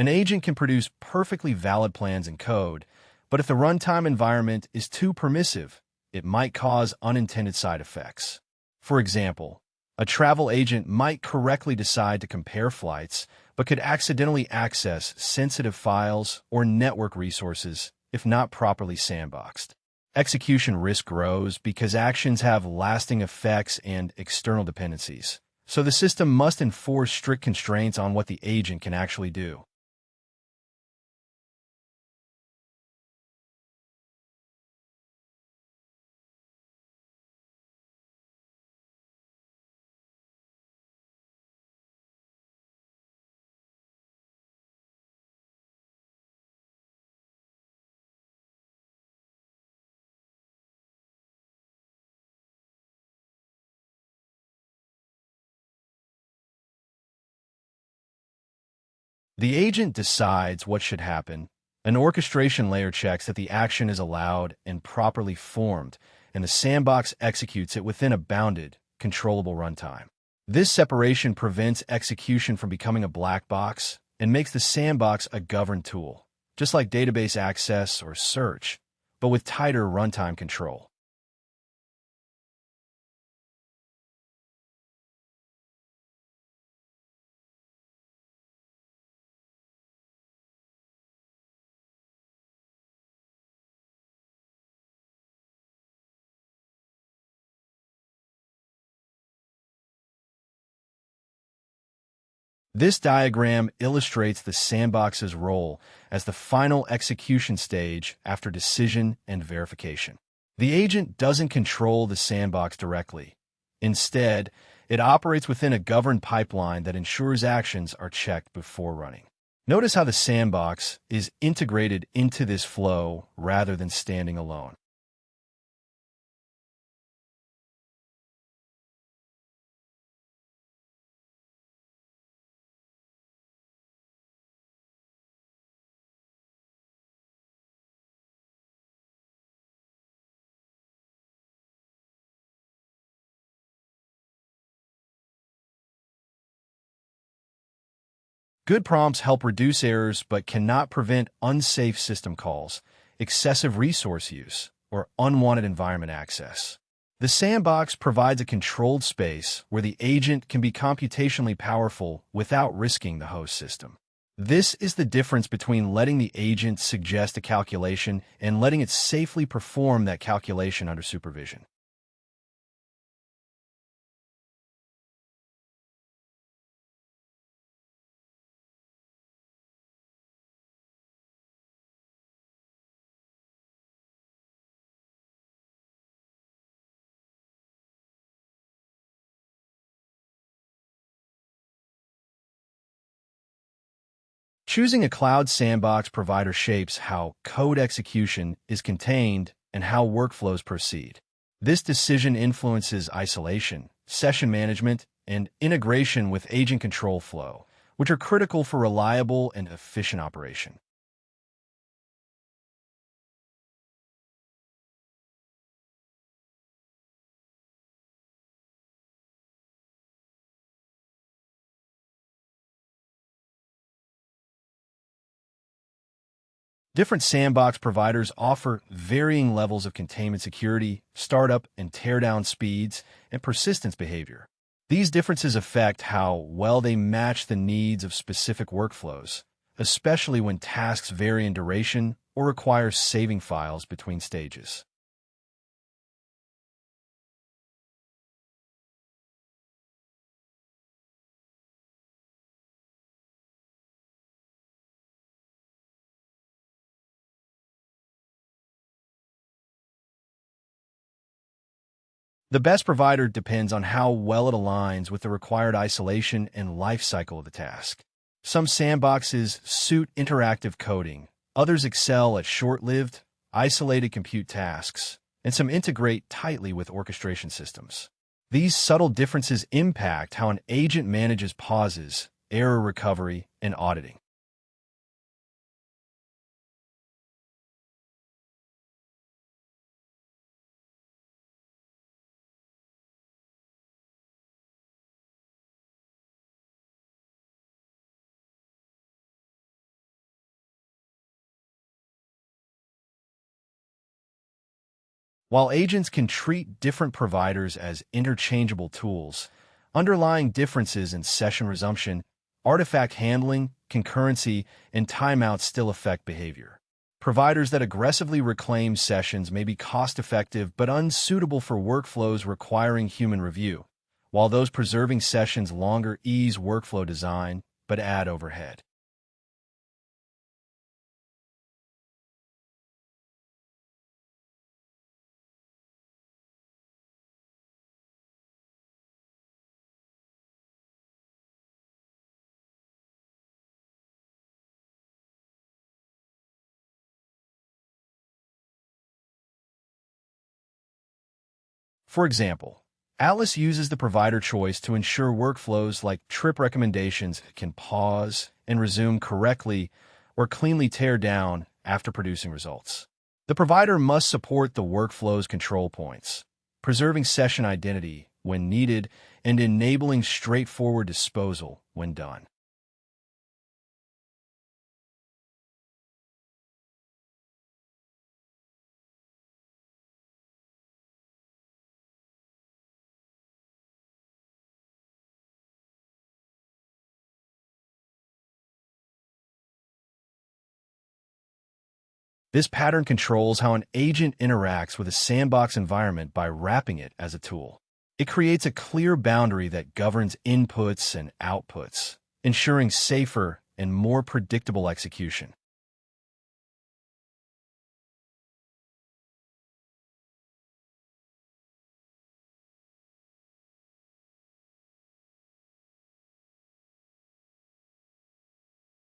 An agent can produce perfectly valid plans and code, but if the runtime environment is too permissive, it might cause unintended side effects. For example, a travel agent might correctly decide to compare flights, but could accidentally access sensitive files or network resources if not properly sandboxed. Execution risk grows because actions have lasting effects and external dependencies, so the system must enforce strict constraints on what the agent can actually do. The agent decides what should happen. An orchestration layer checks that the action is allowed and properly formed, and the sandbox executes it within a bounded, controllable runtime. This separation prevents execution from becoming a black box and makes the sandbox a governed tool, just like database access or search, but with tighter runtime control. This diagram illustrates the sandbox's role as the final execution stage after decision and verification. The agent doesn't control the sandbox directly. Instead, it operates within a governed pipeline that ensures actions are checked before running. Notice how the sandbox is integrated into this flow rather than standing alone. Good prompts help reduce errors but cannot prevent unsafe system calls, excessive resource use, or unwanted environment access. The sandbox provides a controlled space where the agent can be computationally powerful without risking the host system. This is the difference between letting the agent suggest a calculation and letting it safely perform that calculation under supervision. Choosing a cloud sandbox provider shapes how code execution is contained and how workflows proceed. This decision influences isolation, session management, and integration with agent control flow, which are critical for reliable and efficient operation. Different sandbox providers offer varying levels of containment security, startup and teardown speeds, and persistence behavior. These differences affect how well they match the needs of specific workflows, especially when tasks vary in duration or require saving files between stages. The best provider depends on how well it aligns with the required isolation and life cycle of the task. Some sandboxes suit interactive coding, others excel at short-lived, isolated compute tasks, and some integrate tightly with orchestration systems. These subtle differences impact how an agent manages pauses, error recovery, and auditing. While agents can treat different providers as interchangeable tools, underlying differences in session resumption, artifact handling, concurrency, and timeouts still affect behavior. Providers that aggressively reclaim sessions may be cost-effective but unsuitable for workflows requiring human review, while those preserving sessions longer ease workflow design but add overhead. For example, Atlas uses the provider choice to ensure workflows like trip recommendations can pause and resume correctly or cleanly tear down after producing results. The provider must support the workflow's control points, preserving session identity when needed and enabling straightforward disposal when done. This pattern controls how an agent interacts with a sandbox environment by wrapping it as a tool. It creates a clear boundary that governs inputs and outputs, ensuring safer and more predictable execution.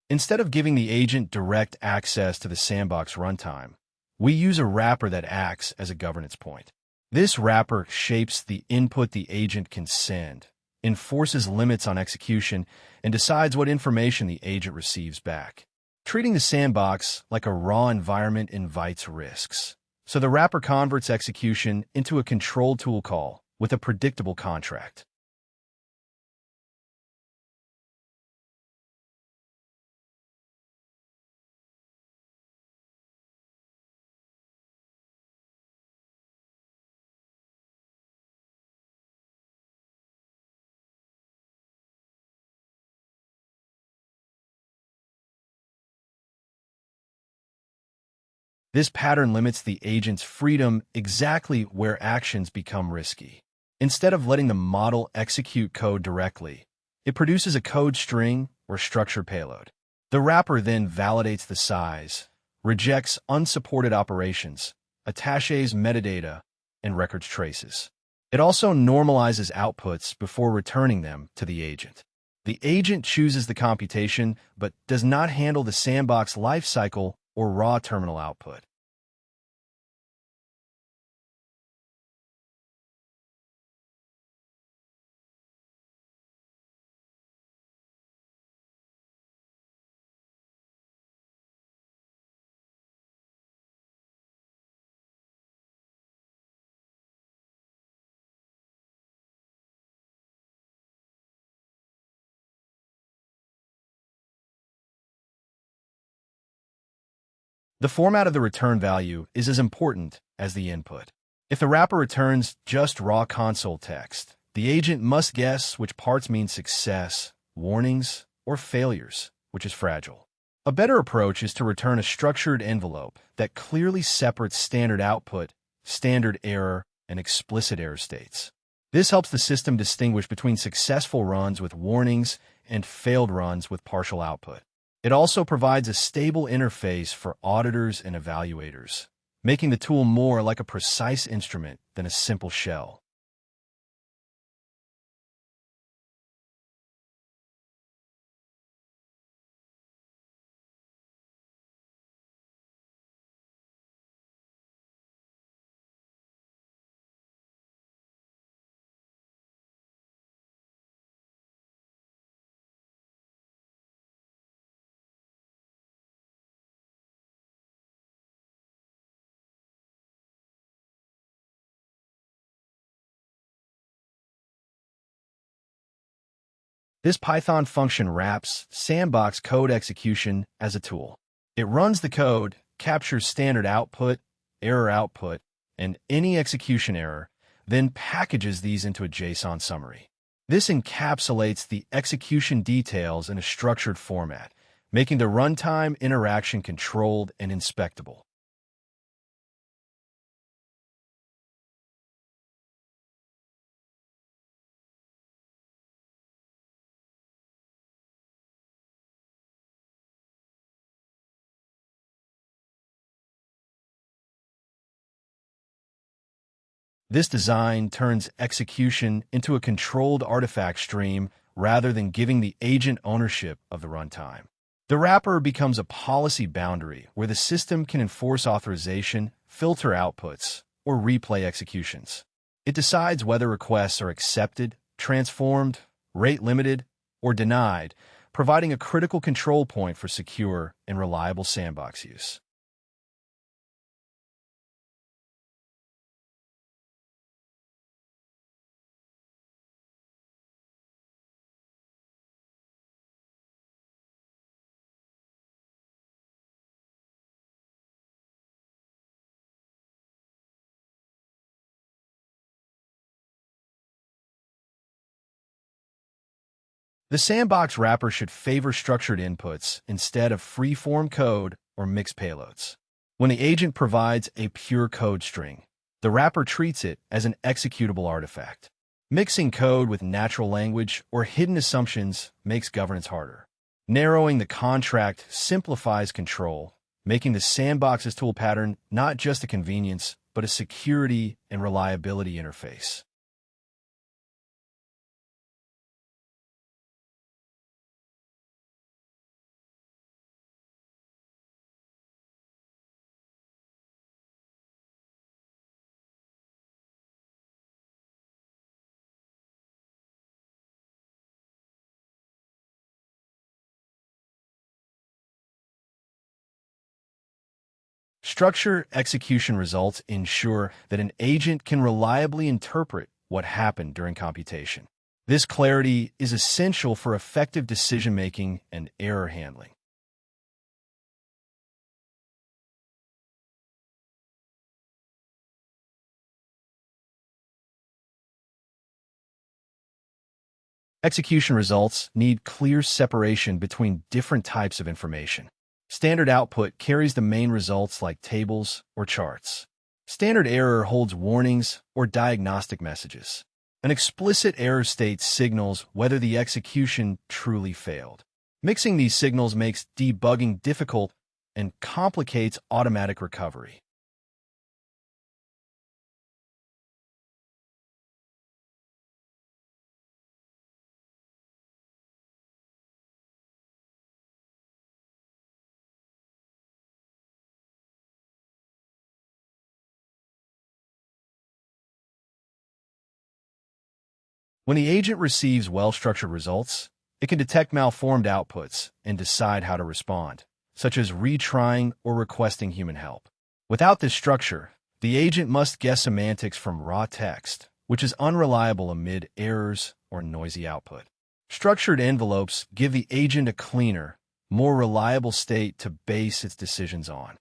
Instead of giving the agent direct access to the sandbox runtime, we use a wrapper that acts as a governance point. This wrapper shapes the input the agent can send, enforces limits on execution, and decides what information the agent receives back. Treating the sandbox like a raw environment invites risks. So the wrapper converts execution into a control tool call with a predictable contract. This pattern limits the agent's freedom exactly where actions become risky. Instead of letting the model execute code directly, it produces a code string or structured payload. The wrapper then validates the size, rejects unsupported operations, attaches metadata, and records traces. It also normalizes outputs before returning them to the agent. The agent chooses the computation, but does not handle the sandbox lifecycle or raw terminal output. The format of the return value is as important as the input. If the wrapper returns just raw console text, the agent must guess which parts mean success, warnings, or failures, which is fragile. A better approach is to return a structured envelope that clearly separates standard output, standard error, and explicit error states. This helps the system distinguish between successful runs with warnings and failed runs with partial output. It also provides a stable interface for auditors and evaluators, making the tool more like a precise instrument than a simple shell. This Python function wraps sandbox code execution as a tool. It runs the code, captures standard output, and any execution error, then packages these into a JSON summary. This encapsulates the execution details in a structured format, making the runtime interaction controlled and inspectable. This design turns execution into a controlled artifact stream rather than giving the agent ownership of the runtime. The wrapper becomes a policy boundary where the system can enforce authorization, filter outputs, or replay executions. It decides whether requests are accepted, transformed, rate-limited, or denied, providing a critical control point for secure and reliable sandbox use. The sandbox wrapper should favor structured inputs instead of free-form code or mixed payloads. When the agent provides a pure code string, the wrapper treats it as an executable artifact. Mixing code with natural language or hidden assumptions makes governance harder. Narrowing the contract simplifies control, making the sandbox's tool pattern not just a convenience, but a security and reliability interface. Structure execution results ensure that an agent can reliably interpret what happened during computation. This clarity is essential for effective decision-making and error handling. Execution results need clear separation between different types of information. Standard output carries the main results like tables or charts. Standard error holds warnings or diagnostic messages. An explicit error state signals whether the execution truly failed. Mixing these signals makes debugging difficult and complicates automatic recovery. When the agent receives well-structured results, it can detect malformed outputs and decide how to respond, such as retrying or requesting human help. Without this structure, the agent must guess semantics from raw text, which is unreliable amid errors or noisy output. Structured envelopes give the agent a cleaner, more reliable state to base its decisions on.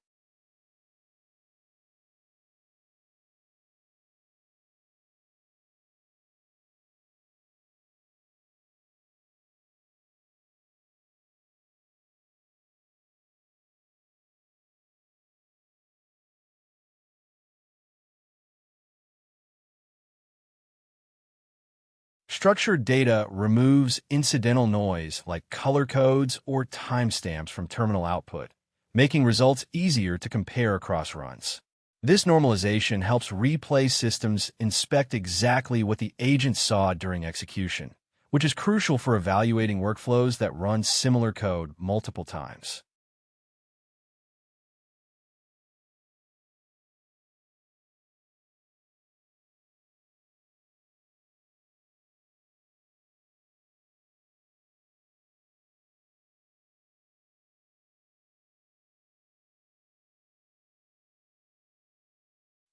Structured data removes incidental noise like color codes or timestamps from terminal output, making results easier to compare across runs. This normalization helps replay systems inspect exactly what the agent saw during execution, which is crucial for evaluating workflows that run similar code multiple times.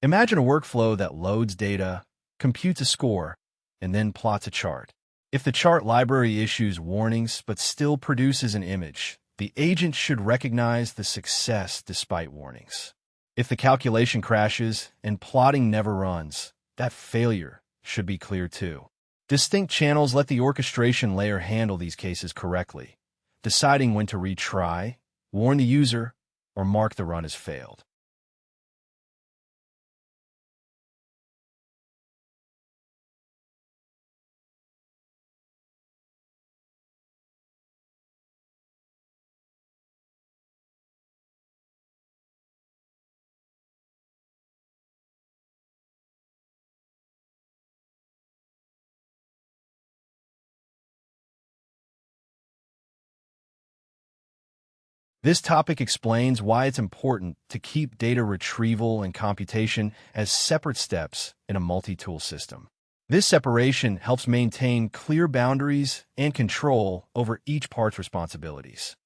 Imagine a workflow that loads data, computes a score, and then plots a chart. If the chart library issues warnings but still produces an image, the agent should recognize the success despite warnings. If the calculation crashes and plotting never runs, that failure should be clear too. Distinct channels let the orchestration layer handle these cases correctly, deciding when to retry, warn the user, or mark the run as failed. This topic explains why it's important to keep data retrieval and computation as separate steps in a multi-tool system. This separation helps maintain clear boundaries and control over each part's responsibilities.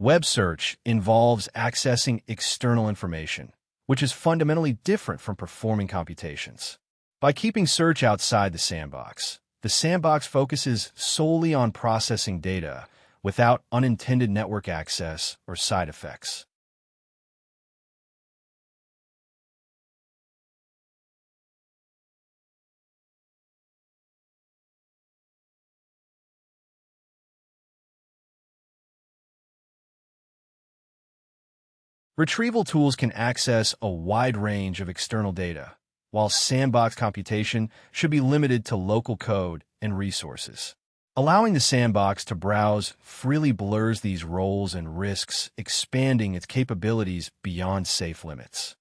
Web search involves accessing external information, which is fundamentally different from performing computations. By keeping search outside the sandbox focuses solely on processing data without unintended network access or side effects. Retrieval tools can access a wide range of external data, while sandbox computation should be limited to local code and resources. Allowing the sandbox to browse freely blurs these roles and risks expanding its capabilities beyond safe limits.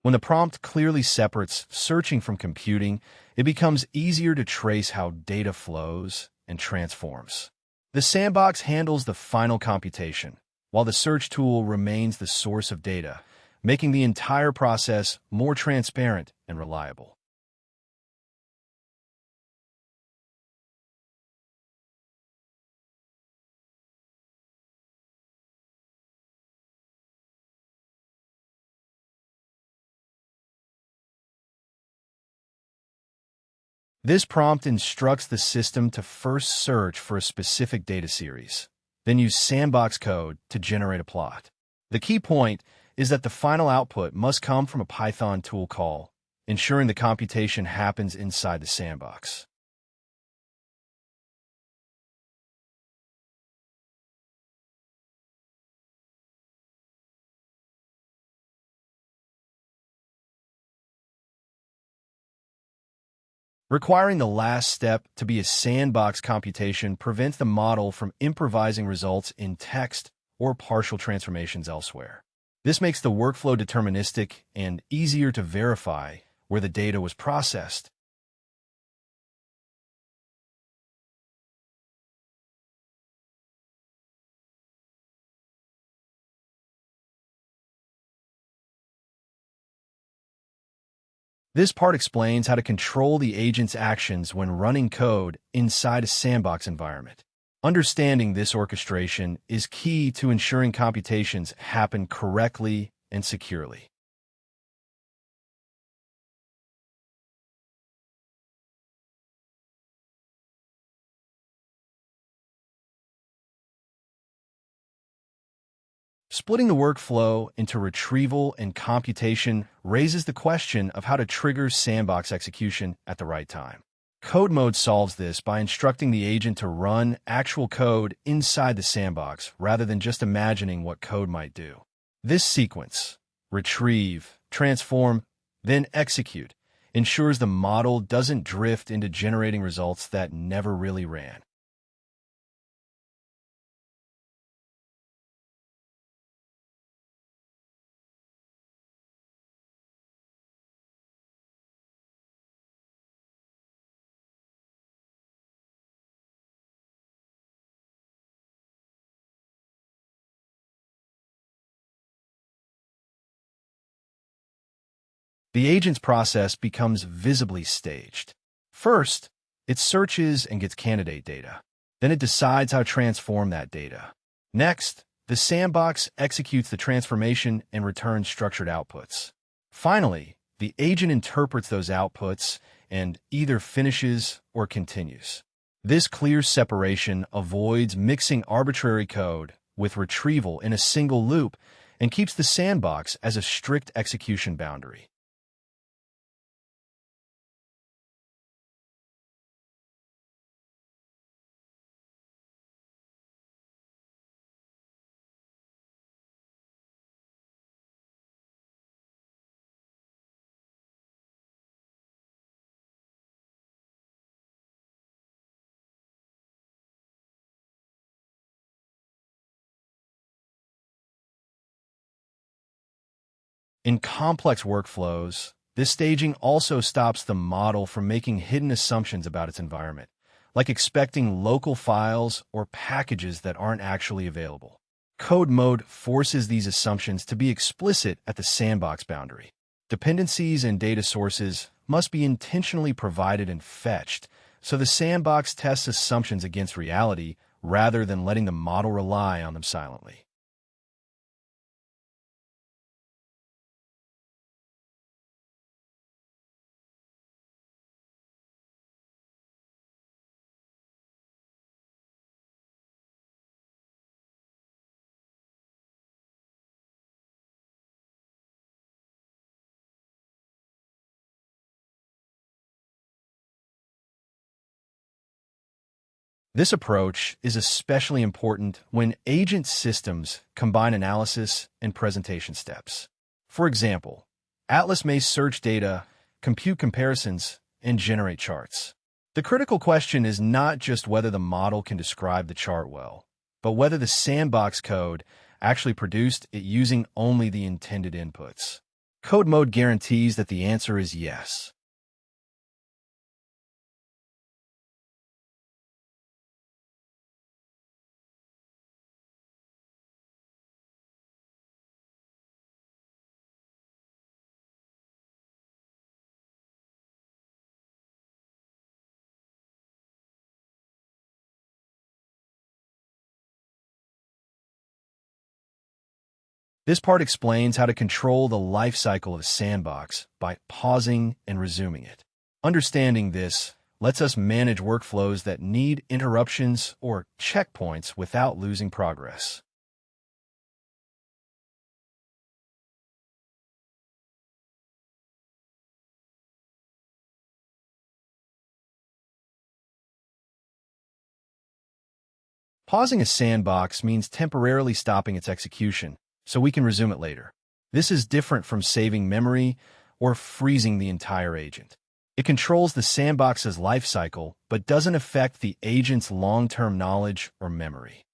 When the prompt clearly separates searching from computing, it becomes easier to trace how data flows and transforms. The sandbox handles the final computation, while the search tool remains the source of data, making the entire process more transparent and reliable. This prompt instructs the system to first search for a specific data series, then use sandbox code to generate a plot. The key point is that the final output must come from a Python tool call, ensuring the computation happens inside the sandbox. Requiring the last step to be a sandbox computation prevents the model from improvising results in text or partial transformations elsewhere. This makes the workflow deterministic and easier to verify where the data was processed. This part explains how to control the agent's actions when running code inside a sandbox environment. Understanding this orchestration is key to ensuring computations happen correctly and securely. Splitting the workflow into retrieval and computation raises the question of how to trigger sandbox execution at the right time. Code mode solves this by instructing the agent to run actual code inside the sandbox rather than just imagining what code might do. This sequence, retrieve, transform, then execute, ensures the model doesn't drift into generating results that never really ran. The agent's process becomes visibly staged. First, it searches and gets candidate data. Then it decides how to transform that data. Next, the sandbox executes the transformation and returns structured outputs. Finally, the agent interprets those outputs and either finishes or continues. This clear separation avoids mixing arbitrary code with retrieval in a single loop and keeps the sandbox as a strict execution boundary. In complex workflows, this staging also stops the model from making hidden assumptions about its environment, like expecting local files or packages that aren't actually available. Code mode forces these assumptions to be explicit at the sandbox boundary. Dependencies and data sources must be intentionally provided and fetched, so the sandbox tests assumptions against reality rather than letting the model rely on them silently. This approach is especially important when agent systems combine analysis and presentation steps. For example, Atlas may search data, compute comparisons, and generate charts. The critical question is not just whether the model can describe the chart well, but whether the sandbox code actually produced it using only the intended inputs. Code mode guarantees that the answer is yes. This part explains how to control the life cycle of a sandbox by pausing and resuming it. Understanding this lets us manage workflows that need interruptions or checkpoints without losing progress. Pausing a sandbox means temporarily stopping its execution, so we can resume it later. This is different from saving memory or freezing the entire agent. It controls the sandbox's life cycle, but doesn't affect the agent's long-term knowledge or memory.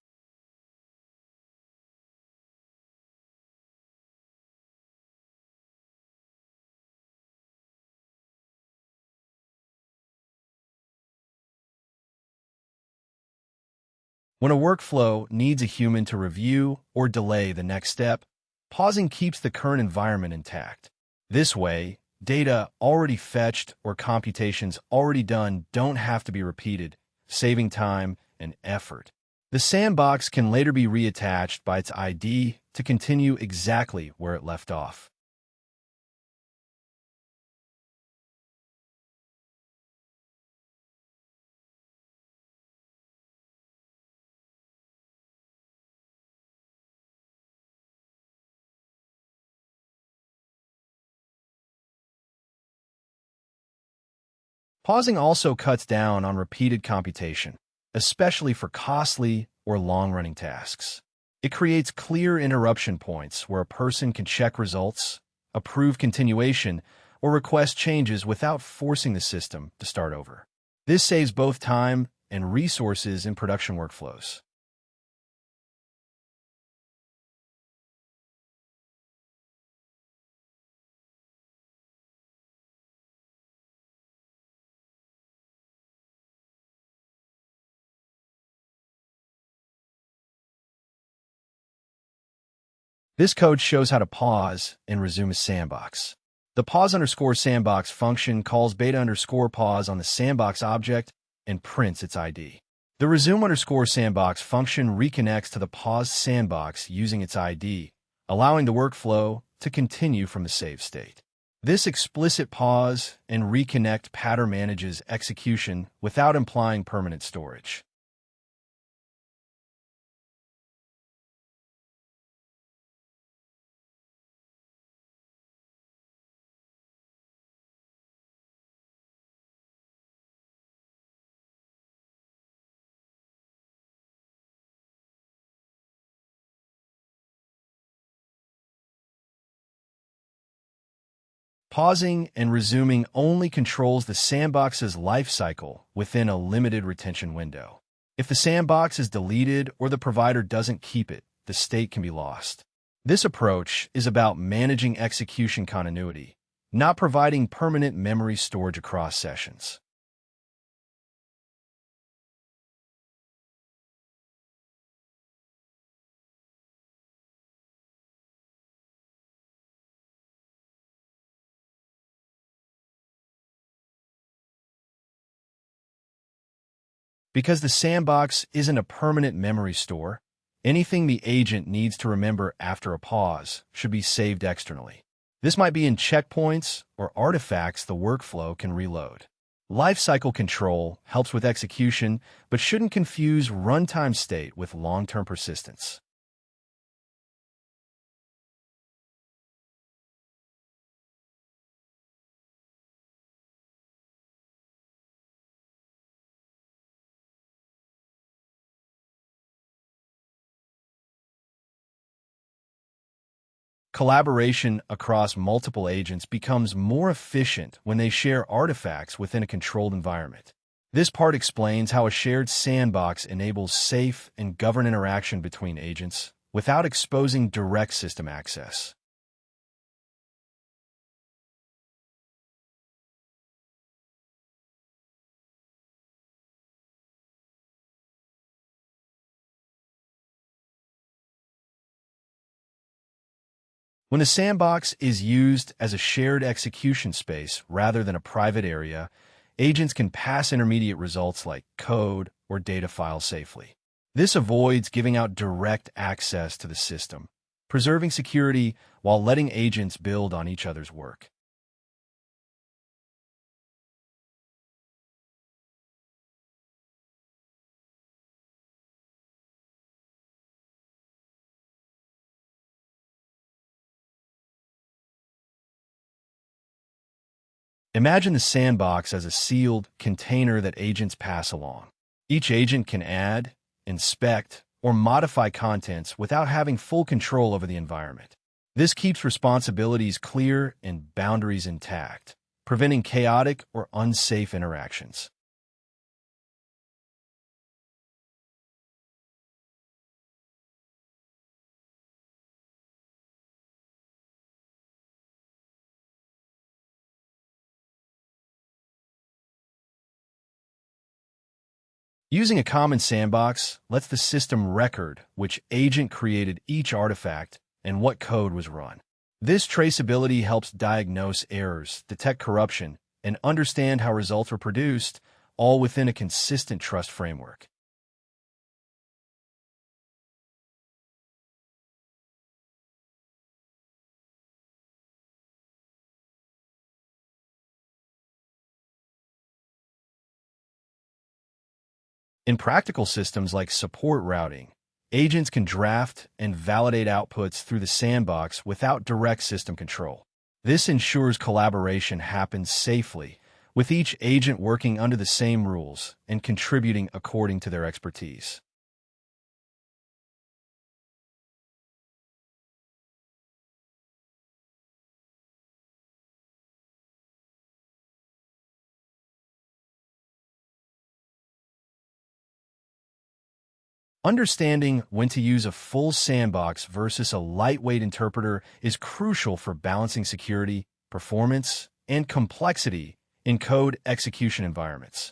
When a workflow needs a human to review or delay the next step, pausing keeps the current environment intact. This way, data already fetched or computations already done don't have to be repeated, saving time and effort. The sandbox can later be reattached by its ID to continue exactly where it left off. Pausing also cuts down on repeated computation, especially for costly or long-running tasks. It creates clear interruption points where a person can check results, approve continuation, or request changes without forcing the system to start over. This saves both time and resources in production workflows. This code shows how to pause and resume a sandbox. The pause_sandbox function calls beta_pause on the sandbox object and prints its ID. The resume_sandbox function reconnects to the paused sandbox using its ID, allowing the workflow to continue from the save state. This explicit pause and reconnect pattern manages execution without implying permanent storage. Pausing and resuming only controls the sandbox's life cycle within a limited retention window. If the sandbox is deleted or the provider doesn't keep it, the state can be lost. This approach is about managing execution continuity, not providing permanent memory storage across sessions. Because the sandbox isn't a permanent memory store, anything the agent needs to remember after a pause should be saved externally. This might be in checkpoints or artifacts the workflow can reload. Lifecycle control helps with execution, but shouldn't confuse runtime state with long-term persistence. Collaboration across multiple agents becomes more efficient when they share artifacts within a controlled environment. This part explains how a shared sandbox enables safe and governed interaction between agents without exposing direct system access. When a sandbox is used as a shared execution space rather than a private area, agents can pass intermediate results like code or data files safely. This avoids giving out direct access to the system, preserving security while letting agents build on each other's work. Imagine the sandbox as a sealed container that agents pass along. Each agent can add, inspect, or modify contents without having full control over the environment. This keeps responsibilities clear and boundaries intact, preventing chaotic or unsafe interactions. Using a common sandbox lets the system record which agent created each artifact and what code was run. This traceability helps diagnose errors, detect corruption, and understand how results were produced, all within a consistent trust framework. In practical systems like support routing, agents can draft and validate outputs through the sandbox without direct system control. This ensures collaboration happens safely, with each agent working under the same rules and contributing according to their expertise. Understanding when to use a full sandbox versus a lightweight interpreter is crucial for balancing security, performance, and complexity in code execution environments.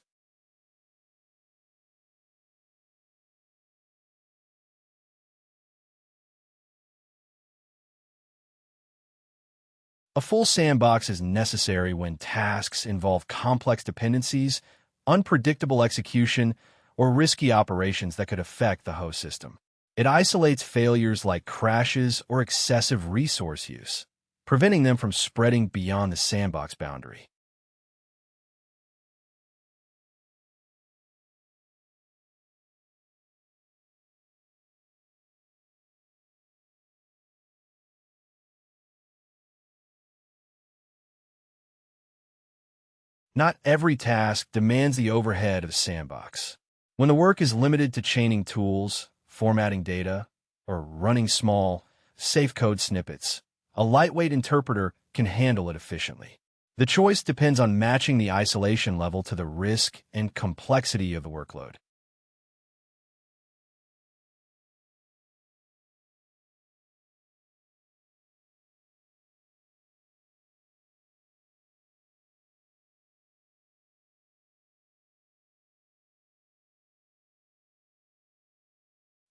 A full sandbox is necessary when tasks involve complex dependencies, unpredictable execution, or risky operations that could affect the host system. It isolates failures like crashes or excessive resource use, preventing them from spreading beyond the sandbox boundary. Not every task demands the overhead of sandbox. When the work is limited to chaining tools, formatting data, or running small, safe code snippets, a lightweight interpreter can handle it efficiently. The choice depends on matching the isolation level to the risk and complexity of the workload.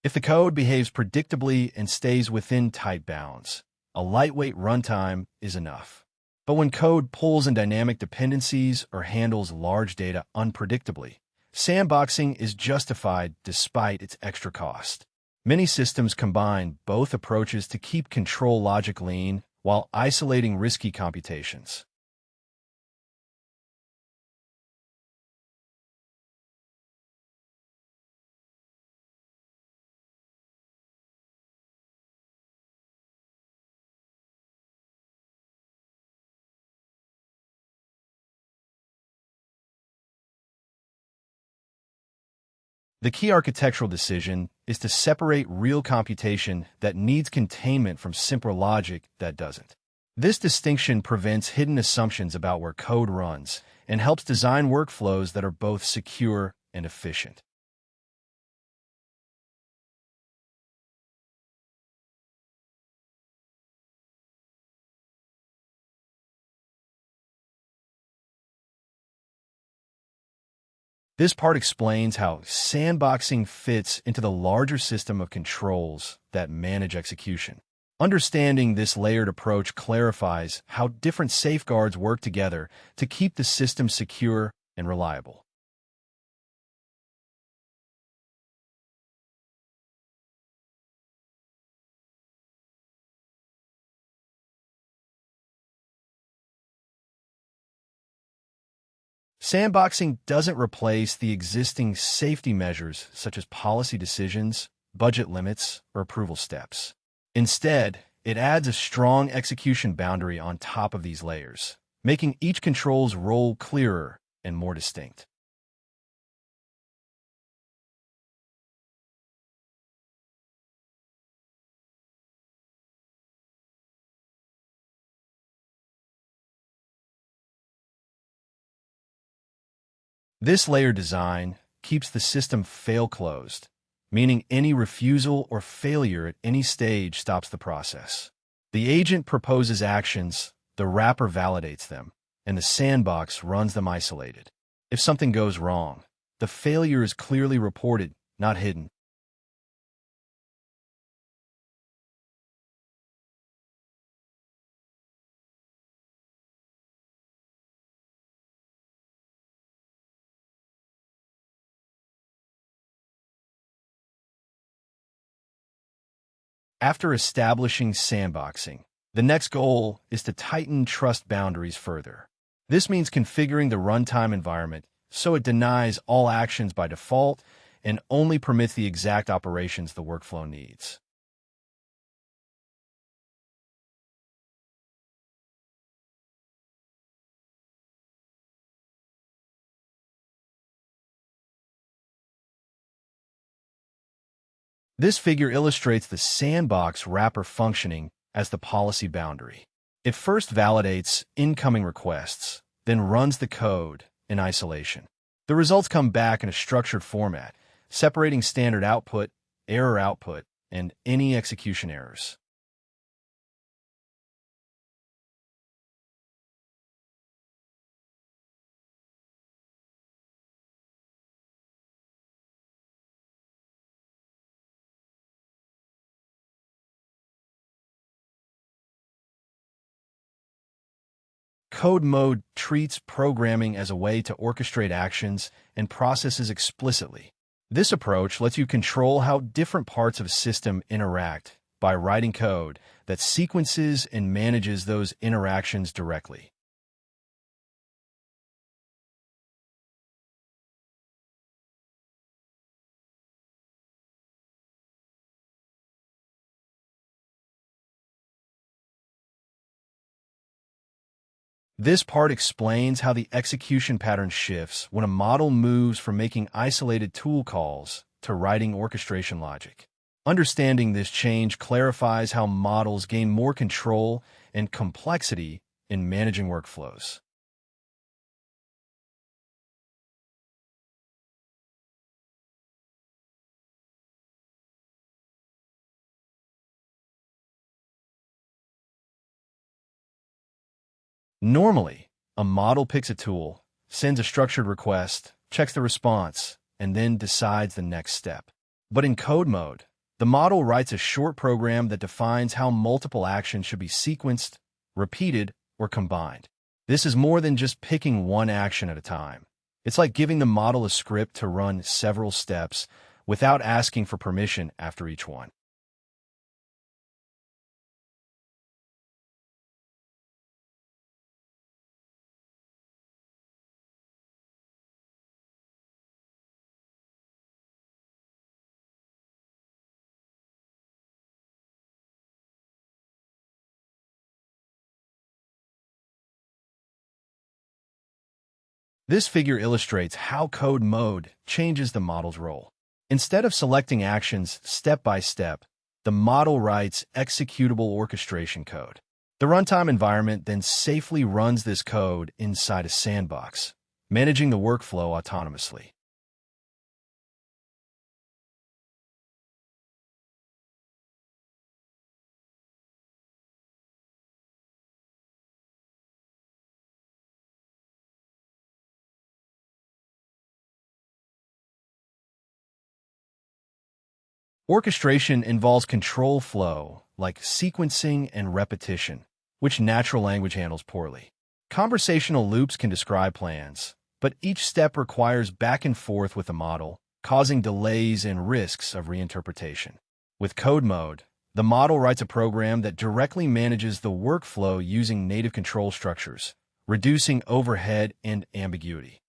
If the code behaves predictably and stays within tight bounds, a lightweight runtime is enough. But when code pulls in dynamic dependencies or handles large data unpredictably, sandboxing is justified despite its extra cost. Many systems combine both approaches to keep control logic lean while isolating risky computations. The key architectural decision is to separate real computation that needs containment from simple logic that doesn't. This distinction prevents hidden assumptions about where code runs and helps design workflows that are both secure and efficient. This part explains how sandboxing fits into the larger system of controls that manage execution. Understanding this layered approach clarifies how different safeguards work together to keep the system secure and reliable. Sandboxing doesn't replace the existing safety measures such as policy decisions, budget limits, or approval steps. Instead, it adds a strong execution boundary on top of these layers, making each control's role clearer and more distinct. This layer design keeps the system fail-closed, meaning any refusal or failure at any stage stops the process. The agent proposes actions, the wrapper validates them, and the sandbox runs them isolated. If something goes wrong, the failure is clearly reported, not hidden. After establishing sandboxing, the next goal is to tighten trust boundaries further. This means configuring the runtime environment so it denies all actions by default and only permits the exact operations the workflow needs. This figure illustrates the sandbox wrapper functioning as the policy boundary. It first validates incoming requests, then runs the code in isolation. The results come back in a structured format, separating standard output, error output, and any execution errors. Code mode treats programming as a way to orchestrate actions and processes explicitly. This approach lets you control how different parts of a system interact by writing code that sequences and manages those interactions directly. This part explains how the execution pattern shifts when a model moves from making isolated tool calls to writing orchestration logic. Understanding this change clarifies how models gain more control and complexity in managing workflows. Normally, a model picks a tool, sends a structured request, checks the response, and then decides the next step. But in code mode, the model writes a short program that defines how multiple actions should be sequenced, repeated, or combined. This is more than just picking one action at a time. It's like giving the model a script to run several steps without asking for permission after each one. This figure illustrates how code mode changes the model's role. Instead of selecting actions step by step, the model writes executable orchestration code. The runtime environment then safely runs this code inside a sandbox, managing the workflow autonomously. Orchestration involves control flow, like sequencing and repetition, which natural language handles poorly. Conversational loops can describe plans, but each step requires back and forth with the model, causing delays and risks of reinterpretation. With code mode, the model writes a program that directly manages the workflow using native control structures, reducing overhead and ambiguity.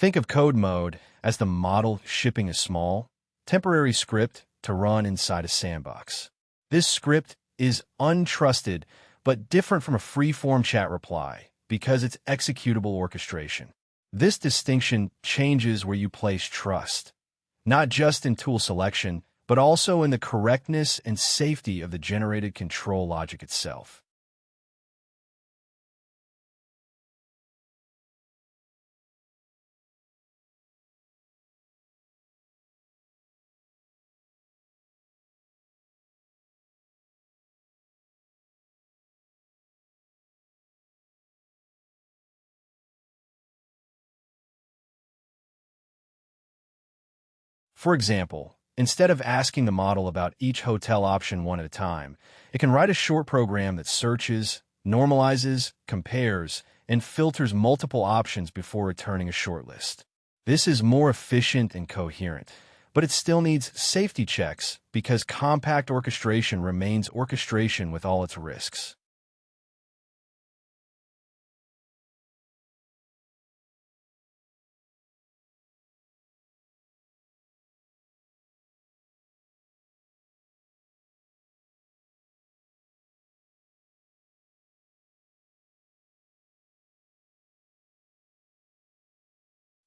Think of code mode as the model shipping a small, temporary script to run inside a sandbox. This script is untrusted, but different from a free-form chat reply because it's executable orchestration. This distinction changes where you place trust, not just in tool selection, but also in the correctness and safety of the generated control logic itself. For example, instead of asking the model about each hotel option one at a time, it can write a short program that searches, normalizes, compares, and filters multiple options before returning a shortlist. This is more efficient and coherent, but it still needs safety checks because compact orchestration remains orchestration with all its risks.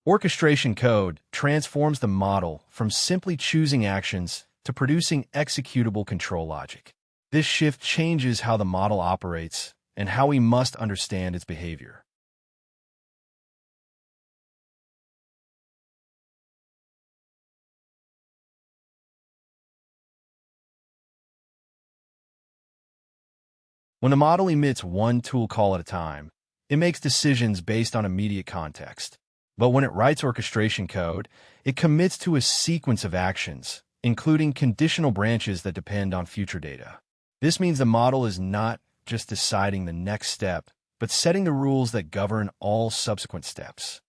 Orchestration code transforms the model from simply choosing actions to producing executable control logic. This shift changes how the model operates and how we must understand its behavior. When the model emits one tool call at a time, it makes decisions based on immediate context. But when it writes orchestration code, it commits to a sequence of actions, including conditional branches that depend on future data. This means the model is not just deciding the next step, but setting the rules that govern all subsequent steps.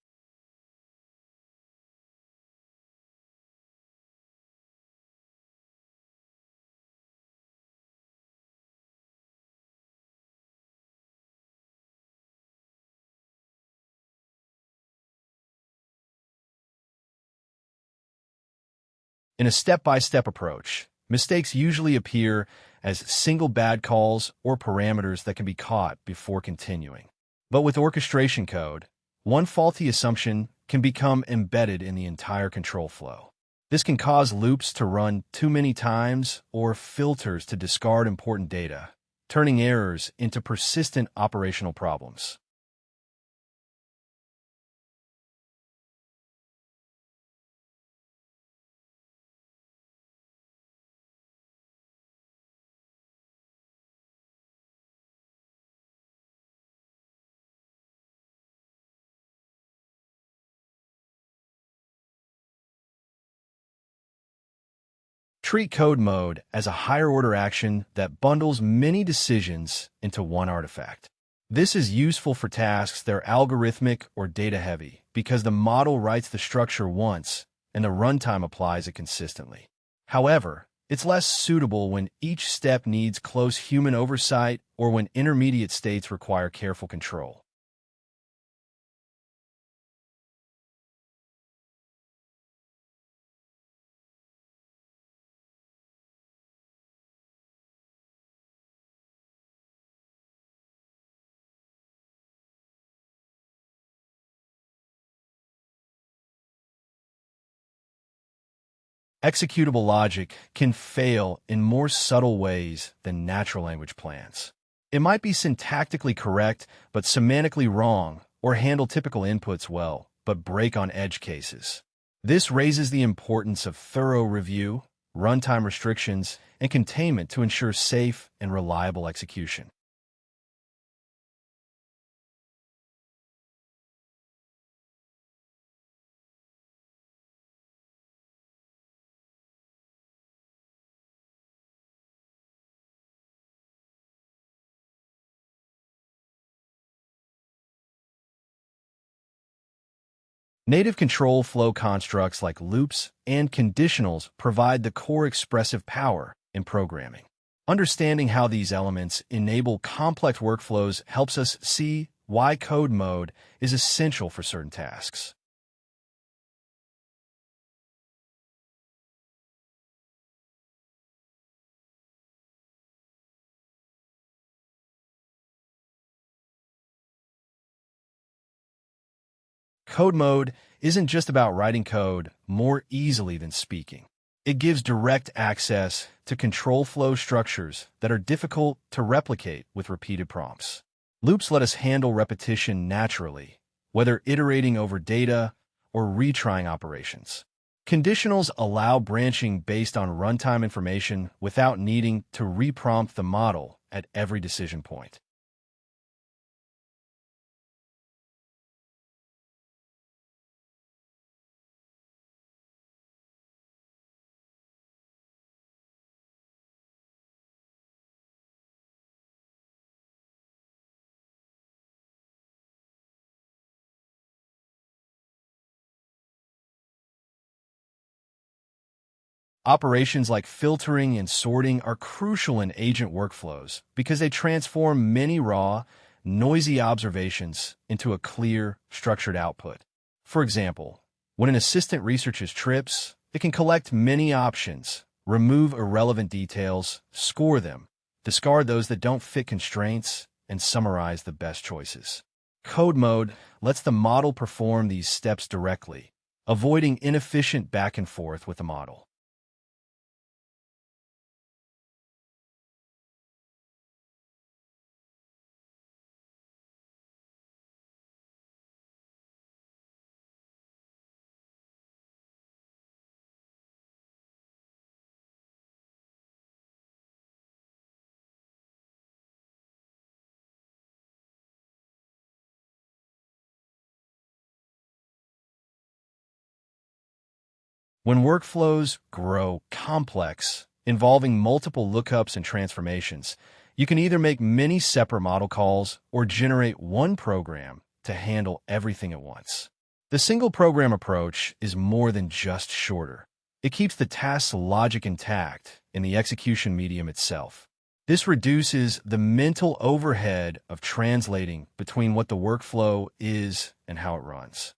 In a step-by-step approach, mistakes usually appear as single bad calls or parameters that can be caught before continuing. But with orchestration code, one faulty assumption can become embedded in the entire control flow. This can cause loops to run too many times or filters to discard important data, turning errors into persistent operational problems. Treat code mode as a higher-order action that bundles many decisions into one artifact. This is useful for tasks that are algorithmic or data-heavy because the model writes the structure once and the runtime applies it consistently. However, it's less suitable when each step needs close human oversight or when intermediate states require careful control. Executable logic can fail in more subtle ways than natural language plans. It might be syntactically correct, but semantically wrong, or handle typical inputs well, but break on edge cases. This raises the importance of thorough review, runtime restrictions, and containment to ensure safe and reliable execution. Native control flow constructs like loops and conditionals provide the core expressive power in programming. Understanding how these elements enable complex workflows helps us see why code mode is essential for certain tasks. Code mode isn't just about writing code more easily than speaking. It gives direct access to control flow structures that are difficult to replicate with repeated prompts. Loops let us handle repetition naturally, whether iterating over data or retrying operations. Conditionals allow branching based on runtime information without needing to reprompt the model at every decision point. Operations like filtering and sorting are crucial in agent workflows because they transform many raw, noisy observations into a clear, structured output. For example, when an assistant researches trips, it can collect many options, remove irrelevant details, score them, discard those that don't fit constraints, and summarize the best choices. Code mode lets the model perform these steps directly, avoiding inefficient back and forth with the model. When workflows grow complex, involving multiple lookups and transformations, you can either make many separate model calls or generate one program to handle everything at once. The single program approach is more than just shorter. It keeps the task's logic intact in the execution medium itself. This reduces the mental overhead of translating between what the workflow is and how it runs.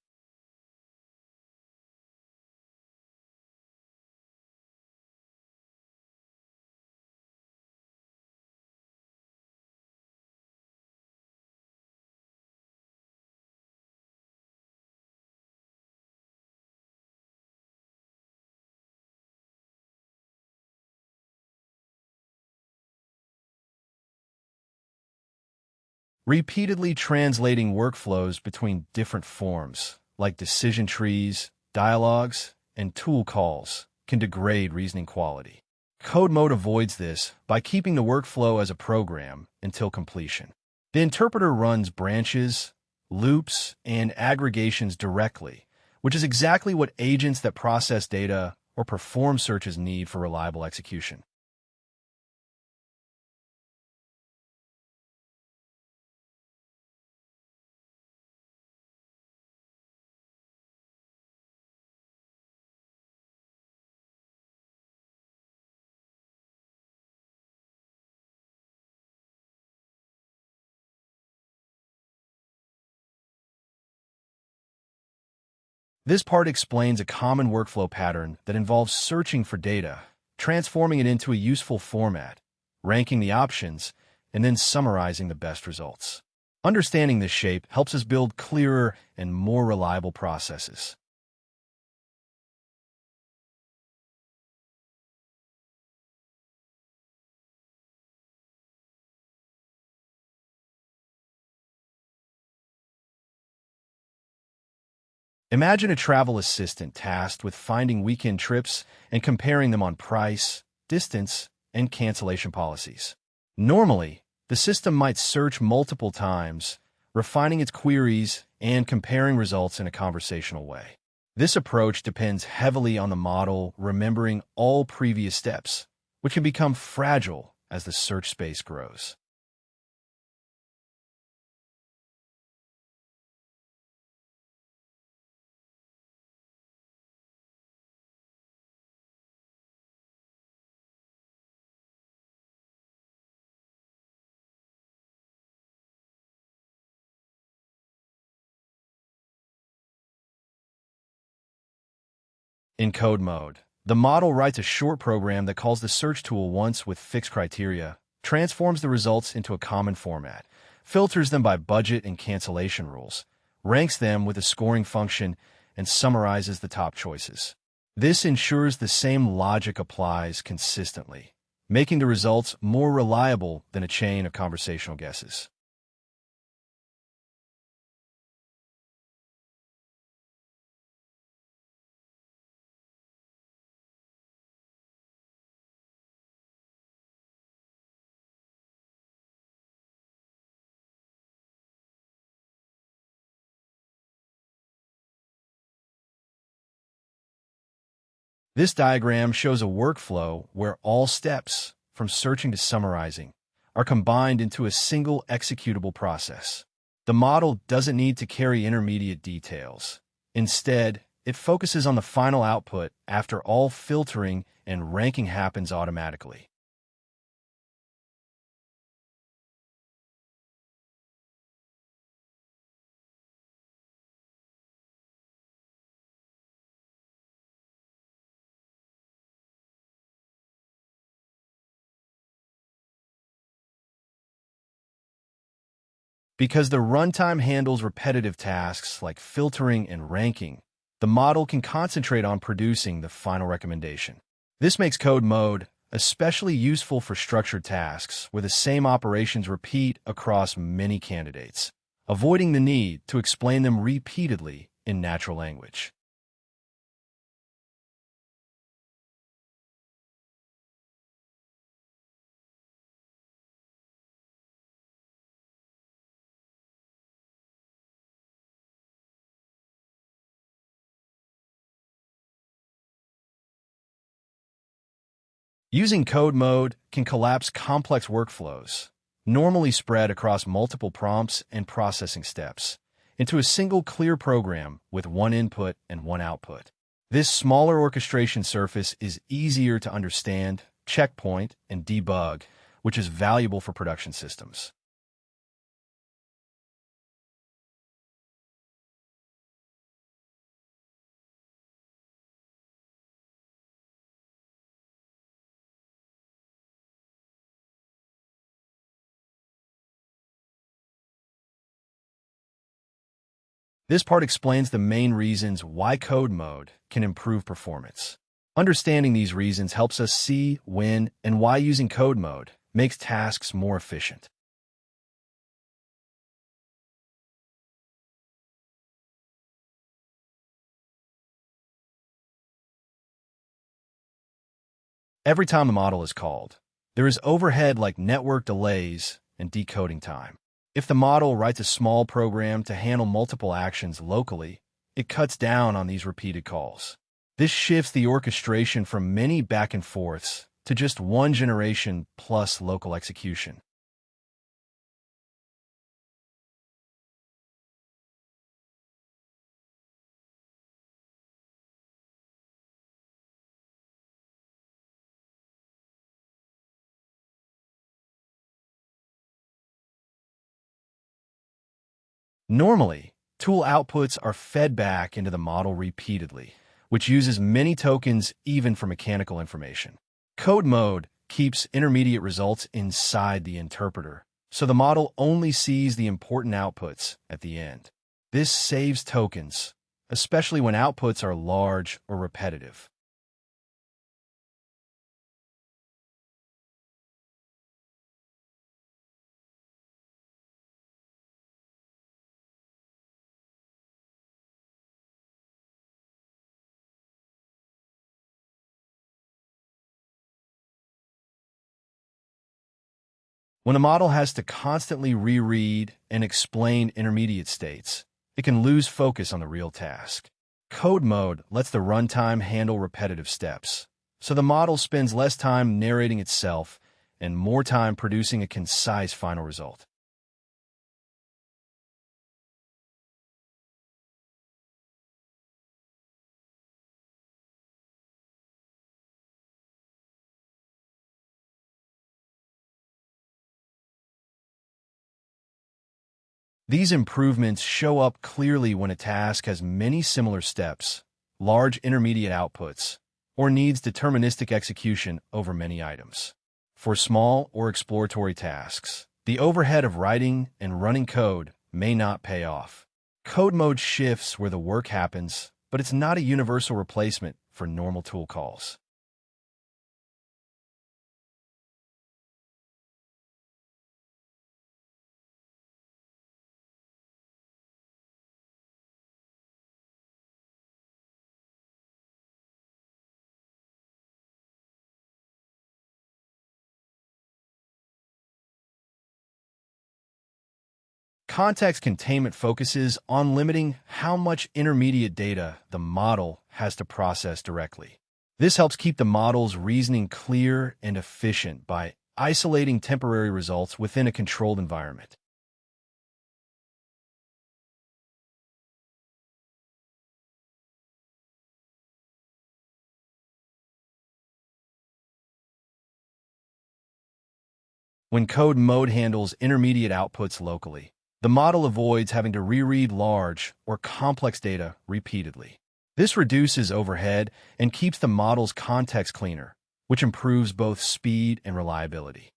Repeatedly translating workflows between different forms, like decision trees, dialogues, and tool calls, can degrade reasoning quality. Code mode avoids this by keeping the workflow as a program until completion. The interpreter runs branches, loops, and aggregations directly, which is exactly what agents that process data or perform searches need for reliable execution. This part explains a common workflow pattern that involves searching for data, transforming it into a useful format, ranking the options, and then summarizing the best results. Understanding this shape helps us build clearer and more reliable processes. Imagine a travel assistant tasked with finding weekend trips and comparing them on price, distance, and cancellation policies. Normally, the system might search multiple times, refining its queries and comparing results in a conversational way. This approach depends heavily on the model remembering all previous steps, which can become fragile as the search space grows. In code mode, the model writes a short program that calls the search tool once with fixed criteria, transforms the results into a common format, filters them by budget and cancellation rules, ranks them with a scoring function, and summarizes the top choices. This ensures the same logic applies consistently, making the results more reliable than a chain of conversational guesses. This diagram shows a workflow where all steps, from searching to summarizing, are combined into a single executable process. The model doesn't need to carry intermediate details. Instead, it focuses on the final output after all filtering and ranking happens automatically. Because the runtime handles repetitive tasks like filtering and ranking, the model can concentrate on producing the final recommendation. This makes code mode especially useful for structured tasks where the same operations repeat across many candidates, avoiding the need to explain them repeatedly in natural language. Using code mode can collapse complex workflows, normally spread across multiple prompts and processing steps, into a single clear program with one input and one output. This smaller orchestration surface is easier to understand, checkpoint, and debug, which is valuable for production systems. This part explains the main reasons why code mode can improve performance. Understanding these reasons helps us see when and why using code mode makes tasks more efficient. Every time the model is called, there is overhead like network delays and decoding time. If the model writes a small program to handle multiple actions locally, it cuts down on these repeated calls. This shifts the orchestration from many back and forths to just one generation plus local execution. Normally, tool outputs are fed back into the model repeatedly, which uses many tokens even for mechanical information. Code mode keeps intermediate results inside the interpreter, so the model only sees the important outputs at the end. This saves tokens, especially when outputs are large or repetitive. When a model has to constantly reread and explain intermediate states, it can lose focus on the real task. Code mode lets the runtime handle repetitive steps, so the model spends less time narrating itself and more time producing a concise final result. These improvements show up clearly when a task has many similar steps, large intermediate outputs, or needs deterministic execution over many items. For small or exploratory tasks, the overhead of writing and running code may not pay off. Code mode shifts where the work happens, but it's not a universal replacement for normal tool calls. Context containment focuses on limiting how much intermediate data the model has to process directly. This helps keep the model's reasoning clear and efficient by isolating temporary results within a controlled environment. When code mode handles intermediate outputs locally, the model avoids having to reread large or complex data repeatedly. This reduces overhead and keeps the model's context cleaner, which improves both speed and reliability.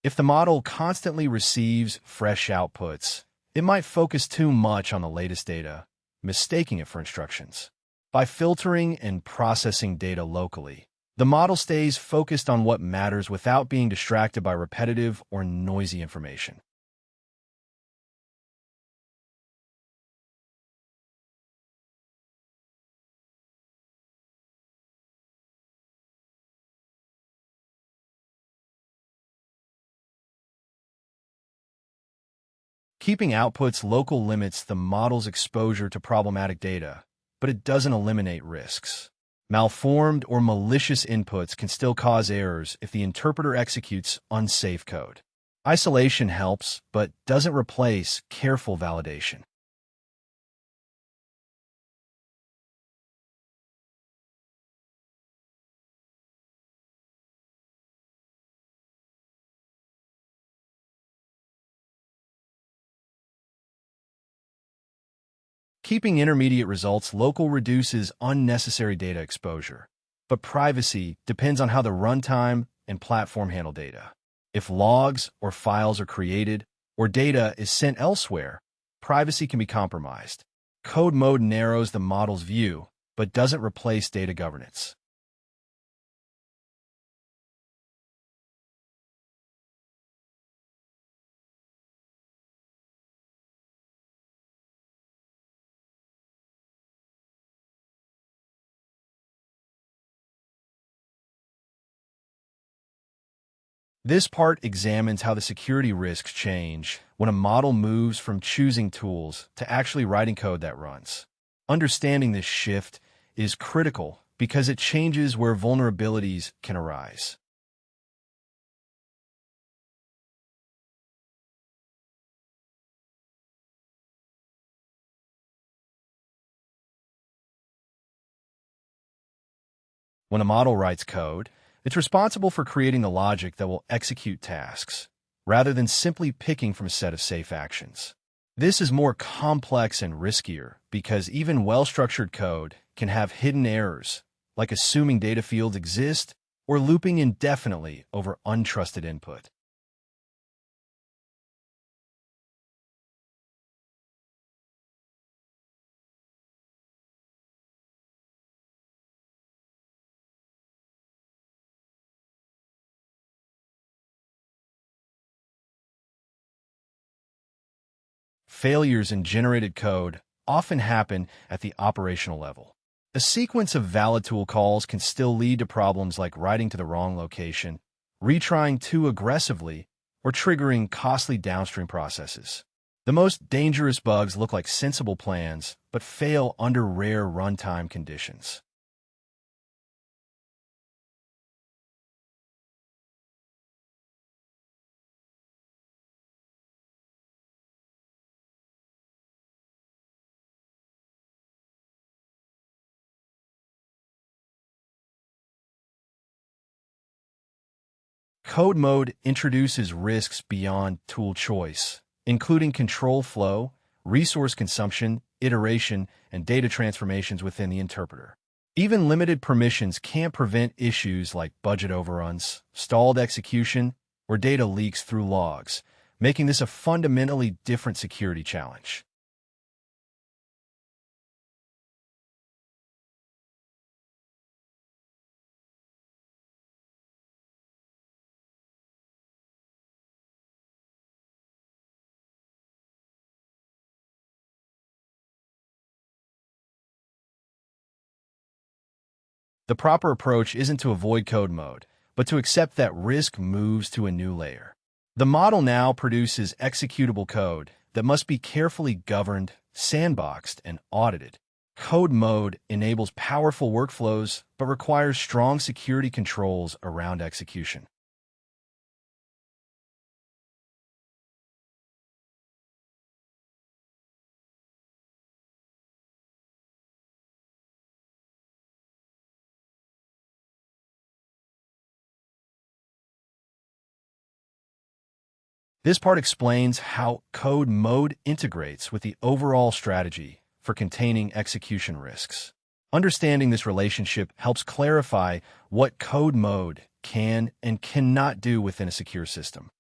If the model constantly receives fresh outputs, it might focus too much on the latest data, mistaking it for instructions. By filtering and processing data locally, the model stays focused on what matters without being distracted by repetitive or noisy information. Keeping outputs local limits the model's exposure to problematic data, but it doesn't eliminate risks. Malformed or malicious inputs can still cause errors if the interpreter executes unsafe code. Isolation helps, but doesn't replace careful validation. Keeping intermediate results local reduces unnecessary data exposure, but privacy depends on how the runtime and platform handle data. If logs or files are created or data is sent elsewhere, privacy can be compromised. Code mode narrows the model's view, but doesn't replace data governance. This part examines how the security risks change when a model moves from choosing tools to actually writing code that runs. Understanding this shift is critical because it changes where vulnerabilities can arise. When a model writes code, it's responsible for creating the logic that will execute tasks, rather than simply picking from a set of safe actions. This is more complex and riskier because even well-structured code can have hidden errors, like assuming data fields exist or looping indefinitely over untrusted input. Failures in generated code often happen at the operational level. A sequence of valid tool calls can still lead to problems like writing to the wrong location, retrying too aggressively, or triggering costly downstream processes. The most dangerous bugs look like sensible plans, but fail under rare runtime conditions. Code mode introduces risks beyond tool choice, including control flow, resource consumption, iteration, and data transformations within the interpreter. Even limited permissions can't prevent issues like budget overruns, stalled execution, or data leaks through logs, making this a fundamentally different security challenge. The proper approach isn't to avoid code mode, but to accept that risk moves to a new layer. The model now produces executable code that must be carefully governed, sandboxed, and audited. Code mode enables powerful workflows, but requires strong security controls around execution. This part explains how code mode integrates with the overall strategy for containing execution risks. Understanding this relationship helps clarify what code mode can and cannot do within a secure system.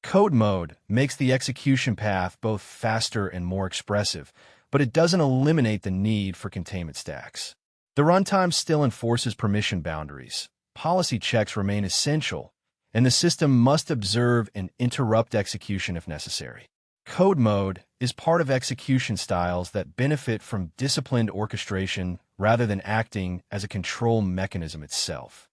Code mode makes the execution path both faster and more expressive, but it doesn't eliminate the need for containment stacks. The runtime still enforces permission boundaries. Policy checks remain essential, and the system must observe and interrupt execution if necessary. Code mode is part of execution styles that benefit from disciplined orchestration rather than acting as a control mechanism itself.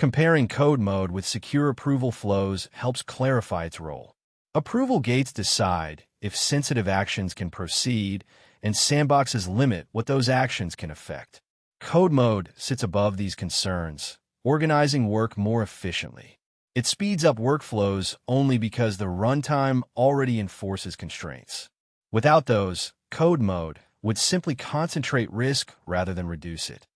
Comparing code mode with secure approval flows helps clarify its role. Approval gates decide if sensitive actions can proceed, and sandboxes limit what those actions can affect. Code mode sits above these concerns, organizing work more efficiently. It speeds up workflows only because the runtime already enforces constraints. Without those, code mode would simply concentrate risk rather than reduce it.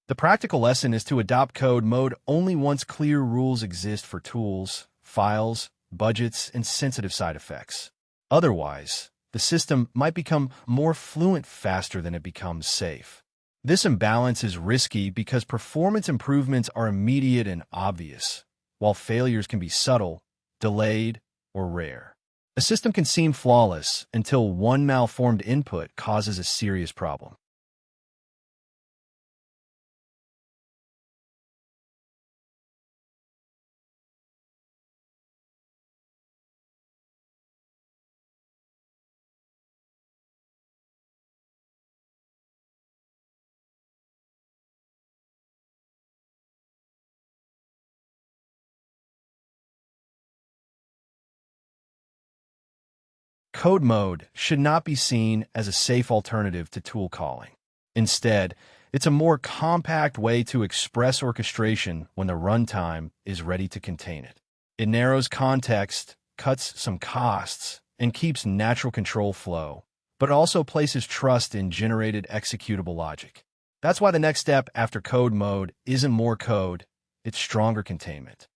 The practical lesson is to adopt code mode only once clear rules exist for tools, files, budgets, and sensitive side effects. Otherwise, the system might become more fluent faster than it becomes safe. This imbalance is risky because performance improvements are immediate and obvious, while failures can be subtle, delayed, or rare. A system can seem flawless until one malformed input causes a serious problem. Code mode should not be seen as a safe alternative to tool calling. Instead, it's a more compact way to express orchestration when the runtime is ready to contain it. It narrows context, cuts some costs, and keeps natural control flow, but also places trust in generated executable logic. That's why the next step after code mode isn't more code, it's stronger containment.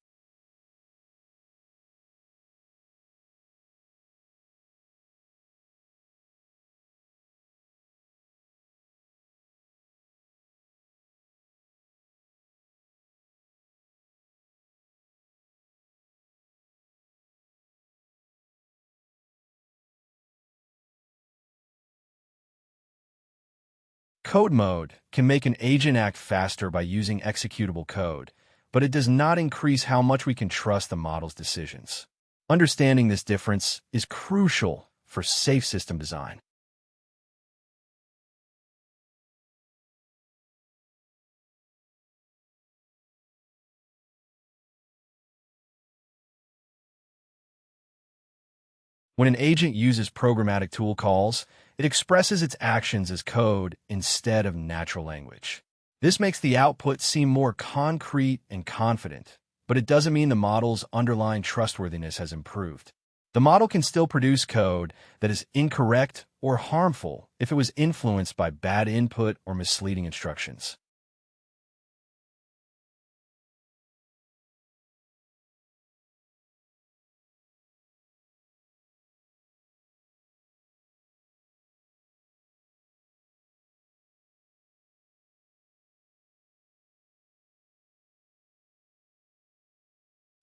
Code mode can make an agent act faster by using executable code, but it does not increase how much we can trust the model's decisions. Understanding this difference is crucial for safe system design. When an agent uses programmatic tool calls, it expresses its actions as code instead of natural language. This makes the output seem more concrete and confident, but it doesn't mean the model's underlying trustworthiness has improved. The model can still produce code that is incorrect or harmful if it was influenced by bad input or misleading instructions.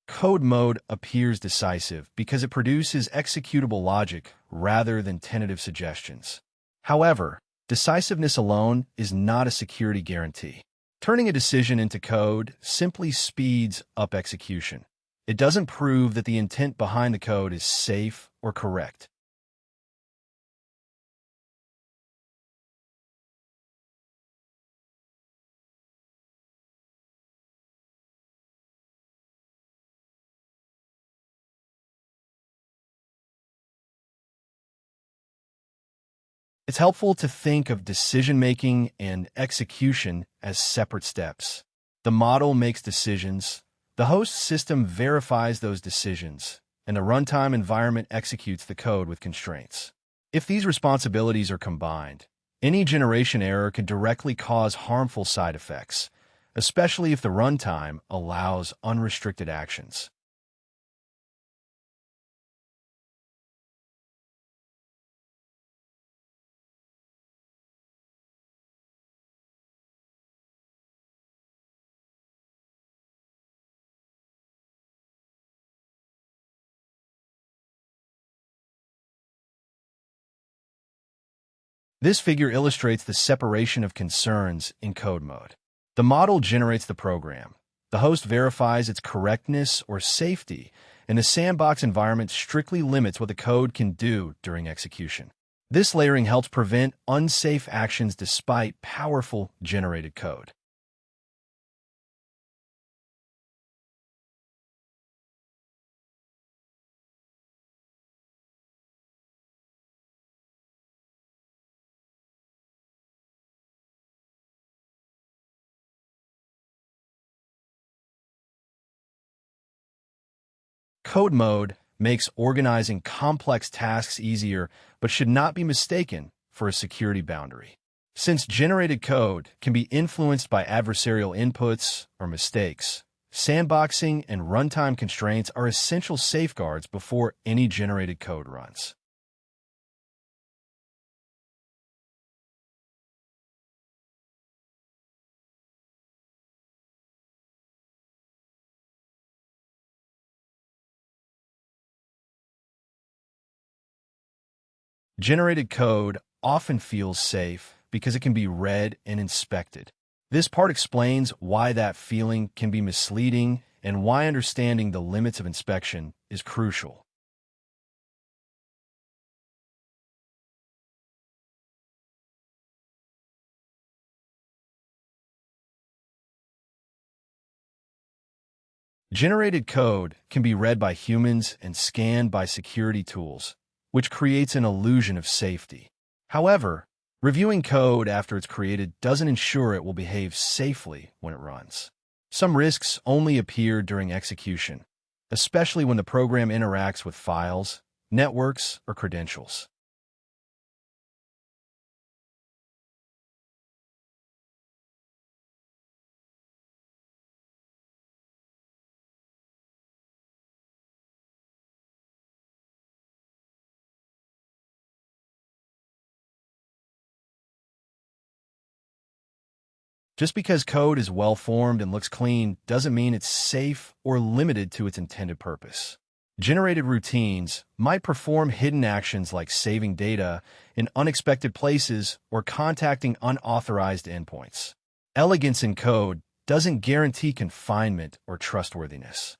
Code mode appears decisive because it produces executable logic rather than tentative suggestions. However, decisiveness alone is not a security guarantee. Turning a decision into code simply speeds up execution. It doesn't prove that the intent behind the code is safe or correct. It's helpful to think of decision-making and execution as separate steps. The model makes decisions, the host system verifies those decisions, and the runtime environment executes the code with constraints. If these responsibilities are combined, any generation error can directly cause harmful side effects, especially if the runtime allows unrestricted actions. This figure illustrates the separation of concerns in code mode. The model generates the program. The host verifies its correctness or safety, and the sandbox environment strictly limits what the code can do during execution. This layering helps prevent unsafe actions despite powerful generated code. Code mode makes organizing complex tasks easier, but should not be mistaken for a security boundary. Since generated code can be influenced by adversarial inputs or mistakes, sandboxing and runtime constraints are essential safeguards before any generated code runs. Generated code often feels safe because it can be read and inspected. This part explains why that feeling can be misleading and why understanding the limits of inspection is crucial. Generated code can be read by humans and scanned by security tools, which creates an illusion of safety. However, reviewing code after it's created doesn't ensure it will behave safely when it runs. Some risks only appear during execution, especially when the program interacts with files, networks, or credentials. Just because code is well-formed and looks clean doesn't mean it's safe or limited to its intended purpose. Generated routines might perform hidden actions like saving data in unexpected places or contacting unauthorized endpoints. Elegance in code doesn't guarantee confinement or trustworthiness.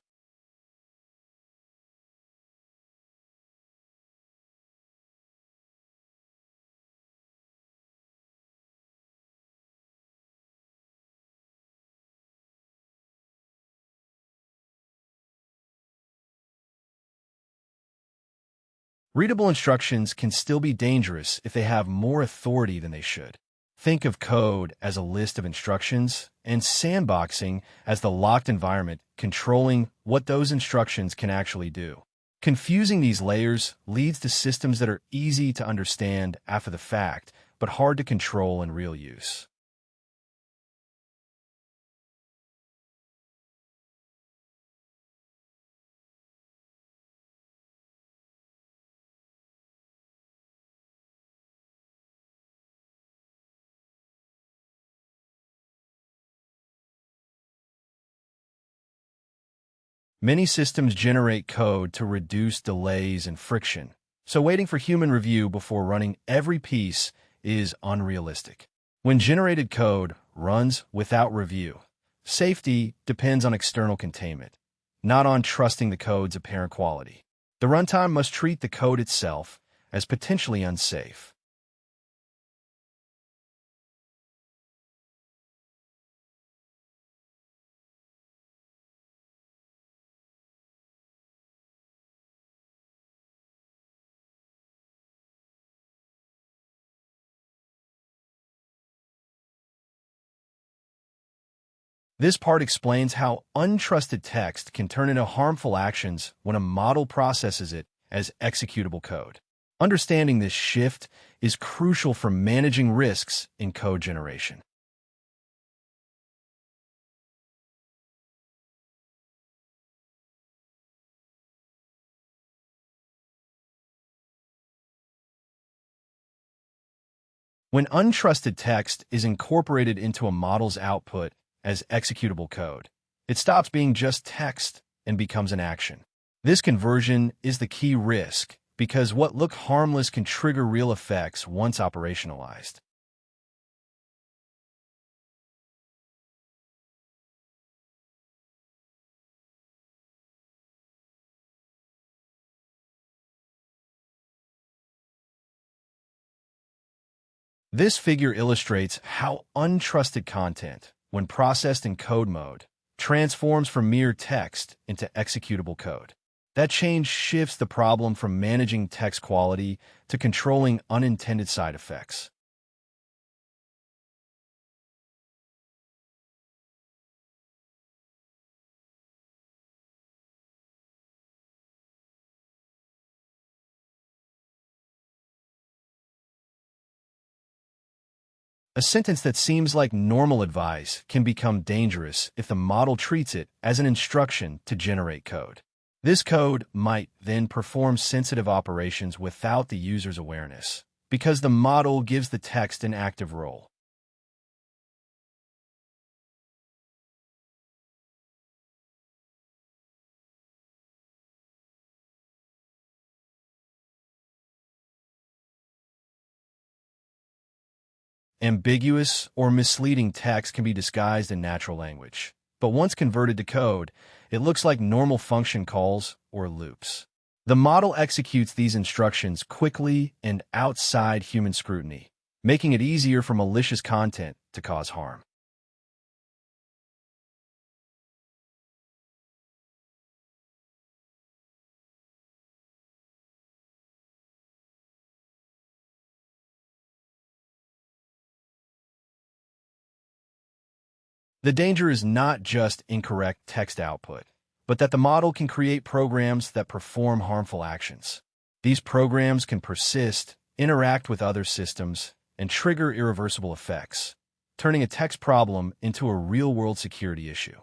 Readable instructions can still be dangerous if they have more authority than they should. Think of code as a list of instructions and sandboxing as the locked environment controlling what those instructions can actually do. Confusing these layers leads to systems that are easy to understand after the fact, but hard to control in real use. Many systems generate code to reduce delays and friction, so waiting for human review before running every piece is unrealistic. When generated code runs without review, safety depends on external containment, not on trusting the code's apparent quality. The runtime must treat the code itself as potentially unsafe. This part explains how untrusted text can turn into harmful actions when a model processes it as executable code. Understanding this shift is crucial for managing risks in code generation. When untrusted text is incorporated into a model's output as executable code, it stops being just text and becomes an action. This conversion is the key risk because what look harmless can trigger real effects once operationalized. This figure illustrates how untrusted content, when processed in code mode, transforms from mere text into executable code. That change shifts the problem from managing text quality to controlling unintended side effects. A sentence that seems like normal advice can become dangerous if the model treats it as an instruction to generate code. This code might then perform sensitive operations without the user's awareness, because the model gives the text an active role. Ambiguous or misleading text can be disguised in natural language, but once converted to code, it looks like normal function calls or loops. The model executes these instructions quickly and outside human scrutiny, making it easier for malicious content to cause harm. The danger is not just incorrect text output, but that the model can create programs that perform harmful actions. These programs can persist, interact with other systems, and trigger irreversible effects, turning a text problem into a real-world security issue.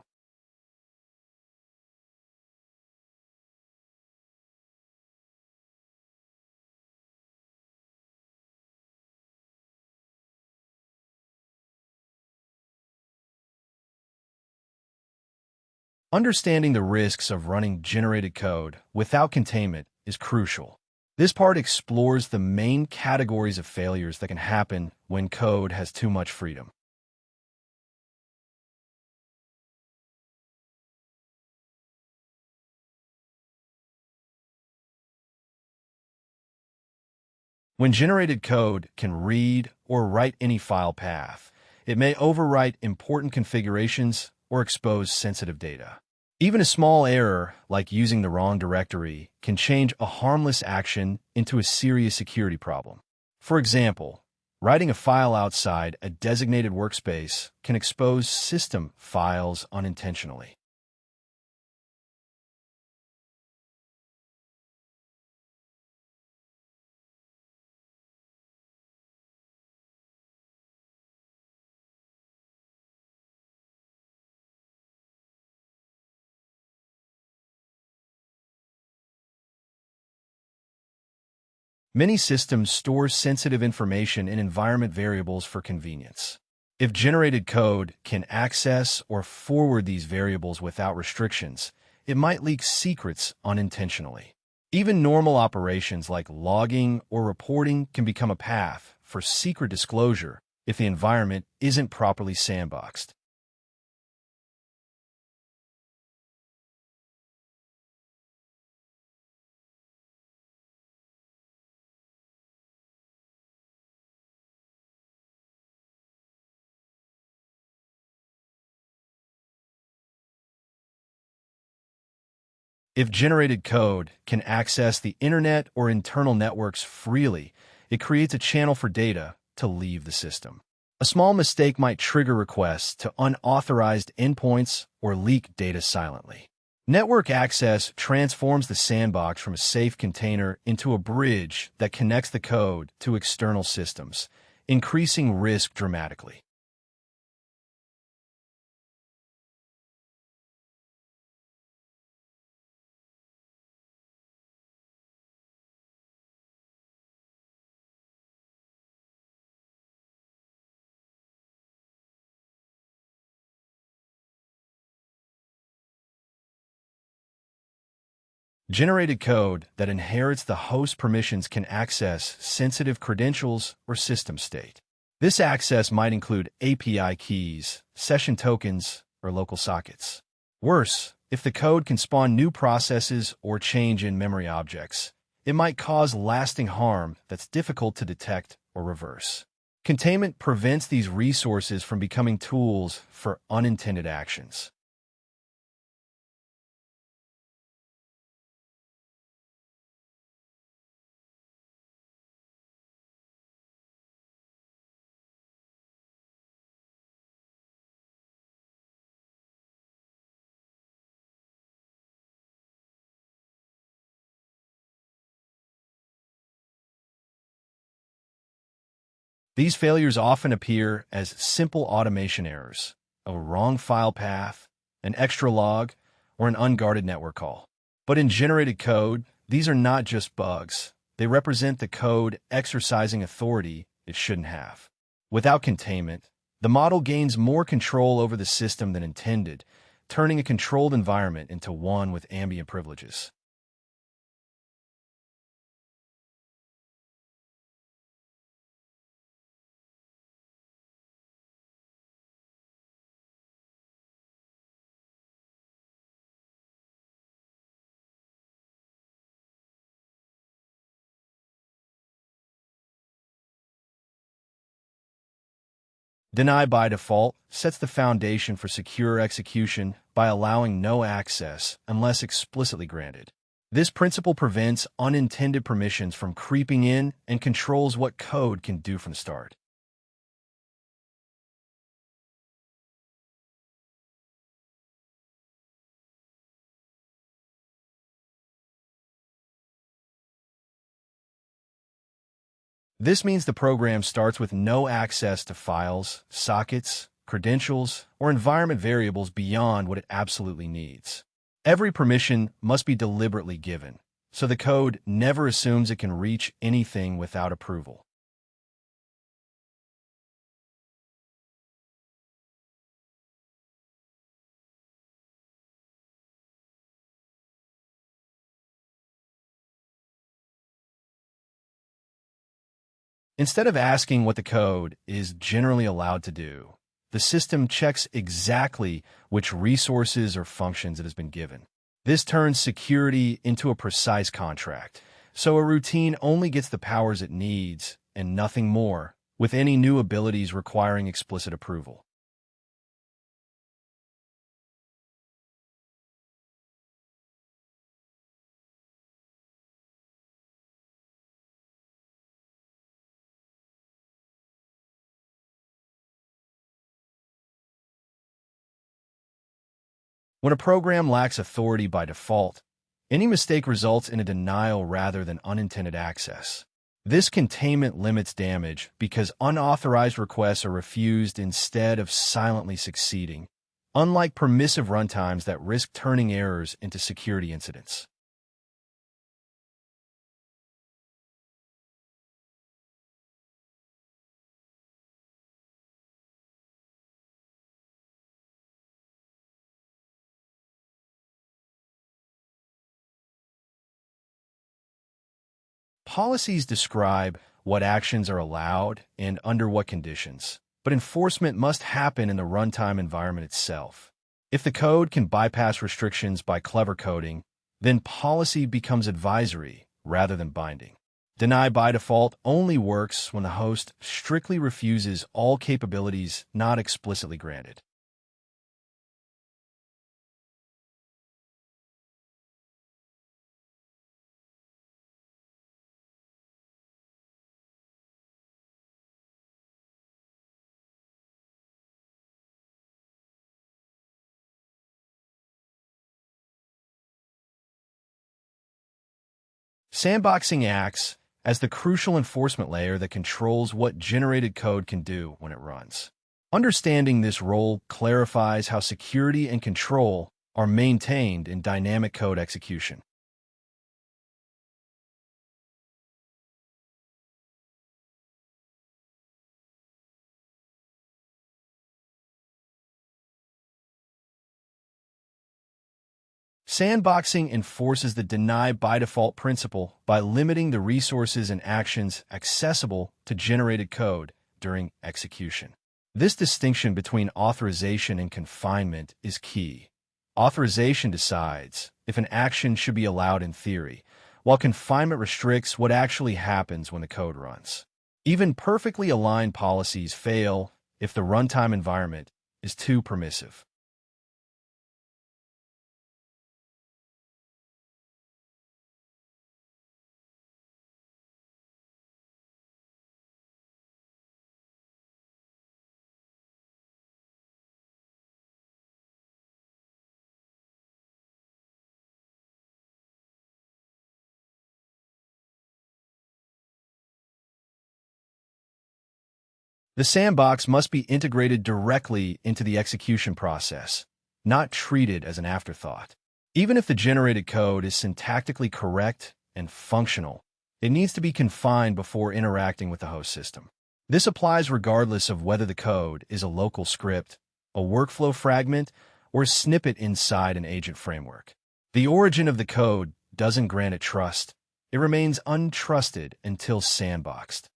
Understanding the risks of running generated code without containment is crucial. This part explores the main categories of failures that can happen when code has too much freedom. When generated code can read or write any file path, it may overwrite important configurations or expose sensitive data. Even a small error, like using the wrong directory, can change a harmless action into a serious security problem. For example, writing a file outside a designated workspace can expose system files unintentionally. Many systems store sensitive information in environment variables for convenience. If generated code can access or forward these variables without restrictions, it might leak secrets unintentionally. Even normal operations like logging or reporting can become a path for secret disclosure if the environment isn't properly sandboxed. If generated code can access the internet or internal networks freely, it creates a channel for data to leave the system. A small mistake might trigger requests to unauthorized endpoints or leak data silently. Network access transforms the sandbox from a safe container into a bridge that connects the code to external systems, increasing risk dramatically. Generated code that inherits the host permissions can access sensitive credentials or system state. This access might include API keys, session tokens, or local sockets. Worse, if the code can spawn new processes or change in memory objects, it might cause lasting harm that's difficult to detect or reverse. Containment prevents these resources from becoming tools for unintended actions. These failures often appear as simple automation errors, a wrong file path, an extra log, or an unguarded network call. But in generated code, these are not just bugs. They represent the code exercising authority it shouldn't have. Without containment, the model gains more control over the system than intended, turning a controlled environment into one with ambient privileges. Deny by default sets the foundation for secure execution by allowing no access unless explicitly granted. This principle prevents unintended permissions from creeping in and controls what code can do from the start. This means the program starts with no access to files, sockets, credentials, or environment variables beyond what it absolutely needs. Every permission must be deliberately given, so the code never assumes it can reach anything without approval. Instead of asking what the code is generally allowed to do, the system checks exactly which resources or functions it has been given. This turns security into a precise contract, so a routine only gets the powers it needs and nothing more, with any new abilities requiring explicit approval. When a program lacks authority by default, any mistake results in a denial rather than unintended access. This containment limits damage because unauthorized requests are refused instead of silently succeeding, unlike permissive runtimes that risk turning errors into security incidents. Policies describe what actions are allowed and under what conditions, but enforcement must happen in the runtime environment itself. If the code can bypass restrictions by clever coding, then policy becomes advisory rather than binding. Deny by default only works when the host strictly refuses all capabilities not explicitly granted. Sandboxing acts as the crucial enforcement layer that controls what generated code can do when it runs. Understanding this role clarifies how security and control are maintained in dynamic code execution. Sandboxing enforces the deny by default principle by limiting the resources and actions accessible to generated code during execution. This distinction between authorization and confinement is key. Authorization decides if an action should be allowed in theory, while confinement restricts what actually happens when the code runs. Even perfectly aligned policies fail if the runtime environment is too permissive. The sandbox must be integrated directly into the execution process, not treated as an afterthought. Even if the generated code is syntactically correct and functional, it needs to be confined before interacting with the host system. This applies regardless of whether the code is a local script, a workflow fragment, or a snippet inside an agent framework. The origin of the code doesn't grant it trust. It remains untrusted until sandboxed.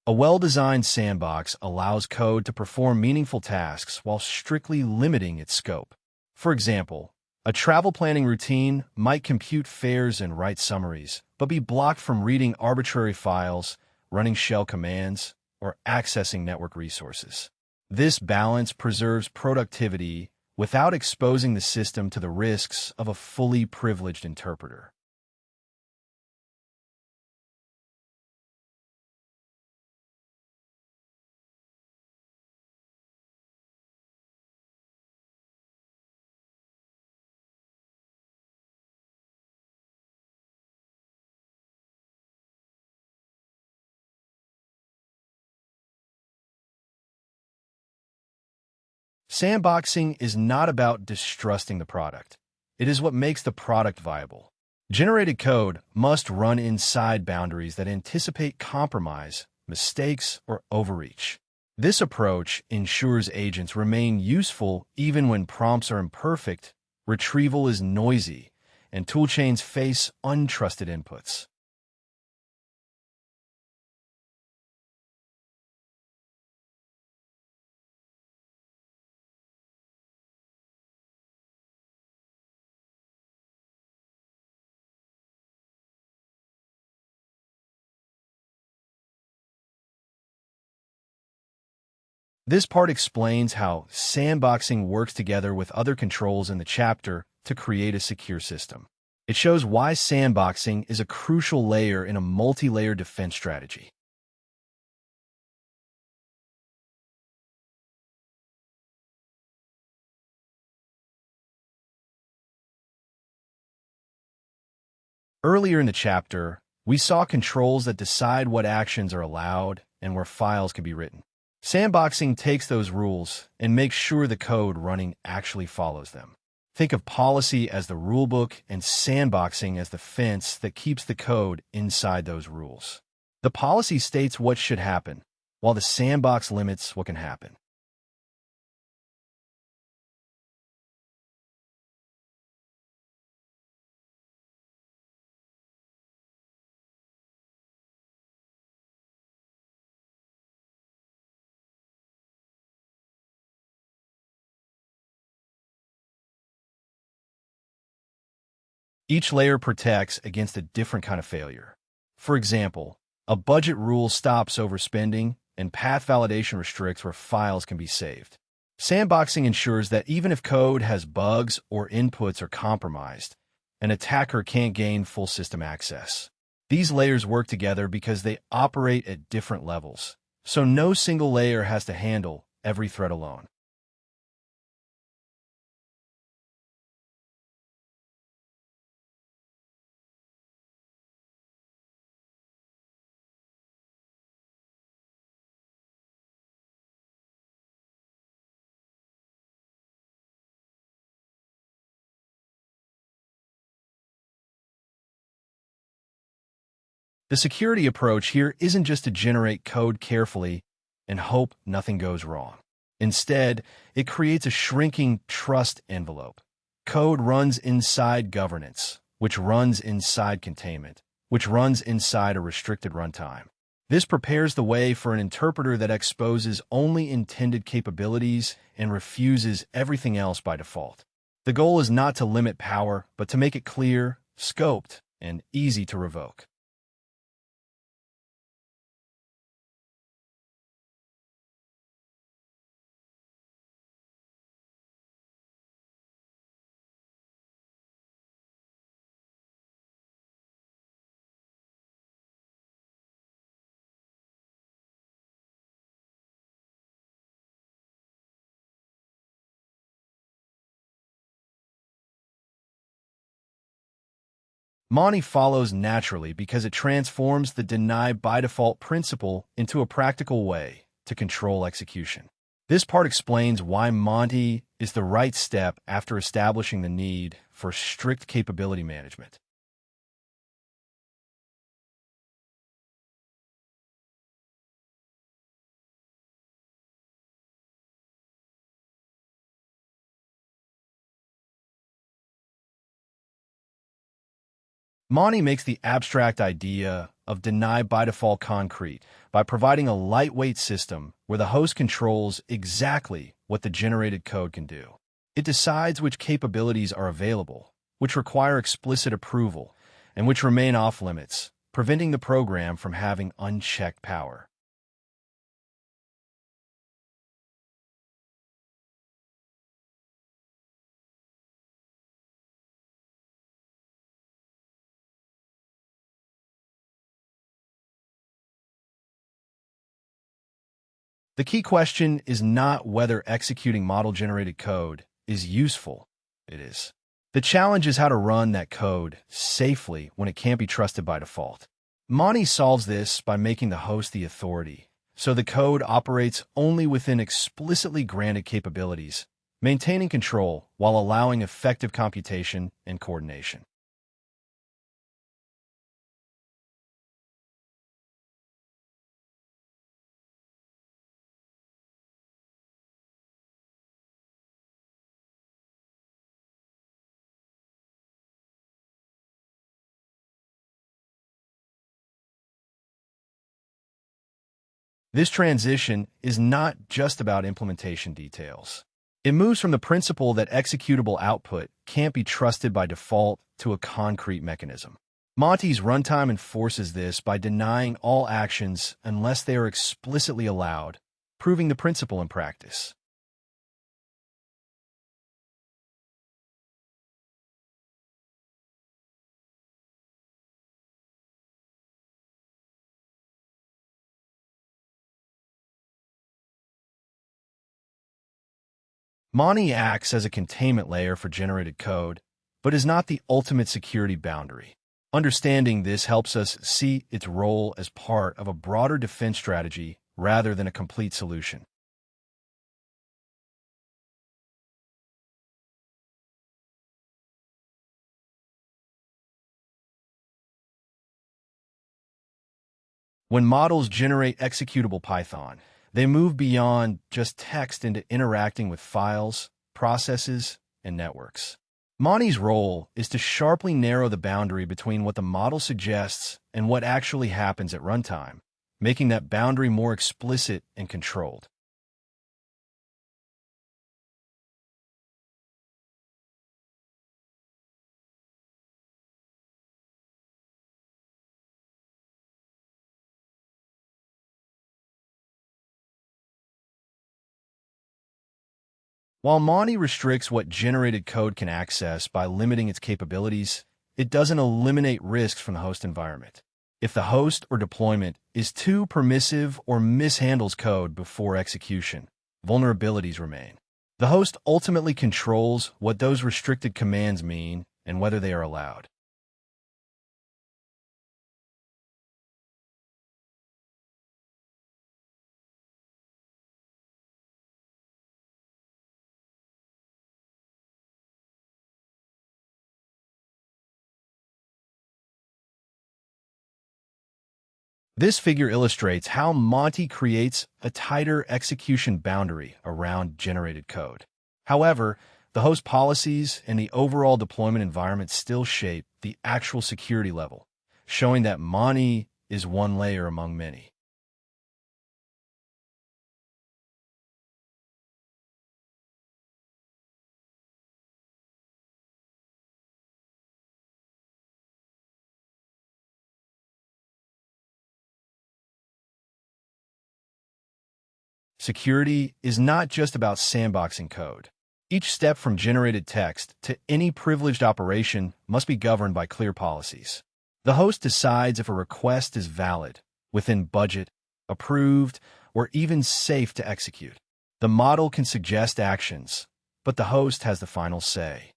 A well-designed sandbox allows code to perform meaningful tasks while strictly limiting its scope. For example, a travel planning routine might compute fares and write summaries, but be blocked from reading arbitrary files, running shell commands, or accessing network resources. This balance preserves productivity without exposing the system to the risks of a fully privileged interpreter. Sandboxing is not about distrusting the product. It is what makes the product viable. Generated code must run inside boundaries that anticipate compromise, mistakes, or overreach. This approach ensures agents remain useful even when prompts are imperfect, retrieval is noisy, and toolchains face untrusted inputs. This part explains how sandboxing works together with other controls in the chapter to create a secure system. It shows why sandboxing is a crucial layer in a multi-layer defense strategy. Earlier in the chapter, we saw controls that decide what actions are allowed and where files can be written. Sandboxing takes those rules and makes sure the code running actually follows them. Think of policy as the rulebook and sandboxing as the fence that keeps the code inside those rules. The policy states what should happen, while the sandbox limits what can happen. Each layer protects against a different kind of failure. For example, a budget rule stops overspending, and path validation restricts where files can be saved. Sandboxing ensures that even if code has bugs or inputs are compromised, an attacker can't gain full system access. These layers work together because they operate at different levels, so no single layer has to handle every threat alone. The security approach here isn't just to generate code carefully and hope nothing goes wrong. Instead, it creates a shrinking trust envelope. Code runs inside governance, which runs inside containment, which runs inside a restricted runtime. This prepares the way for an interpreter that exposes only intended capabilities and refuses everything else by default. The goal is not to limit power, but to make it clear, scoped, and easy to revoke. Monty follows naturally because it transforms the deny by default principle into a practical way to control execution. This part explains why Monty is the right step after establishing the need for strict capability management. Monty makes the abstract idea of deny by default concrete by providing a lightweight system where the host controls exactly what the generated code can do. It decides which capabilities are available, which require explicit approval, and which remain off limits, preventing the program from having unchecked power. The key question is not whether executing model-generated code is useful. It is. The challenge is how to run that code safely when it can't be trusted by default. Monty solves this by making the host the authority, so the code operates only within explicitly granted capabilities, maintaining control while allowing effective computation and coordination. This transition is not just about implementation details. It moves from the principle that executable output can't be trusted by default to a concrete mechanism. Monty's runtime enforces this by denying all actions unless they are explicitly allowed, proving the principle in practice. Monty acts as a containment layer for generated code, but is not the ultimate security boundary. Understanding this helps us see its role as part of a broader defense strategy rather than a complete solution. When models generate executable Python, they move beyond just text into interacting with files, processes, and networks. Monty's role is to sharply narrow the boundary between what the model suggests and what actually happens at runtime, making that boundary more explicit and controlled. While Monty restricts what generated code can access by limiting its capabilities, it doesn't eliminate risks from the host environment. If the host or deployment is too permissive or mishandles code before execution, vulnerabilities remain. The host ultimately controls what those restricted commands mean and whether they are allowed. This figure illustrates how Monty creates a tighter execution boundary around generated code. However, the host policies and the overall deployment environment still shape the actual security level, showing that Monty is one layer among many. Security is not just about sandboxing code. Each step from generated text to any privileged operation must be governed by clear policies. The host decides if a request is valid, within budget, approved, or even safe to execute. The model can suggest actions, but the host has the final say.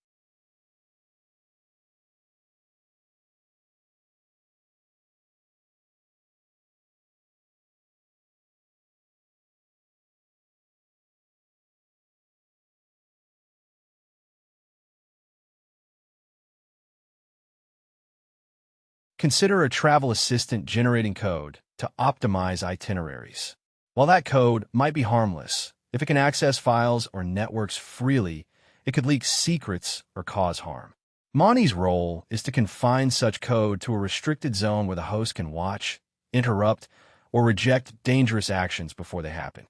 Consider a travel assistant generating code to optimize itineraries. While that code might be harmless, if it can access files or networks freely, it could leak secrets or cause harm. Monty's role is to confine such code to a restricted zone where the host can watch, interrupt, or reject dangerous actions before they happen.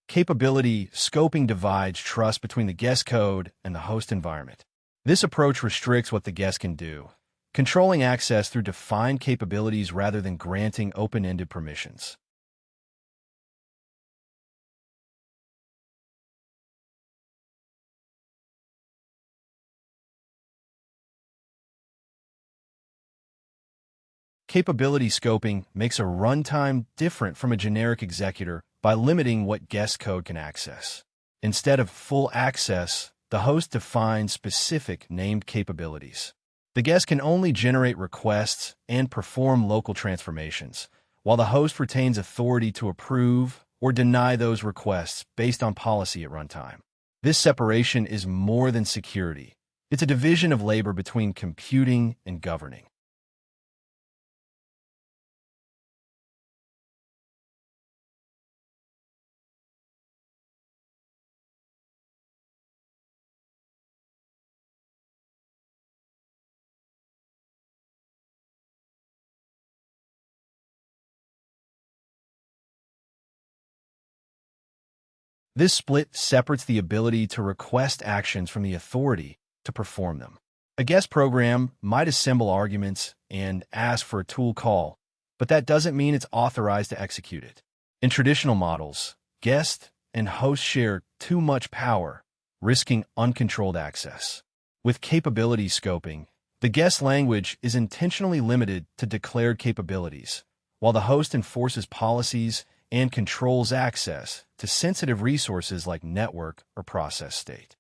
Capability scoping divides trust between the guest code and the host environment. This approach restricts what the guest can do, controlling access through defined capabilities rather than granting open-ended permissions. Capability scoping makes a runtime different from a generic executor by limiting what guest code can access. Instead of full access, the host defines specific named capabilities. The guest can only generate requests and perform local transformations, while the host retains authority to approve or deny those requests based on policy at runtime. This separation is more than security. It's a division of labor between computing and governing. This split separates the ability to request actions from the authority to perform them. A guest program might assemble arguments and ask for a tool call, but that doesn't mean it's authorized to execute it. In traditional models, guest and host share too much power, risking uncontrolled access. With capability scoping, the guest language is intentionally limited to declared capabilities, while the host enforces policies and controls access to sensitive resources like network or process state.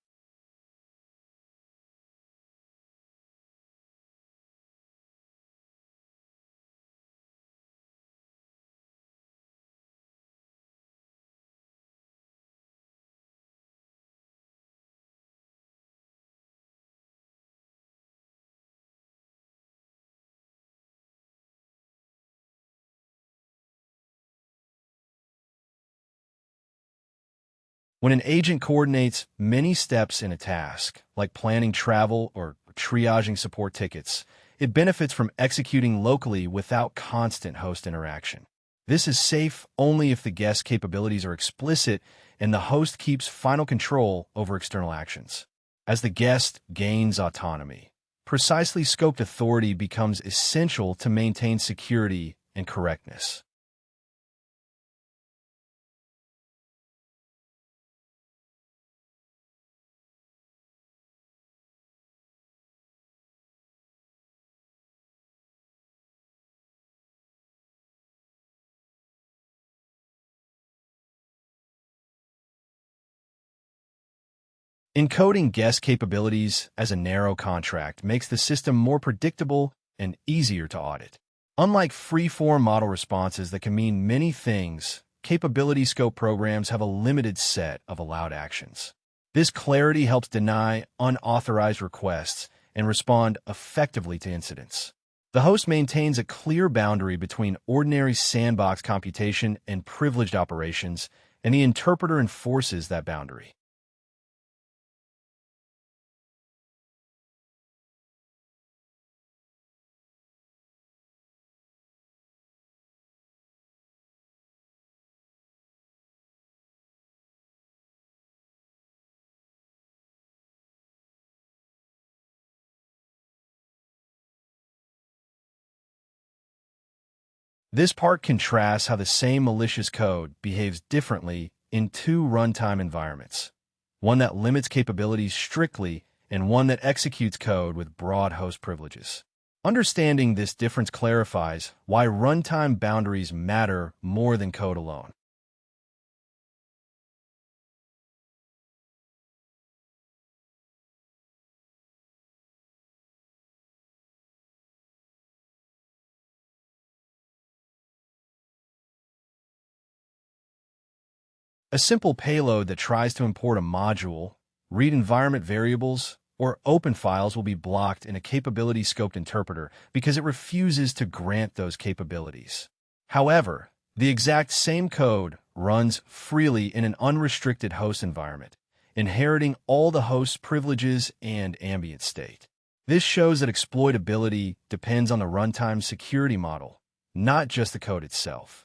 When an agent coordinates many steps in a task, like planning travel or triaging support tickets, it benefits from executing locally without constant host interaction. This is safe only if the guest capabilities are explicit and the host keeps final control over external actions. As the guest gains autonomy, precisely scoped authority becomes essential to maintain security and correctness. Encoding guest capabilities as a narrow contract makes the system more predictable and easier to audit. Unlike free-form model responses that can mean many things, capability scope programs have a limited set of allowed actions. This clarity helps deny unauthorized requests and respond effectively to incidents. The host maintains a clear boundary between ordinary sandbox computation and privileged operations, and the interpreter enforces that boundary. This part contrasts how the same malicious code behaves differently in two runtime environments, one that limits capabilities strictly and one that executes code with broad host privileges. Understanding this difference clarifies why runtime boundaries matter more than code alone. A simple payload that tries to import a module, read environment variables, or open files will be blocked in a capability-scoped interpreter because it refuses to grant those capabilities. However, the exact same code runs freely in an unrestricted host environment, inheriting all the host's privileges and ambient state. This shows that exploitability depends on the runtime security model, not just the code itself.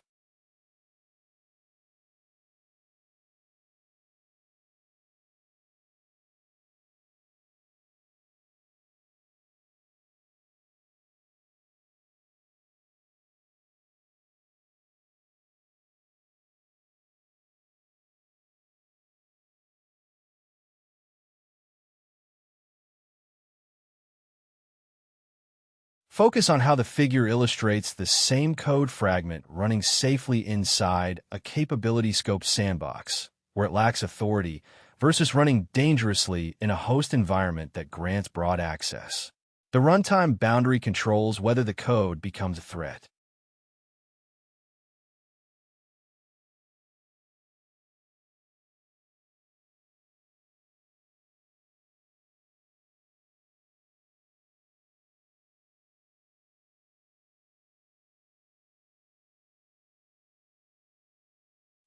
Focus on how the figure illustrates the same code fragment running safely inside a capability-scoped sandbox, where it lacks authority, versus running dangerously in a host environment that grants broad access. The runtime boundary controls whether the code becomes a threat.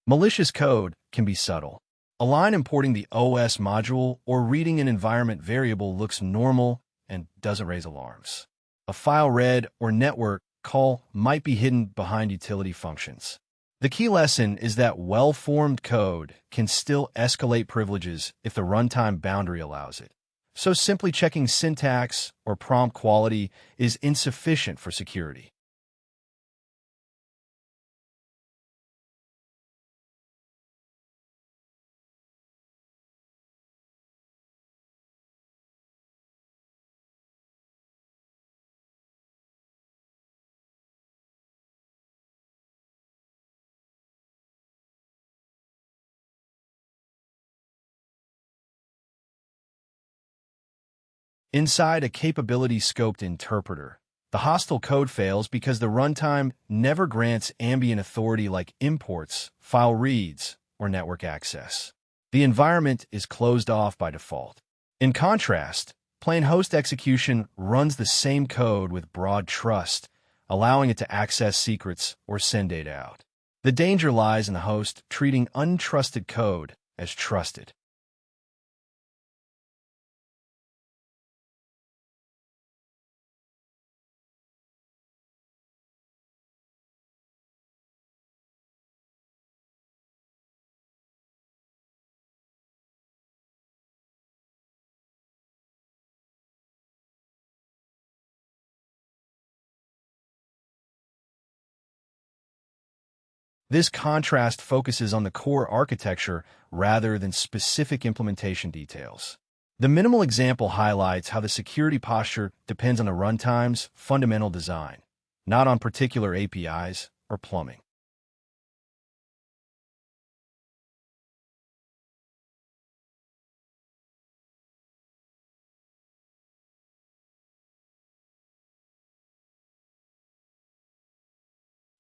Malicious code can be subtle. A line importing the OS module or reading an environment variable looks normal and doesn't raise alarms. A file read or network call might be hidden behind utility functions. The key lesson is that well-formed code can still escalate privileges if the runtime boundary allows it. So simply checking syntax or prompt quality is insufficient for security. Inside a capability-scoped interpreter, the hostile code fails because the runtime never grants ambient authority like imports, file reads, or network access. The environment is closed off by default. In contrast, plain host execution runs the same code with broad trust, allowing it to access secrets or send data out. The danger lies in the host treating untrusted code as trusted. This contrast focuses on the core architecture rather than specific implementation details. The minimal example highlights how the security posture depends on the runtime's fundamental design, not on particular APIs or plumbing.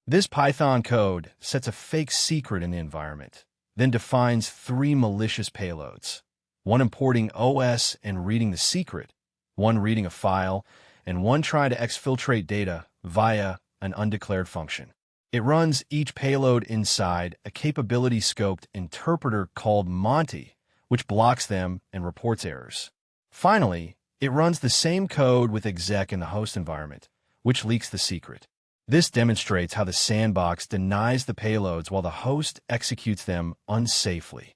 This Python code sets a fake secret in the environment, then defines three malicious payloads: one importing OS and reading the secret, one reading a file, and one trying to exfiltrate data via an undeclared function. It runs each payload inside a capability-scoped interpreter called Monty, which blocks them and reports errors. Finally, it runs the same code with exec in the host environment, which leaks the secret. This demonstrates how the sandbox denies the payloads while the host executes them unsafely.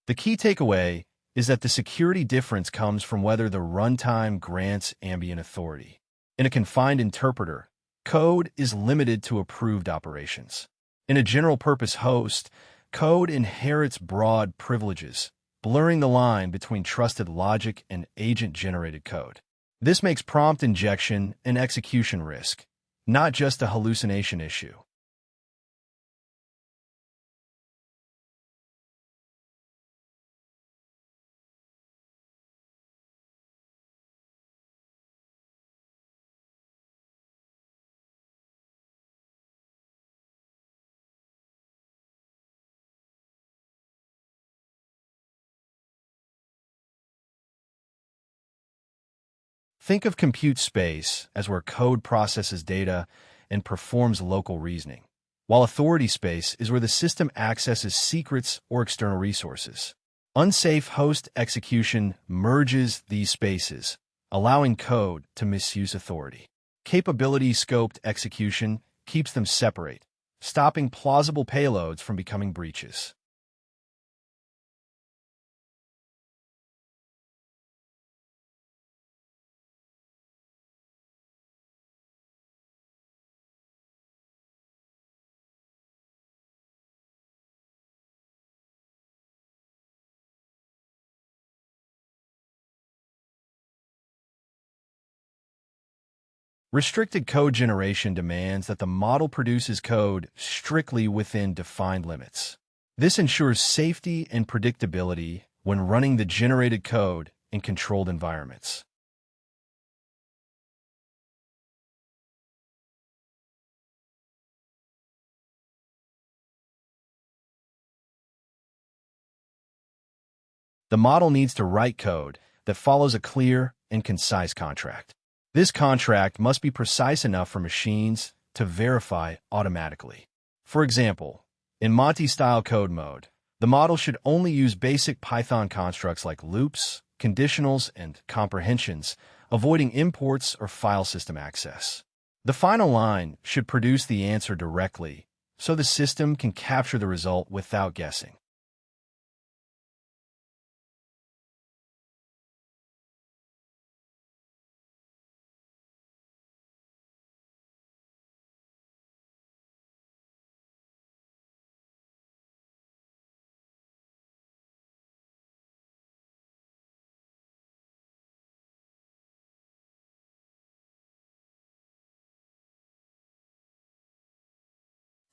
The key takeaway is that the security difference comes from whether the runtime grants ambient authority. In a confined interpreter, code is limited to approved operations. In a general-purpose host, code inherits broad privileges, blurring the line between trusted logic and agent-generated code. This makes prompt injection an execution risk, not just a hallucination issue. Think of compute space as where code processes data and performs local reasoning, while authority space is where the system accesses secrets or external resources. Unsafe host execution merges these spaces, allowing code to misuse authority. Capability-scoped execution keeps them separate, stopping plausible payloads from becoming breaches. Restricted code generation demands that the model produces code strictly within defined limits. This ensures safety and predictability when running the generated code in controlled environments. The model needs to write code that follows a clear and concise contract. This contract must be precise enough for machines to verify automatically. For example, in Monty-style code mode, the model should only use basic Python constructs like loops, conditionals, and comprehensions, avoiding imports or file system access. The final line should produce the answer directly, so the system can capture the result without guessing.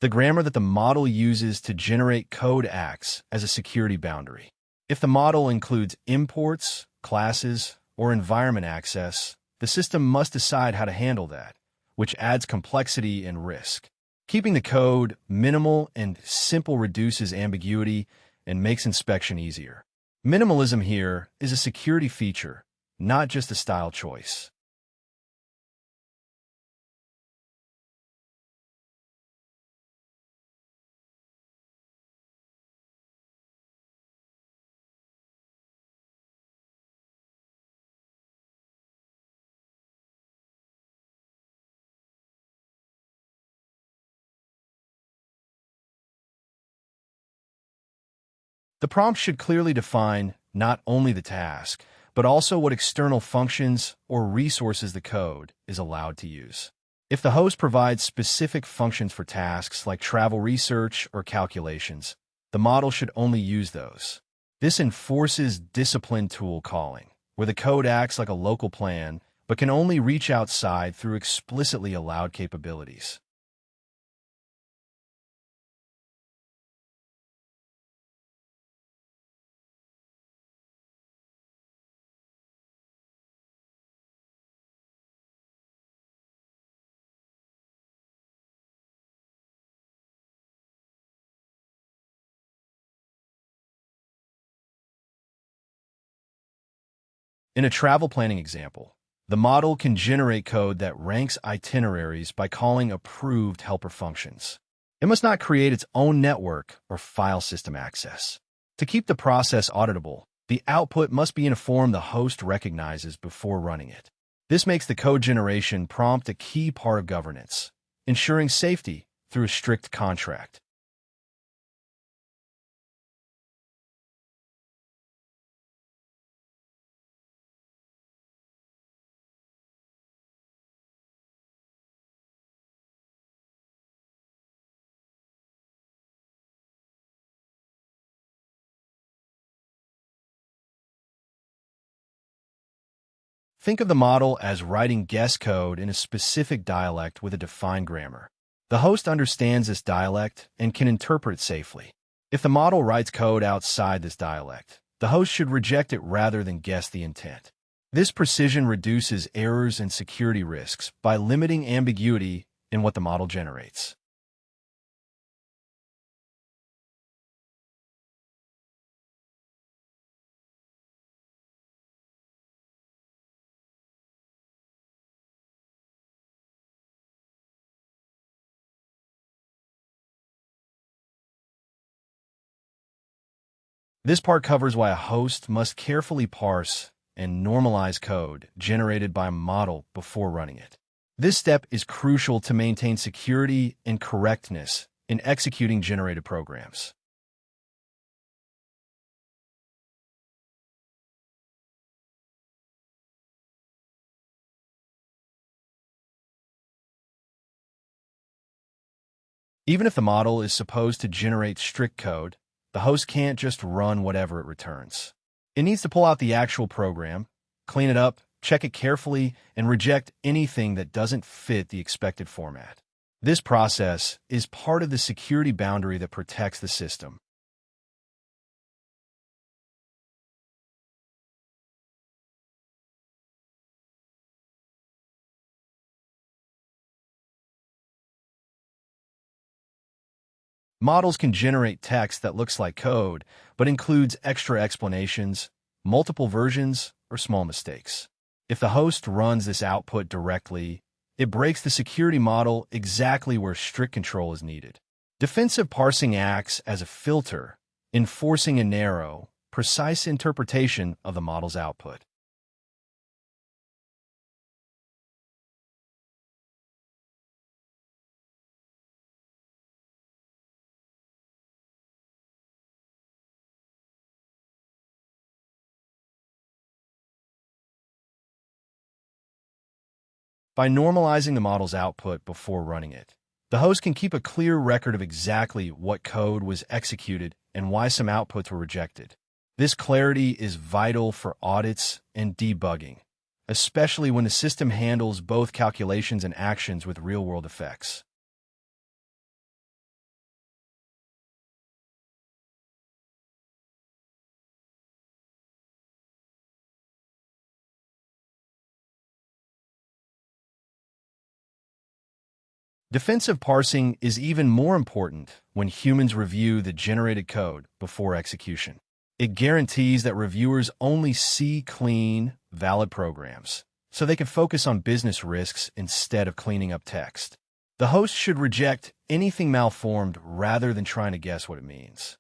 The grammar that the model uses to generate code acts as a security boundary. If the model includes imports, classes, or environment access, the system must decide how to handle that, which adds complexity and risk. Keeping the code minimal and simple reduces ambiguity and makes inspection easier. Minimalism here is a security feature, not just a style choice. The prompt should clearly define not only the task, but also what external functions or resources the code is allowed to use. If the host provides specific functions for tasks like travel research or calculations, the model should only use those. This enforces disciplined tool calling, where the code acts like a local plan but can only reach outside through explicitly allowed capabilities. In a travel planning example, the model can generate code that ranks itineraries by calling approved helper functions. It must not create its own network or file system access. To keep the process auditable, the output must be in a form the host recognizes before running it. This makes the code generation prompt a key part of governance, ensuring safety through a strict contract. Think of the model as writing guest code in a specific dialect with a defined grammar. The host understands this dialect and can interpret it safely. If the model writes code outside this dialect, the host should reject it rather than guess the intent. This precision reduces errors and security risks by limiting ambiguity in what the model generates. This part covers why a host must carefully parse and normalize code generated by a model before running it. This step is crucial to maintain security and correctness in executing generated programs. Even if the model is supposed to generate strict code, the host can't just run whatever it returns. It needs to pull out the actual program, clean it up, check it carefully, and reject anything that doesn't fit the expected format. This process is part of the security boundary that protects the system. Models can generate text that looks like code, but includes extra explanations, multiple versions, or small mistakes. If the host runs this output directly, it breaks the security model exactly where strict control is needed. Defensive parsing acts as a filter, enforcing a narrow, precise interpretation of the model's output. By normalizing the model's output before running it, the host can keep a clear record of exactly what code was executed and why some outputs were rejected. This clarity is vital for audits and debugging, especially when the system handles both calculations and actions with real-world effects. Defensive parsing is even more important when humans review the generated code before execution. It guarantees that reviewers only see clean, valid programs, so they can focus on business risks instead of cleaning up text. The host should reject anything malformed rather than trying to guess what it means.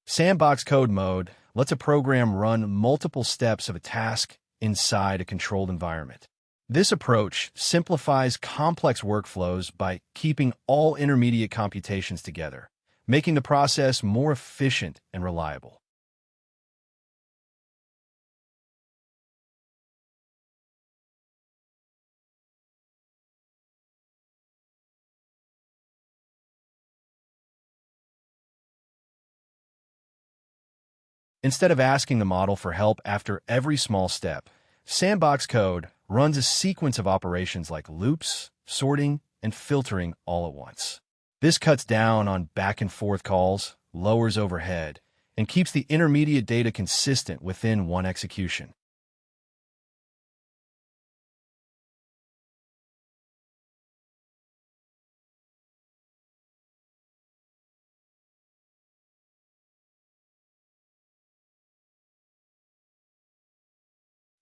Sandbox code mode lets a program run multiple steps of a task inside a controlled environment. This approach simplifies complex workflows by keeping all intermediate computations together, making the process more efficient and reliable. Instead of asking the model for help after every small step, Sandbox code runs a sequence of operations like loops, sorting, and filtering all at once. This cuts down on back-and-forth calls, lowers overhead, and keeps the intermediate data consistent within one execution.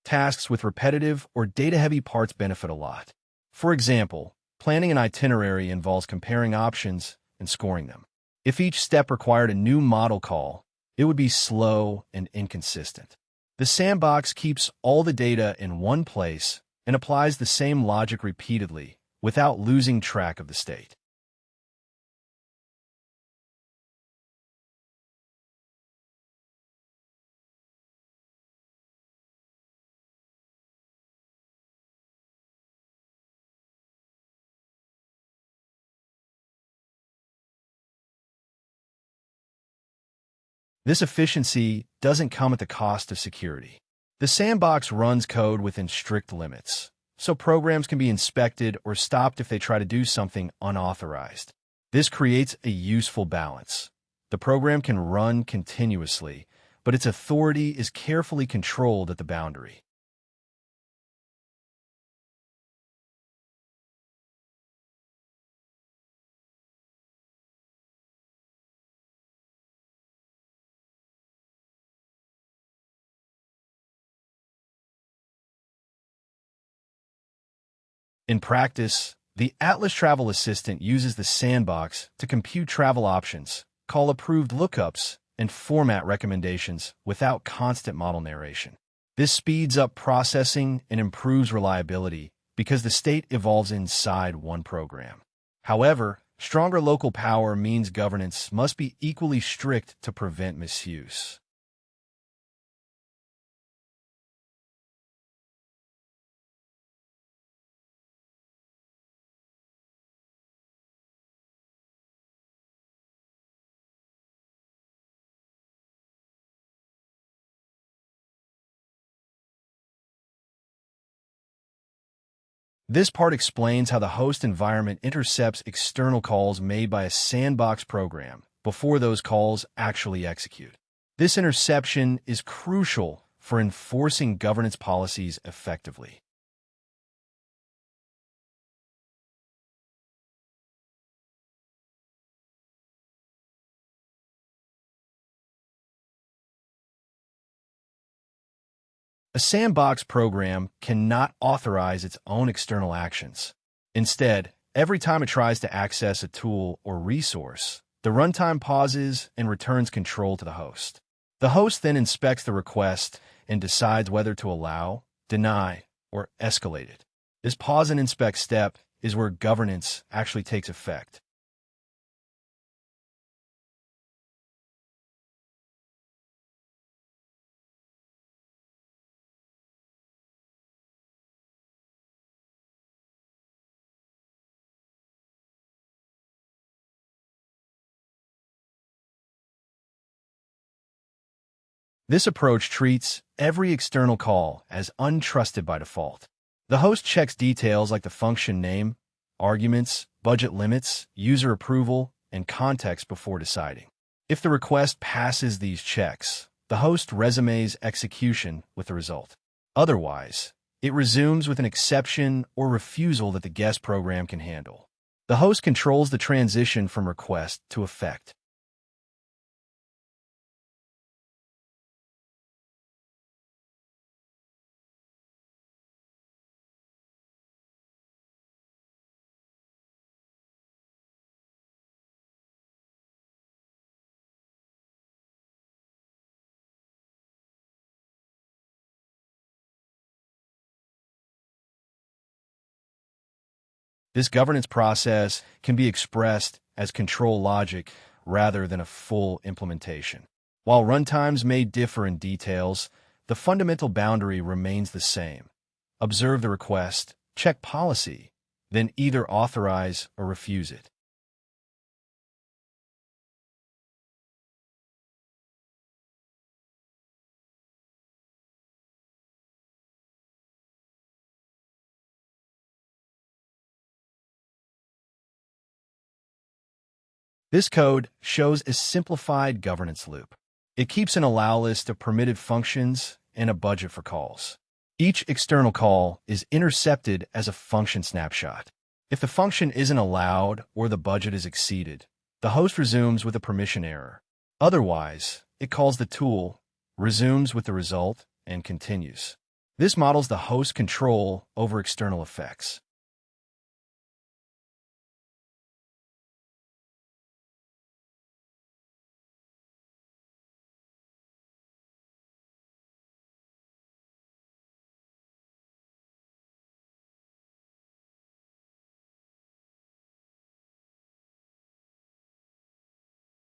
Tasks with repetitive or data-heavy parts benefit a lot. For example, planning an itinerary involves comparing options and scoring them. If each step required a new model call, it would be slow and inconsistent. The sandbox keeps all the data in one place and applies the same logic repeatedly without losing track of the state. This efficiency doesn't come at the cost of security. The sandbox runs code within strict limits, so programs can be inspected or stopped if they try to do something unauthorized. This creates a useful balance. The program can run continuously, but its authority is carefully controlled at the boundary. In practice, the Atlas Travel Assistant uses the sandbox to compute travel options, call approved lookups, and format recommendations without constant model narration. This speeds up processing and improves reliability because the state evolves inside one program. However, stronger local power means governance must be equally strict to prevent misuse. This part explains how the host environment intercepts external calls made by a sandbox program before those calls actually execute. This interception is crucial for enforcing governance policies effectively. A sandbox program cannot authorize its own external actions. Instead, every time it tries to access a tool or resource, the runtime pauses and returns control to the host. The host then inspects the request and decides whether to allow, deny, or escalate it. This pause and inspect step is where governance actually takes effect. This approach treats every external call as untrusted by default. The host checks details like the function name, arguments, budget limits, user approval, and context before deciding. If the request passes these checks, the host resumes execution with the result. Otherwise, it resumes with an exception or refusal that the guest program can handle. The host controls the transition from request to effect. This governance process can be expressed as control logic rather than a full implementation. While runtimes may differ in details, the fundamental boundary remains the same. Observe the request, check policy, then either authorize or refuse it. This code shows a simplified governance loop. It keeps an allow list of permitted functions and a budget for calls. Each external call is intercepted as a function snapshot. If the function isn't allowed or the budget is exceeded, the host resumes with a permission error. Otherwise, it calls the tool, resumes with the result, and continues. This models the host control over external effects.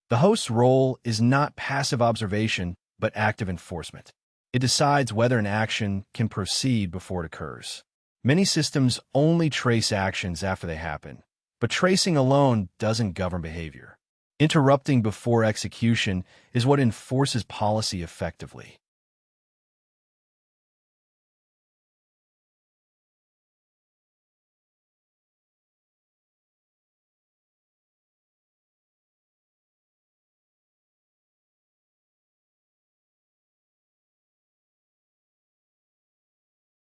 The host's role is not passive observation, but active enforcement. It decides whether an action can proceed before it occurs. Many systems only trace actions after they happen, but tracing alone doesn't govern behavior. Interrupting before execution is what enforces policy effectively.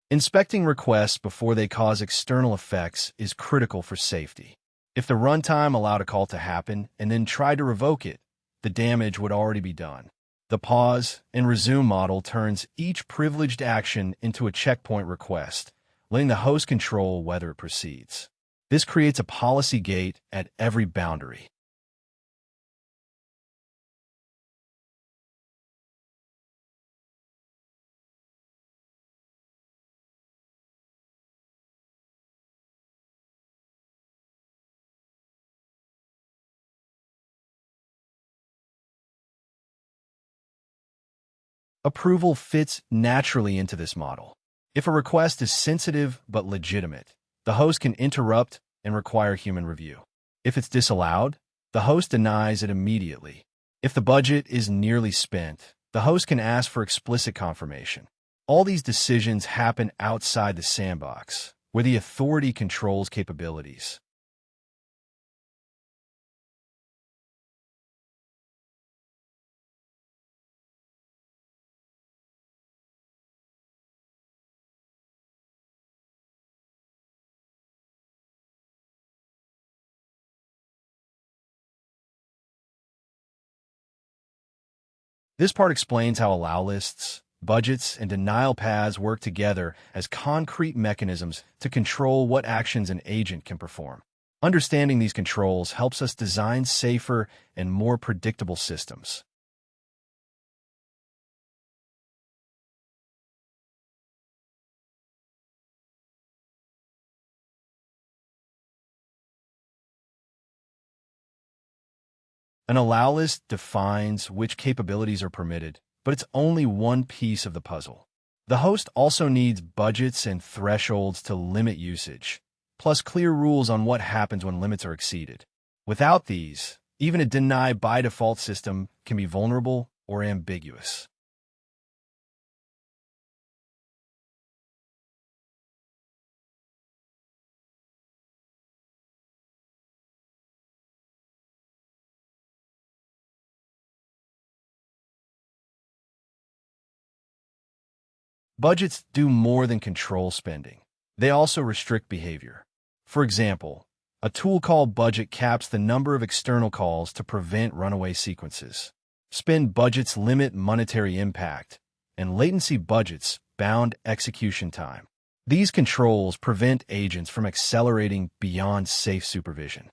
Inspecting requests before they cause external effects is critical for safety. If the runtime allowed a call to happen and then tried to revoke it, the damage would already be done. The pause and resume model turns each privileged action into a checkpoint request, letting the host control whether it proceeds. This creates a policy gate at every boundary. Approval fits naturally into this model. If a request is sensitive but legitimate, the host can interrupt and require human review. If it's disallowed, the host denies it immediately. If the budget is nearly spent, the host can ask for explicit confirmation. All these decisions happen outside the sandbox, where the authority controls capabilities. This part explains how allow lists, budgets, and denial paths work together as concrete mechanisms to control what actions an agent can perform. Understanding these controls helps us design safer and more predictable systems. An allow list defines which capabilities are permitted, but it's only one piece of the puzzle. The host also needs budgets and thresholds to limit usage, plus clear rules on what happens when limits are exceeded. Without these, even a deny by default system can be vulnerable or ambiguous. Budgets do more than control spending. They also restrict behavior. For example, a tool called budget caps the number of external calls to prevent runaway sequences. Spend budgets limit monetary impact, and latency budgets bound execution time. These controls prevent agents from accelerating beyond safe supervision.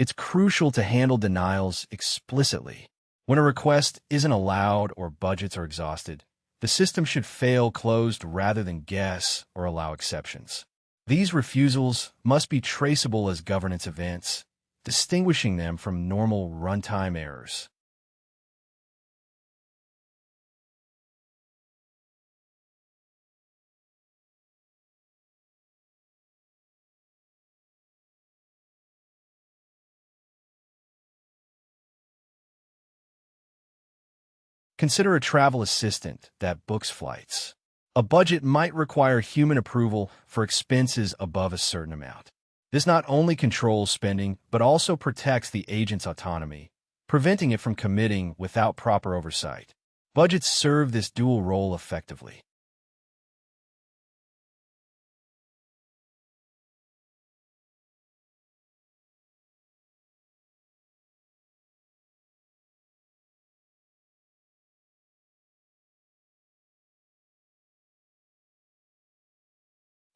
It's crucial to handle denials explicitly. When a request isn't allowed or budgets are exhausted, the system should fail closed rather than guess or allow exceptions. These refusals must be traceable as governance events, distinguishing them from normal runtime errors. Consider a travel assistant that books flights. A budget might require human approval for expenses above a certain amount. This not only controls spending, but also protects the agent's autonomy, preventing it from committing without proper oversight. Budgets serve this dual role effectively.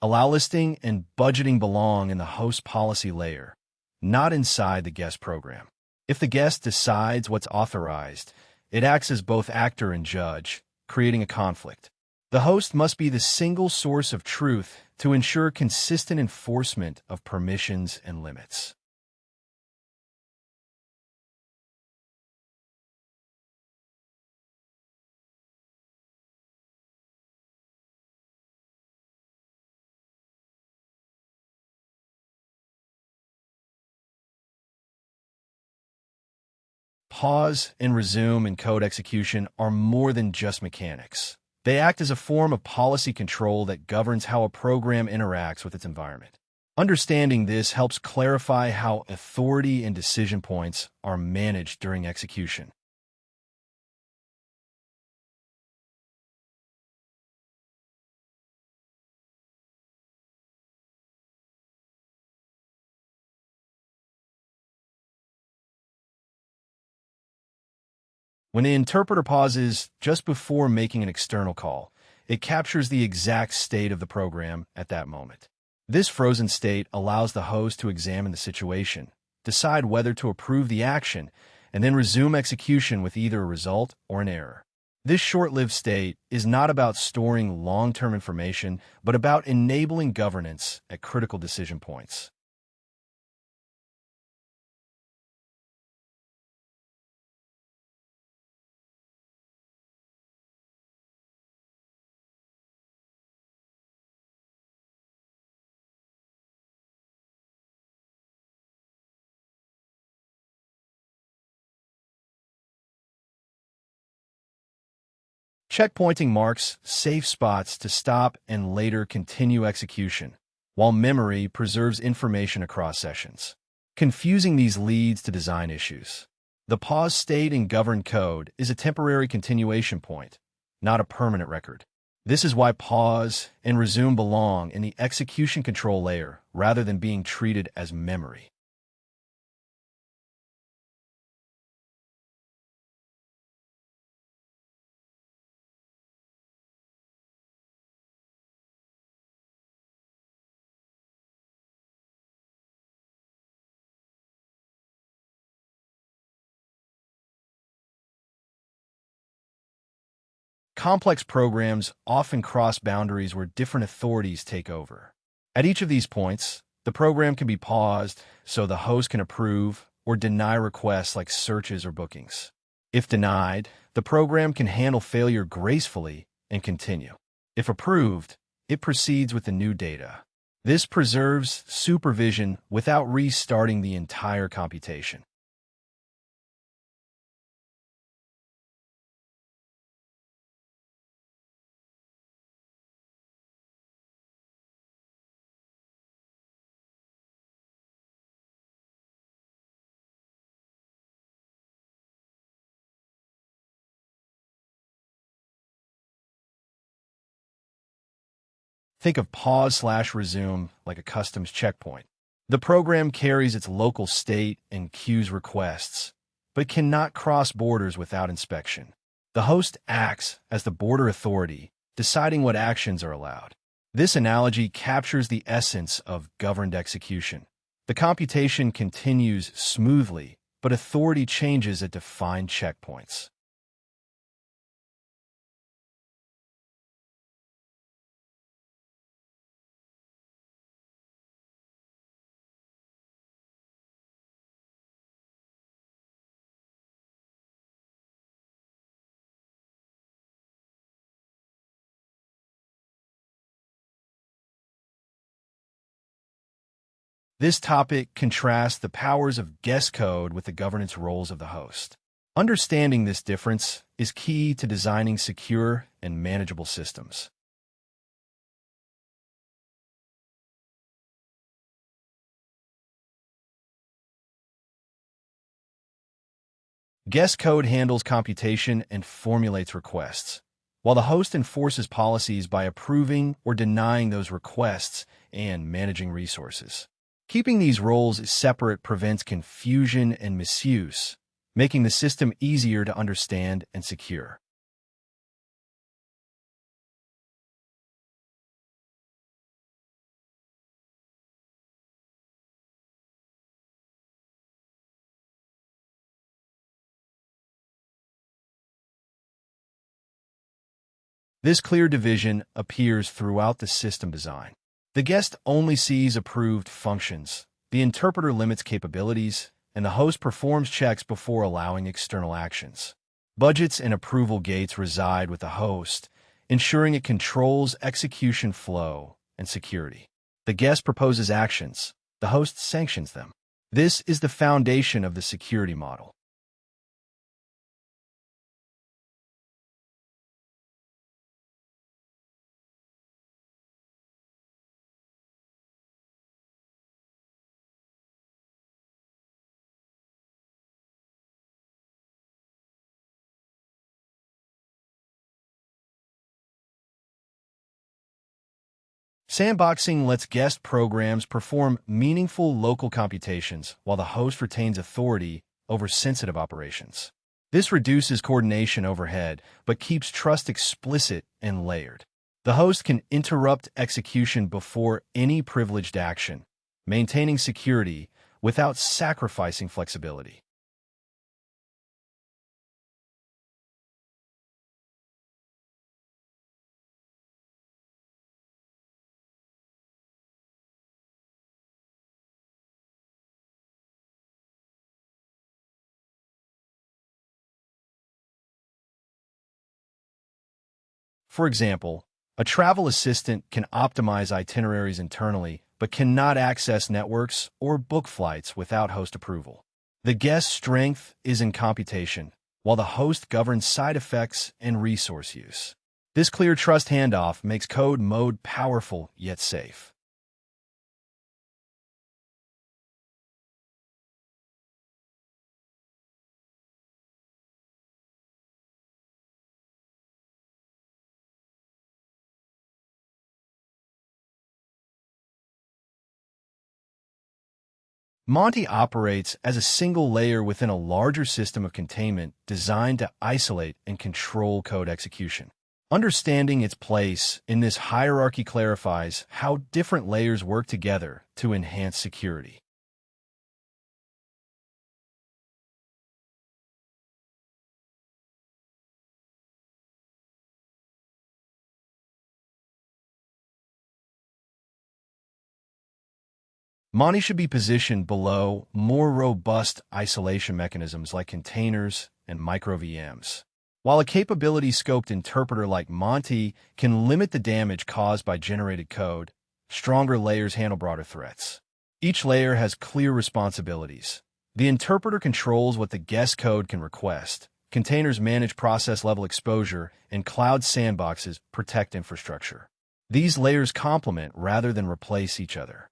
Allow listing and budgeting belong in the host policy layer, not inside the guest program. If the guest decides what's authorized, it acts as both actor and judge, creating a conflict. The host must be the single source of truth to ensure consistent enforcement of permissions and limits. Pause and resume in code execution are more than just mechanics. They act as a form of policy control that governs how a program interacts with its environment. Understanding this helps clarify how authority and decision points are managed during execution. When the interpreter pauses just before making an external call, it captures the exact state of the program at that moment. This frozen state allows the host to examine the situation, decide whether to approve the action, and then resume execution with either a result or an error. This short-lived state is not about storing long-term information, but about enabling governance at critical decision points. Checkpointing marks safe spots to stop and later continue execution, while memory preserves information across sessions. Confusing these leads to design issues. The pause state in governed code is a temporary continuation point, not a permanent record. This is why pause and resume belong in the execution control layer rather than being treated as memory. Complex programs often cross boundaries where different authorities take over. At each of these points, the program can be paused so the host can approve or deny requests like searches or bookings. If denied, the program can handle failure gracefully and continue. If approved, it proceeds with the new data. This preserves supervision without restarting the entire computation. Think of pause/resume like a customs checkpoint. The program carries its local state and queues requests, but cannot cross borders without inspection. The host acts as the border authority, deciding what actions are allowed. This analogy captures the essence of governed execution. The computation continues smoothly, but authority changes at defined checkpoints. This topic contrasts the powers of guest code with the governance roles of the host. Understanding this difference is key to designing secure and manageable systems. Guest code handles computation and formulates requests, while the host enforces policies by approving or denying those requests and managing resources. Keeping these roles separate prevents confusion and misuse, making the system easier to understand and secure. This clear division appears throughout the system design. The guest only sees approved functions, the interpreter limits capabilities, and the host performs checks before allowing external actions. Budgets and approval gates reside with the host, ensuring it controls execution flow and security. The guest proposes actions, the host sanctions them. This is the foundation of the security model. Sandboxing lets guest programs perform meaningful local computations while the host retains authority over sensitive operations. This reduces coordination overhead, but keeps trust explicit and layered. The host can interrupt execution before any privileged action, maintaining security without sacrificing flexibility. For example, a travel assistant can optimize itineraries internally, but cannot access networks or book flights without host approval. The guest's strength is in computation, while the host governs side effects and resource use. This clear trust handoff makes code mode powerful yet safe. Monty operates as a single layer within a larger system of containment designed to isolate and control code execution. Understanding its place in this hierarchy clarifies how different layers work together to enhance security. Monty should be positioned below more robust isolation mechanisms like containers and micro VMs. While a capability-scoped interpreter like Monty can limit the damage caused by generated code, stronger layers handle broader threats. Each layer has clear responsibilities. The interpreter controls what the guest code can request. Containers manage process-level exposure, and cloud sandboxes protect infrastructure. These layers complement rather than replace each other.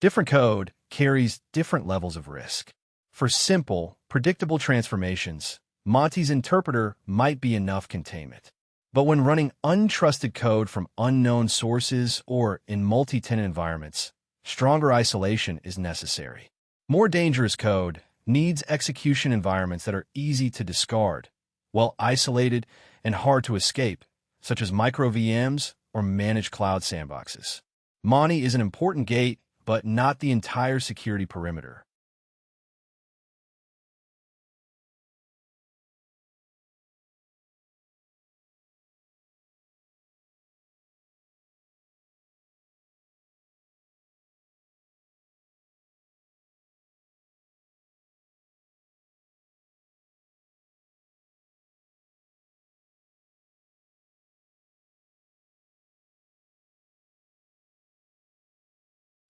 Different code carries different levels of risk. For simple, predictable transformations, Monty's interpreter might be enough containment. But when running untrusted code from unknown sources or in multi-tenant environments, stronger isolation is necessary. More dangerous code needs execution environments that are easy to discard, well isolated and hard to escape, such as micro VMs or managed cloud sandboxes. Monty is an important gate, but not the entire security perimeter.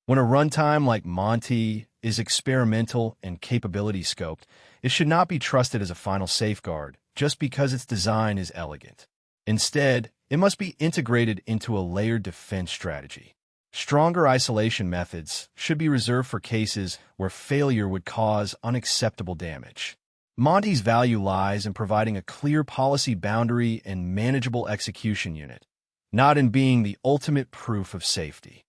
When a runtime like Monty is experimental and capability scoped, it should not be trusted as a final safeguard just because its design is elegant. Instead, it must be integrated into a layered defense strategy. Stronger isolation methods should be reserved for cases where failure would cause unacceptable damage. Monty's value lies in providing a clear policy boundary and manageable execution unit, not in being the ultimate proof of safety.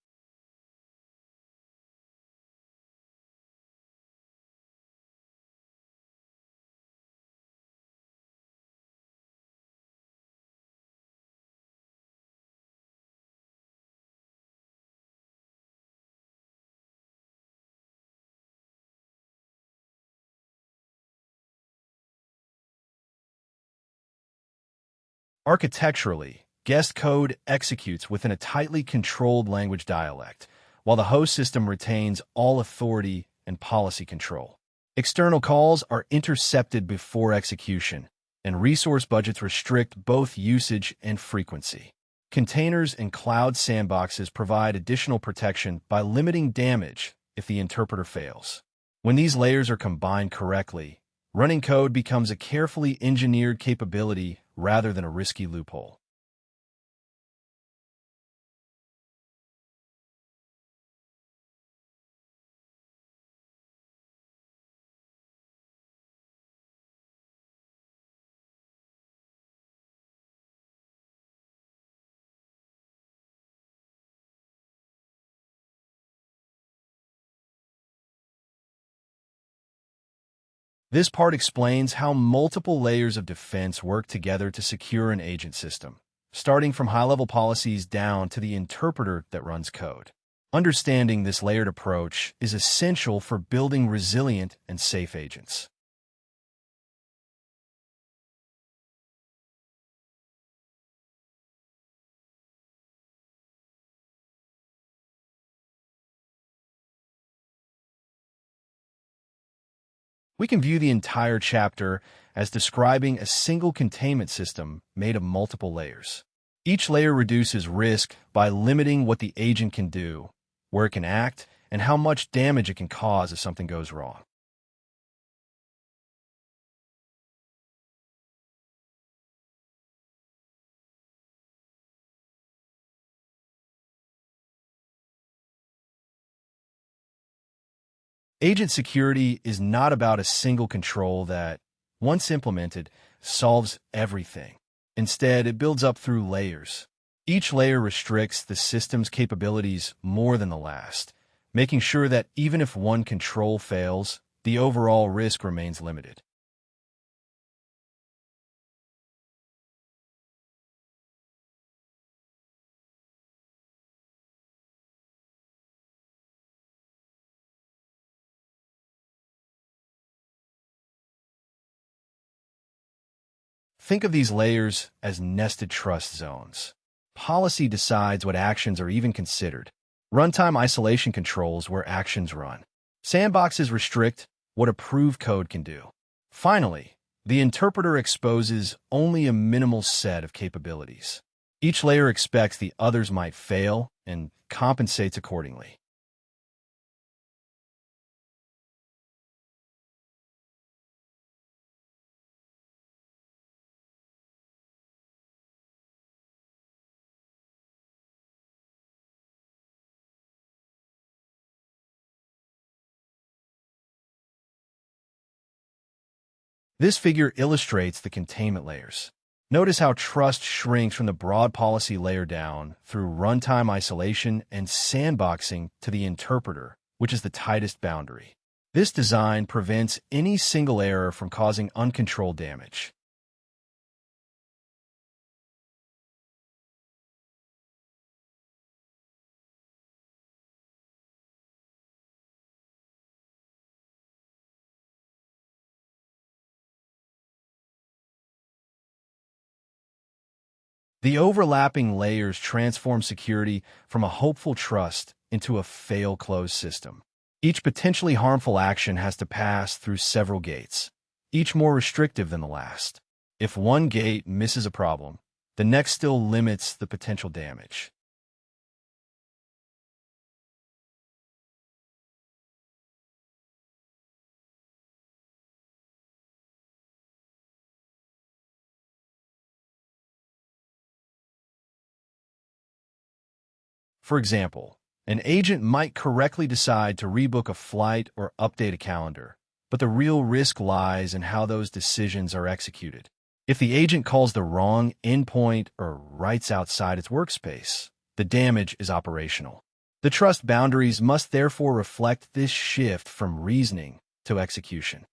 Architecturally, guest code executes within a tightly controlled language dialect, while the host system retains all authority and policy control. External calls are intercepted before execution, and resource budgets restrict both usage and frequency. Containers and cloud sandboxes provide additional protection by limiting damage if the interpreter fails. When these layers are combined correctly, running code becomes a carefully engineered capability rather than a risky loophole. This part explains how multiple layers of defense work together to secure an agent system, starting from high-level policies down to the interpreter that runs code. Understanding this layered approach is essential for building resilient and safe agents. We can view the entire chapter as describing a single containment system made of multiple layers. Each layer reduces risk by limiting what the agent can do, where it can act, and how much damage it can cause if something goes wrong. Agent security is not about a single control that, once implemented, solves everything. Instead, it builds up through layers. Each layer restricts the system's capabilities more than the last, making sure that even if one control fails, the overall risk remains limited. Think of these layers as nested trust zones. Policy decides what actions are even considered. Runtime isolation controls where actions run. Sandboxes restrict what approved code can do. Finally, the interpreter exposes only a minimal set of capabilities. Each layer expects the others might fail and compensates accordingly. This figure illustrates the containment layers. Notice how trust shrinks from the broad policy layer down through runtime isolation and sandboxing to the interpreter, which is the tightest boundary. This design prevents any single error from causing uncontrolled damage. The overlapping layers transform security from a hopeful trust into a fail-closed system. Each potentially harmful action has to pass through several gates, each more restrictive than the last. If one gate misses a problem, the next still limits the potential damage. For example, an agent might correctly decide to rebook a flight or update a calendar, but the real risk lies in how those decisions are executed. If the agent calls the wrong endpoint or writes outside its workspace, the damage is operational. The trust boundaries must therefore reflect this shift from reasoning to execution.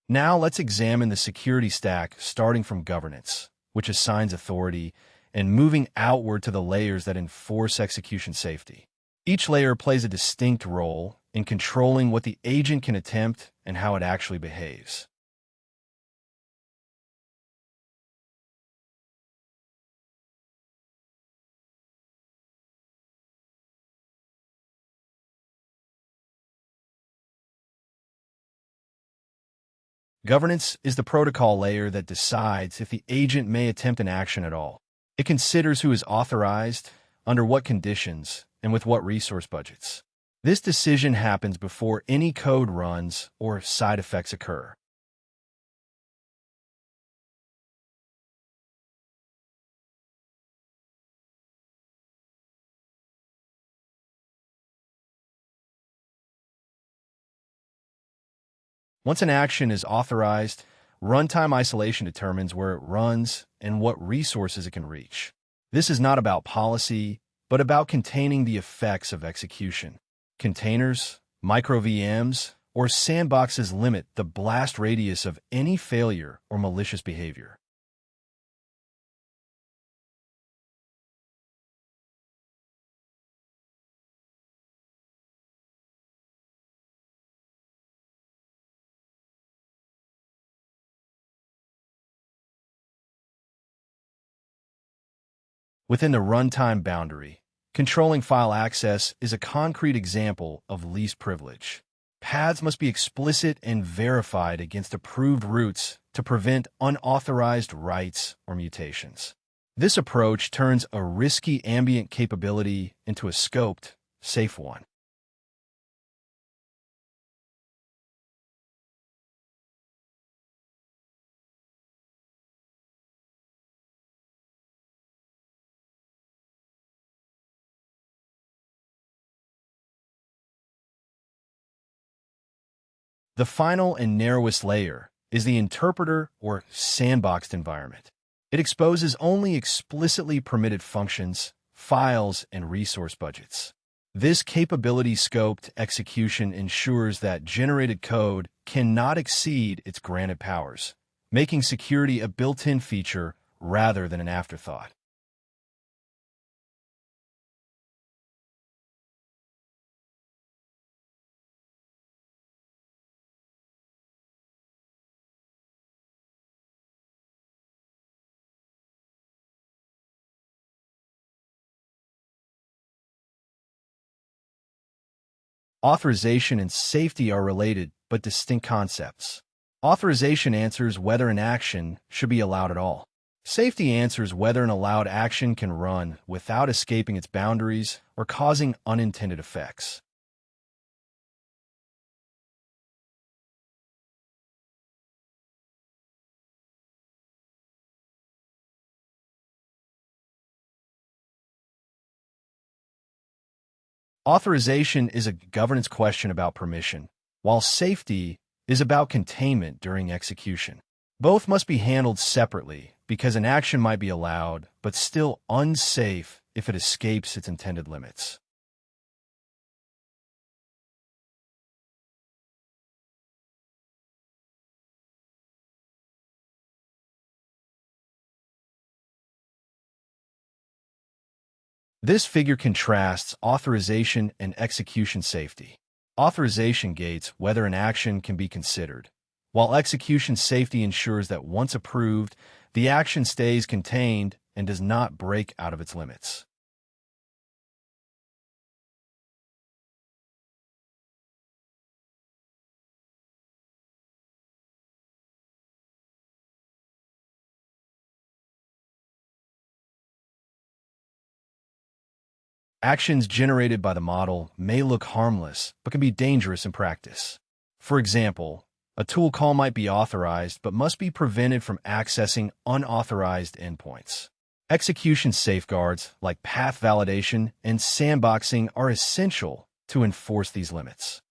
Now let's examine the security stack starting from governance, which assigns authority, and moving outward to the layers that enforce execution safety. Each layer plays a distinct role in controlling what the agent can attempt and how it actually behaves. Governance is the protocol layer that decides if the agent may attempt an action at all. It considers who is authorized, under what conditions, and with what resource budgets. This decision happens before any code runs or side effects occur. Once an action is authorized, runtime isolation determines where it runs and what resources it can reach. This is not about policy, but about containing the effects of execution. Containers, micro VMs, or sandboxes limit the blast radius of any failure or malicious behavior. Within the runtime boundary, controlling file access is a concrete example of least privilege. Paths must be explicit and verified against approved routes to prevent unauthorized writes or mutations. This approach turns a risky ambient capability into a scoped, safe one. The final and narrowest layer is the interpreter or sandboxed environment. It exposes only explicitly permitted functions, files, and resource budgets. This capability-scoped execution ensures that generated code cannot exceed its granted powers, making security a built-in feature rather than an afterthought. Authorization and safety are related but distinct concepts. Authorization answers whether an action should be allowed at all. Safety answers whether an allowed action can run without escaping its boundaries or causing unintended effects. Authorization is a governance question about permission, while safety is about containment during execution. Both must be handled separately because an action might be allowed but still unsafe if it escapes its intended limits. This figure contrasts authorization and execution safety. Authorization gates whether an action can be considered, while execution safety ensures that once approved, the action stays contained and does not break out of its limits. Actions generated by the model may look harmless, but can be dangerous in practice. For example, a tool call might be authorized, but must be prevented from accessing unauthorized endpoints. Execution safeguards, like path validation and sandboxing, are essential to enforce these limits.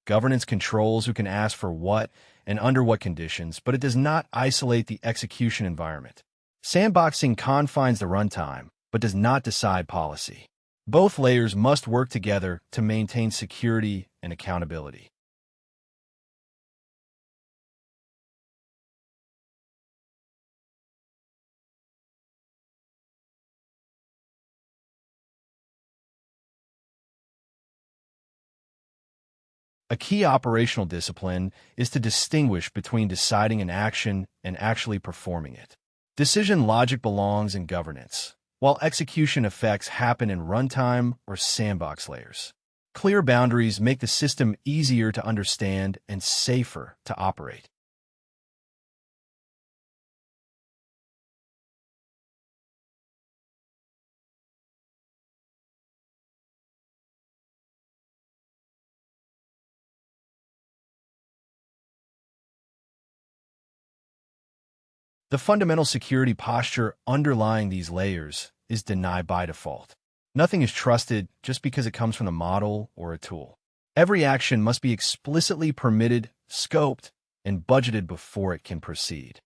Governance controls who can ask for what and under what conditions, but it does not isolate the execution environment. Sandboxing confines the runtime, but does not decide policy. Both layers must work together to maintain security and accountability. A key operational discipline is to distinguish between deciding an action and actually performing it. Decision logic belongs in governance, while execution effects happen in runtime or sandbox layers. Clear boundaries make the system easier to understand and safer to operate. The fundamental security posture underlying these layers is deny by default. Nothing is trusted just because it comes from the model or a tool. Every action must be explicitly permitted, scoped, and budgeted before it can proceed.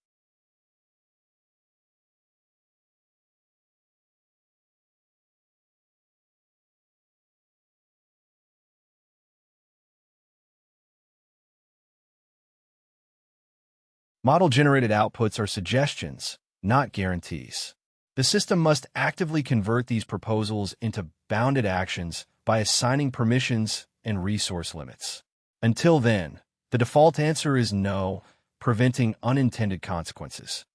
Model-generated outputs are suggestions, not guarantees. The system must actively convert these proposals into bounded actions by assigning permissions and resource limits. Until then, the default answer is no, preventing unintended consequences.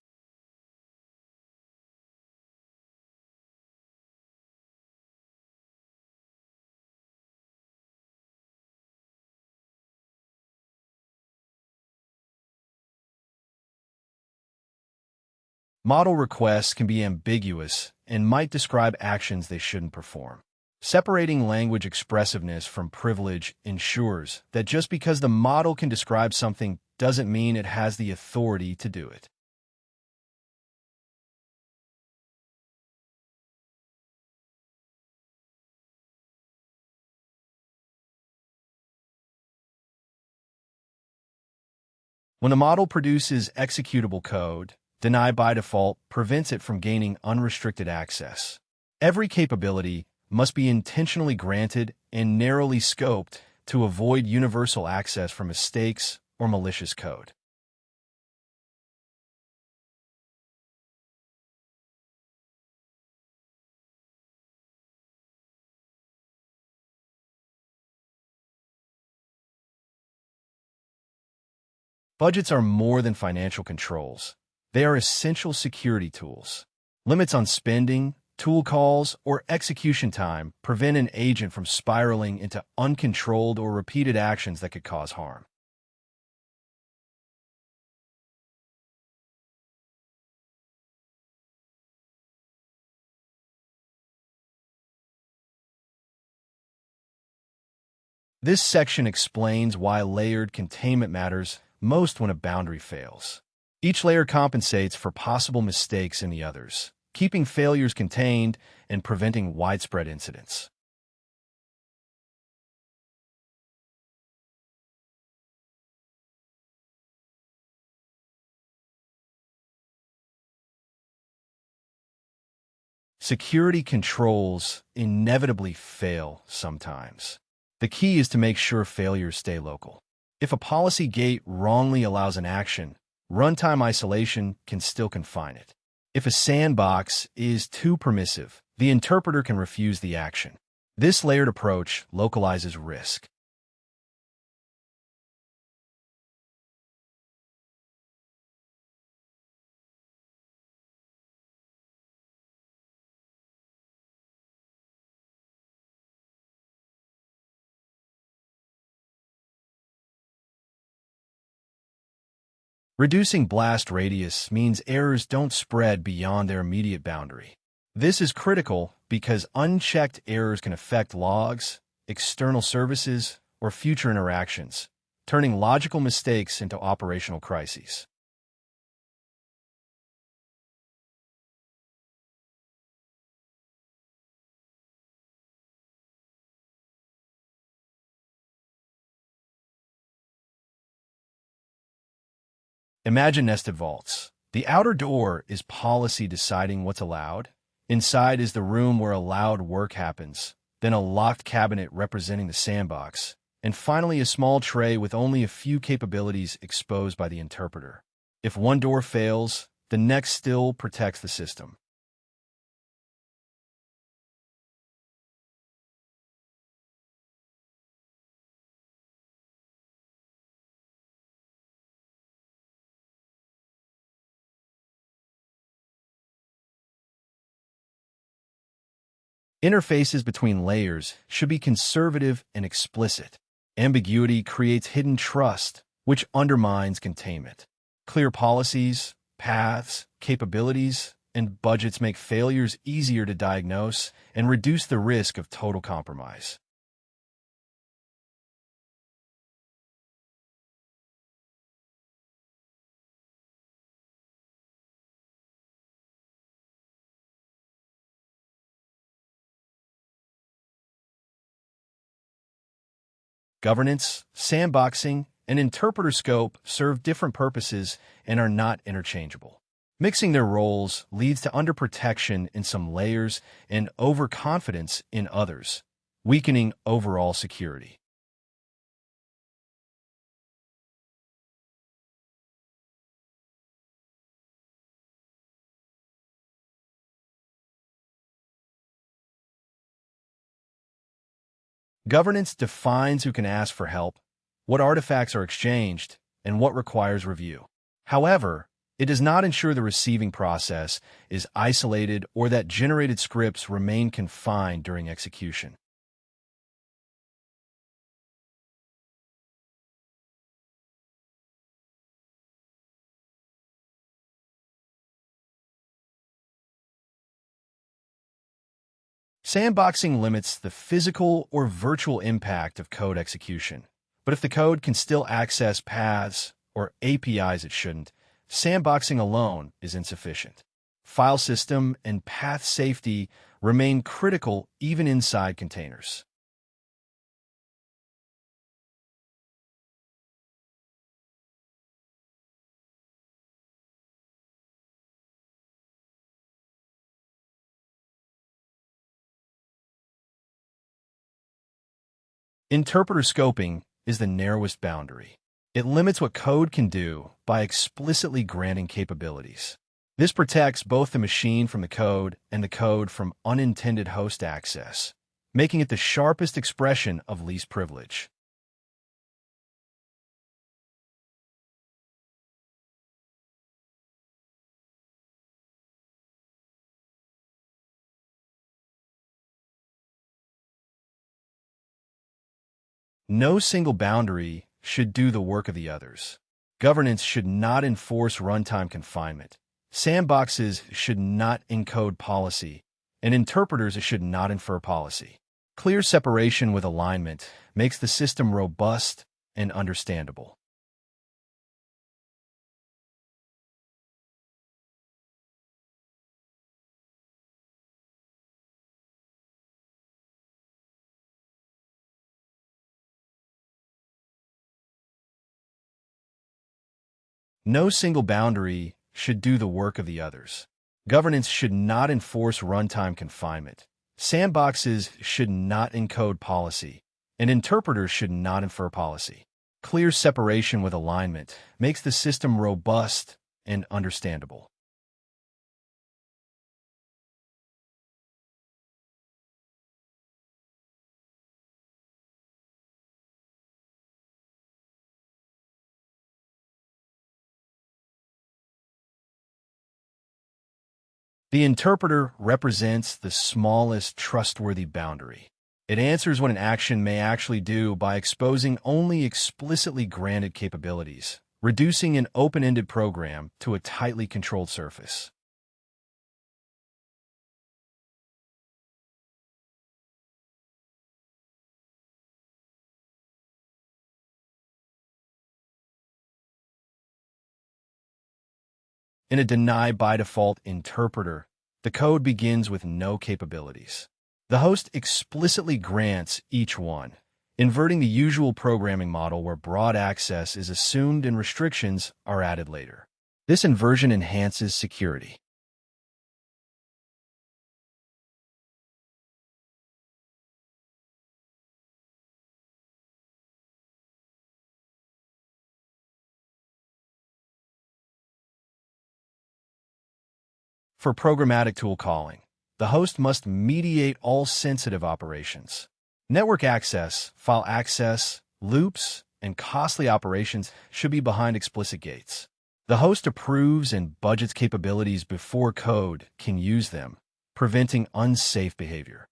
Model requests can be ambiguous and might describe actions they shouldn't perform. Separating language expressiveness from privilege ensures that just because the model can describe something doesn't mean it has the authority to do it. When a model produces executable code, deny by default prevents it from gaining unrestricted access. Every capability must be intentionally granted and narrowly scoped to avoid universal access for mistakes or malicious code. Budgets are more than financial controls. They are essential security tools. Limits on spending, tool calls, or execution time prevent an agent from spiraling into uncontrolled or repeated actions that could cause harm. This section explains why layered containment matters most when a boundary fails. Each layer compensates for possible mistakes in the others, keeping failures contained and preventing widespread incidents. Security controls inevitably fail sometimes. The key is to make sure failures stay local. If a policy gate wrongly allows an action, runtime isolation can still confine it. If a sandbox is too permissive, the interpreter can refuse the action. This layered approach localizes risk. Reducing blast radius means errors don't spread beyond their immediate boundary. This is critical because unchecked errors can affect logs, external services, or future interactions, turning logical mistakes into operational crises. Imagine nested vaults. The outer door is policy deciding what's allowed. Inside is the room where allowed work happens, then a locked cabinet representing the sandbox, and finally a small tray with only a few capabilities exposed by the interpreter. If one door fails, the next still protects the system. Interfaces between layers should be conservative and explicit. Ambiguity creates hidden trust, which undermines containment. Clear policies, paths, capabilities, and budgets make failures easier to diagnose and reduce the risk of total compromise. Governance, sandboxing, and interpreter scope serve different purposes and are not interchangeable. Mixing their roles leads to underprotection in some layers and overconfidence in others, weakening overall security. Governance defines who can ask for help, what artifacts are exchanged, and what requires review. However, it does not ensure the receiving process is isolated or that generated scripts remain confined during execution. Sandboxing limits the physical or virtual impact of code execution. But if the code can still access paths or APIs it shouldn't, sandboxing alone is insufficient. File system and path safety remain critical even inside containers. Interpreter scoping is the narrowest boundary. It limits what code can do by explicitly granting capabilities. This protects both the machine from the code and the code from unintended host access, making it the sharpest expression of least privilege. No single boundary should do the work of the others. Governance should not enforce runtime confinement. Sandboxes should not encode policy, and interpreters should not infer policy. Clear separation with alignment makes the system robust and understandable. No single boundary should do the work of the others. Governance should not enforce runtime confinement. Sandboxes should not encode policy, and interpreters should not infer policy. Clear separation with alignment makes the system robust and understandable. The interpreter represents the smallest trustworthy boundary. It answers what an action may actually do by exposing only explicitly granted capabilities, reducing an open-ended program to a tightly controlled surface. In a deny by default interpreter, the code begins with no capabilities. The host explicitly grants each one, inverting the usual programming model where broad access is assumed and restrictions are added later. This inversion enhances security. For programmatic tool calling, the host must mediate all sensitive operations. Network access, file access, loops, and costly operations should be behind explicit gates. The host approves and budgets capabilities before code can use them, preventing unsafe behavior.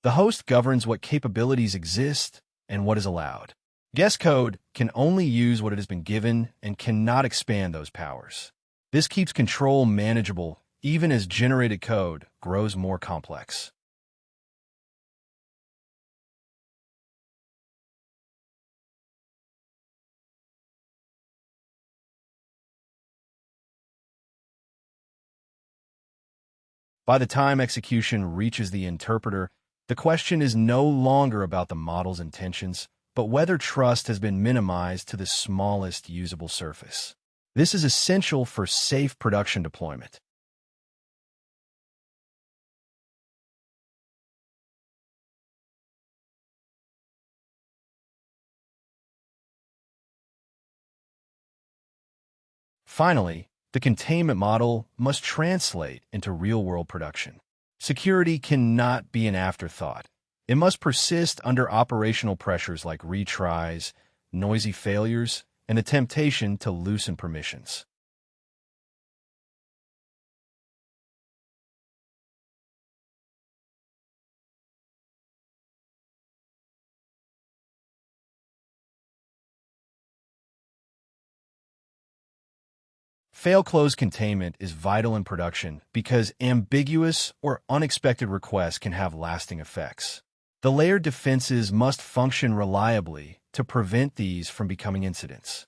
The host governs what capabilities exist and what is allowed. Guest code can only use what it has been given and cannot expand those powers. This keeps control manageable even as generated code grows more complex. By the time execution reaches the interpreter, the question is no longer about the model's intentions, but whether trust has been minimized to the smallest usable surface. This is essential for safe production deployment. Finally, the containment model must translate into real-world production. Security cannot be an afterthought. It must persist under operational pressures like retries, noisy failures, and the temptation to loosen permissions. Fail-close containment is vital in production because ambiguous or unexpected requests can have lasting effects. The layered defenses must function reliably to prevent these from becoming incidents.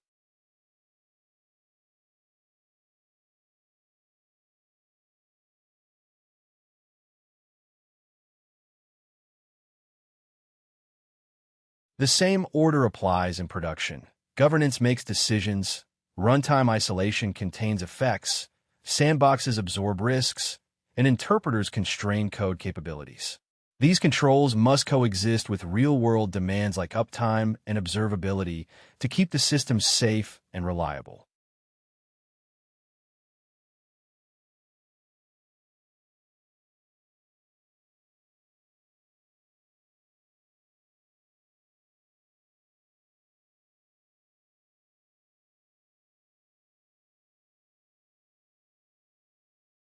The same order applies in production. Governance makes decisions, runtime isolation contains effects, sandboxes absorb risks, and interpreters constrain code capabilities. These controls must coexist with real-world demands like uptime and observability to keep the system safe and reliable.